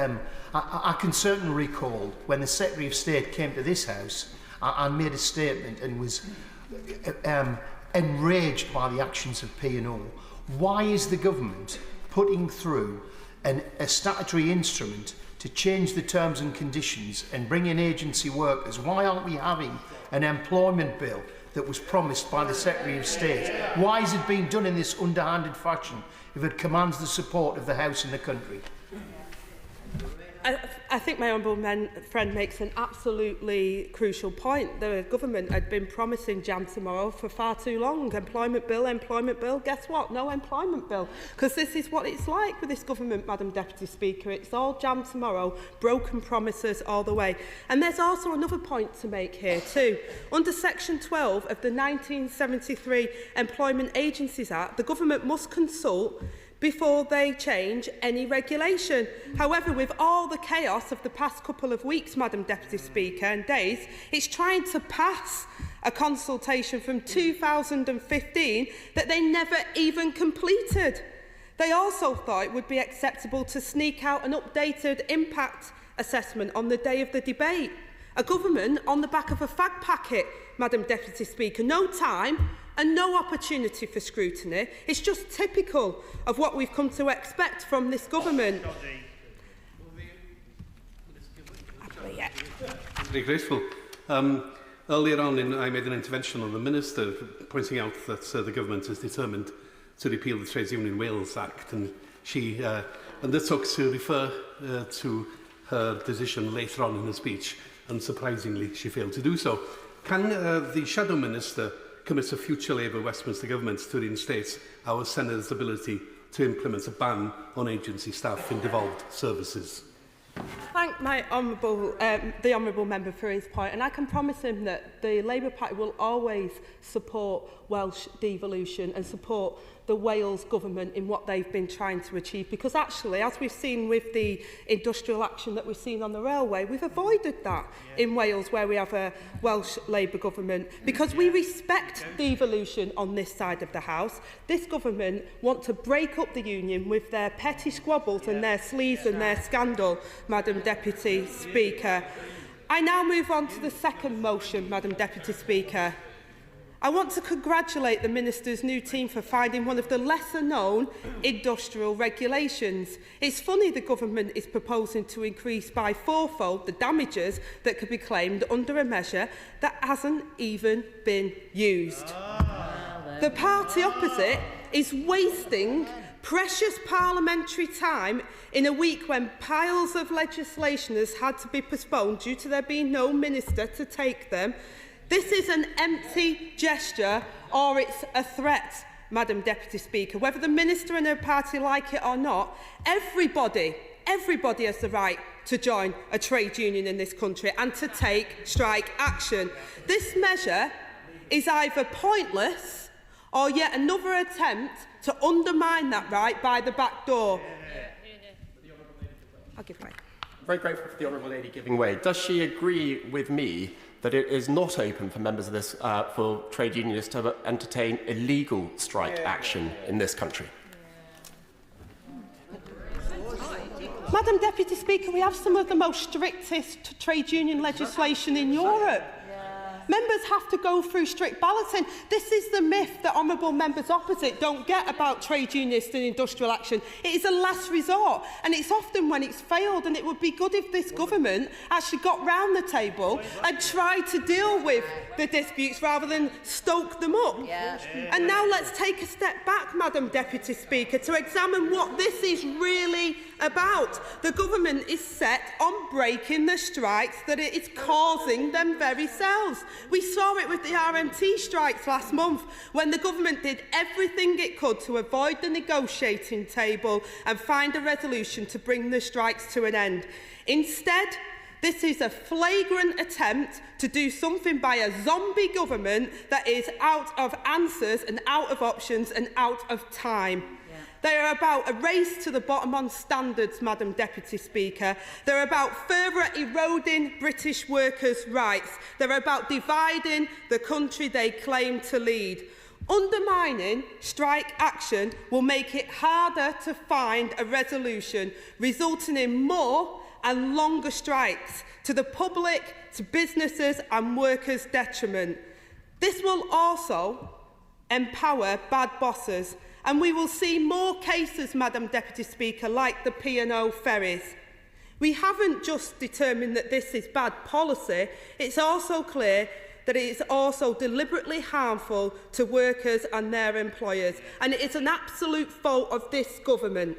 I can certainly recall when the Secretary of State came to this House and made a statement and was enraged by the actions of P&O. Why is the government putting through a statutory instrument to change the terms and conditions and bring in agency workers? Why aren't we having an employment bill that was promised by the Secretary of State? Why is it being done in this underhanded fashion if it commands the support of the House and the country? I think my honourable friend makes an absolutely crucial point. The government had been promising jam tomorrow for far too long. Employment bill. Guess what? No employment bill. Because this is what it's like with this government, Madam Deputy Speaker. It's all jam tomorrow, broken promises all the way. And there's also another point to make here too. Under Section 12 of the 1973 Employment Agencies Act, the government must consult before they change any regulation. However, with all the chaos of the past couple of weeks, Madam Deputy Speaker, and days, it's trying to pass a consultation from 2015 that they never even completed. They also thought it would be acceptable to sneak out an updated impact assessment on the day of the debate. A government on the back of a fag packet, Madam Deputy Speaker. No time and no opportunity for scrutiny. It's just typical of what we've come to expect from this government. Very grateful. Earlier on, I made an intervention on the Minister, pointing out that the government is determined to repeal the Trades Union Wales Act, and she undertook to refer to her decision later on in her speech, and surprisingly, she failed to do so. Can the Shadow Minister commit a future Labour Westminster government to reinstate our Senate's ability to implement a ban on agency staff in devolved services? Thank the honourable member for his point, and I can promise him that the Labour Party will always support Welsh devolution and support the Wales government in what they've been trying to achieve, because actually, as we've seen with the industrial action that we've seen on the railway, we've avoided that in Wales, where we have a Welsh Labour government, because we respect devolution on this side of the House. This government want to break up the union with their petty squabbles and their sleaze and their scandal, Madam Deputy Speaker. I now move on to the second motion, Madam Deputy Speaker. I want to congratulate the Minister's new team for finding one of the lesser-known industrial regulations. It's funny the government is proposing to increase by fourfold the damages that could be claimed under a measure that hasn't even been used. The party opposite is wasting precious parliamentary time in a week when piles of legislation has had to be postponed due to there being no minister to take them. This is an empty gesture, or it's a threat, Madam Deputy Speaker. Whether the Minister and her party like it or not, everybody has the right to join a trade union in this country and to take strike action. This measure is either pointless or yet another attempt to undermine that right by the back door. I'll give way. Very grateful for the Honourable Lady giving way. Does she agree with me that it is not open for members of this, for trade unionists to entertain illegal strike action in this country? Madam Deputy Speaker, we have some of the most strictest trade union legislation in Europe. Members have to go through strict balloting. This is the myth that honourable members opposite don't get about trade unionists and industrial action. It is a last resort, and it's often when it's failed, and it would be good if this government actually got round the table and tried to deal with the disputes rather than stoke them up. And now let's take a step back, Madam Deputy Speaker, to examine what this is really about. The government is set on breaking the strikes that it is causing them very selves. We saw it with the RMT strikes last month, when the government did everything it could to avoid the negotiating table and find a resolution to bring the strikes to an end. Instead, this is a flagrant attempt to do something by a zombie government that is out of answers and out of options and out of time. They are about a race to the bottom on standards, Madam Deputy Speaker. They're about further eroding British workers' rights. They're about dividing the country they claim to lead. Undermining strike action will make it harder to find a resolution, resulting in more and longer strikes to the public, to businesses and workers' detriment. This will also empower bad bosses, and we will see more cases, Madam Deputy Speaker, like the P&O ferries. We haven't just determined that this is bad policy, it's also clear that it is also deliberately harmful to workers and their employers, and it is an absolute fault of this government.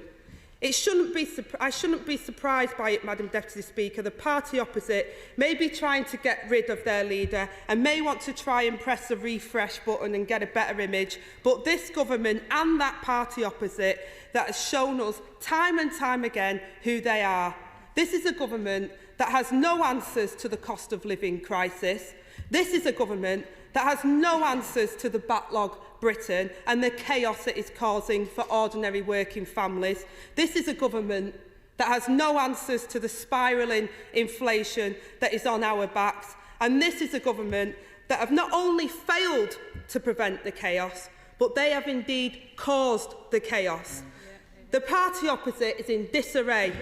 I shouldn't be surprised by it, Madam Deputy Speaker. The party opposite may be trying to get rid of their leader and may want to try and press the refresh button and get a better image, but this government and that party opposite that has shown us time and time again who they are. This is a government that has no answers to the cost of living crisis. This is a government that has no answers to the backlog Britain and the chaos it is causing for ordinary working families. This is a government that has no answers to the spiralling inflation that is on our backs. And this is a government that have not only failed to prevent the chaos, but they have indeed caused the chaos. The party opposite is in disarray,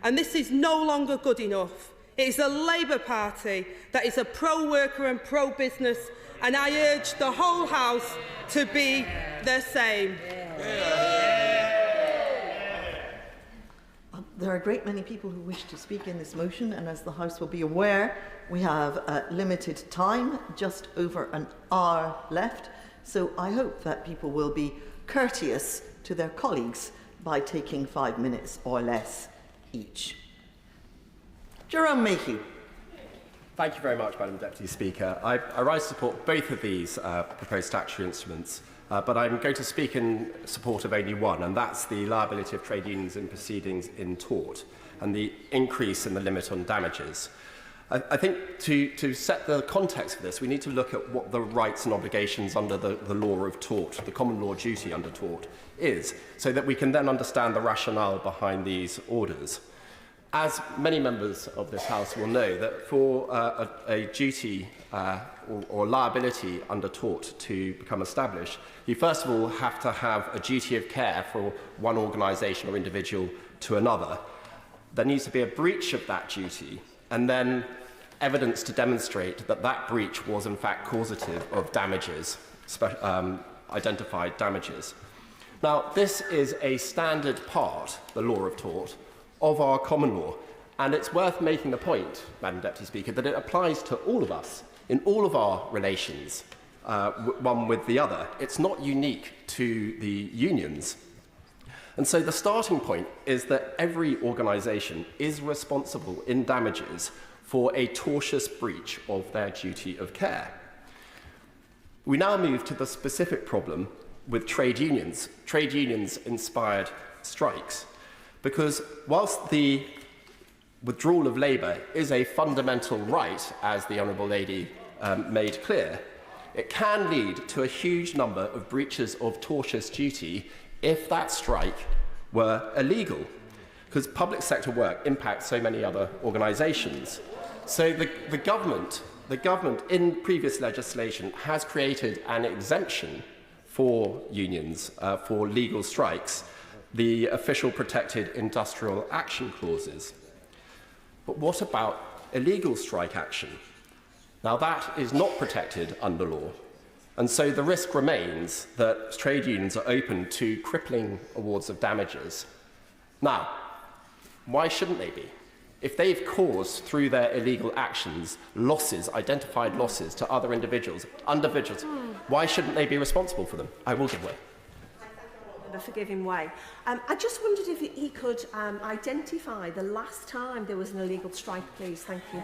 and this is no longer good enough. It is a Labour Party that is a pro-worker and pro-business, and I urge the whole House to be the same. There are a great many people who wish to speak in this motion, and as the House will be aware, we have limited time, just over an hour left, so I hope that people will be courteous to their colleagues by taking 5 minutes or less each. Jerome Mayhew. Thank you very much, Madam Deputy Speaker. I rise to support both of these proposed statutory instruments, but I'm going to speak in support of only one, and that's the liability of trade unions in proceedings in tort and the increase in the limit on damages. I think to set the context for this, we need to look at what the rights and obligations under the law of tort, the common law duty under tort, is, so that we can then understand the rationale behind these orders. As many members of this House will know, that for a duty or liability under tort to become established, you first of all have to have a duty of care for one organisation or individual to another. There needs to be a breach of that duty, and then evidence to demonstrate that that breach was in fact causative of damages, identified damages. Now, this is a standard part, the law of tort, of our common law, and it's worth making the point, Madam Deputy Speaker, that it applies to all of us in all of our relations, one with the other. It's not unique to the unions. And so the starting point is that every organisation is responsible in damages for a tortious breach of their duty of care. We now move to the specific problem with trade unions-inspired strikes, because whilst the withdrawal of labour is a fundamental right, as the Honourable Lady made clear, it can lead to a huge number of breaches of tortious duty if that strike were illegal, because public sector work impacts so many other organisations. So the government in previous legislation has created an exemption for unions for legal strikes, the official protected industrial action clauses. But what about illegal strike action? Now that is not protected under law, and so the risk remains that trade unions are open to crippling awards of damages. Now, why shouldn't they be? If they've caused, through their illegal actions, losses, identified losses to other individuals, why shouldn't they be responsible for them? I will give way. For giving way. I just wondered if he could identify the last time there was an illegal strike, please. Thank you.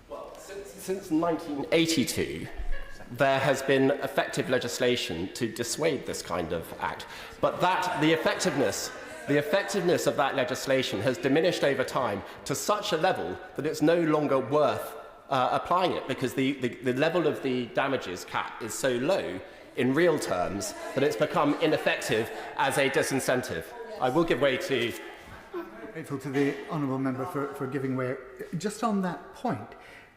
Well, since 1982, there has been effective legislation to dissuade this kind of act, but the effectiveness of that legislation has diminished over time to such a level that it's no longer worth applying it, because the level of the damages cap is so low in real terms that it's become ineffective as a disincentive. I will give way to... Grateful to the honourable member for giving way. Just on that point,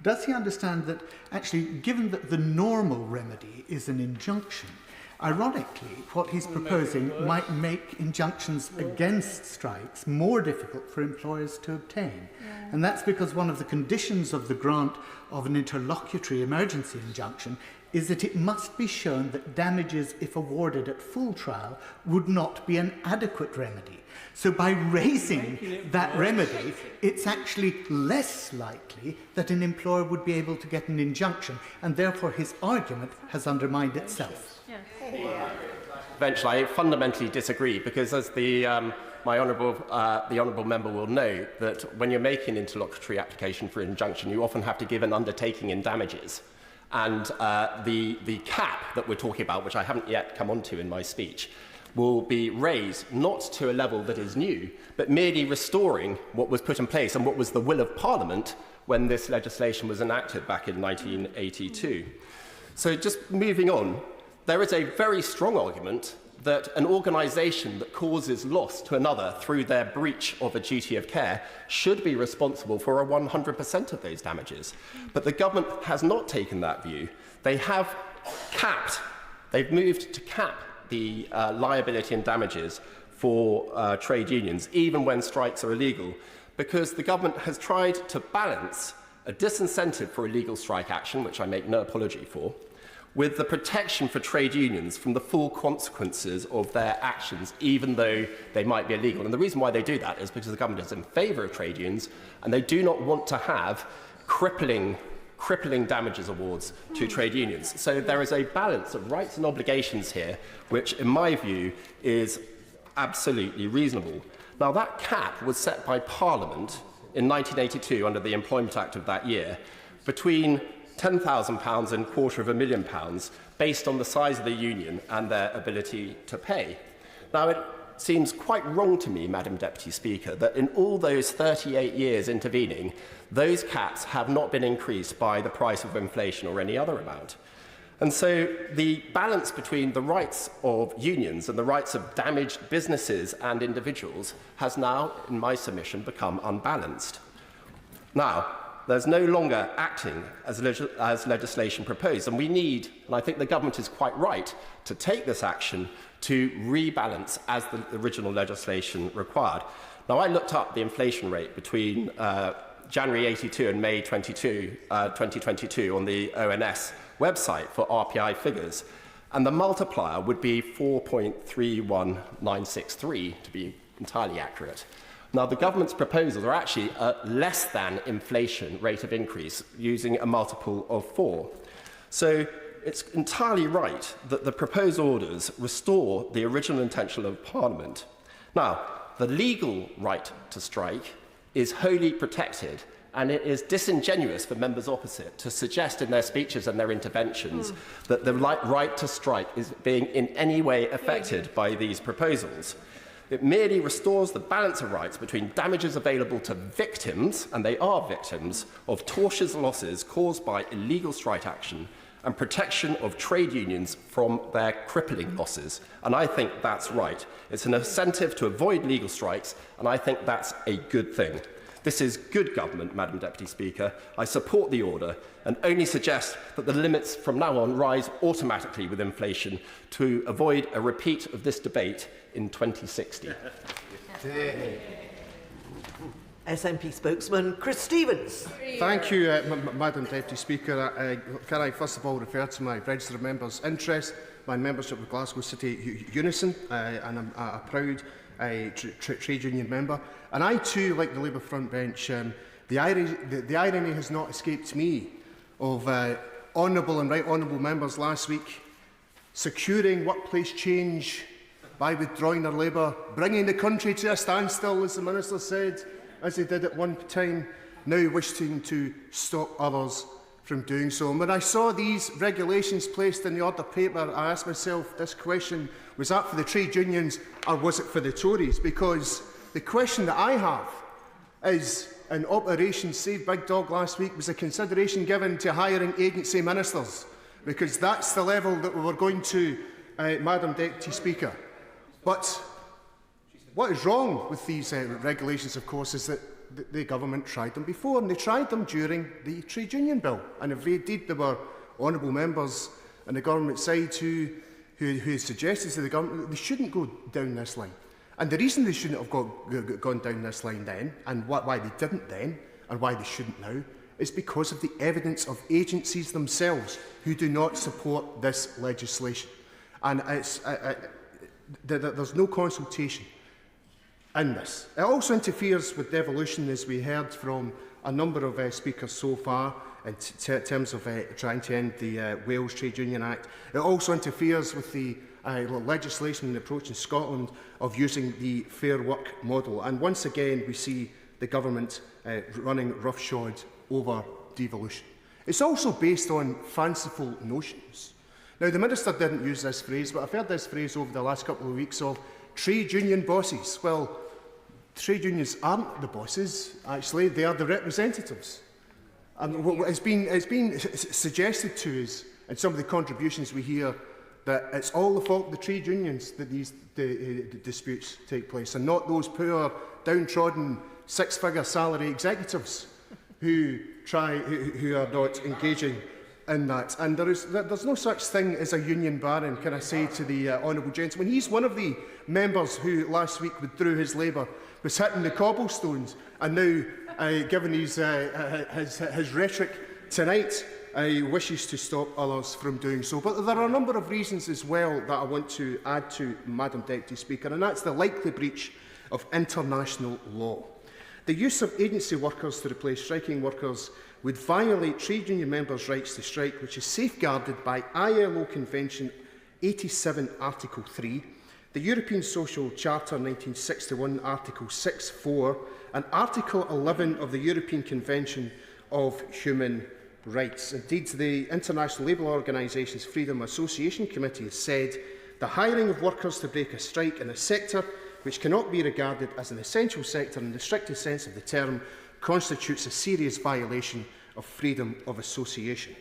does he understand that actually, given that the normal remedy is an injunction, ironically, what he's proposing might make injunctions against strikes more difficult for employers to obtain? And that's because one of the conditions of the grant of an interlocutory emergency injunction is that it must be shown that damages, if awarded at full trial, would not be an adequate remedy. So by raising that remedy, it's actually less likely that an employer would be able to get an injunction, and therefore his argument has undermined itself. Eventually, I fundamentally disagree, because as the honourable member will know, that when you're making an interlocutory application for an injunction, you often have to give an undertaking in damages. And the cap that we're talking about, which I haven't yet come onto in my speech, will be raised not to a level that is new, but merely restoring what was put in place and what was the will of Parliament when this legislation was enacted back in 1982. So just moving on, there is a very strong argument that an organisation that causes loss to another through their breach of a duty of care should be responsible for 100% of those damages. But the government has not taken that view. They've moved to cap the liability and damages for trade unions, even when strikes are illegal, because the government has tried to balance a disincentive for illegal strike action, which I make no apology for, with the protection for trade unions from the full consequences of their actions, even though they might be illegal. And the reason why they do that is because the government is in favour of trade unions, and they do not want to have crippling damages awards to trade unions. So there is a balance of rights and obligations here, which, in my view, is absolutely reasonable. Now, that cap was set by Parliament in 1982 under the Employment Act of that year between £10,000 and £250,000 based on the size of the union and their ability to pay. Now, it seems quite wrong to me, Madam Deputy Speaker, that in all those 38 years intervening, those caps have not been increased by the price of inflation or any other amount. And so the balance between the rights of unions and the rights of damaged businesses and individuals has now, in my submission, become unbalanced. Now, there's no longer acting as legislation proposed, and we need, and I think the government is quite right, to take this action to rebalance as the original legislation required. Now, I looked up the inflation rate between January 82 and May 2022 on the ONS website for RPI figures, and the multiplier would be 4.31963, to be entirely accurate. Now, the government's proposals are actually a less than inflation rate of increase using a multiple of 4. So it's entirely right that the proposed orders restore the original intention of Parliament. Now, the legal right to strike is wholly protected, and it is disingenuous for members opposite to suggest in their speeches and their interventions that the right to strike is being in any way affected by these proposals. It merely restores the balance of rights between damages available to victims, and they are victims, of tortious losses caused by illegal strike action and protection of trade unions from their crippling losses. And I think that's right. It's an incentive to avoid legal strikes, and I think that's a good thing. This is good government, Madam Deputy Speaker. I support the order and only suggest that the limits from now on rise automatically with inflation to avoid a repeat of this debate in 2060. SNP spokesman Chris Stevens. Thank you, Madam Deputy Speaker. Can I first of all refer to my registered members' interest, my membership of Glasgow City Unison, and I'm a proud trade union member. And I too, like the Labour front bench, the irony has not escaped me of honourable and right honourable members last week securing workplace change by withdrawing their labour, bringing the country to a standstill, as the Minister said, as they did at one time, now wishing to stop others from doing so. And when I saw these regulations placed in the order paper, I asked myself this question: was that for the trade unions or was it for the Tories? Because the question that I have is, in Operation Save Big Dog last week, was a consideration given to hiring agency ministers? Because that's the level that we were going to, Madam Deputy Speaker. But what is wrong with these regulations, of course, is that the government tried them before, and they tried them during the trade union bill. And if indeed there were honourable members on the government side who suggested to the government that they shouldn't go down this line. And the reason they shouldn't have gone down this line then, and why they didn't then, and why they shouldn't now, is because of the evidence of agencies themselves who do not support this legislation. And there's no consultation in this. It also interferes with devolution, as we heard from a number of speakers so far, in terms of trying to end the Wales Trade Union Act. It also interferes with the legislation and approach in Scotland of using the Fair Work model. And once again, we see the government running roughshod over devolution. It's also based on fanciful notions. Now, the Minister didn't use this phrase, but I've heard this phrase over the last couple of weeks of trade union bosses. Well, trade unions aren't the bosses, actually, they are the representatives. And what has been suggested to us, and some of the contributions we hear that it's all the fault of the trade unions that these disputes take place, and not those poor, downtrodden, six-figure salary executives who are not engaging in that. And there's no such thing as a union baron, can I say to the honourable gentleman. He's one of the members who last week withdrew his labour, was hitting the cobblestones, and now, given his rhetoric tonight, wishes to stop others from doing so. But there are a number of reasons as well that I want to add to, Madam Deputy Speaker, and that's the likely breach of international law. The use of agency workers to replace striking workers would violate trade union members' rights to strike, which is safeguarded by ILO Convention 87, Article 3, the European Social Charter 1961, Article 6.4, and Article 11 of the European Convention of Human Rights. Indeed, the International Labour Organisation's Freedom Association Committee has said the hiring of workers to break a strike in a sector which cannot be regarded as an essential sector in the strictest sense of the term constitutes a serious violation of freedom of association.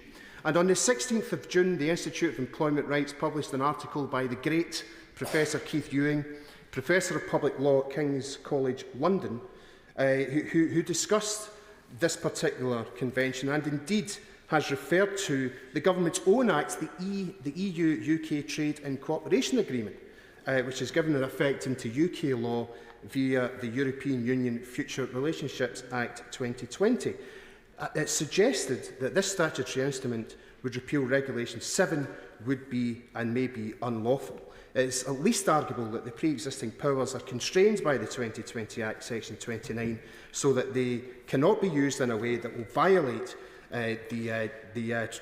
And on the 16th of June, the Institute of Employment Rights published an article by the great Professor Keith Ewing, Professor of Public Law at King's College London, who discussed this particular convention and indeed has referred to the government's own act, the EU-UK Trade and Cooperation Agreement, which has given an effect into UK law via the European Union Future Relationships Act 2020. It suggested that this statutory instrument would repeal Regulation 7 would be and may be unlawful. It is at least arguable that the pre-existing powers are constrained by the 2020 Act, Section 29, so that they cannot be used in a way that will violate the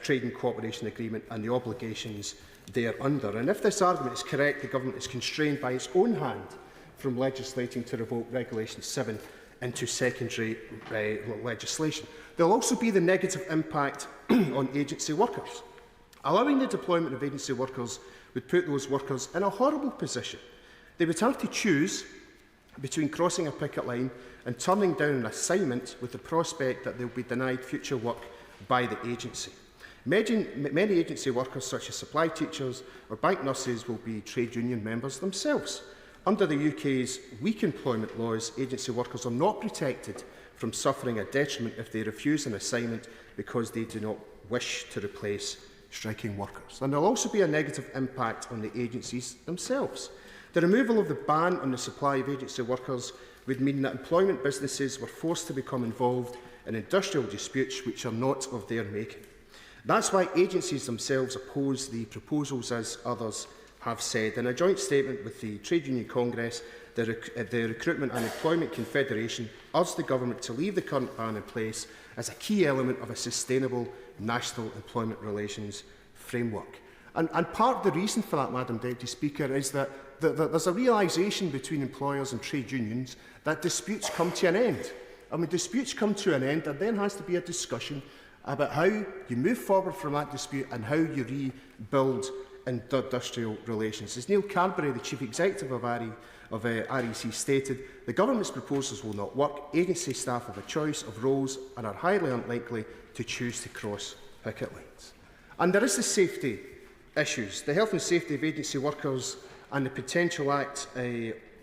Trade and Cooperation Agreement and the obligations thereunder. And if this argument is correct, the Government is constrained by its own hand from legislating to revoke Regulation 7 into secondary legislation. There will also be the negative impact on agency workers. Allowing the deployment of agency workers would put those workers in a horrible position. They would have to choose between crossing a picket line and turning down an assignment with the prospect that they will be denied future work by the agency. Many agency workers, such as supply teachers or bank nurses, will be trade union members themselves. Under the UK's weak employment laws, agency workers are not protected from suffering a detriment if they refuse an assignment because they do not wish to replace striking workers. And there will also be a negative impact on the agencies themselves. The removal of the ban on the supply of agency workers would mean that employment businesses were forced to become involved in industrial disputes which are not of their making. That's why agencies themselves oppose the proposals, as others have said. In a joint statement with the Trade Union Congress, the Recruitment and Employment Confederation urged the Government to leave the current ban in place as a key element of a sustainable national employment relations framework. And part of the reason for that, Madam Deputy Speaker, is that there's a realisation between employers and trade unions that disputes come to an end. And when disputes come to an end, there then has to be a discussion about how you move forward from that dispute and how you rebuild industrial relations. As Neil Carberry, the Chief Executive of REC, stated, the Government's proposals will not work. Agency staff have a choice of roles and are highly unlikely to choose to cross picket lines. And there is the safety issues. The health and safety of agency workers and the potential act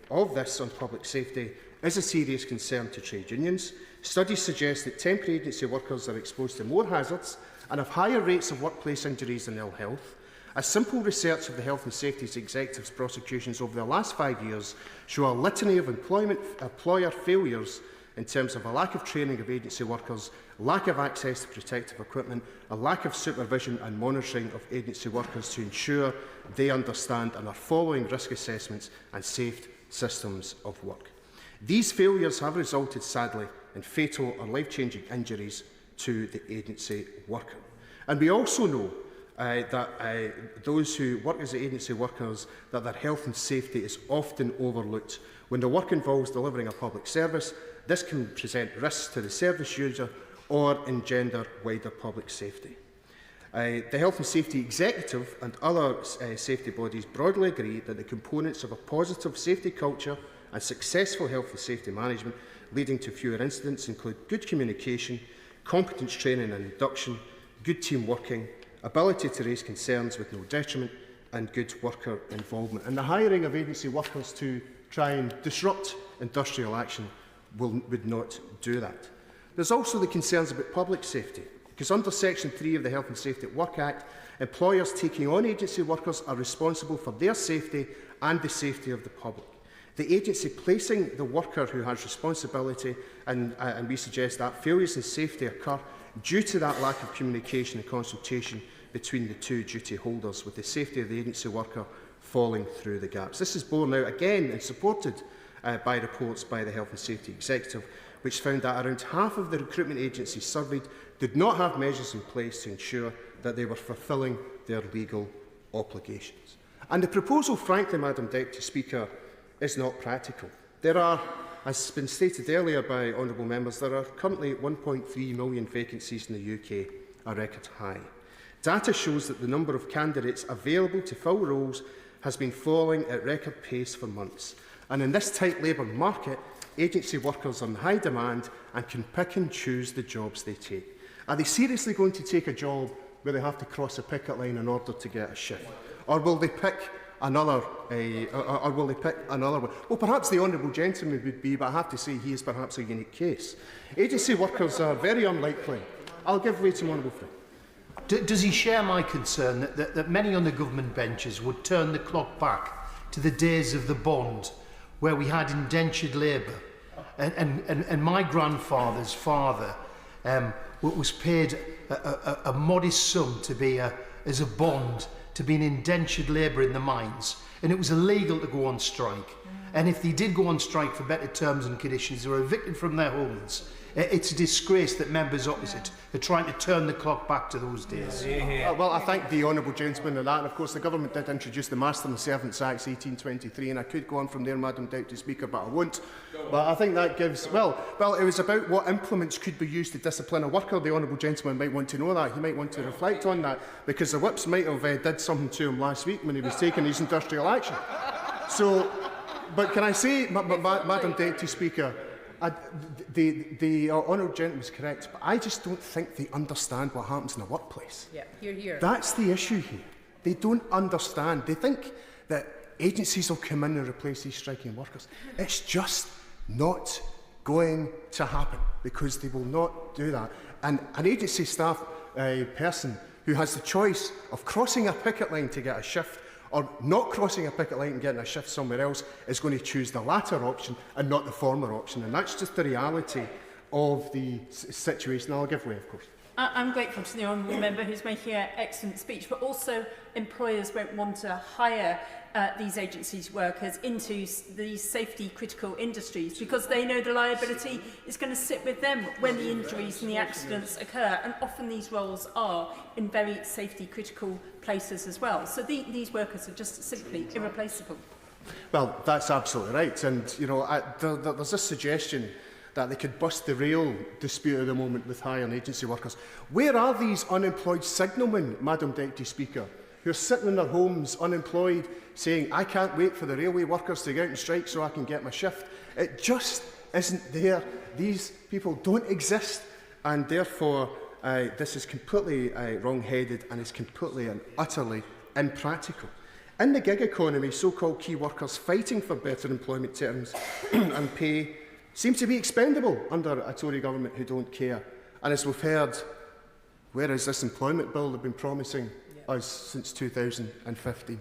of this on public safety is a serious concern to trade unions. Studies suggest that temporary agency workers are exposed to more hazards and have higher rates of workplace injuries and ill health. A simple research of the Health and Safety Executive's prosecutions over the last 5 years show a litany of employer failures in terms of a lack of training of agency workers, lack of access to protective equipment, a lack of supervision and monitoring of agency workers to ensure they understand and are following risk assessments and safe systems of work. These failures have resulted, sadly, in fatal or life-changing injuries to the agency worker. And we also know that those who work as agency workers, that their health and safety is often overlooked. When the work involves delivering a public service, this can present risks to the service user or engender wider public safety. The Health and Safety Executive and other safety bodies broadly agree that the components of a positive safety culture and successful health and safety management leading to fewer incidents include good communication, competence training and induction, good team working, ability to raise concerns with no detriment, and good worker involvement. And the hiring of agency workers to try and disrupt industrial action would not do that. There's also the concerns about public safety, because under Section 3 of the Health and Safety at Work Act, employers taking on agency workers are responsible for their safety and the safety of the public. The agency placing the worker who has responsibility, and we suggest that failures in safety occur due to that lack of communication and consultation between the two duty holders, with the safety of the agency worker falling through the gaps. This is borne out again and supported by reports by the Health and Safety Executive, which found that around half of the recruitment agencies surveyed did not have measures in place to ensure that they were fulfilling their legal obligations. And the proposal, frankly, Madam Deputy Speaker, is not practical. There are, as has been stated earlier by honourable members, there are currently 1.3 million vacancies in the UK, a record high. Data shows that the number of candidates available to fill roles has been falling at record pace for months. And in this tight labour market, agency workers are in high demand and can pick and choose the jobs they take. Are they seriously going to take a job where they have to cross a picket line in order to get a shift? Or will they pick another one? Well, perhaps the honourable gentleman would be, but I have to say he is perhaps a unique case. Agency workers are very unlikely. I'll give way to my honourable friend. Does he share my concern that many on the government benches would turn the clock back to the days of the bond, where we had indentured labour, and my grandfather's father was paid a modest sum to be as a bond to be an indentured labour in the mines, and it was illegal to go on strike. And if they did go on strike for better terms and conditions, they were evicted from their homes. It's a disgrace that members opposite are trying to turn the clock back to those days. Well, I thank the honourable gentleman on that. And of course, the government did introduce the Master and Servants Acts 1823, and I could go on from there, Madam Deputy Speaker, but I won't. But I think that gives... Well, it was about what implements could be used to discipline a worker. The honourable gentleman might want to know that. He might want to reflect on that, because the whips might have did something to him last week when he was taking his industrial action. So, but can I say, Madam Deputy Speaker, the honourable gentleman is correct, but I just don't think they understand what happens in the workplace. Yeah, here. That's the issue here. They don't understand. They think that agencies will come in and replace these striking workers. It's just not going to happen, because they will not do that. And an agency staff person who has the choice of crossing a picket line to get a shift or not crossing a picket line and getting a shift somewhere else is going to choose the latter option and not the former option. And that's just the reality of the situation. I'll give way, of course. I'm grateful to the honourable member who's making an excellent speech, but also employers won't want to hire these agencies workers into these safety critical industries, because they know the liability is going to sit with them when the injuries and the accidents occur, and often these roles are in very safety critical places as well. So these workers are just simply irreplaceable. Well, that's absolutely right. And, you know, there's this suggestion that they could bust the rail dispute at the moment with hiring agency workers. Where are these unemployed signalmen, Madam Deputy Speaker, who are sitting in their homes unemployed, saying, I can't wait for the railway workers to get out and strike so I can get my shift? It just isn't there. These people don't exist, and therefore this is completely wrong-headed and is completely and utterly impractical. In the gig economy, so-called key workers fighting for better employment terms and pay seem to be expendable under a Tory government who don't care. And as we've heard, where is this employment bill they've been promising us since 2015?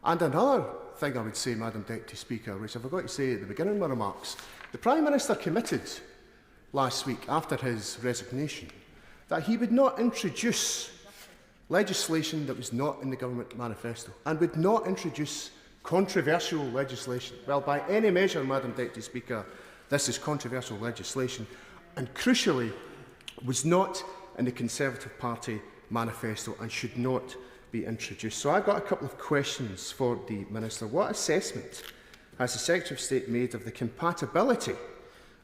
And another thing I would say, Madam Deputy Speaker, which I forgot to say at the beginning of my remarks, the Prime Minister committed last week, after his resignation, that he would not introduce legislation that was not in the Government manifesto and would not introduce controversial legislation. Well, by any measure, Madam Deputy Speaker, this is controversial legislation, and crucially was not in the Conservative Party manifesto and should not be introduced. So I've got a couple of questions for the Minister. What assessment has the Secretary of State made of the compatibility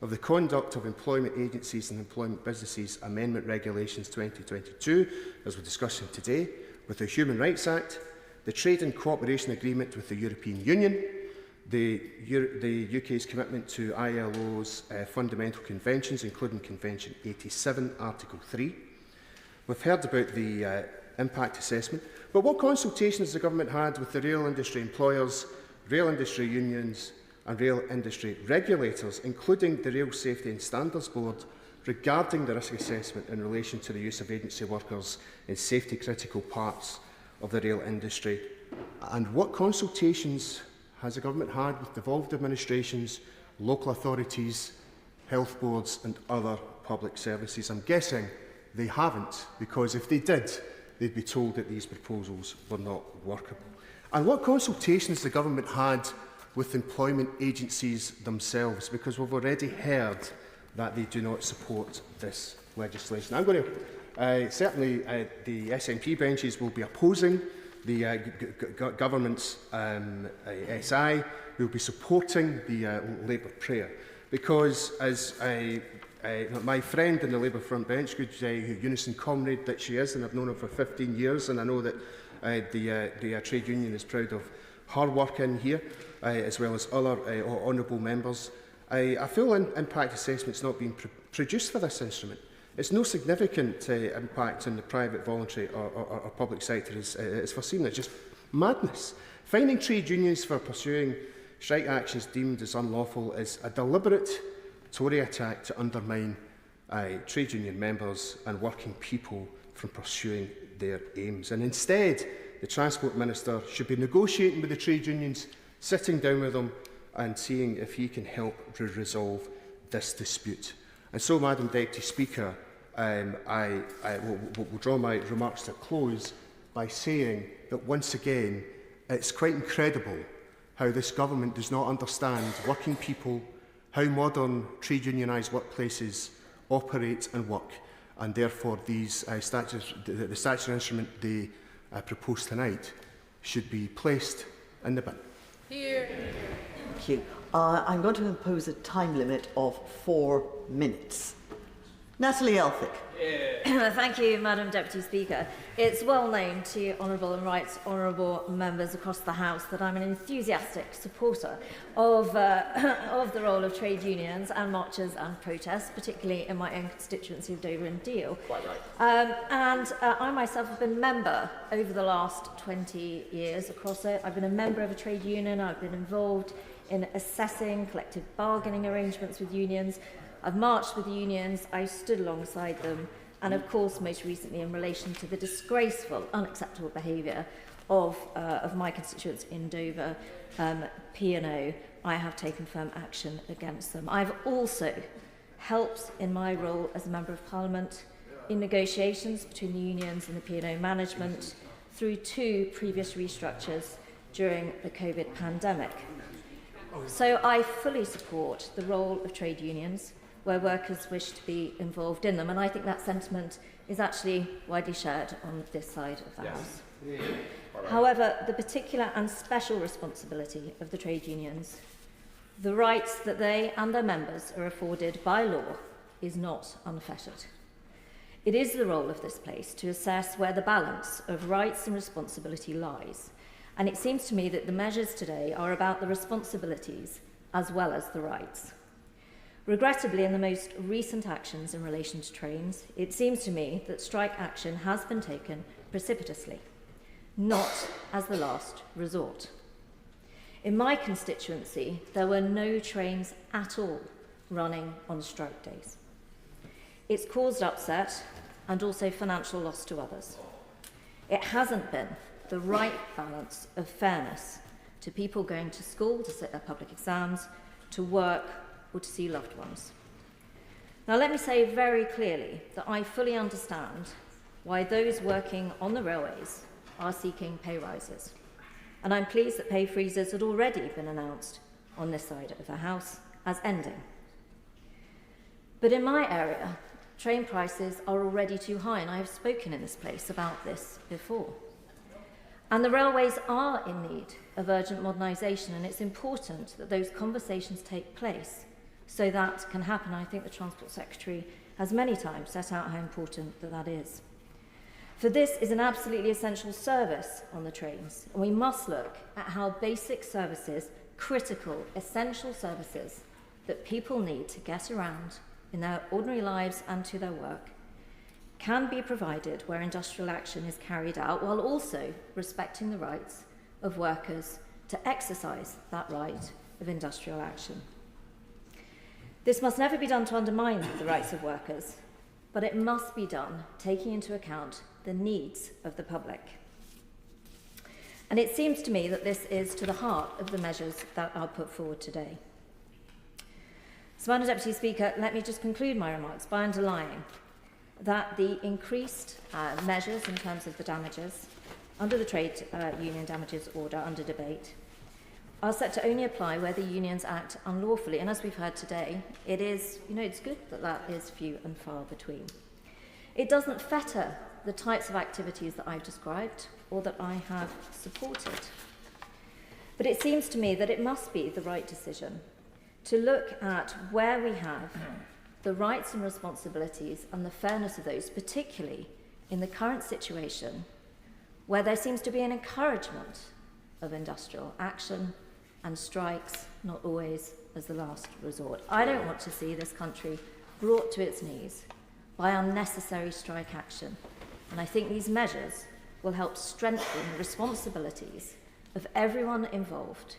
of the Conduct of Employment Agencies and Employment Businesses Amendment Regulations 2022, as we're discussing today, with the Human Rights Act, the Trade and Cooperation Agreement with the European Union, the UK's commitment to ILO's fundamental conventions, including Convention 87, Article 3. We've heard about the impact assessment. But what consultations has the government had with the rail industry employers, rail industry unions and rail industry regulators, including the Rail Safety and Standards Board, regarding the risk assessment in relation to the use of agency workers in safety-critical parts of the rail industry? And what consultations has the government had with devolved administrations, local authorities, health boards and other public services? I'm guessing they haven't, because if they did, they'd be told that these proposals were not workable. And what consultations the government had with employment agencies themselves, because we've already heard that they do not support this legislation. I'm going to, certainly the SNP benches will be opposing the government's SI. We'll be supporting the Labour prayer, because as my friend in the Labour front bench, good Unison comrade that she is, and I've known her for 15 years, and I know that the trade union is proud of her work in here, as well as other honourable members. A full impact assessment's not been produced for this instrument. It's no significant impact on the private, voluntary or public sector is foreseen. It's just madness. Fining trade unions for pursuing strike actions deemed as unlawful is a deliberate Tory attack to undermine trade union members and working people from pursuing their aims. And instead, the Transport Minister should be negotiating with the trade unions, sitting down with them and seeing if he can help resolve this dispute. And so, Madam Deputy Speaker, I will draw my remarks to a close by saying that once again, it's quite incredible how this government does not understand working people, how modern trade unionised workplaces operate and work, and therefore these the statutory instrument they propose tonight should be placed in the bin. Here. Thank you. I'm going to impose a time limit of 4 minutes. Natalie Elphick. Thank you, Madam Deputy Speaker. It's well known to honourable and right honourable members across the House that I'm an enthusiastic supporter of the role of trade unions and marches and protests, particularly in my own constituency of Dover and Deal. Quite right. I myself have been a member over the last 20 years across it. I've been a member of a trade union. I've been involved in assessing collective bargaining arrangements with unions. I've marched with the unions, I stood alongside them, and of course most recently in relation to the disgraceful, unacceptable behaviour of my constituents in Dover, P&O, I have taken firm action against them. I've also helped in my role as a Member of Parliament in negotiations between the unions and the P&O management through 2 previous restructures during the COVID pandemic. So I fully support the role of trade unions where workers wish to be involved in them, and I think that sentiment is actually widely shared on this side of the House. However, the particular and special responsibility of the trade unions, the rights that they and their members are afforded by law, is not unfettered. It is the role of this place to assess where the balance of rights and responsibility lies, and it seems to me that the measures today are about the responsibilities as well as the rights. Regrettably, in the most recent actions in relation to trains, it seems to me that strike action has been taken precipitously, not as the last resort. In my constituency, there were no trains at all running on strike days. It's caused upset and also financial loss to others. It hasn't been the right balance of fairness to people going to school to sit their public exams, to work, or to see loved ones. Now, let me say very clearly that I fully understand why those working on the railways are seeking pay rises. And I'm pleased that pay freezes had already been announced on this side of the House as ending. But in my area, train prices are already too high, and I have spoken in this place about this before. And the railways are in need of urgent modernisation, and it's important that those conversations take place so that can happen. I think the Transport Secretary has many times set out how important that is. For this is an absolutely essential service on the trains, and we must look at how basic services, critical, essential services that people need to get around in their ordinary lives and to their work, can be provided where industrial action is carried out, while also respecting the rights of workers to exercise that right of industrial action. This must never be done to undermine the rights of workers, but it must be done taking into account the needs of the public. And it seems to me that this is to the heart of the measures that are put forward today. So, Madam Deputy Speaker, let me just conclude my remarks by underlining that the increased measures in terms of the damages under the Trade Union Damages Order under debate are set to only apply where the unions act unlawfully. And as we've heard today, it is, it's good that that is few and far between. It doesn't fetter the types of activities that I've described or that I have supported. But it seems to me that it must be the right decision to look at where we have the rights and responsibilities and the fairness of those, particularly in the current situation where there seems to be an encouragement of industrial action and strikes, not always as the last resort. I don't want to see this country brought to its knees by unnecessary strike action, and I think these measures will help strengthen the responsibilities of everyone involved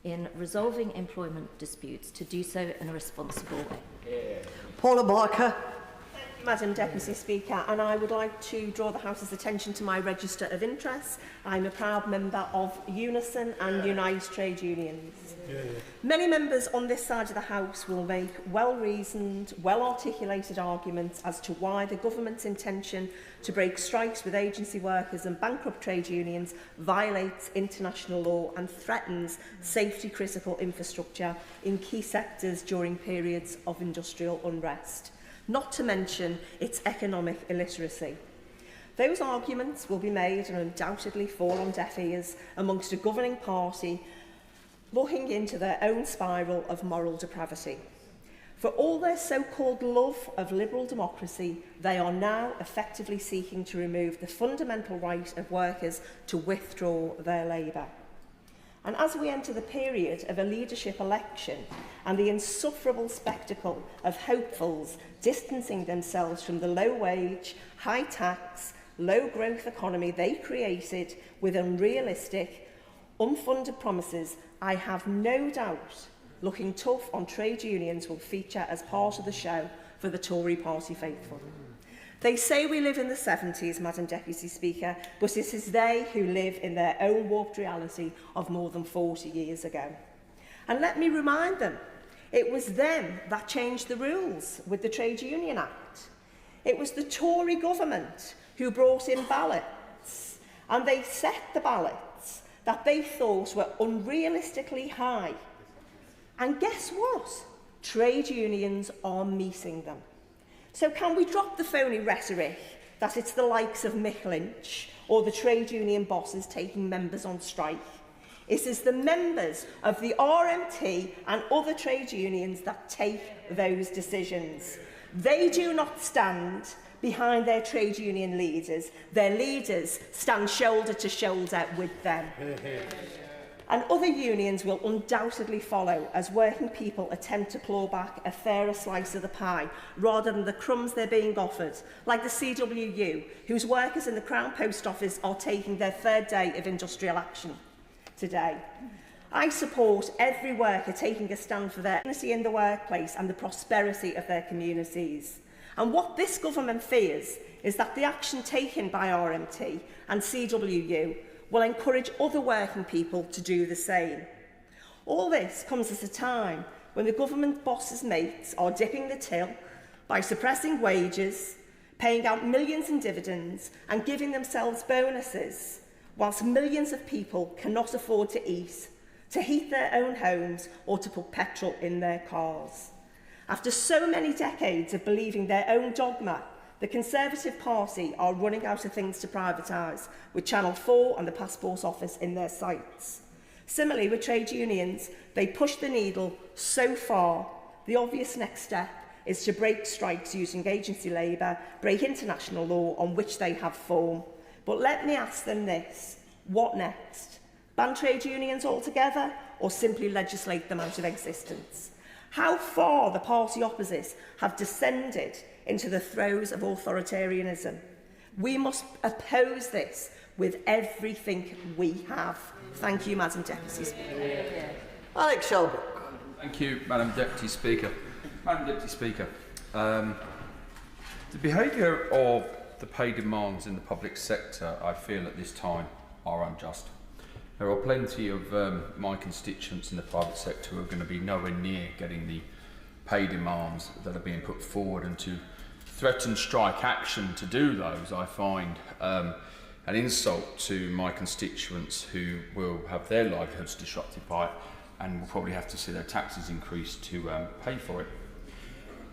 in resolving employment disputes to do so in a responsible way. Paula Barker. Madam Deputy Speaker, and I would like to draw the House's attention to my register of interests. I'm a proud member of Unison and Unite Trade Unions. Many members on this side of the House will make well-reasoned, well-articulated arguments as to why the government's intention to break strikes with agency workers and bankrupt trade unions violates international law and threatens safety-critical infrastructure in key sectors during periods of industrial unrest, not to mention its economic illiteracy. Those arguments will be made and undoubtedly fall on deaf ears amongst a governing party looking into their own spiral of moral depravity. For all their so-called love of liberal democracy, they are now effectively seeking to remove the fundamental right of workers to withdraw their labour. And as we enter the period of a leadership election and the insufferable spectacle of hopefuls distancing themselves from the low-wage, high-tax, low-growth economy they created with unrealistic, unfunded promises, I have no doubt looking tough on trade unions will feature as part of the show for the Tory party faithful. They say we live in the 70s, Madam Deputy Speaker, but it is they who live in their own warped reality of more than 40 years ago. And let me remind them, it was them that changed the rules with the Trade Union Act. It was the Tory government who brought in ballots, and they set the ballots that they thought were unrealistically high. And guess what? Trade unions are meeting them. So can we drop the phony rhetoric that it's the likes of Mick Lynch or the trade union bosses taking members on strike? It is the members of the RMT and other trade unions that take those decisions. They do not stand behind their trade union leaders. Their leaders stand shoulder to shoulder with them. And other unions will undoubtedly follow as working people attempt to claw back a fairer slice of the pie rather than the crumbs they're being offered, like the CWU, whose workers in the Crown Post Office are taking their third day of industrial action today. I support every worker taking a stand for their dignity in the workplace and the prosperity of their communities. And what this government fears is that the action taken by RMT and CWU will encourage other working people to do the same. All this comes at a time when the government boss's mates are dipping the till by suppressing wages, paying out millions in dividends and giving themselves bonuses, whilst millions of people cannot afford to eat, to heat their own homes or to put petrol in their cars. After so many decades of believing their own dogma, the Conservative Party are running out of things to privatise, with Channel 4 and the Passport Office in their sights. Similarly, with trade unions, they push the needle so far, the obvious next step is to break strikes using agency labour, break international law on which they have form. But let me ask them this, what next? Ban trade unions altogether or simply legislate them out of existence? how far the party opposites have descended into the throes of authoritarianism. We must oppose this with everything we have. Thank you, Madam Deputy Speaker. Alex Shelbrook. Thank you, Madam Deputy Speaker. Madam Deputy Speaker, the behaviour of the pay demands in the public sector, I feel at this time, are unjust. There are plenty of my constituents in the private sector who are going to be nowhere near getting the pay demands that are being put forward, and to threaten strike action to do those, I find an insult to my constituents who will have their livelihoods disrupted by it and will probably have to see their taxes increased to pay for it.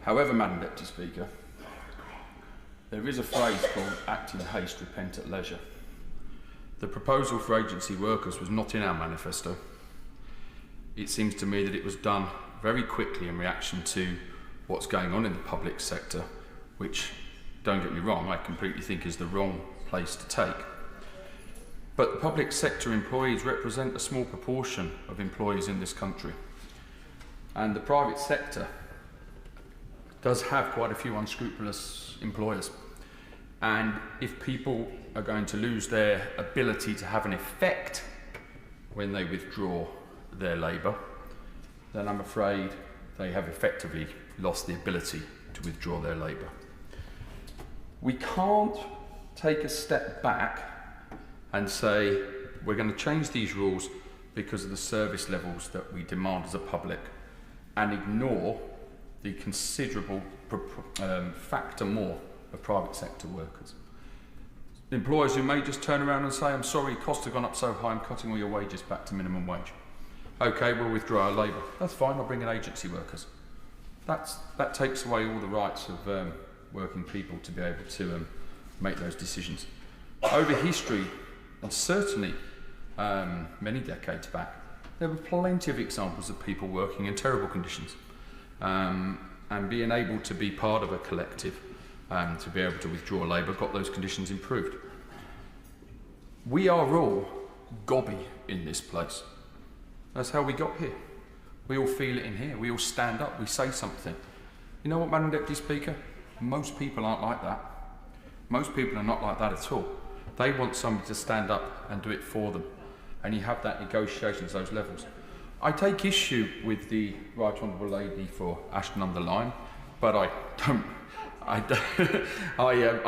However, Madam Deputy Speaker, there is a phrase called act in haste, repent at leisure. The proposal for agency workers was not in our manifesto. It seems to me that it was done very quickly in reaction to what's going on in the public sector, which, don't get me wrong, I completely think is the wrong place to take. But the public sector employees represent a small proportion of employees in this country. And the private sector does have quite a few unscrupulous employers. And if people are going to lose their ability to have an effect when they withdraw their labour, then I'm afraid they have effectively lost the ability to withdraw their labour. We can't take a step back and say we're going to change these rules because of the service levels that we demand as a public and ignore the considerable factor more of private sector workers. Employers who may just turn around and say, I'm sorry, costs have gone up so high, I'm cutting all your wages back to minimum wage. OK, we'll withdraw our labour. That's fine, I'll bring in agency workers. That takes away all the rights of working people to be able to make those decisions. Over history, and certainly many decades back, there were plenty of examples of people working in terrible conditions and being able to be part of a collective to be able to withdraw labour, got those conditions improved. We are all gobby in this place. That's how we got here. We all feel it in here. We all stand up. We say something. You know what, Madam Deputy Speaker? Most people aren't like that. Most people are not like that at all. They want somebody to stand up and do it for them. And you have that negotiations, those levels. I take issue with the Right Honourable Lady for Ashton-under-Lyne, but I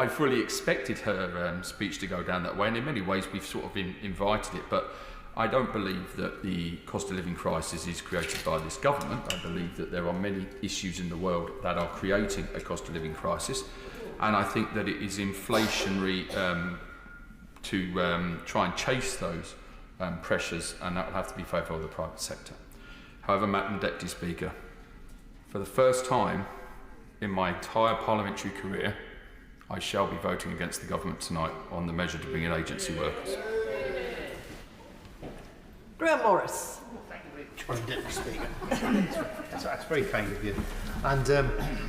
fully expected her speech to go down that way, and in many ways we've sort of invited it, but I don't believe that the cost of living crisis is created by this government. I believe that there are many issues in the world that are creating a cost of living crisis, and I think that it is inflationary to try and chase those pressures, and that will have to be favourable of the private sector. However, Madam Deputy Speaker, for the first time in my entire parliamentary career, I shall be voting against the government tonight on the measure to bring in agency workers. Graham Morris. Madam Deputy Speaker. That's very kind of you. And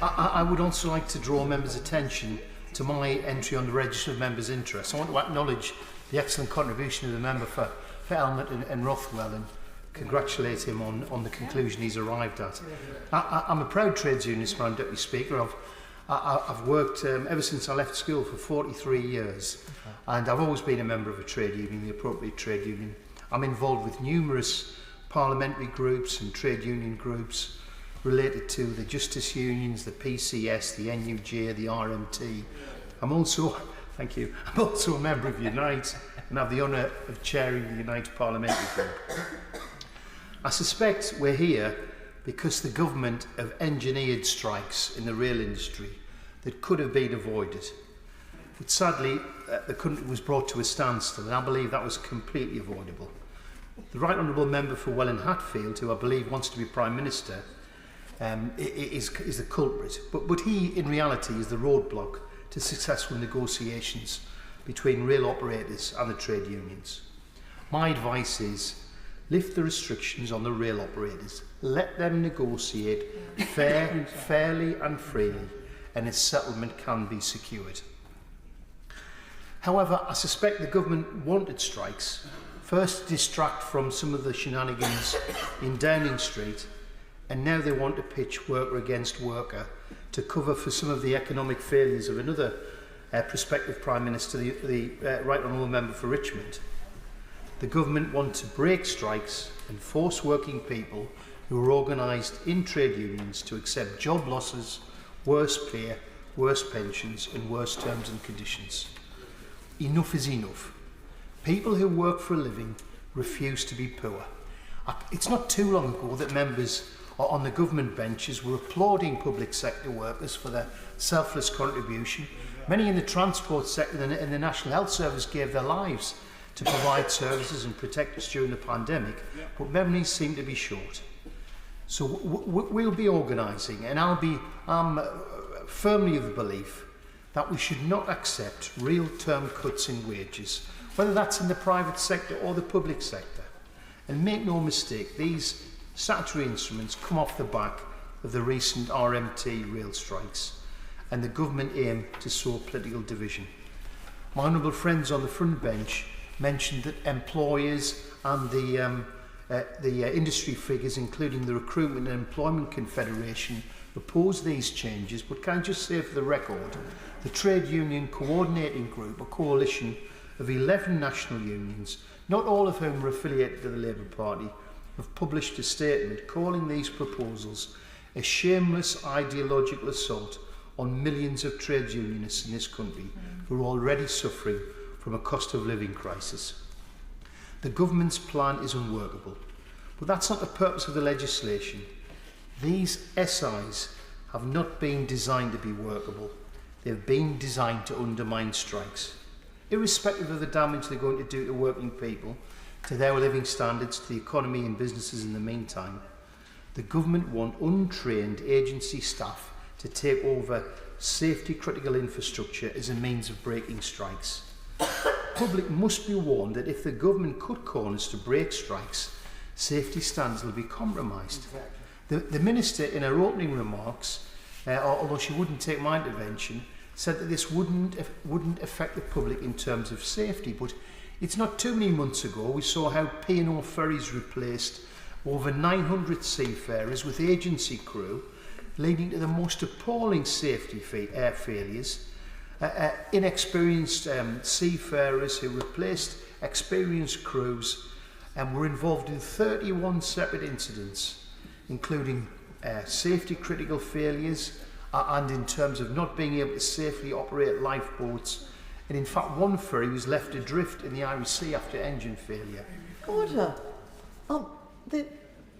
I would also like to draw members' attention to my entry on the register of members' interests. I want to acknowledge the excellent contribution of the member for Elmet and Rothwell and congratulate him on the conclusion he's arrived at. I'm a proud trades unionist, Madam Deputy Speaker. I've worked ever since I left school for 43 years, and I've always been a member of a trade union, the appropriate trade union. I'm involved with numerous parliamentary groups and trade union groups related to the justice unions, the PCS, the NUJ, the RMT. I'm also, thank you, I'm also a member of Unite and have the honour of chairing the Unite Parliamentary Group. I suspect we're here because the government have engineered strikes in the rail industry that could have been avoided. But sadly, the country was brought to a standstill, and I believe that was completely avoidable. The Right Honourable Member for Welland Hatfield, who I believe wants to be Prime Minister, is the culprit. But he, in reality, is the roadblock to successful negotiations between rail operators and the trade unions. My advice is, lift the restrictions on the rail operators. Let them negotiate fairly and freely, and a settlement can be secured. However, I suspect the government wanted strikes, first to distract from some of the shenanigans in Downing Street, and now they want to pitch worker against worker to cover for some of the economic failures of another prospective Prime Minister, the Right Honourable Member for Richmond. The government want to break strikes and force working people who are organised in trade unions to accept job losses, worse pay, worse pensions and worse terms and conditions. Enough is enough. People who work for a living refuse to be poor. It's not too long ago that members on the government benches were applauding public sector workers for their selfless contribution. Many in the transport sector and the National Health Service gave their lives to provide services and protect us during the pandemic, but memories seem to be short. So we'll be organising, and I'm firmly of the belief that we should not accept real-term cuts in wages, whether that's in the private sector or the public sector. And make no mistake, these statutory instruments come off the back of the recent RMT rail strikes, and the government aim to sow political division. My honourable friends on the front bench mentioned that employers and the industry figures, including the Recruitment and Employment Confederation, oppose these changes, but can I just say for the record, the Trade Union Coordinating Group, a coalition of 11 national unions, not all of whom are affiliated to the Labour Party, have published a statement calling these proposals a shameless ideological assault on millions of trade unionists in this country who are already suffering from a cost of living crisis. The government's plan is unworkable, but that's not the purpose of the legislation. These SIs have not been designed to be workable. They've been designed to undermine strikes. Irrespective of the damage they're going to do to working people, to their living standards, to the economy and businesses in the meantime, the government want untrained agency staff to take over safety critical infrastructure as a means of breaking strikes. The public must be warned that if the government cut corners to break strikes, safety standards will be compromised. The Minister, in her opening remarks, although she wouldn't take my intervention, said that this wouldn't affect the public in terms of safety. But it's not too many months ago we saw how P&O ferries replaced over 900 seafarers with agency crew, leading to the most appalling safety failures. Inexperienced seafarers who replaced experienced crews and were involved in 31 separate incidents, including safety critical failures and in terms of not being able to safely operate lifeboats. And in fact, one ferry was left adrift in the Irish Sea after engine failure. Order. The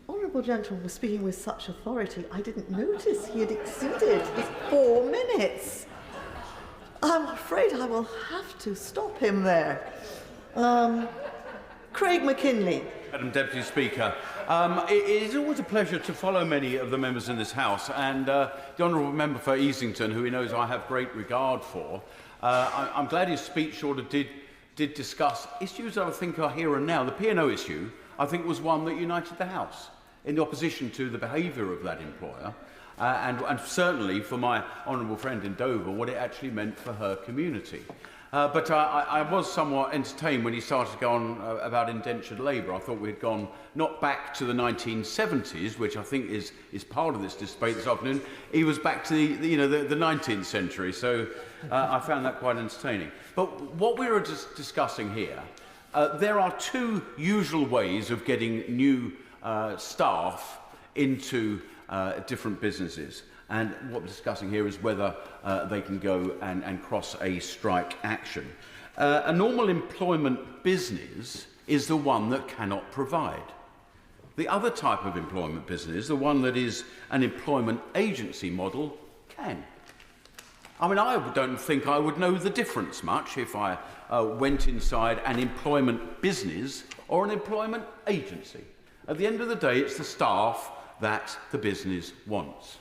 honourable gentleman was speaking with such authority, I didn't notice he had exceeded his 4 minutes. I'm afraid I will have to stop him there. Craig McKinley. Madam Deputy Speaker, it is always a pleasure to follow many of the members in this House, and the Honourable Member for Easington, who he knows I have great regard for, I'm glad his speech sort of did discuss issues that I think are here and now. The P&O issue, I think, was one that united the House in opposition to the behaviour of that employer, and certainly for my honourable friend in Dover, what it actually meant for her community. But I was somewhat entertained when he started to go on about indentured labour. I thought we had gone not back to the 1970s, which I think is part of this debate this afternoon. He was back to the 19th century, so I found that quite entertaining. But what we were just discussing here, there are two usual ways of getting new staff into different businesses. And what we're discussing here is whether they can go and cross a strike action. A normal employment business is the one that cannot provide. The other type of employment business, the one that is an employment agency model, can. I mean, I don't think I would know the difference much if I went inside an employment business or an employment agency. At the end of the day, it's the staff that the business wants.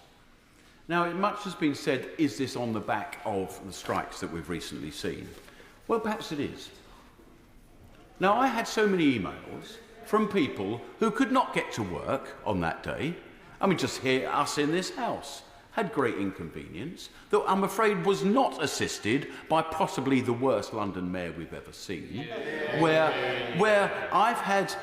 Now, much has been said, is this on the back of the strikes that we've recently seen? Well, perhaps it is. Now, I had so many emails from people who could not get to work on that day. I mean, just here, us in this house had great inconvenience, that I'm afraid was not assisted by possibly the worst London mayor we've ever seen, where I've had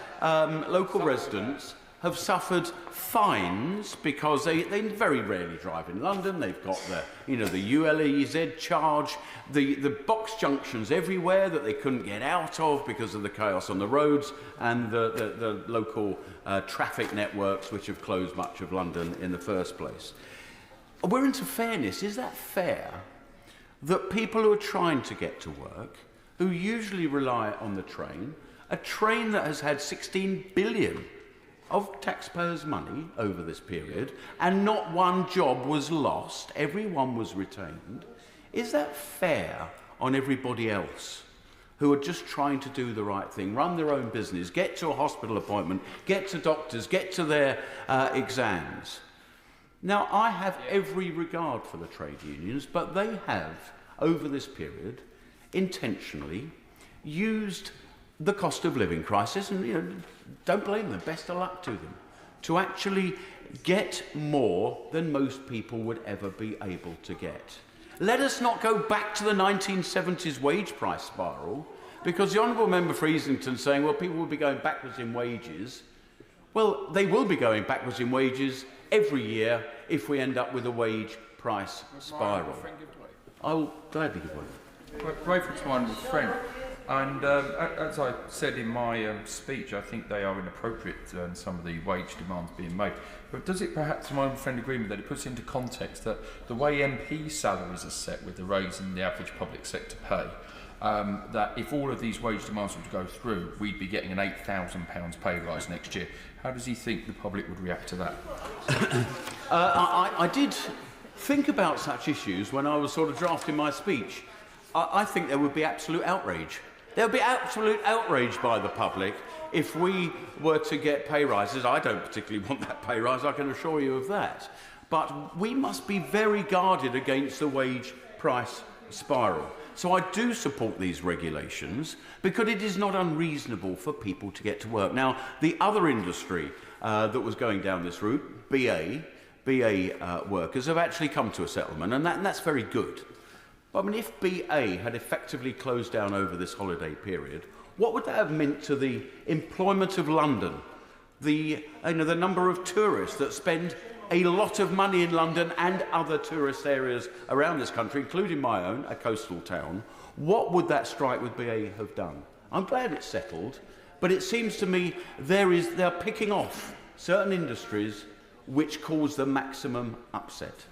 local residents have suffered fines because they very rarely drive in London. They've got the ULEZ charge, the box junctions everywhere that they couldn't get out of because of the chaos on the roads, and the local traffic networks which have closed much of London in the first place. We're into fairness. Is that fair that people who are trying to get to work, who usually rely on the train, a train that has had 16 billion of taxpayers' money over this period, and not one job was lost, everyone was retained, is that fair on everybody else who are just trying to do the right thing, run their own business, get to a hospital appointment, get to doctors, get to their exams? Now, I have every regard for the trade unions, but they have, over this period, intentionally used the cost of living crisis, and don't blame them, best of luck to them, to actually get more than most people would ever be able to get. Let us not go back to the 1970s wage price spiral, because the Honourable Member for Easington saying, well, people will be going backwards in wages. Well, they will be going backwards in wages every year if we end up with a wage price spiral. I'll gladly give way. Grateful to my honourable friend. And as I said in my speech, I think they are inappropriate, some of the wage demands being made. But does it perhaps, my own friend, agree with that it puts into context that the way MP salaries are set with the raise in the average public sector pay, that if all of these wage demands were to go through, we'd be getting an £8,000 pay rise next year. How does he think the public would react to that? I did think about such issues when I was sort of drafting my speech. I think there would be absolute outrage. There would be absolute outrage by the public if we were to get pay rises. I don't particularly want that pay rise, I can assure you of that. But we must be very guarded against the wage price spiral. So I do support these regulations because it is not unreasonable for people to get to work. Now, the other industry that was going down this route, BA workers, have actually come to a settlement, and that's very good. But I mean, if BA had effectively closed down over this holiday period, what would that have meant to the employment of London, the number of tourists that spend a lot of money in London and other tourist areas around this country, including my own, a coastal town? What would that strike with BA have done? I'm glad it's settled, but it seems to me they're picking off certain industries which cause the maximum upset,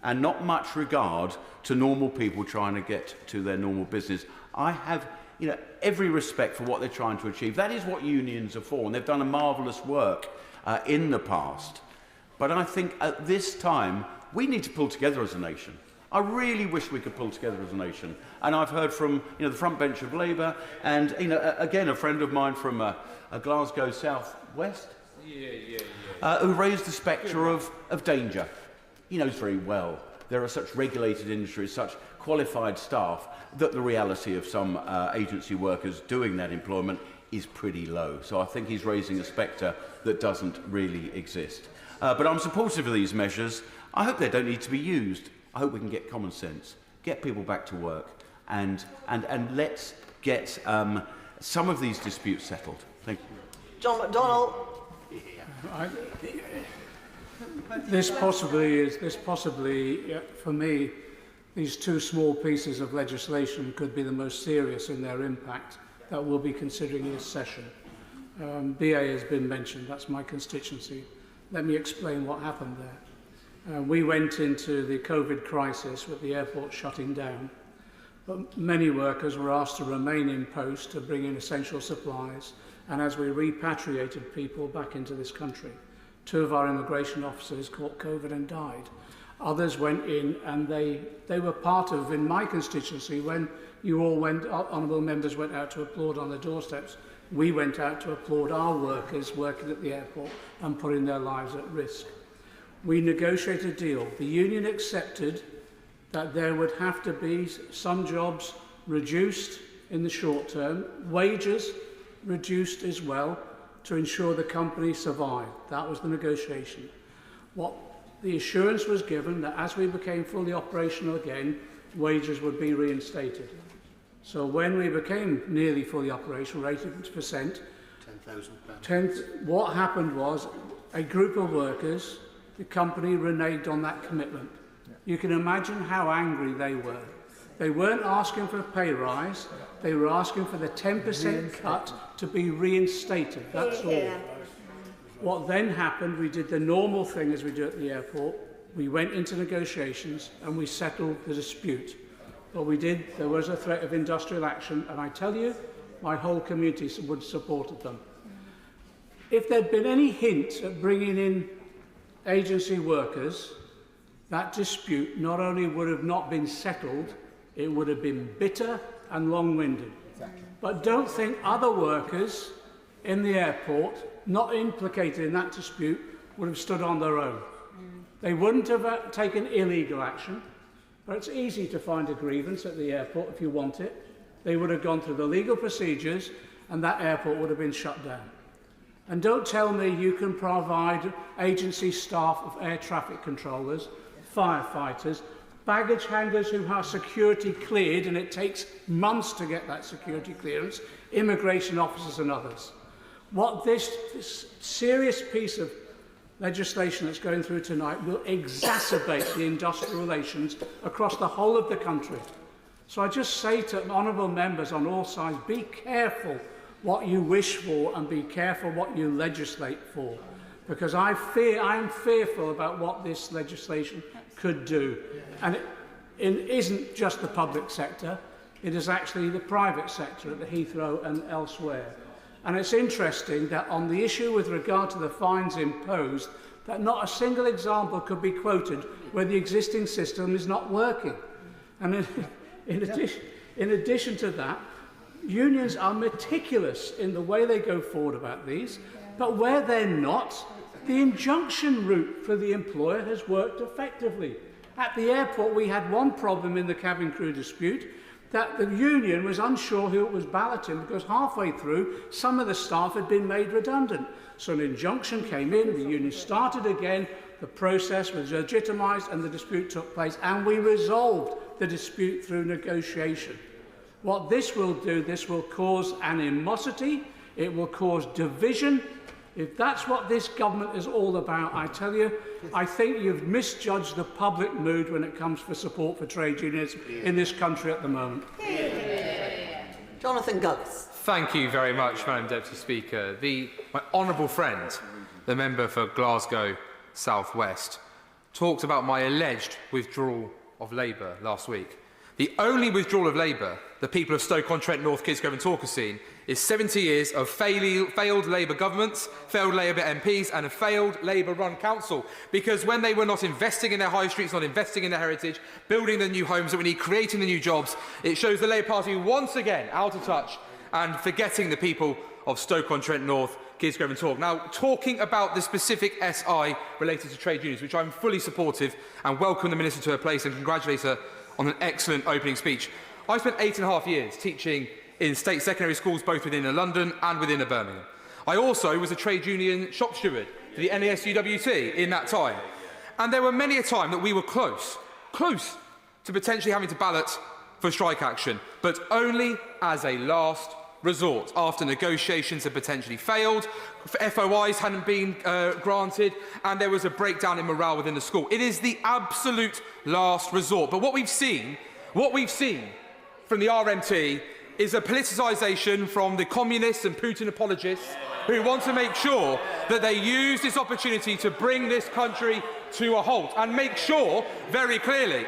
and not much regard to normal people trying to get to their normal business. I have every respect for what they're trying to achieve. That is what unions are for, and they've done a marvellous work in the past. But I think at this time, we need to pull together as a nation. I really wish we could pull together as a nation. And I've heard from the front bench of Labour, and again, a friend of mine from a Glasgow South West, who raised the spectre of danger. He knows very well there are such regulated industries, such qualified staff, that the reality of some agency workers doing that employment is pretty low. So I think he's raising a spectre that doesn't really exist. But I'm supportive of these measures. I hope they don't need to be used. I hope we can get common sense, get people back to work, and let's get some of these disputes settled. Thank you. John McDonnell. This possibly, for me, these two small pieces of legislation could be the most serious in their impact that we'll be considering in this session. BA has been mentioned, that's my constituency. Let me explain what happened there. We went into the COVID crisis with the airport shutting down, but many workers were asked to remain in post to bring in essential supplies, and as we repatriated people back into this country. 2 of our immigration officers caught COVID and died. Others went in, and they were part of, in my constituency, when you all went, honourable members went out to applaud on the doorsteps, we went out to applaud our workers working at the airport and putting their lives at risk. We negotiated a deal. The union accepted that there would have to be some jobs reduced in the short term, wages reduced as well, to ensure the company survived. That was the negotiation. What the assurance was given that as we became fully operational again, wages would be reinstated. So when we became nearly fully operational, 80%, £10,000. What happened was a group of workers, the company reneged on that commitment. You can imagine how angry they were. They weren't asking for a pay rise, they were asking for the 10% cut to be reinstated, that's all. What then happened, we did the normal thing as we do at the airport. We went into negotiations and we settled the dispute. What we did, there was a threat of industrial action, and I tell you, my whole community would have supported them. If there'd been any hint at bringing in agency workers, that dispute not only would have not been settled, it would have been bitter and long-winded. Exactly. But don't think other workers in the airport, not implicated in that dispute, would have stood on their own. They wouldn't have taken illegal action, but it's easy to find a grievance at the airport if you want it. They would have gone through the legal procedures and that airport would have been shut down. And don't tell me you can provide agency staff of air traffic controllers, firefighters, baggage handlers who are security cleared, and it takes months to get that security clearance, immigration officers and others. What this serious piece of legislation that's going through tonight will exacerbate the industrial relations across the whole of the country. So I just say to honourable members on all sides, be careful what you wish for and be careful what you legislate for, because I'm fearful about what this legislation could do. And it isn't just the public sector, it is actually the private sector at the Heathrow and elsewhere. And it's interesting that on the issue with regard to the fines imposed, that not a single example could be quoted where the existing system is not working. And in addition to that, unions are meticulous in the way they go forward about these, but where they're not, the injunction route for the employer has worked effectively. At the airport, we had one problem in the cabin crew dispute, that the union was unsure who it was balloting because halfway through, some of the staff had been made redundant. So an injunction came in, the union started again, the process was legitimised and the dispute took place, and we resolved the dispute through negotiation. What this will do, this will cause animosity, it will cause division. If that's what this government is all about, I tell you, I think you've misjudged the public mood when it comes for support for trade unions in this country at the moment. Jonathan Gullis. Thank you very much, Madam Deputy Speaker. My honourable friend, the member for Glasgow South West, talked about my alleged withdrawal of Labour last week. The only withdrawal of Labour the people of Stoke-on-Trent North, Kidsgrove and Tork have seen is 70 years of failed Labour governments, failed Labour MPs and a failed Labour-run council. Because when they were not investing in their high streets, not investing in their heritage, building the new homes that we need, creating the new jobs, it shows the Labour Party once again out of touch and forgetting the people of Stoke-on-Trent North, Kidsgrove and Tork. Now, talking about the specific SI related to trade unions, which I'm fully supportive and welcome the Minister to her place and congratulate her on an excellent opening speech. I spent 8.5 years teaching in state secondary schools, both within London and within Birmingham. I also was a trade union shop steward for the NASUWT in that time. And there were many a time that we were close to potentially having to ballot for strike action, but only as a last resort, after negotiations had potentially failed, FOIs hadn't been granted, and there was a breakdown in morale within the school. It is the absolute last resort. But what we've seen from the RMT is a politicisation from the communists and Putin apologists who want to make sure that they use this opportunity to bring this country to a halt and make sure very clearly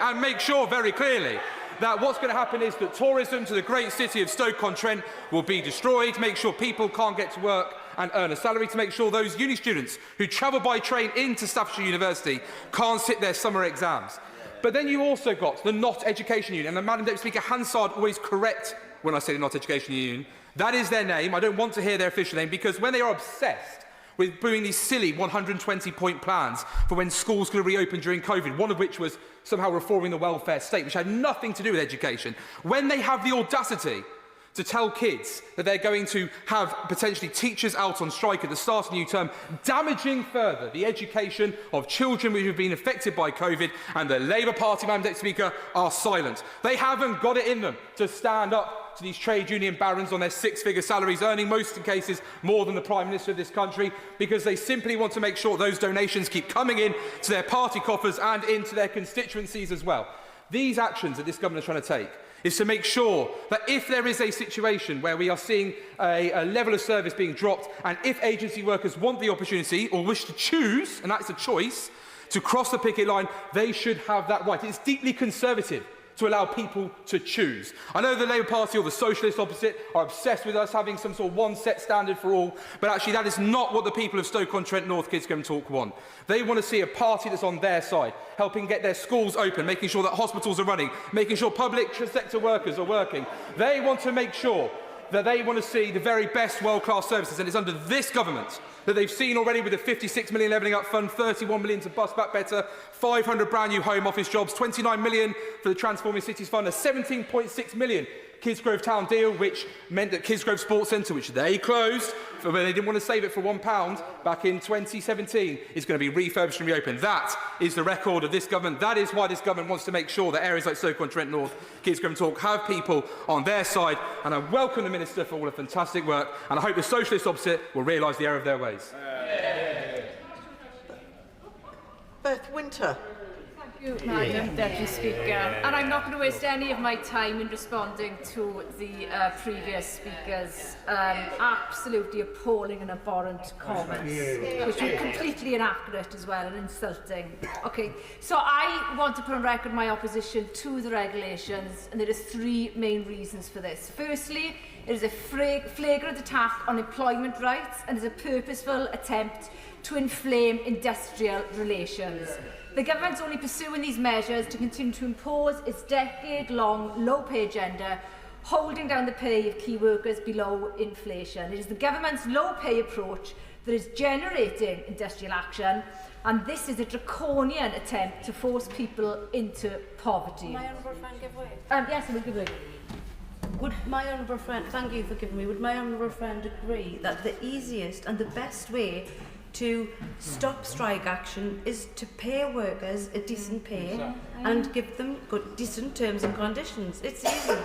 that what's going to happen is that tourism to the great city of Stoke-on-Trent will be destroyed, make sure people can't get to work and earn a salary, to make sure those uni students who travel by train into Staffordshire University can't sit their summer exams. But then you also got the Not Education Union, and Madam Deputy Speaker, Hansard always correct when I say the Not Education Union. That is their name. I don't want to hear their official name, because when they are obsessed with doing these silly 120-point plans for when schools could reopen during COVID, one of which was somehow reforming the welfare state, which had nothing to do with education, when they have the audacity to tell kids that they're going to have potentially teachers out on strike at the start of the new term, damaging further the education of children who have been affected by COVID, and the Labour Party, Madam Deputy Speaker, are silent. They haven't got it in them to stand up to these trade union barons on their six-figure salaries, earning most in cases more than the Prime Minister of this country, because they simply want to make sure those donations keep coming in to their party coffers and into their constituencies as well. These actions that this government is trying to take is to make sure that if there is a situation where we are seeing a level of service being dropped, and if agency workers want the opportunity or wish to choose, and that's a choice, to cross the picket line, they should have that right. It's deeply conservative to allow people to choose. I know the Labour Party or the Socialist opposite are obsessed with us having some sort of one set standard for all, but actually that is not what the people of Stoke-on-Trent North Kidscombe Talk want. They want to see a party that's on their side, helping get their schools open, making sure that hospitals are running, making sure public sector workers are working. They want to make sure that they want to see the very best world-class services, and it's under this government that they've seen already with the 56 million levelling up fund, 31 million to bus back better, 500 brand new home office jobs, 29 million for the Transforming Cities fund, a 17.6 million Kidsgrove Town deal, which meant that Kidsgrove Sports Centre, which they closed, but they didn't want to save it for £1 back in 2017, is going to be refurbished and reopened. That is the record of this government. That is why this government wants to make sure that areas like Stoke-on-Trent North, Kidsgrove Talk, have people on their side. And I welcome the Minister for all the fantastic work, and I hope the Socialist opposite will realise the error of their ways. Beth Winter. Thank you, Madam Deputy Speaker. And I'm not going to waste any of my time in responding to the previous speaker's absolutely appalling and abhorrent comments, which were completely inaccurate as well and insulting. Okay, so I want to put on record my opposition to the regulations, and there are three main reasons for this. Firstly, it is a flagrant attack on employment rights and is a purposeful attempt to inflame industrial relations. The government's only pursuing these measures to continue to impose its decade-long low-pay agenda, holding down the pay of key workers below inflation. It is the government's low-pay approach that is generating industrial action, and this is a draconian attempt to force people into poverty. My honourable friend give way? Yes, I will give way. Would my honourable friend, thank you for giving me, would my honourable friend agree that the easiest and the best way to stop strike action is to pay workers a decent pay and give them good, decent terms and conditions? It's easy.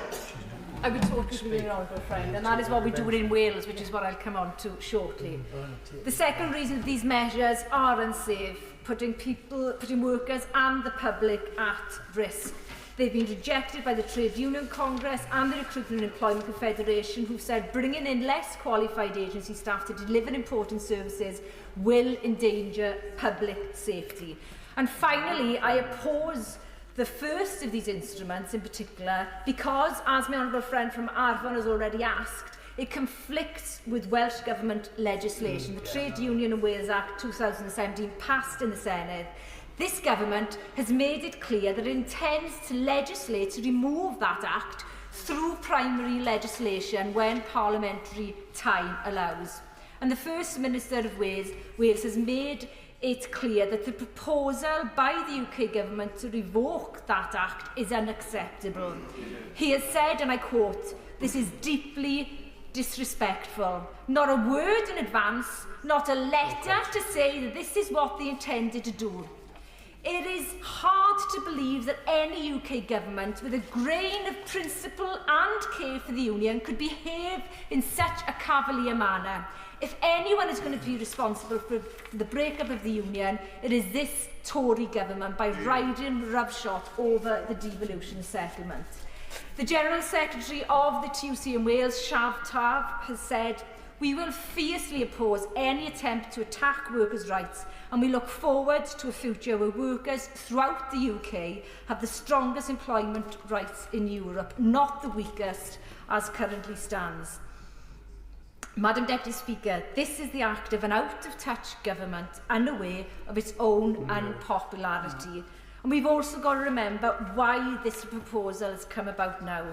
I would totally agree with your honourable friend, and that is what we do in Wales, which is what I'll come on to shortly. The second reason these measures are unsafe, putting workers and the public at risk. They've been rejected by the Trade Union Congress and the Recruitment and Employment Confederation, who've said bringing in less qualified agency staff to deliver important services will endanger public safety. And finally, I oppose the first of these instruments in particular because, as my honourable friend from Arfon has already asked, it conflicts with Welsh Government legislation. The Trade Union and Wales Act 2017 passed in the Senedd. This government has made it clear that it intends to legislate to remove that act through primary legislation when parliamentary time allows. And the First Minister of Wales has made it clear that the proposal by the UK government to revoke that act is unacceptable. He has said, and I quote, "This is deeply disrespectful. Not a word in advance, not a letter to say that this is what they intended to do." It is hard to believe that any UK government with a grain of principle and care for the Union could behave in such a cavalier manner. If anyone is going to be responsible for the breakup of the Union, it is this Tory government by riding roughshod over the devolution settlement. The General Secretary of the TUC in Wales, Siaf Tav, has said, "We will fiercely oppose any attempt to attack workers' rights, and we look forward to a future where workers throughout the UK have the strongest employment rights in Europe, not the weakest as currently stands." Madam Deputy Speaker, this is the act of an out-of-touch government unaware of its own unpopularity. And we've also got to remember why this proposal has come about now.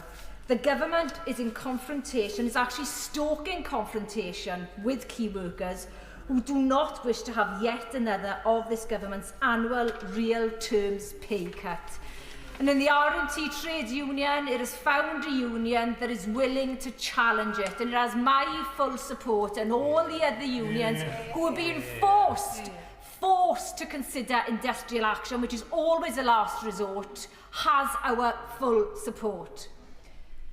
The government is in confrontation, is actually stalking confrontation with key workers who do not wish to have yet another of this government's annual real terms pay cut. And in the R&T trade union, it has found a union that is willing to challenge it, and it has my full support and all the other unions who are being forced to consider industrial action, which is always a last resort, has our full support.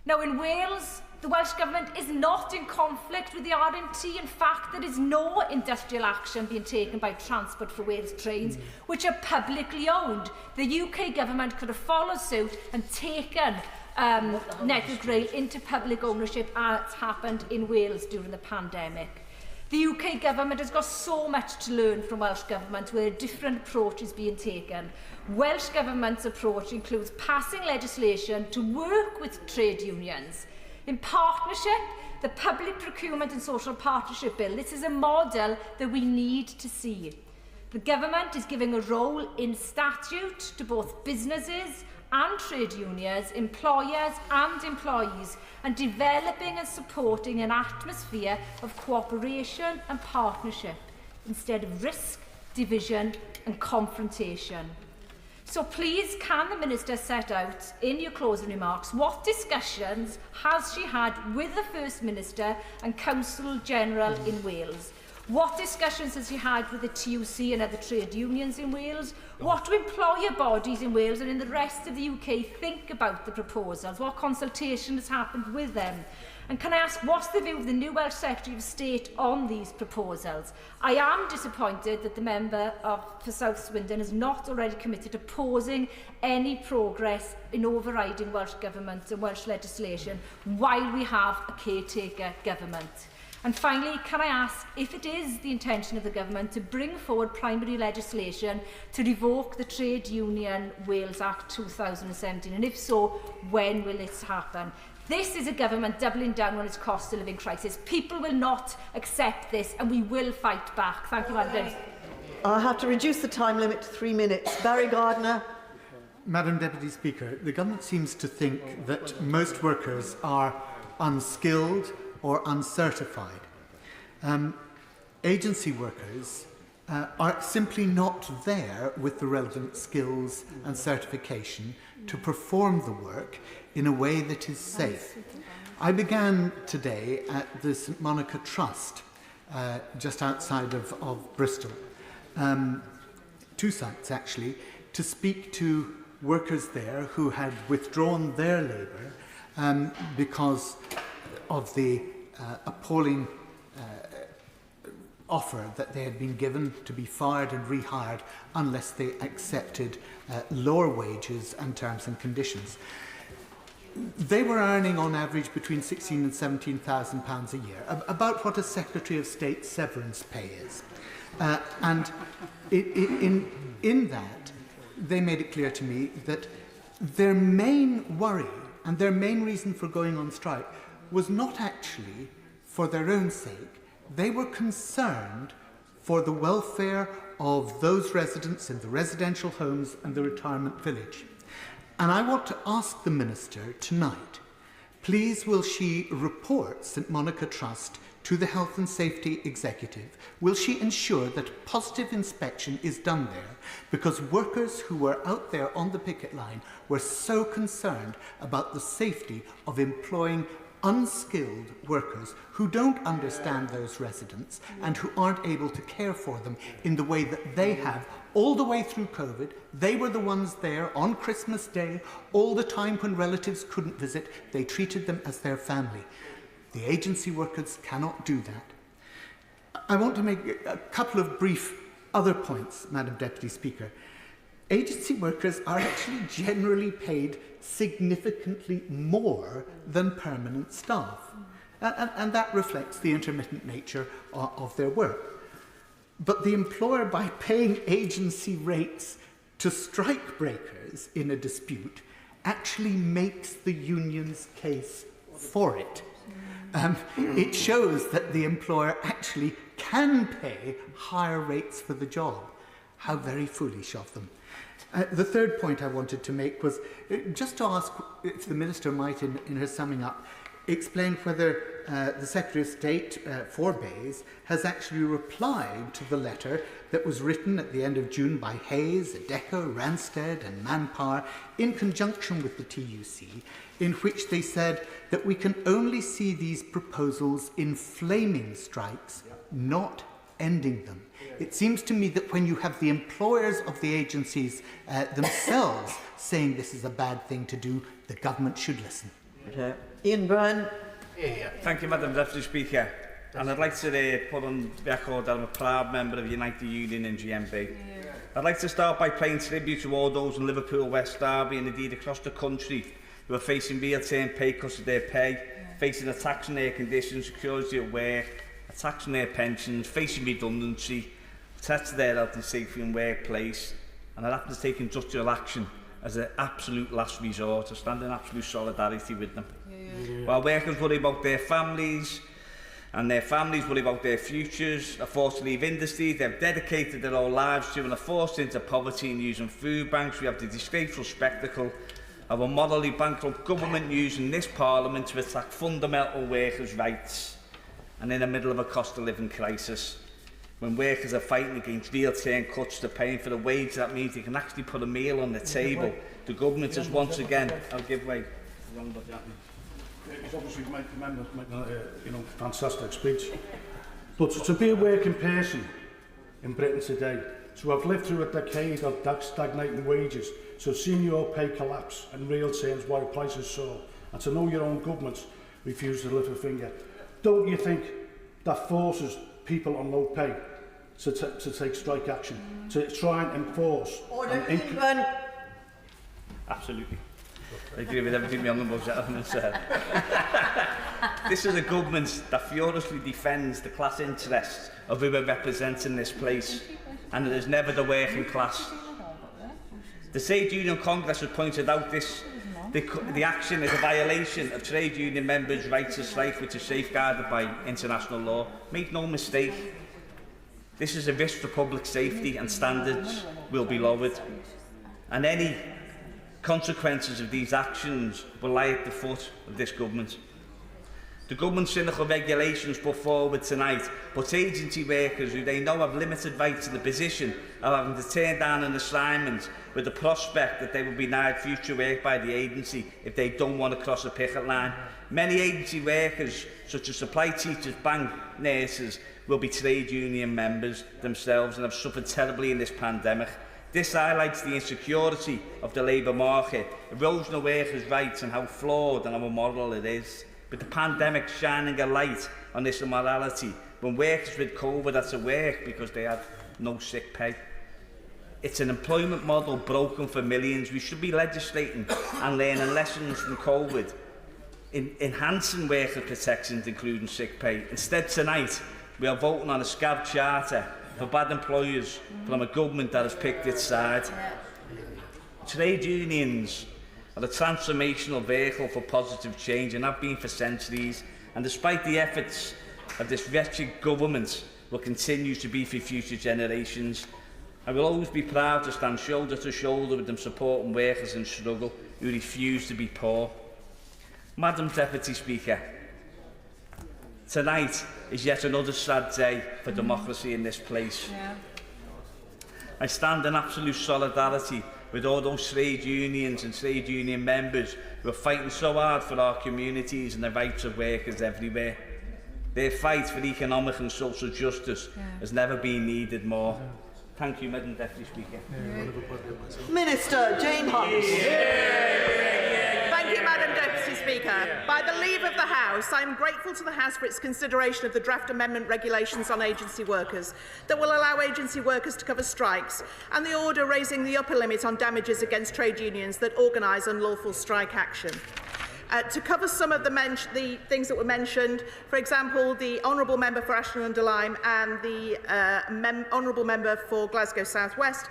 Now, in Wales, the Welsh Government is not in conflict with the RMT. In fact, there is no industrial action being taken by Transport for Wales trains, which are publicly owned. The UK Government could have followed suit and taken Network Rail into public ownership, as happened in Wales during the pandemic. The UK Government has got so much to learn from Welsh Government, where a different approach is being taken. Welsh Government's approach includes passing legislation to work with trade unions. In partnership, the Public Procurement and Social Partnership Bill, this is a model that we need to see. The Government is giving a role in statute to both businesses and trade unions, employers and employees, and developing and supporting an atmosphere of cooperation and partnership instead of risk, division and confrontation. So please, can the Minister set out in your closing remarks what discussions has she had with the First Minister and Council General in Wales? What discussions has she had with the TUC and other trade unions in Wales? What do employer bodies in Wales and in the rest of the UK think about the proposals? What consultation has happened with them? And can I ask, what's the view of the new Welsh Secretary of State on these proposals? I am disappointed that the member for South Swindon has not already committed to opposing any progress in overriding Welsh Government and Welsh legislation while we have a caretaker government. And finally, can I ask if it is the intention of the Government to bring forward primary legislation to revoke the Trade Union Wales Act 2017, and if so, when will this happen? This is a government doubling down on its cost of living crisis. People will not accept this, and we will fight back. Thank you, Madam. I have to reduce the time limit to 3 minutes. Barry Gardner. Madam Deputy Speaker, the Government seems to think that most workers are unskilled or uncertified. Agency workers are simply not there with the relevant skills and certification to perform the work in a way that is safe. I began today at the St Monica Trust, just outside of Bristol, 2 sites actually, to speak to workers there who had withdrawn their labour because of the appalling offer that they had been given to be fired and rehired unless they accepted lower wages and terms and conditions. They were earning on average between £16,000 and £17,000 a year, about what a Secretary of State's severance pay is. And in that, they made it clear to me that their main worry and their main reason for going on strike was not actually for their own sake. They were concerned for the welfare of those residents in the residential homes and the retirement village. And I want to ask the Minister tonight, please will she report St Monica Trust to the Health and Safety Executive? Will she ensure that positive inspection is done there? Because workers who were out there on the picket line were so concerned about the safety of employing unskilled workers who don't understand those residents and who aren't able to care for them in the way that they have all the way through COVID. They were the ones there on Christmas Day, all the time when relatives couldn't visit. They treated them as their family. The agency workers cannot do that. I want to make a couple of brief other points, Madam Deputy Speaker. Agency workers are actually generally paid significantly more than permanent staff. And that reflects the intermittent nature of their work. But the employer, by paying agency rates to strike breakers in a dispute, actually makes the union's case for it. It shows that the employer actually can pay higher rates for the job. How very foolish of them. The third point I wanted to make was just to ask if the Minister might, in her summing up, explain whether the Secretary of State for Bays has actually replied to the letter that was written at the end of June by Hayes, Adecco, Randstad and Manpower in conjunction with the TUC, in which they said that we can only see these proposals inflaming strikes, not ending them. It seems to me that when you have the employers of the agencies themselves saying this is a bad thing to do, the government should listen. Ian Byrne. Thank you, Madam Deputy Speaker. And I'd like to put on record that I'm a proud member of United Union and GMB. I'd like to start by paying tribute to all those in Liverpool, West Derby and indeed across the country who are facing real-term pay cuts of their pay, facing attacks on their conditions, security at work, attacks on their pensions, facing redundancy, threats to their health and safety in workplace, and are having to take industrial action as an absolute last resort, to stand in absolute solidarity with them. While workers worry about their families, and their families worry about their futures, are forced to leave industry they've dedicated their whole lives to and are forced into poverty and using food banks, we have the disgraceful spectacle of a morally bankrupt government using this Parliament to attack fundamental workers' rights, and in the middle of a cost of living crisis, when workers are fighting against real-term cuts to paying for the wage that means they can actually put a meal on the table. The government has once again, I'll give way. He's obviously making a fantastic speech. But to be a working person in Britain today, to have lived through a decade of stagnating wages, to have seen your pay collapse in real terms while prices soar, and to know your own government refuse to lift a finger, don't you think that forces people on low pay to take strike action, to try and enforce? Absolutely. I agree with everything the Honourable Gentleman said. This is a government that furiously defends the class interests of who are representing this place, and it is never the working class. The Trade Union Congress has pointed out the action is a violation of trade union members' right to strike, which is safeguarded by international law. Make no mistake, this is a risk to public safety, and standards will be lowered. And any consequences of these actions will lie at the foot of this government. The government's cynical regulations put forward tonight put agency workers who they know have limited rights in the position of having to turn down an assignment with the prospect that they will be denied future work by the agency if they don't want to cross a picket line. Many agency workers, such as supply teachers, bank nurses, will be trade union members themselves and have suffered terribly in this pandemic. This highlights the insecurity of the labour market, erosion of workers' rights and how flawed and how immoral it is. With the pandemic shining a light on this immorality, when workers with COVID had to work because they had no sick pay. It's an employment model broken for millions. We should be legislating and learning lessons from COVID, enhancing worker protections, including sick pay. Instead, tonight, we are voting on a scab charter for bad employers from a government that has picked its side. Trade unions are a transformational vehicle for positive change and have been for centuries, and despite the efforts of this wretched government, will continue to be for future generations. I will always be proud to stand shoulder to shoulder with them, supporting workers in struggle who refuse to be poor. Madam Deputy Speaker, tonight is yet another sad day for democracy in this place. I stand in absolute solidarity with all those trade unions and trade union members who are fighting so hard for our communities and the rights of workers everywhere. Their fight for economic and social justice has never been needed more. Thank you, Madam Deputy Speaker. Minister Jane Hunt. Thank you, Madam Deputy Speaker. By the leave of the House, I am grateful to the House for its consideration of the draft amendment regulations on agency workers that will allow agency workers to cover strikes, and the order raising the upper limit on damages against trade unions that organise unlawful strike action. To cover some of the things that were mentioned, for example, the Honourable Member for Ashton-under-Lyne and the Honourable Member for Glasgow South West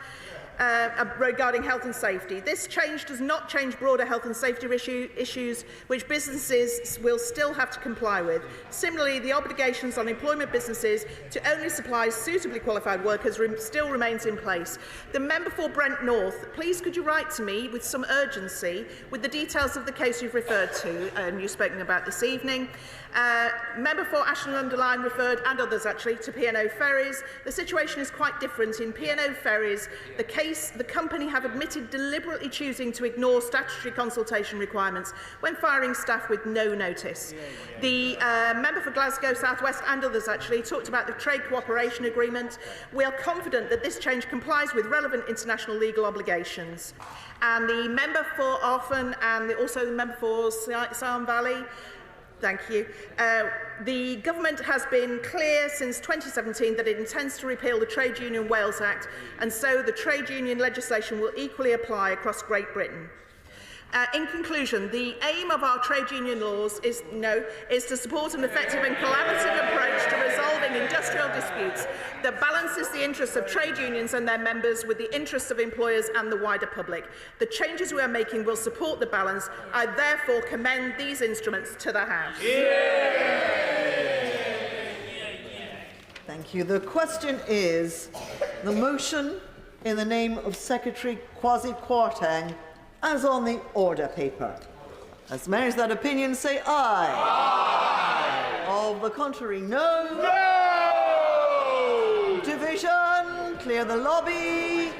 regarding health and safety. This change does not change broader health and safety issues which businesses will still have to comply with. Similarly, the obligations on employment businesses to only supply suitably qualified workers still remains in place. The member for Brent North, please could you write to me with some urgency with the details of the case you've referred to and you've spoken about this evening. Member for Ashton-under-Lyne referred, and others actually, to P&O ferries. The situation is quite different. In P&O ferries, the case case, the company have admitted deliberately choosing to ignore statutory consultation requirements when firing staff with no notice. The member for Glasgow South West and others actually talked about the trade cooperation agreement. We are confident that this change complies with relevant international legal obligations. And the member for Orphan and also the member for Sime Valley, thank you. The government has been clear since 2017 that it intends to repeal the Trade Union Wales Act, and so the trade union legislation will equally apply across Great Britain. In conclusion, the aim of our trade union laws is to support an effective and collaborative approach to resolving industrial disputes that balances the interests of trade unions and their members with the interests of employers and the wider public. The changes we are making will support the balance. I therefore commend these instruments to the House. Thank you. The question is the motion in the name of Secretary Kwasi Kwarteng as on the order paper. As members of that opinion say aye. Aye. Of the contrary, no. No. Division, clear the lobby.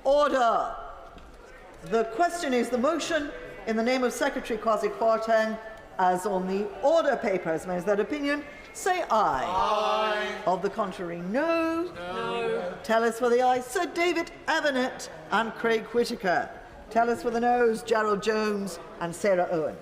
Order. The question is the motion in the name of Secretary Kwasi Kwarteng as on the order papers. Members of that opinion say aye. Aye. Of the contrary, no. No. Tell us for the ayes, Sir David Avenett and Craig Whitaker. Tell us for the noes, Gerald Jones and Sarah Owen.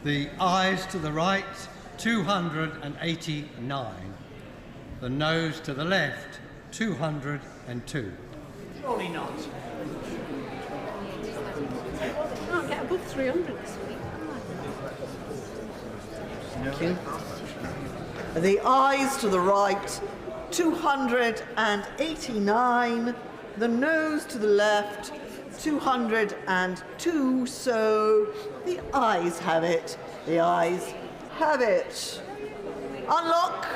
The ayes to the right, 289. The noes to the left, 202. Surely not. Can't get above 300 this week. Thank you. The ayes to the right, 289. The noes to the left, 202. So the ayes have it. The ayes have it. Unlock.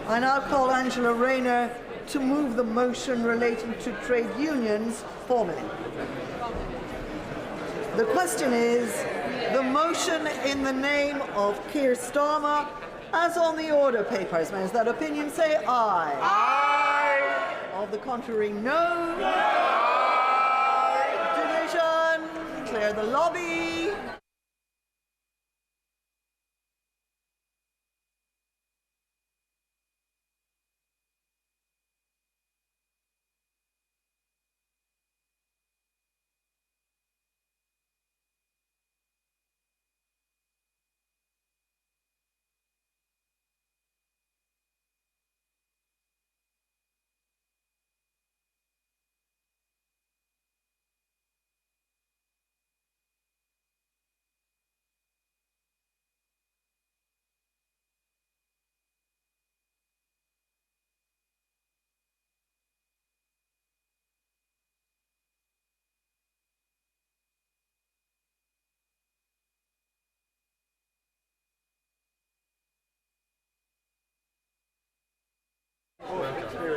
I now call Angela Rayner to move the motion relating to trade unions formally. The question is, the motion in the name of Keir Starmer, as on the order papers. May that opinion say aye. Aye. Of the contrary, no. No. Division. Clear the lobby.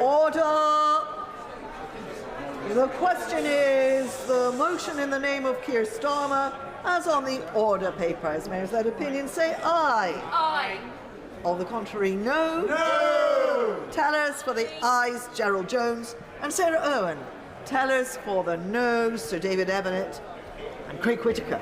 Order! The question is the motion in the name of Keir Starmer, as on the order papers. May that opinion say aye. Aye. Of the contrary, no. No. Tellers for the ayes, Gerald Jones and Sarah Owen. Tellers for the noes, Sir David Evanet and Craig Whitaker.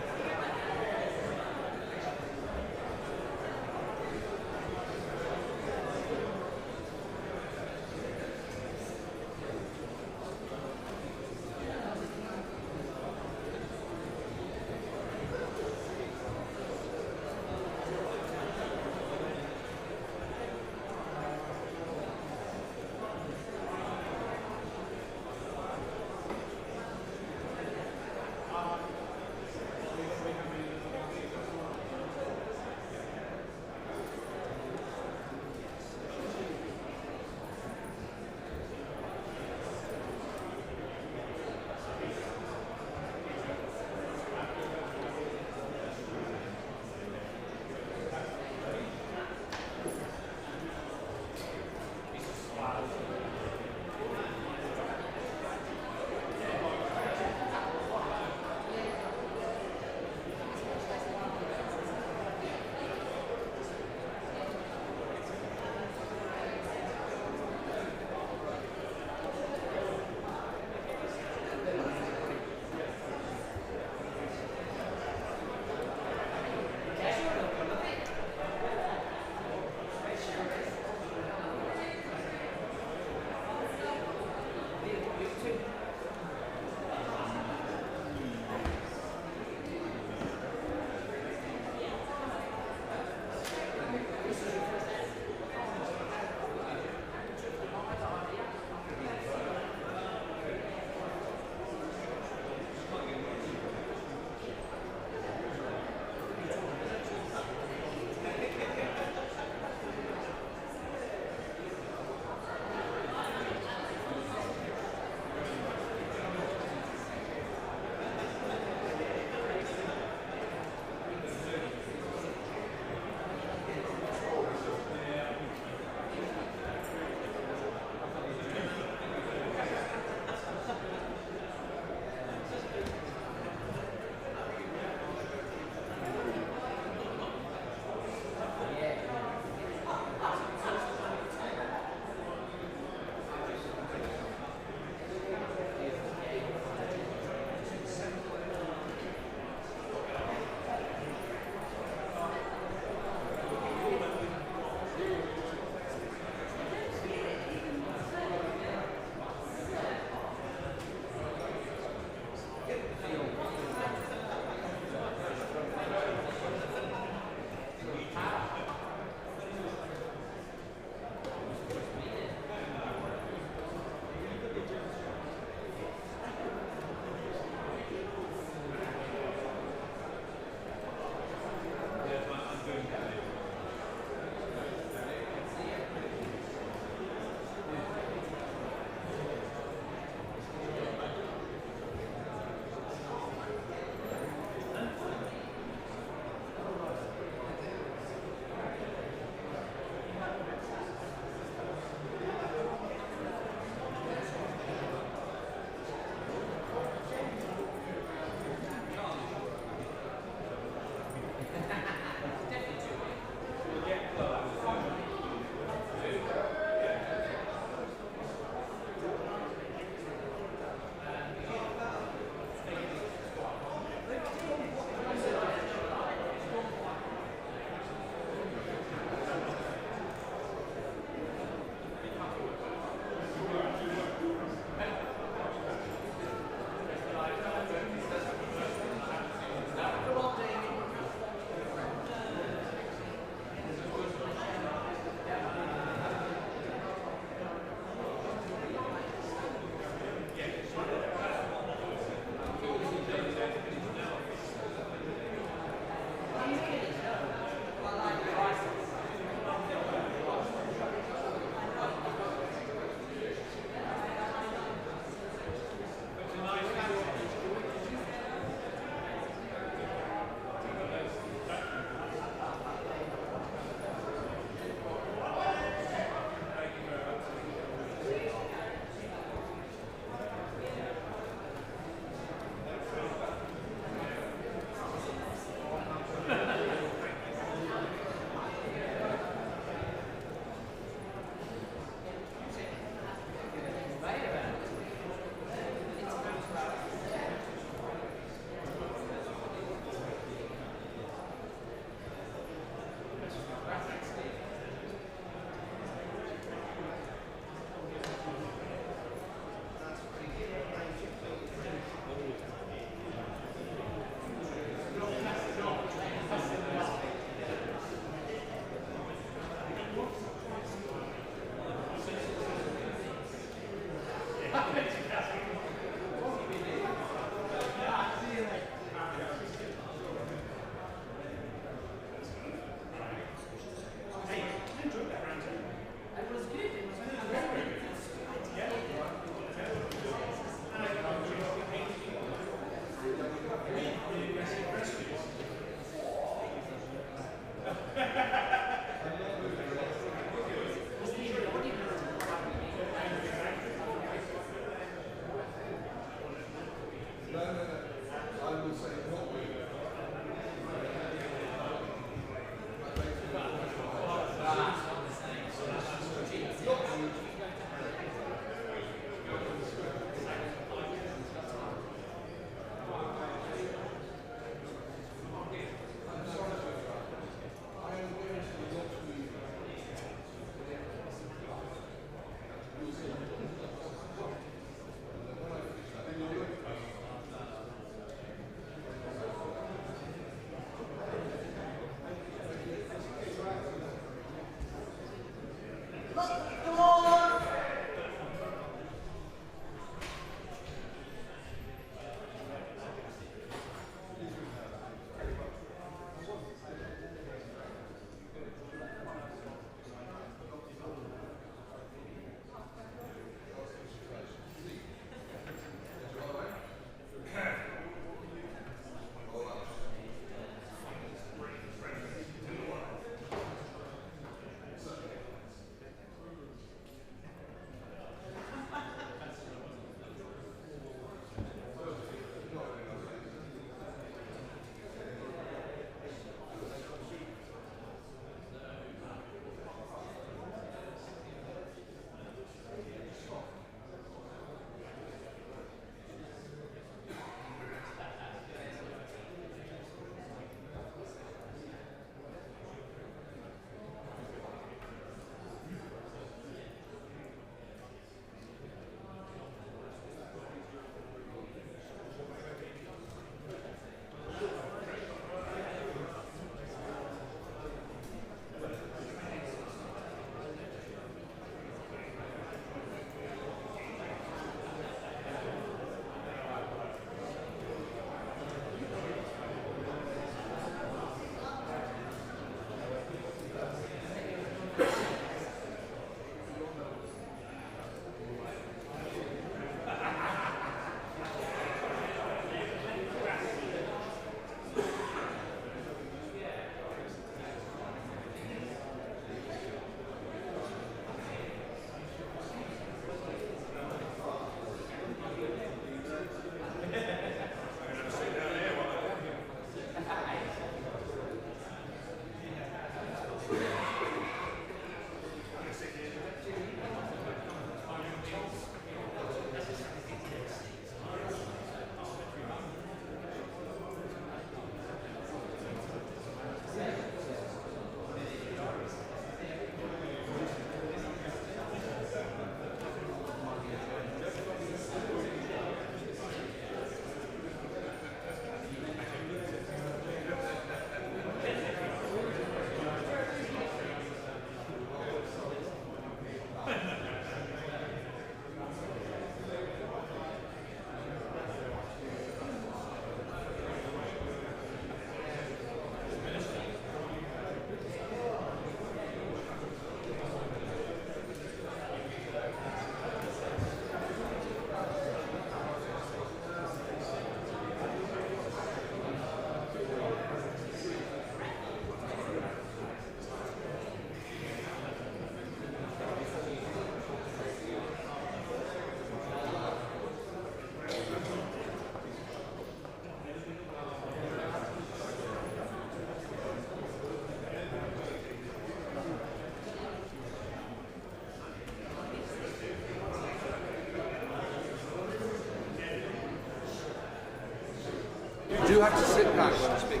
do have to sit back when I speak.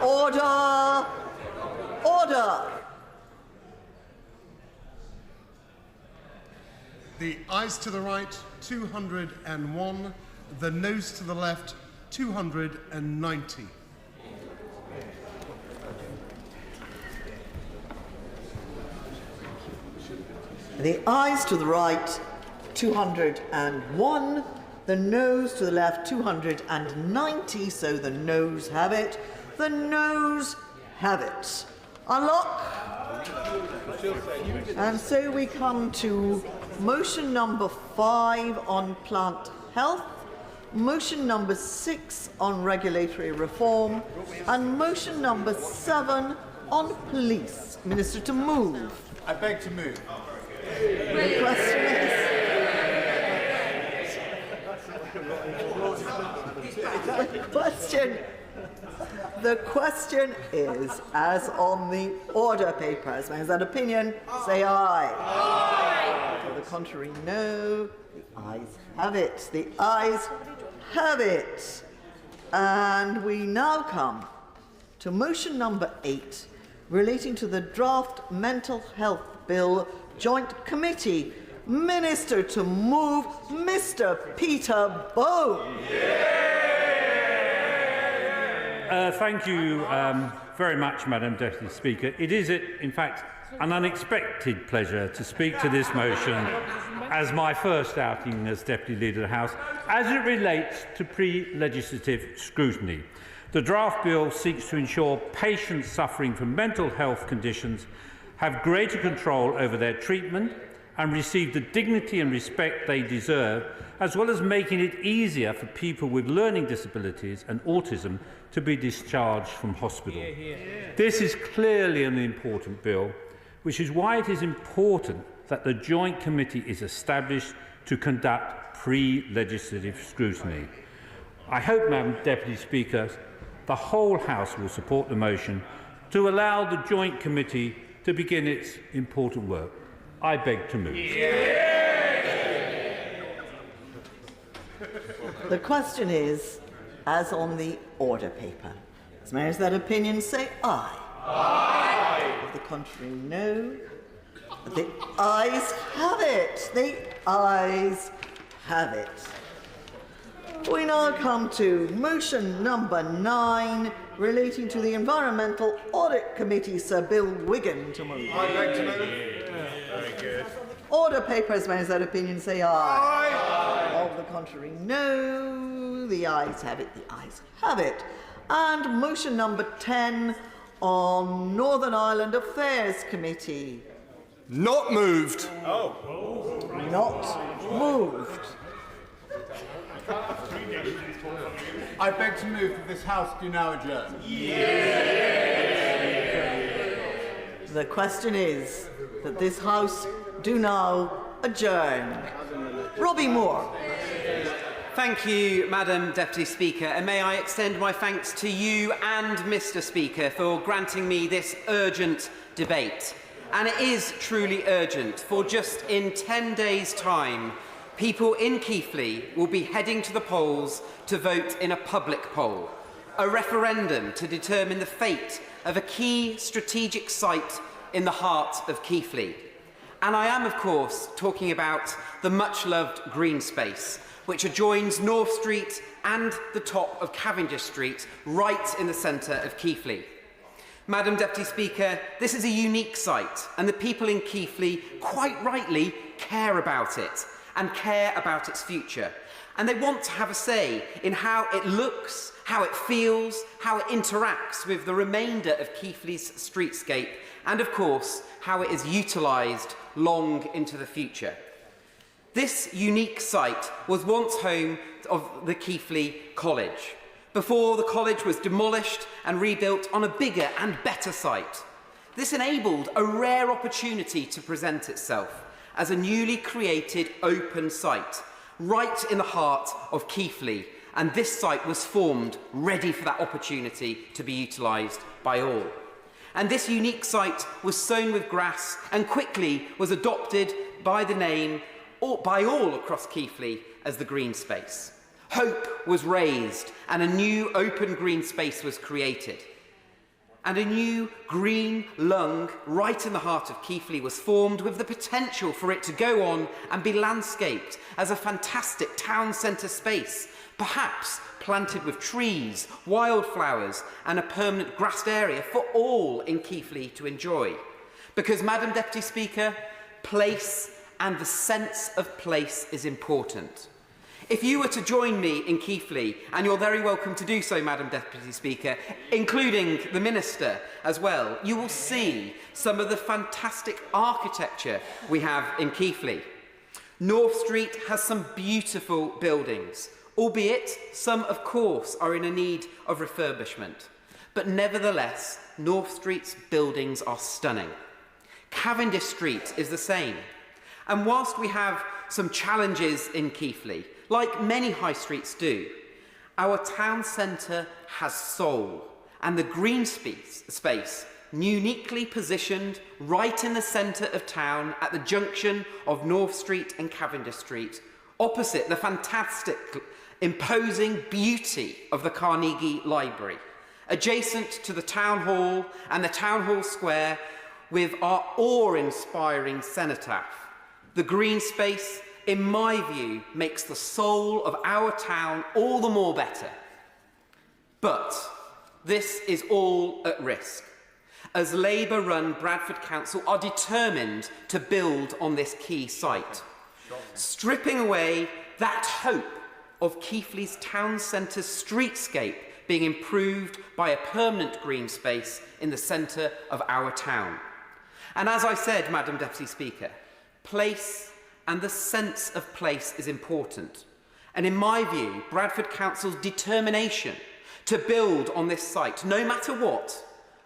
Order! Order! The ayes to the right, 201. The noes to the left, 290. The ayes to the right, 201. The noes to the left, 290. So the noes have it. The noes have it. Unlock. And so we come to motion number 5 on plant health, motion number 6 on regulatory reform, and motion number 7 on police. Minister to move. I beg to move. The question is... The question is, as on the order papers, is that opinion? Say aye. Aye. To the contrary, no. The ayes have it. The ayes have it. And we now come to motion number 8, relating to the draft mental health bill joint committee. Minister to move, Mr. Peter Bone. Thank you very much, Madam Deputy Speaker. It is, in fact, an unexpected pleasure to speak to this motion as my first outing as Deputy Leader of the House, as it relates to pre-legislative scrutiny. The draft bill seeks to ensure patients suffering from mental health conditions have greater control over their treatment and receive the dignity and respect they deserve, as well as making it easier for people with learning disabilities and autism to be discharged from hospital. This is clearly an important bill, which is why it is important that the Joint Committee is established to conduct pre-legislative scrutiny. I hope, Madam Deputy Speaker, the whole House will support the motion to allow the Joint Committee to begin its important work. I beg to move. The question is, as on the order paper. As members of that opinion say aye. Aye. Of the contrary, no. The ayes have it. The ayes have it. We now come to motion number 9, relating to the Environmental Audit Committee. Sir Bill Wigan to move. I beg to move. Very good. Order papers, members of that opinion say aye. Aye. Of the contrary, no. The ayes have it. The ayes have it. And motion number 10 on Northern Ireland Affairs Committee. Not moved. Not moved. I beg to move that this House do now adjourn. The question is that this House do now adjourn. Robbie Moore. Thank you, Madam Deputy Speaker, and may I extend my thanks to you and Mr. Speaker for granting me this urgent debate. And it is truly urgent, for just in 10 days' time, people in Keighley will be heading to the polls to vote in a public poll, a referendum to determine the fate of a key strategic site in the heart of Keighley. And I am, of course, talking about the much-loved green space, which adjoins North Street and the top of Cavendish Street, right in the centre of Keighley. Madam Deputy Speaker, this is a unique site, and the people in Keighley, quite rightly, care about it and care about its future. And they want to have a say in how it looks, how it feels, how it interacts with the remainder of Keighley's streetscape, and of course, how it is utilised long into the future. This unique site was once home of the Keighley College, before the college was demolished and rebuilt on a bigger and better site. This enabled a rare opportunity to present itself as a newly created open site, right in the heart of Keighley, and this site was formed ready for that opportunity to be utilised by all. And this unique site was sown with grass and quickly was adopted by the name, or by all across Keighley, as the green space. Hope was raised and a new open green space was created. And a new green lung right in the heart of Keighley was formed with the potential for it to go on and be landscaped as a fantastic town centre space, perhaps planted with trees, wildflowers and a permanent grassed area for all in Keighley to enjoy. Because, Madam Deputy Speaker, place and the sense of place is important. If you were to join me in Keighley, and you're very welcome to do so, Madam Deputy Speaker, including the Minister as well, you will see some of the fantastic architecture we have in Keighley. North Street has some beautiful buildings, albeit some, of course, are in a need of refurbishment. But nevertheless, North Street's buildings are stunning. Cavendish Street is the same. And whilst we have some challenges in Keighley, like many high streets do, our town centre has soul, and the green space, uniquely positioned right in the centre of town at the junction of North Street and Cavendish Street, opposite the fantastic, imposing beauty of the Carnegie Library, adjacent to the Town Hall and the Town Hall Square with our awe-inspiring cenotaph. The green space, in my view, makes the soul of our town all the more better. But this is all at risk, as Labour-run Bradford Council are determined to build on this key site, stripping away that hope of Keighley's town centre's streetscape being improved by a permanent green space in the centre of our town. And as I said, Madam Deputy Speaker, place and the sense of place is important. And in my view, Bradford Council's determination to build on this site, no matter what,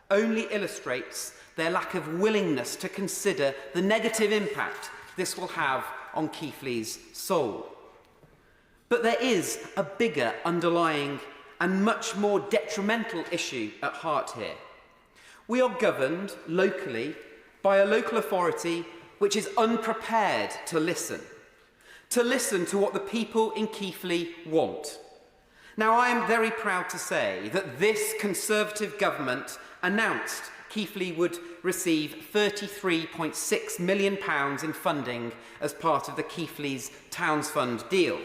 only illustrates their lack of willingness to consider the negative impact this will have on Keighley's soul. But there is a bigger underlying and much more detrimental issue at heart here. We are governed locally by a local authority which is unprepared to listen to what the people in Keighley want. Now, I am very proud to say that this Conservative government announced Keighley would receive £33.6 million in funding as part of the Keighley's Towns Fund deal.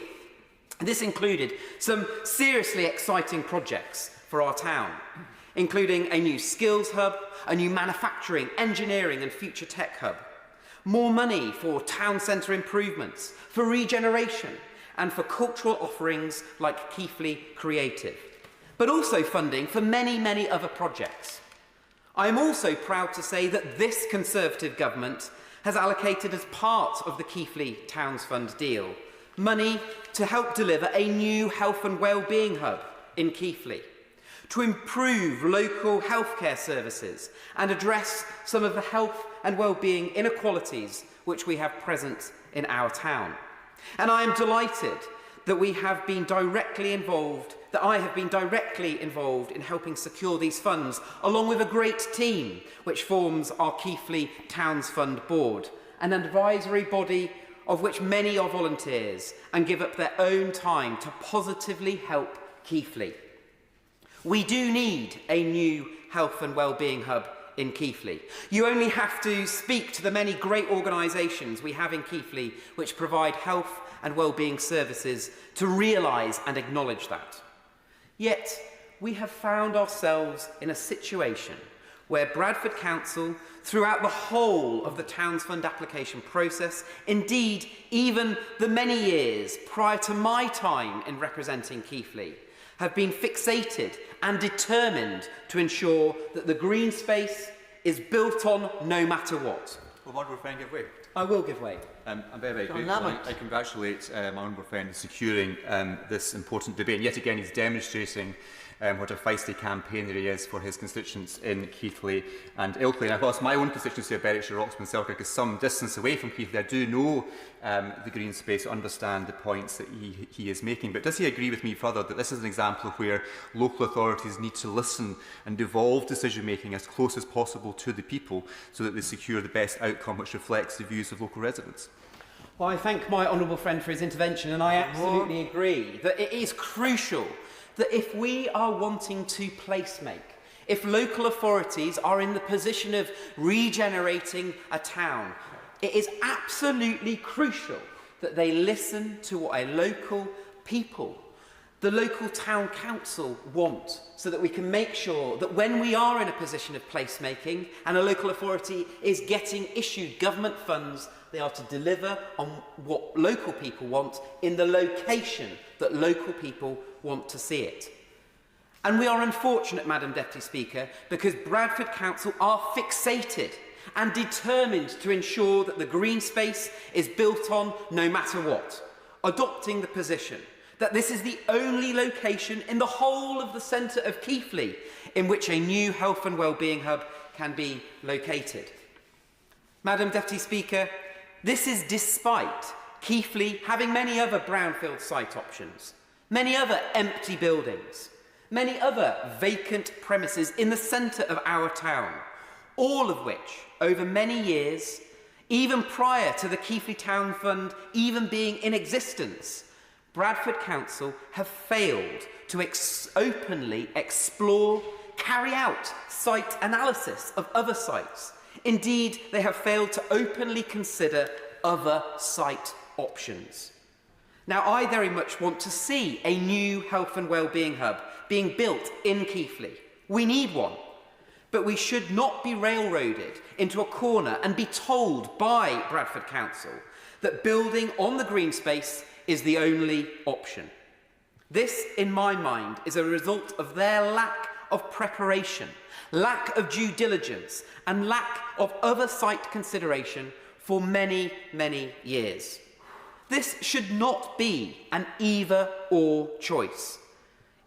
This included some seriously exciting projects for our town, including a new skills hub, a new manufacturing, engineering and future tech hub, more money for town centre improvements, for regeneration and for cultural offerings like Keighley Creative, but also funding for many, many other projects. I am also proud to say that this Conservative government has allocated as part of the Keighley Towns Fund deal money to help deliver a new health and wellbeing hub in Keighley, to improve local healthcare services and address some of the health and wellbeing inequalities which we have present in our town. And I am delighted that I have been directly involved in helping secure these funds, along with a great team which forms our Keighley Towns Fund Board, an advisory body of which many are volunteers and give up their own time to positively help Keighley. We do need a new health and wellbeing hub in Keighley. You only have to speak to the many great organisations we have in Keighley which provide health and wellbeing services to realise and acknowledge that. Yet, we have found ourselves in a situation where Bradford Council, throughout the whole of the Towns Fund application process, indeed even the many years prior to my time in representing Keighley, have been fixated and determined to ensure that the green space is built on no matter what. Will my honourable friend give way? I will give way. I'm very grateful. I congratulate my honourable friend in securing this important debate. And yet again, he's demonstrating what a feisty campaigner he is for his constituents in Keighley and Ilkley. And whilst my own constituency of Berwickshire, Roxburgh Selkirk is some distance away from Keighley, I do know the green space, understand the points that he is making. But does he agree with me further that this is an example of where local authorities need to listen and devolve decision-making as close as possible to the people so that they secure the best outcome which reflects the views of local residents? Well, I thank my honourable friend for his intervention, and I absolutely agree that it is crucial that if we are wanting to placemake, if local authorities are in the position of regenerating a town, it is absolutely crucial that they listen to what a local people, the local town council want, so that we can make sure that when we are in a position of placemaking and a local authority is getting issued government funds, they are to deliver on what local people want in the location that local people want to see it. And we are unfortunate, Madam Deputy Speaker, because Bradford Council are fixated and determined to ensure that the green space is built on no matter what, adopting the position that this is the only location in the whole of the centre of Keighley in which a new health and wellbeing hub can be located. Madam Deputy Speaker, this is despite Keighley having many other brownfield site options, many other empty buildings, many other vacant premises in the centre of our town, all of which, over many years, even prior to the Keighley Town Fund even being in existence, Bradford Council have failed to openly explore, carry out site analysis of other sites. Indeed, they have failed to openly consider other site options. Now, I very much want to see a new health and wellbeing hub being built in Keighley. We need one. But we should not be railroaded into a corner and be told by Bradford Council that building on the green space is the only option. This, in my mind, is a result of their lack of preparation, lack of due diligence, and lack of other site consideration for many, many years. This should not be an either-or choice.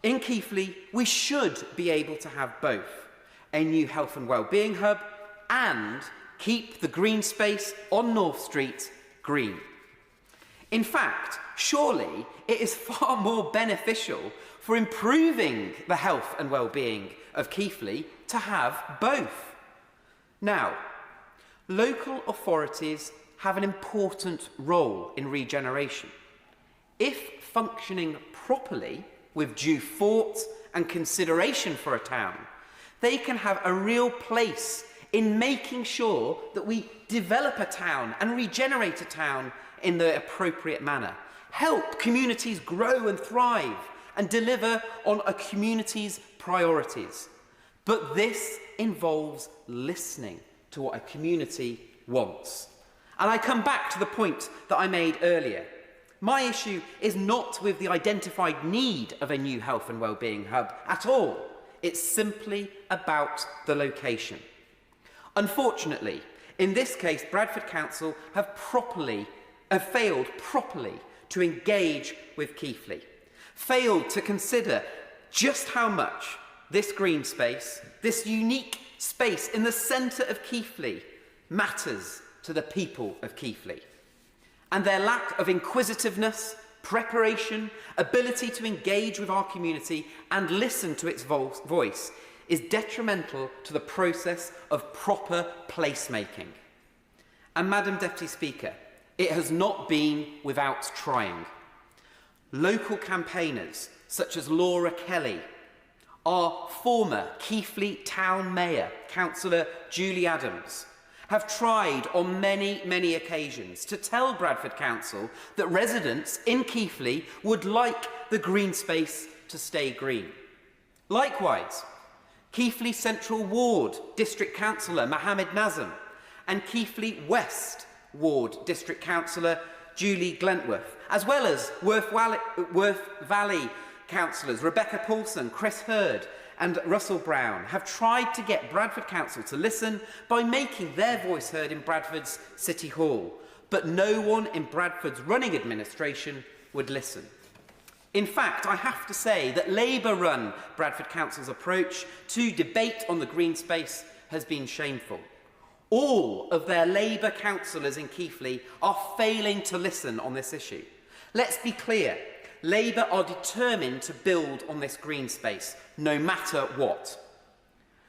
In Keighley, we should be able to have both a new health and wellbeing hub and keep the green space on North Street green. In fact, surely it is far more beneficial for improving the health and well-being of Keighley to have both. Now, local authorities have an important role in regeneration. If functioning properly, with due thought and consideration for a town, they can have a real place in making sure that we develop a town and regenerate a town in the appropriate manner, help communities grow and thrive, and deliver on a community's priorities. But this involves listening to what a community wants. And I come back to the point that I made earlier. My issue is not with the identified need of a new health and wellbeing hub at all. It's simply about the location. Unfortunately, in this case, Bradford Council have failed properly to engage with Keighley, failed to consider just how much this green space, this unique space in the centre of Keighley, matters to the people of Keighley. And their lack of inquisitiveness, preparation, ability to engage with our community and listen to its voice is detrimental to the process of proper placemaking. And Madam Deputy Speaker, it has not been without trying. Local campaigners such as Laura Kelly, our former Keighley Town Mayor, Councillor Julie Adams, have tried on many, many occasions to tell Bradford Council that residents in Keighley would like the green space to stay green. Likewise, Keighley Central Ward District Councillor Mohammed Nazem and Keighley West Ward District Councillor Julie Glentworth, as well as Worth Valley councillors Rebecca Paulson, Chris Hurd and Russell Brown have tried to get Bradford Council to listen by making their voice heard in Bradford's City Hall, but no one in Bradford's running administration would listen. In fact, I have to say that Labour-run Bradford Council's approach to debate on the green space has been shameful. All of their Labour councillors in Keighley are failing to listen on this issue. Let's be clear, Labour are determined to build on this green space, no matter what.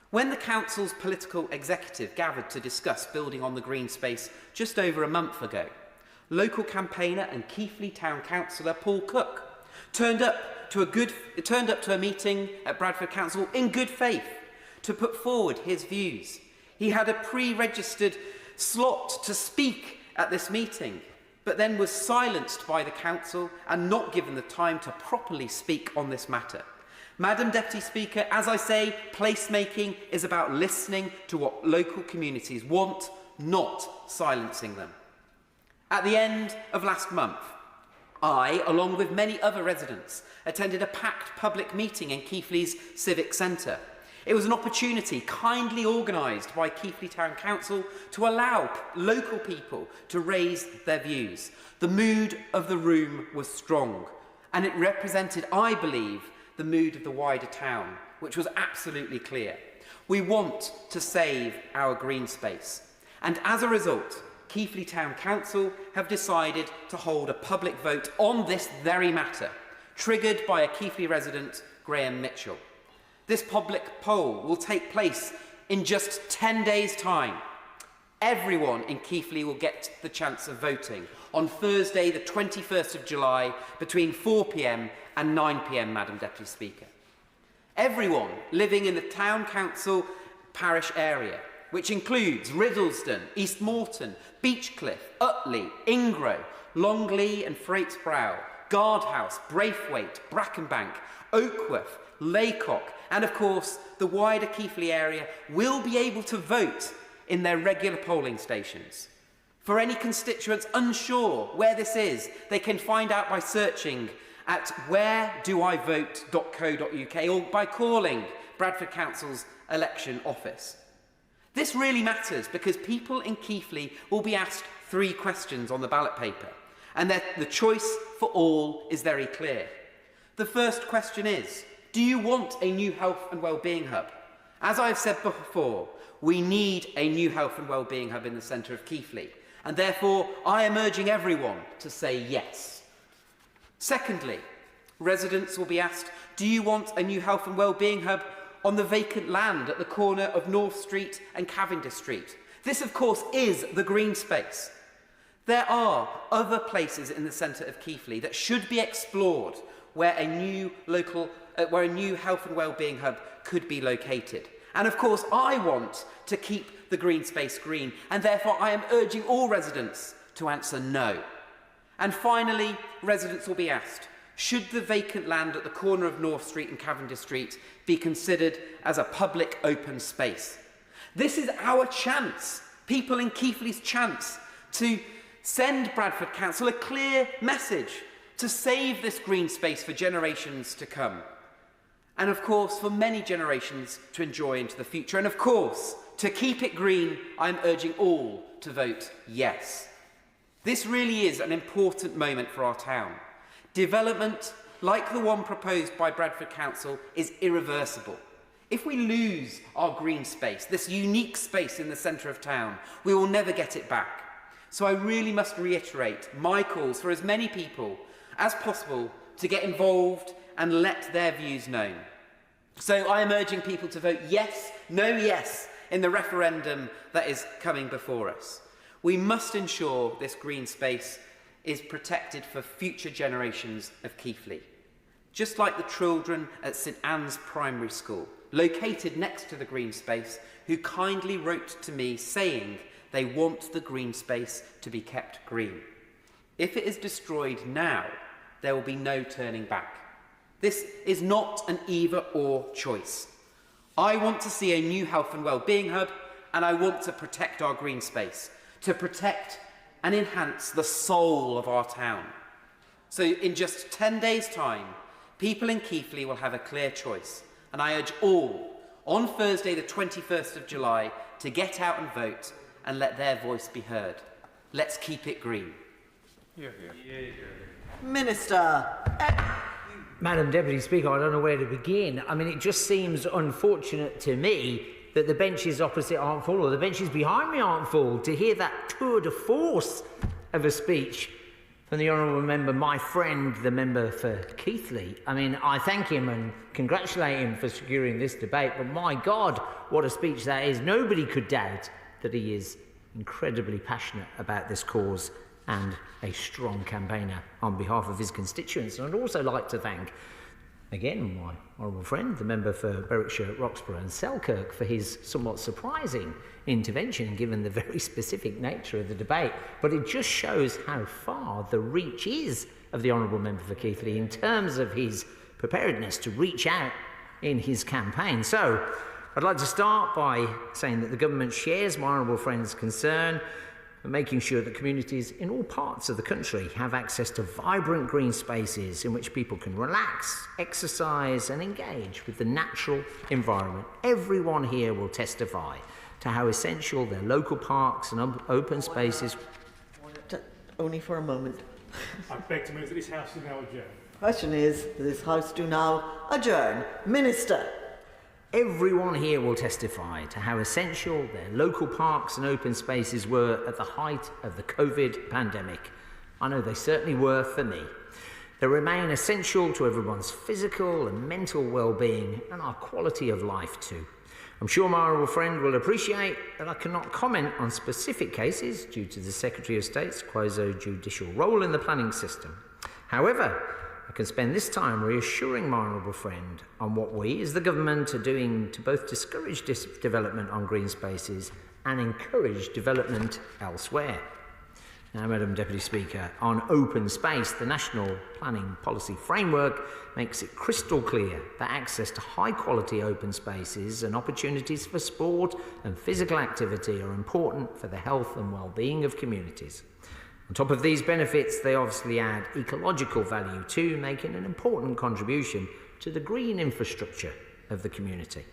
When the council's political executive gathered to discuss building on the green space just over a month ago, Local campaigner and Keighley Town Councillor Paul Cook turned up to a meeting at Bradford Council in good faith to put forward his views. He had a pre-registered slot to speak at this meeting, but then was silenced by the council and not given the time to properly speak on this matter. Madam Deputy Speaker, as I say, placemaking is about listening to what local communities want, not silencing them. At the end of last month, I, along with many other residents, attended a packed public meeting in Keighley's Civic Centre. It was an opportunity kindly organised by Keighley Town Council to allow local people to raise their views. The mood of the room was strong, and it represented, I believe, the mood of the wider town, which was absolutely clear. We want to save our green space, and as a result, Keighley Town Council have decided to hold a public vote on this very matter, triggered by a Keighley resident, Graham Mitchell. This public poll will take place in just 10 days' time. Everyone in Keighley will get the chance of voting on Thursday, the 21st of July, between 4 p.m. and 9 p.m, Madam Deputy Speaker. Everyone living in the Town Council parish area, which includes Riddlesden, East Morton, Beechcliff, Utley, Ingro, Longley and Freights-Brow, Guardhouse, Braithwaite, Brackenbank, Oakworth, Laycock, and of course the wider Keighley area will be able to vote in their regular polling stations. For any constituents unsure where this is, they can find out by searching at wheredoivote.co.uk or by calling Bradford Council's election office. This really matters because people in Keighley will be asked 3 questions on the ballot paper, and the choice for all is very clear. The first question is, do you want a new health and wellbeing hub? As I've said before, we need a new health and wellbeing hub in the centre of Keighley, and therefore I am urging everyone to say yes. Secondly, residents will be asked, do you want a new health and wellbeing hub on the vacant land at the corner of North Street and Cavendish Street? This, of course, is the green space. There are other places in the centre of Keighley that should be explored where a new health and wellbeing hub could be located. And of course, I want to keep the green space green, and therefore I am urging all residents to answer no. And finally, residents will be asked, should the vacant land at the corner of North Street and Cavendish Street be considered as a public open space? This is our chance, people in Keighley's chance, to send Bradford Council a clear message to save this green space for generations to come. And of course, for many generations to enjoy into the future. And of course, to keep it green, I'm urging all to vote yes. This really is an important moment for our town. Development, like the one proposed by Bradford Council, is irreversible. If we lose our green space, this unique space in the centre of town, we will never get it back. So I really must reiterate my calls for as many people as possible to get involved and let their views known. So I am urging people to vote yes, no yes in the referendum that is coming before us. We must ensure this green space is protected for future generations of Keighley. Just like the children at St Anne's Primary School, located next to the green space, who kindly wrote to me saying they want the green space to be kept green. If it is destroyed now, there will be no turning back. This is not an either-or choice. I want to see a new health and wellbeing hub, and I want to protect our green space, to protect and enhance the soul of our town. So in just 10 days' time, people in Keighley will have a clear choice, and I urge all, on Thursday the 21st of July, to get out and vote and let their voice be heard. Let's keep it green. Minister. Madam Deputy Speaker, I don't know where to begin. I mean, it just seems unfortunate to me that the benches opposite aren't full, or the benches behind me aren't full, to hear that tour de force of a speech from the honourable member, my friend, the member for Keighley. I mean, I thank him and congratulate him for securing this debate, but my God, what a speech that is. Nobody could doubt that he is incredibly passionate about this cause and a strong campaigner on behalf of his constituents. And I'd also like to thank, again, my honourable friend, the member for Berwickshire, Roxburgh and Selkirk, for his somewhat surprising intervention given the very specific nature of the debate. But it just shows how far the reach is of the honourable member for Keighley in terms of his preparedness to reach out in his campaign. So I'd like to start by saying that the government shares my honourable friend's concern for making sure that communities in all parts of the country have access to vibrant green spaces in which people can relax, exercise and engage with the natural environment. Everyone here will testify to how essential their local parks and open spaces... Only for a moment. I beg to move that this House is now adjourned. Question is, this House do now adjourn. Minister. Everyone here will testify to how essential their local parks and open spaces were at the height of the COVID pandemic. I know they certainly were for me. They remain essential to everyone's physical and mental well-being and our quality of life too. I'm sure my honourable friend will appreciate that I cannot comment on specific cases due to the Secretary of State's quasi-judicial role in the planning system. However, I can spend this time reassuring my honourable friend on what we as the government are doing to both discourage development on green spaces and encourage development elsewhere. Now, Madam Deputy Speaker, on open space, the National Planning Policy Framework makes it crystal clear that access to high-quality open spaces and opportunities for sport and physical activity are important for the health and well-being of communities. On top of these benefits, they obviously add ecological value too, making an important contribution to the green infrastructure of the community.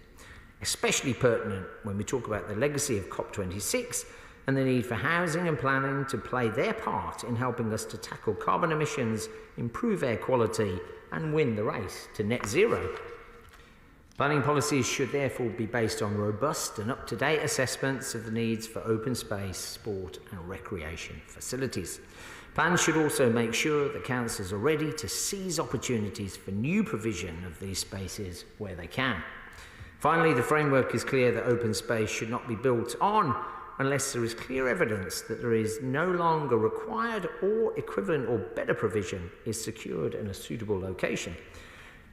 Especially pertinent when we talk about the legacy of COP26 and the need for housing and planning to play their part in helping us to tackle carbon emissions, improve air quality and win the race to net zero. Planning policies should therefore be based on robust and up-to-date assessments of the needs for open space, sport and recreation facilities. Plans should also make sure that councils are ready to seize opportunities for new provision of these spaces where they can. Finally, the framework is clear that open space should not be built on unless there is clear evidence that there is no longer required or equivalent or better provision is secured in a suitable location.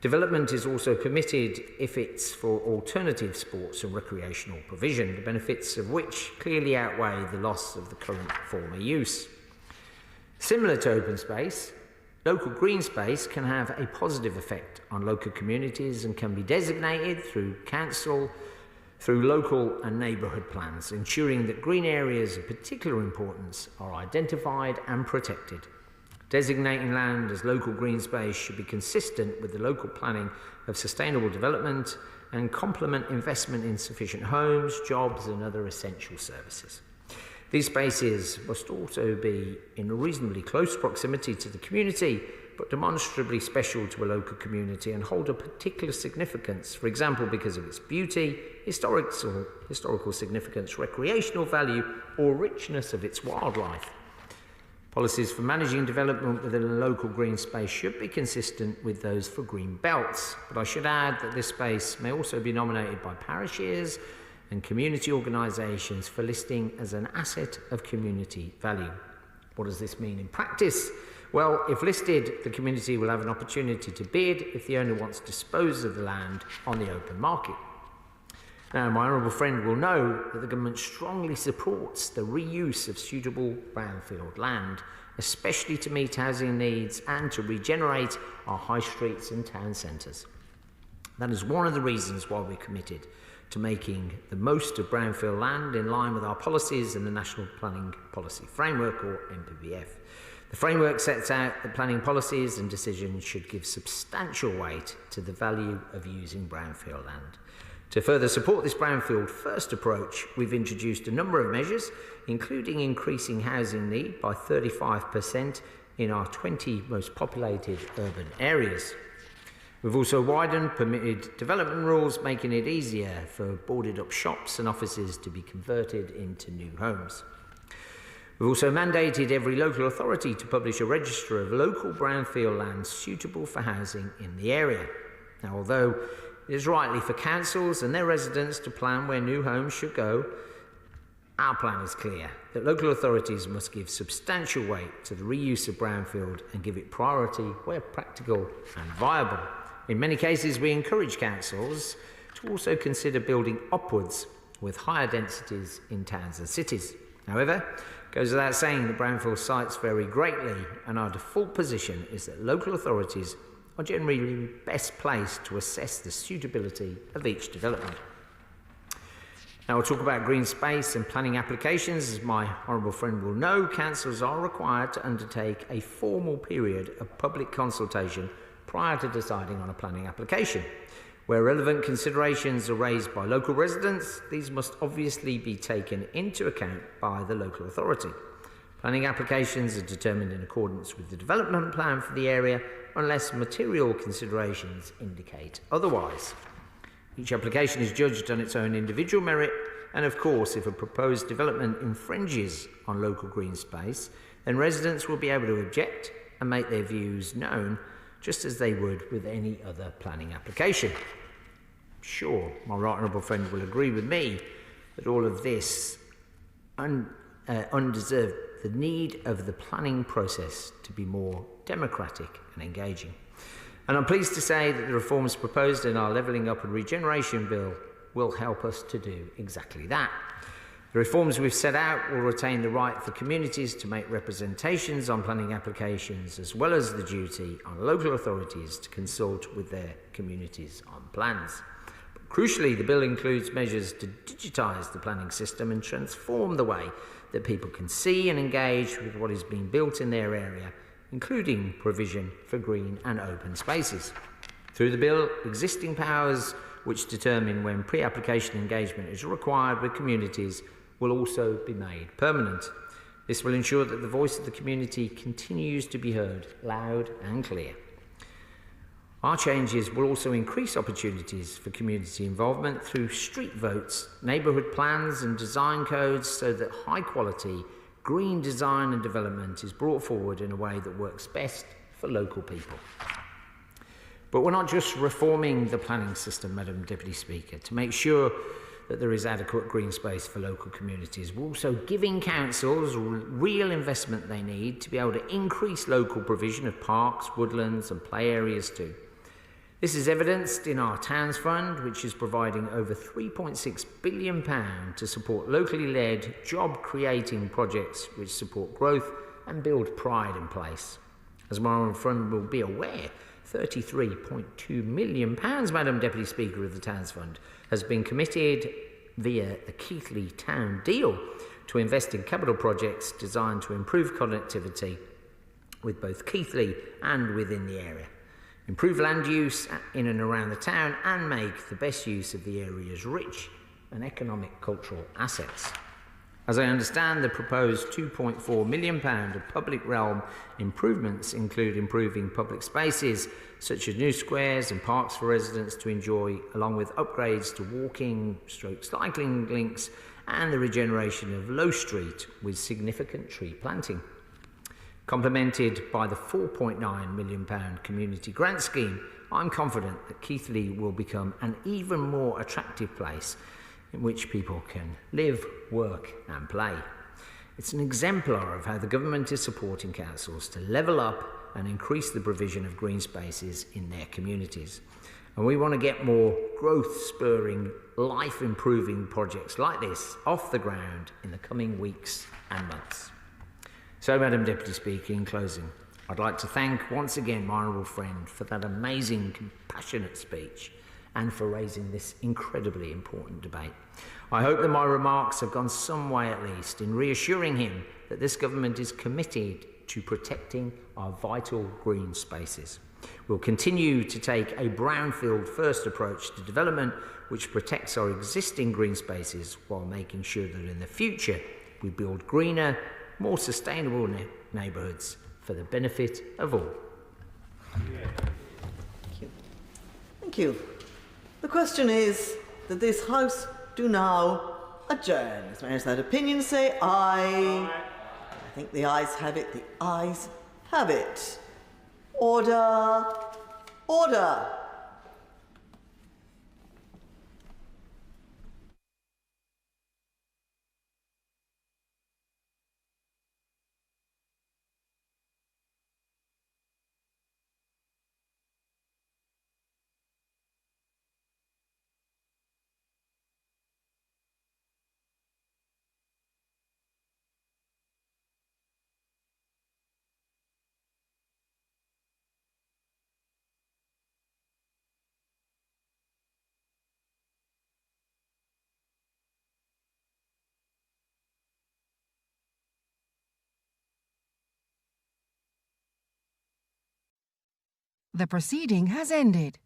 Development is also permitted if it's for alternative sports and recreational provision, the benefits of which clearly outweigh the loss of the current former use. Similar to open space, local green space can have a positive effect on local communities and can be designated through council, through local and neighbourhood plans, ensuring that green areas of particular importance are identified and protected. Designating land as local green space should be consistent with the local planning of sustainable development and complement investment in sufficient homes, jobs and other essential services. These spaces must also be in a reasonably close proximity to the community, but demonstrably special to a local community and hold a particular significance, for example, because of its beauty, historical significance, recreational value or richness of its wildlife. Policies for managing development within a local green space should be consistent with those for green belts, but I should add that this space may also be nominated by parishes and community organisations for listing as an asset of community value. What does this mean in practice? Well, if listed, the community will have an opportunity to bid if the owner wants to dispose of the land on the open market. Now, my honourable friend will know that the government strongly supports the reuse of suitable brownfield land, especially to meet housing needs and to regenerate our high streets and town centres. That is one of the reasons why we're committed to making the most of brownfield land in line with our policies in the National Planning Policy Framework, or NPPF. The framework sets out that planning policies and decisions should give substantial weight to the value of using brownfield land. To further support this brownfield first approach, we've introduced a number of measures, including increasing housing need by 35% in our 20 most populated urban areas. We've also widened permitted development rules, making it easier for boarded up shops and offices to be converted into new homes. We've also mandated every local authority to publish a register of local brownfield land suitable for housing in the area. Now, although it is rightly for councils and their residents to plan where new homes should go, Our plan is clear, that local authorities must give substantial weight to the reuse of brownfield and give it priority where practical and viable. In many cases, we encourage councils to also consider building upwards with higher densities in towns and cities. However, it goes without saying that brownfield sites vary greatly, and our default position is that local authorities are generally best placed to assess the suitability of each development. Now we'll talk about green space and planning applications. As my honourable friend will know, councils are required to undertake a formal period of public consultation prior to deciding on a planning application. Where relevant considerations are raised by local residents, these must obviously be taken into account by the local authority. Planning applications are determined in accordance with the development plan for the area unless material considerations indicate otherwise. Each application is judged on its own individual merit, and of course, if a proposed development infringes on local green space, then residents will be able to object and make their views known, just as they would with any other planning application. Sure, my right honourable friend will agree with me that all of this undeserved the need of the planning process to be more democratic and engaging. And I'm pleased to say that the reforms proposed in our Levelling Up and Regeneration Bill will help us to do exactly that. The reforms we've set out will retain the right for communities to make representations on planning applications, as well as the duty on local authorities to consult with their communities on plans. But crucially, the bill includes measures to digitise the planning system and transform the way that people can see and engage with what is being built in their area, including provision for green and open spaces. Through the bill, existing powers which determine when pre-application engagement is required with communities will also be made permanent. This will ensure that the voice of the community continues to be heard loud and clear. Our changes will also increase opportunities for community involvement through street votes, neighbourhood plans and design codes, so that high quality green design and development is brought forward in a way that works best for local people. But we're not just reforming the planning system, Madam Deputy Speaker, to make sure that there is adequate green space for local communities. We're also giving councils real investment they need to be able to increase local provision of parks, woodlands and play areas too. This is evidenced in our Towns Fund, which is providing over £3.6 billion to support locally led, job-creating projects which support growth and build pride in place. As my own friend will be aware, £33.2 million, Madam Deputy Speaker, of the Towns Fund has been committed via the Keighley Town Deal to invest in capital projects designed to improve connectivity with both Keighley and within the area, improve land use in and around the town, and make the best use of the area's rich and economic cultural assets. As I understand, the proposed £2.4 million of public realm improvements include improving public spaces such as new squares and parks for residents to enjoy, along with upgrades to walking/cycling links and the regeneration of Low Street with significant tree planting. Complemented by the £4.9 million community grant scheme, I'm confident that Keighley will become an even more attractive place in which people can live, work and play. It's an exemplar of how the government is supporting councils to level up and increase the provision of green spaces in their communities. And we want to get more growth-spurring, life-improving projects like this off the ground in the coming weeks and months. So, Madam Deputy Speaker, in closing, I'd like to thank once again my honourable friend for that amazing, compassionate speech and for raising this incredibly important debate. I hope that my remarks have gone some way at least in reassuring him that this government is committed to protecting our vital green spaces. We'll continue to take a brownfield first approach to development which protects our existing green spaces while making sure that in the future we build greener, more sustainable neighbourhoods for the benefit of all. Thank you. The question is that this House do now adjourn. As many as that opinion say aye. I think the ayes have it. The ayes have it. Order. Order. The proceeding has ended.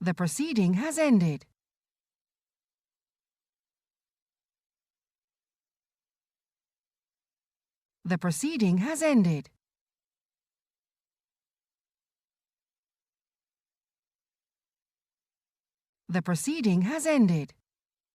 The proceeding has ended. The proceeding has ended. The proceeding has ended.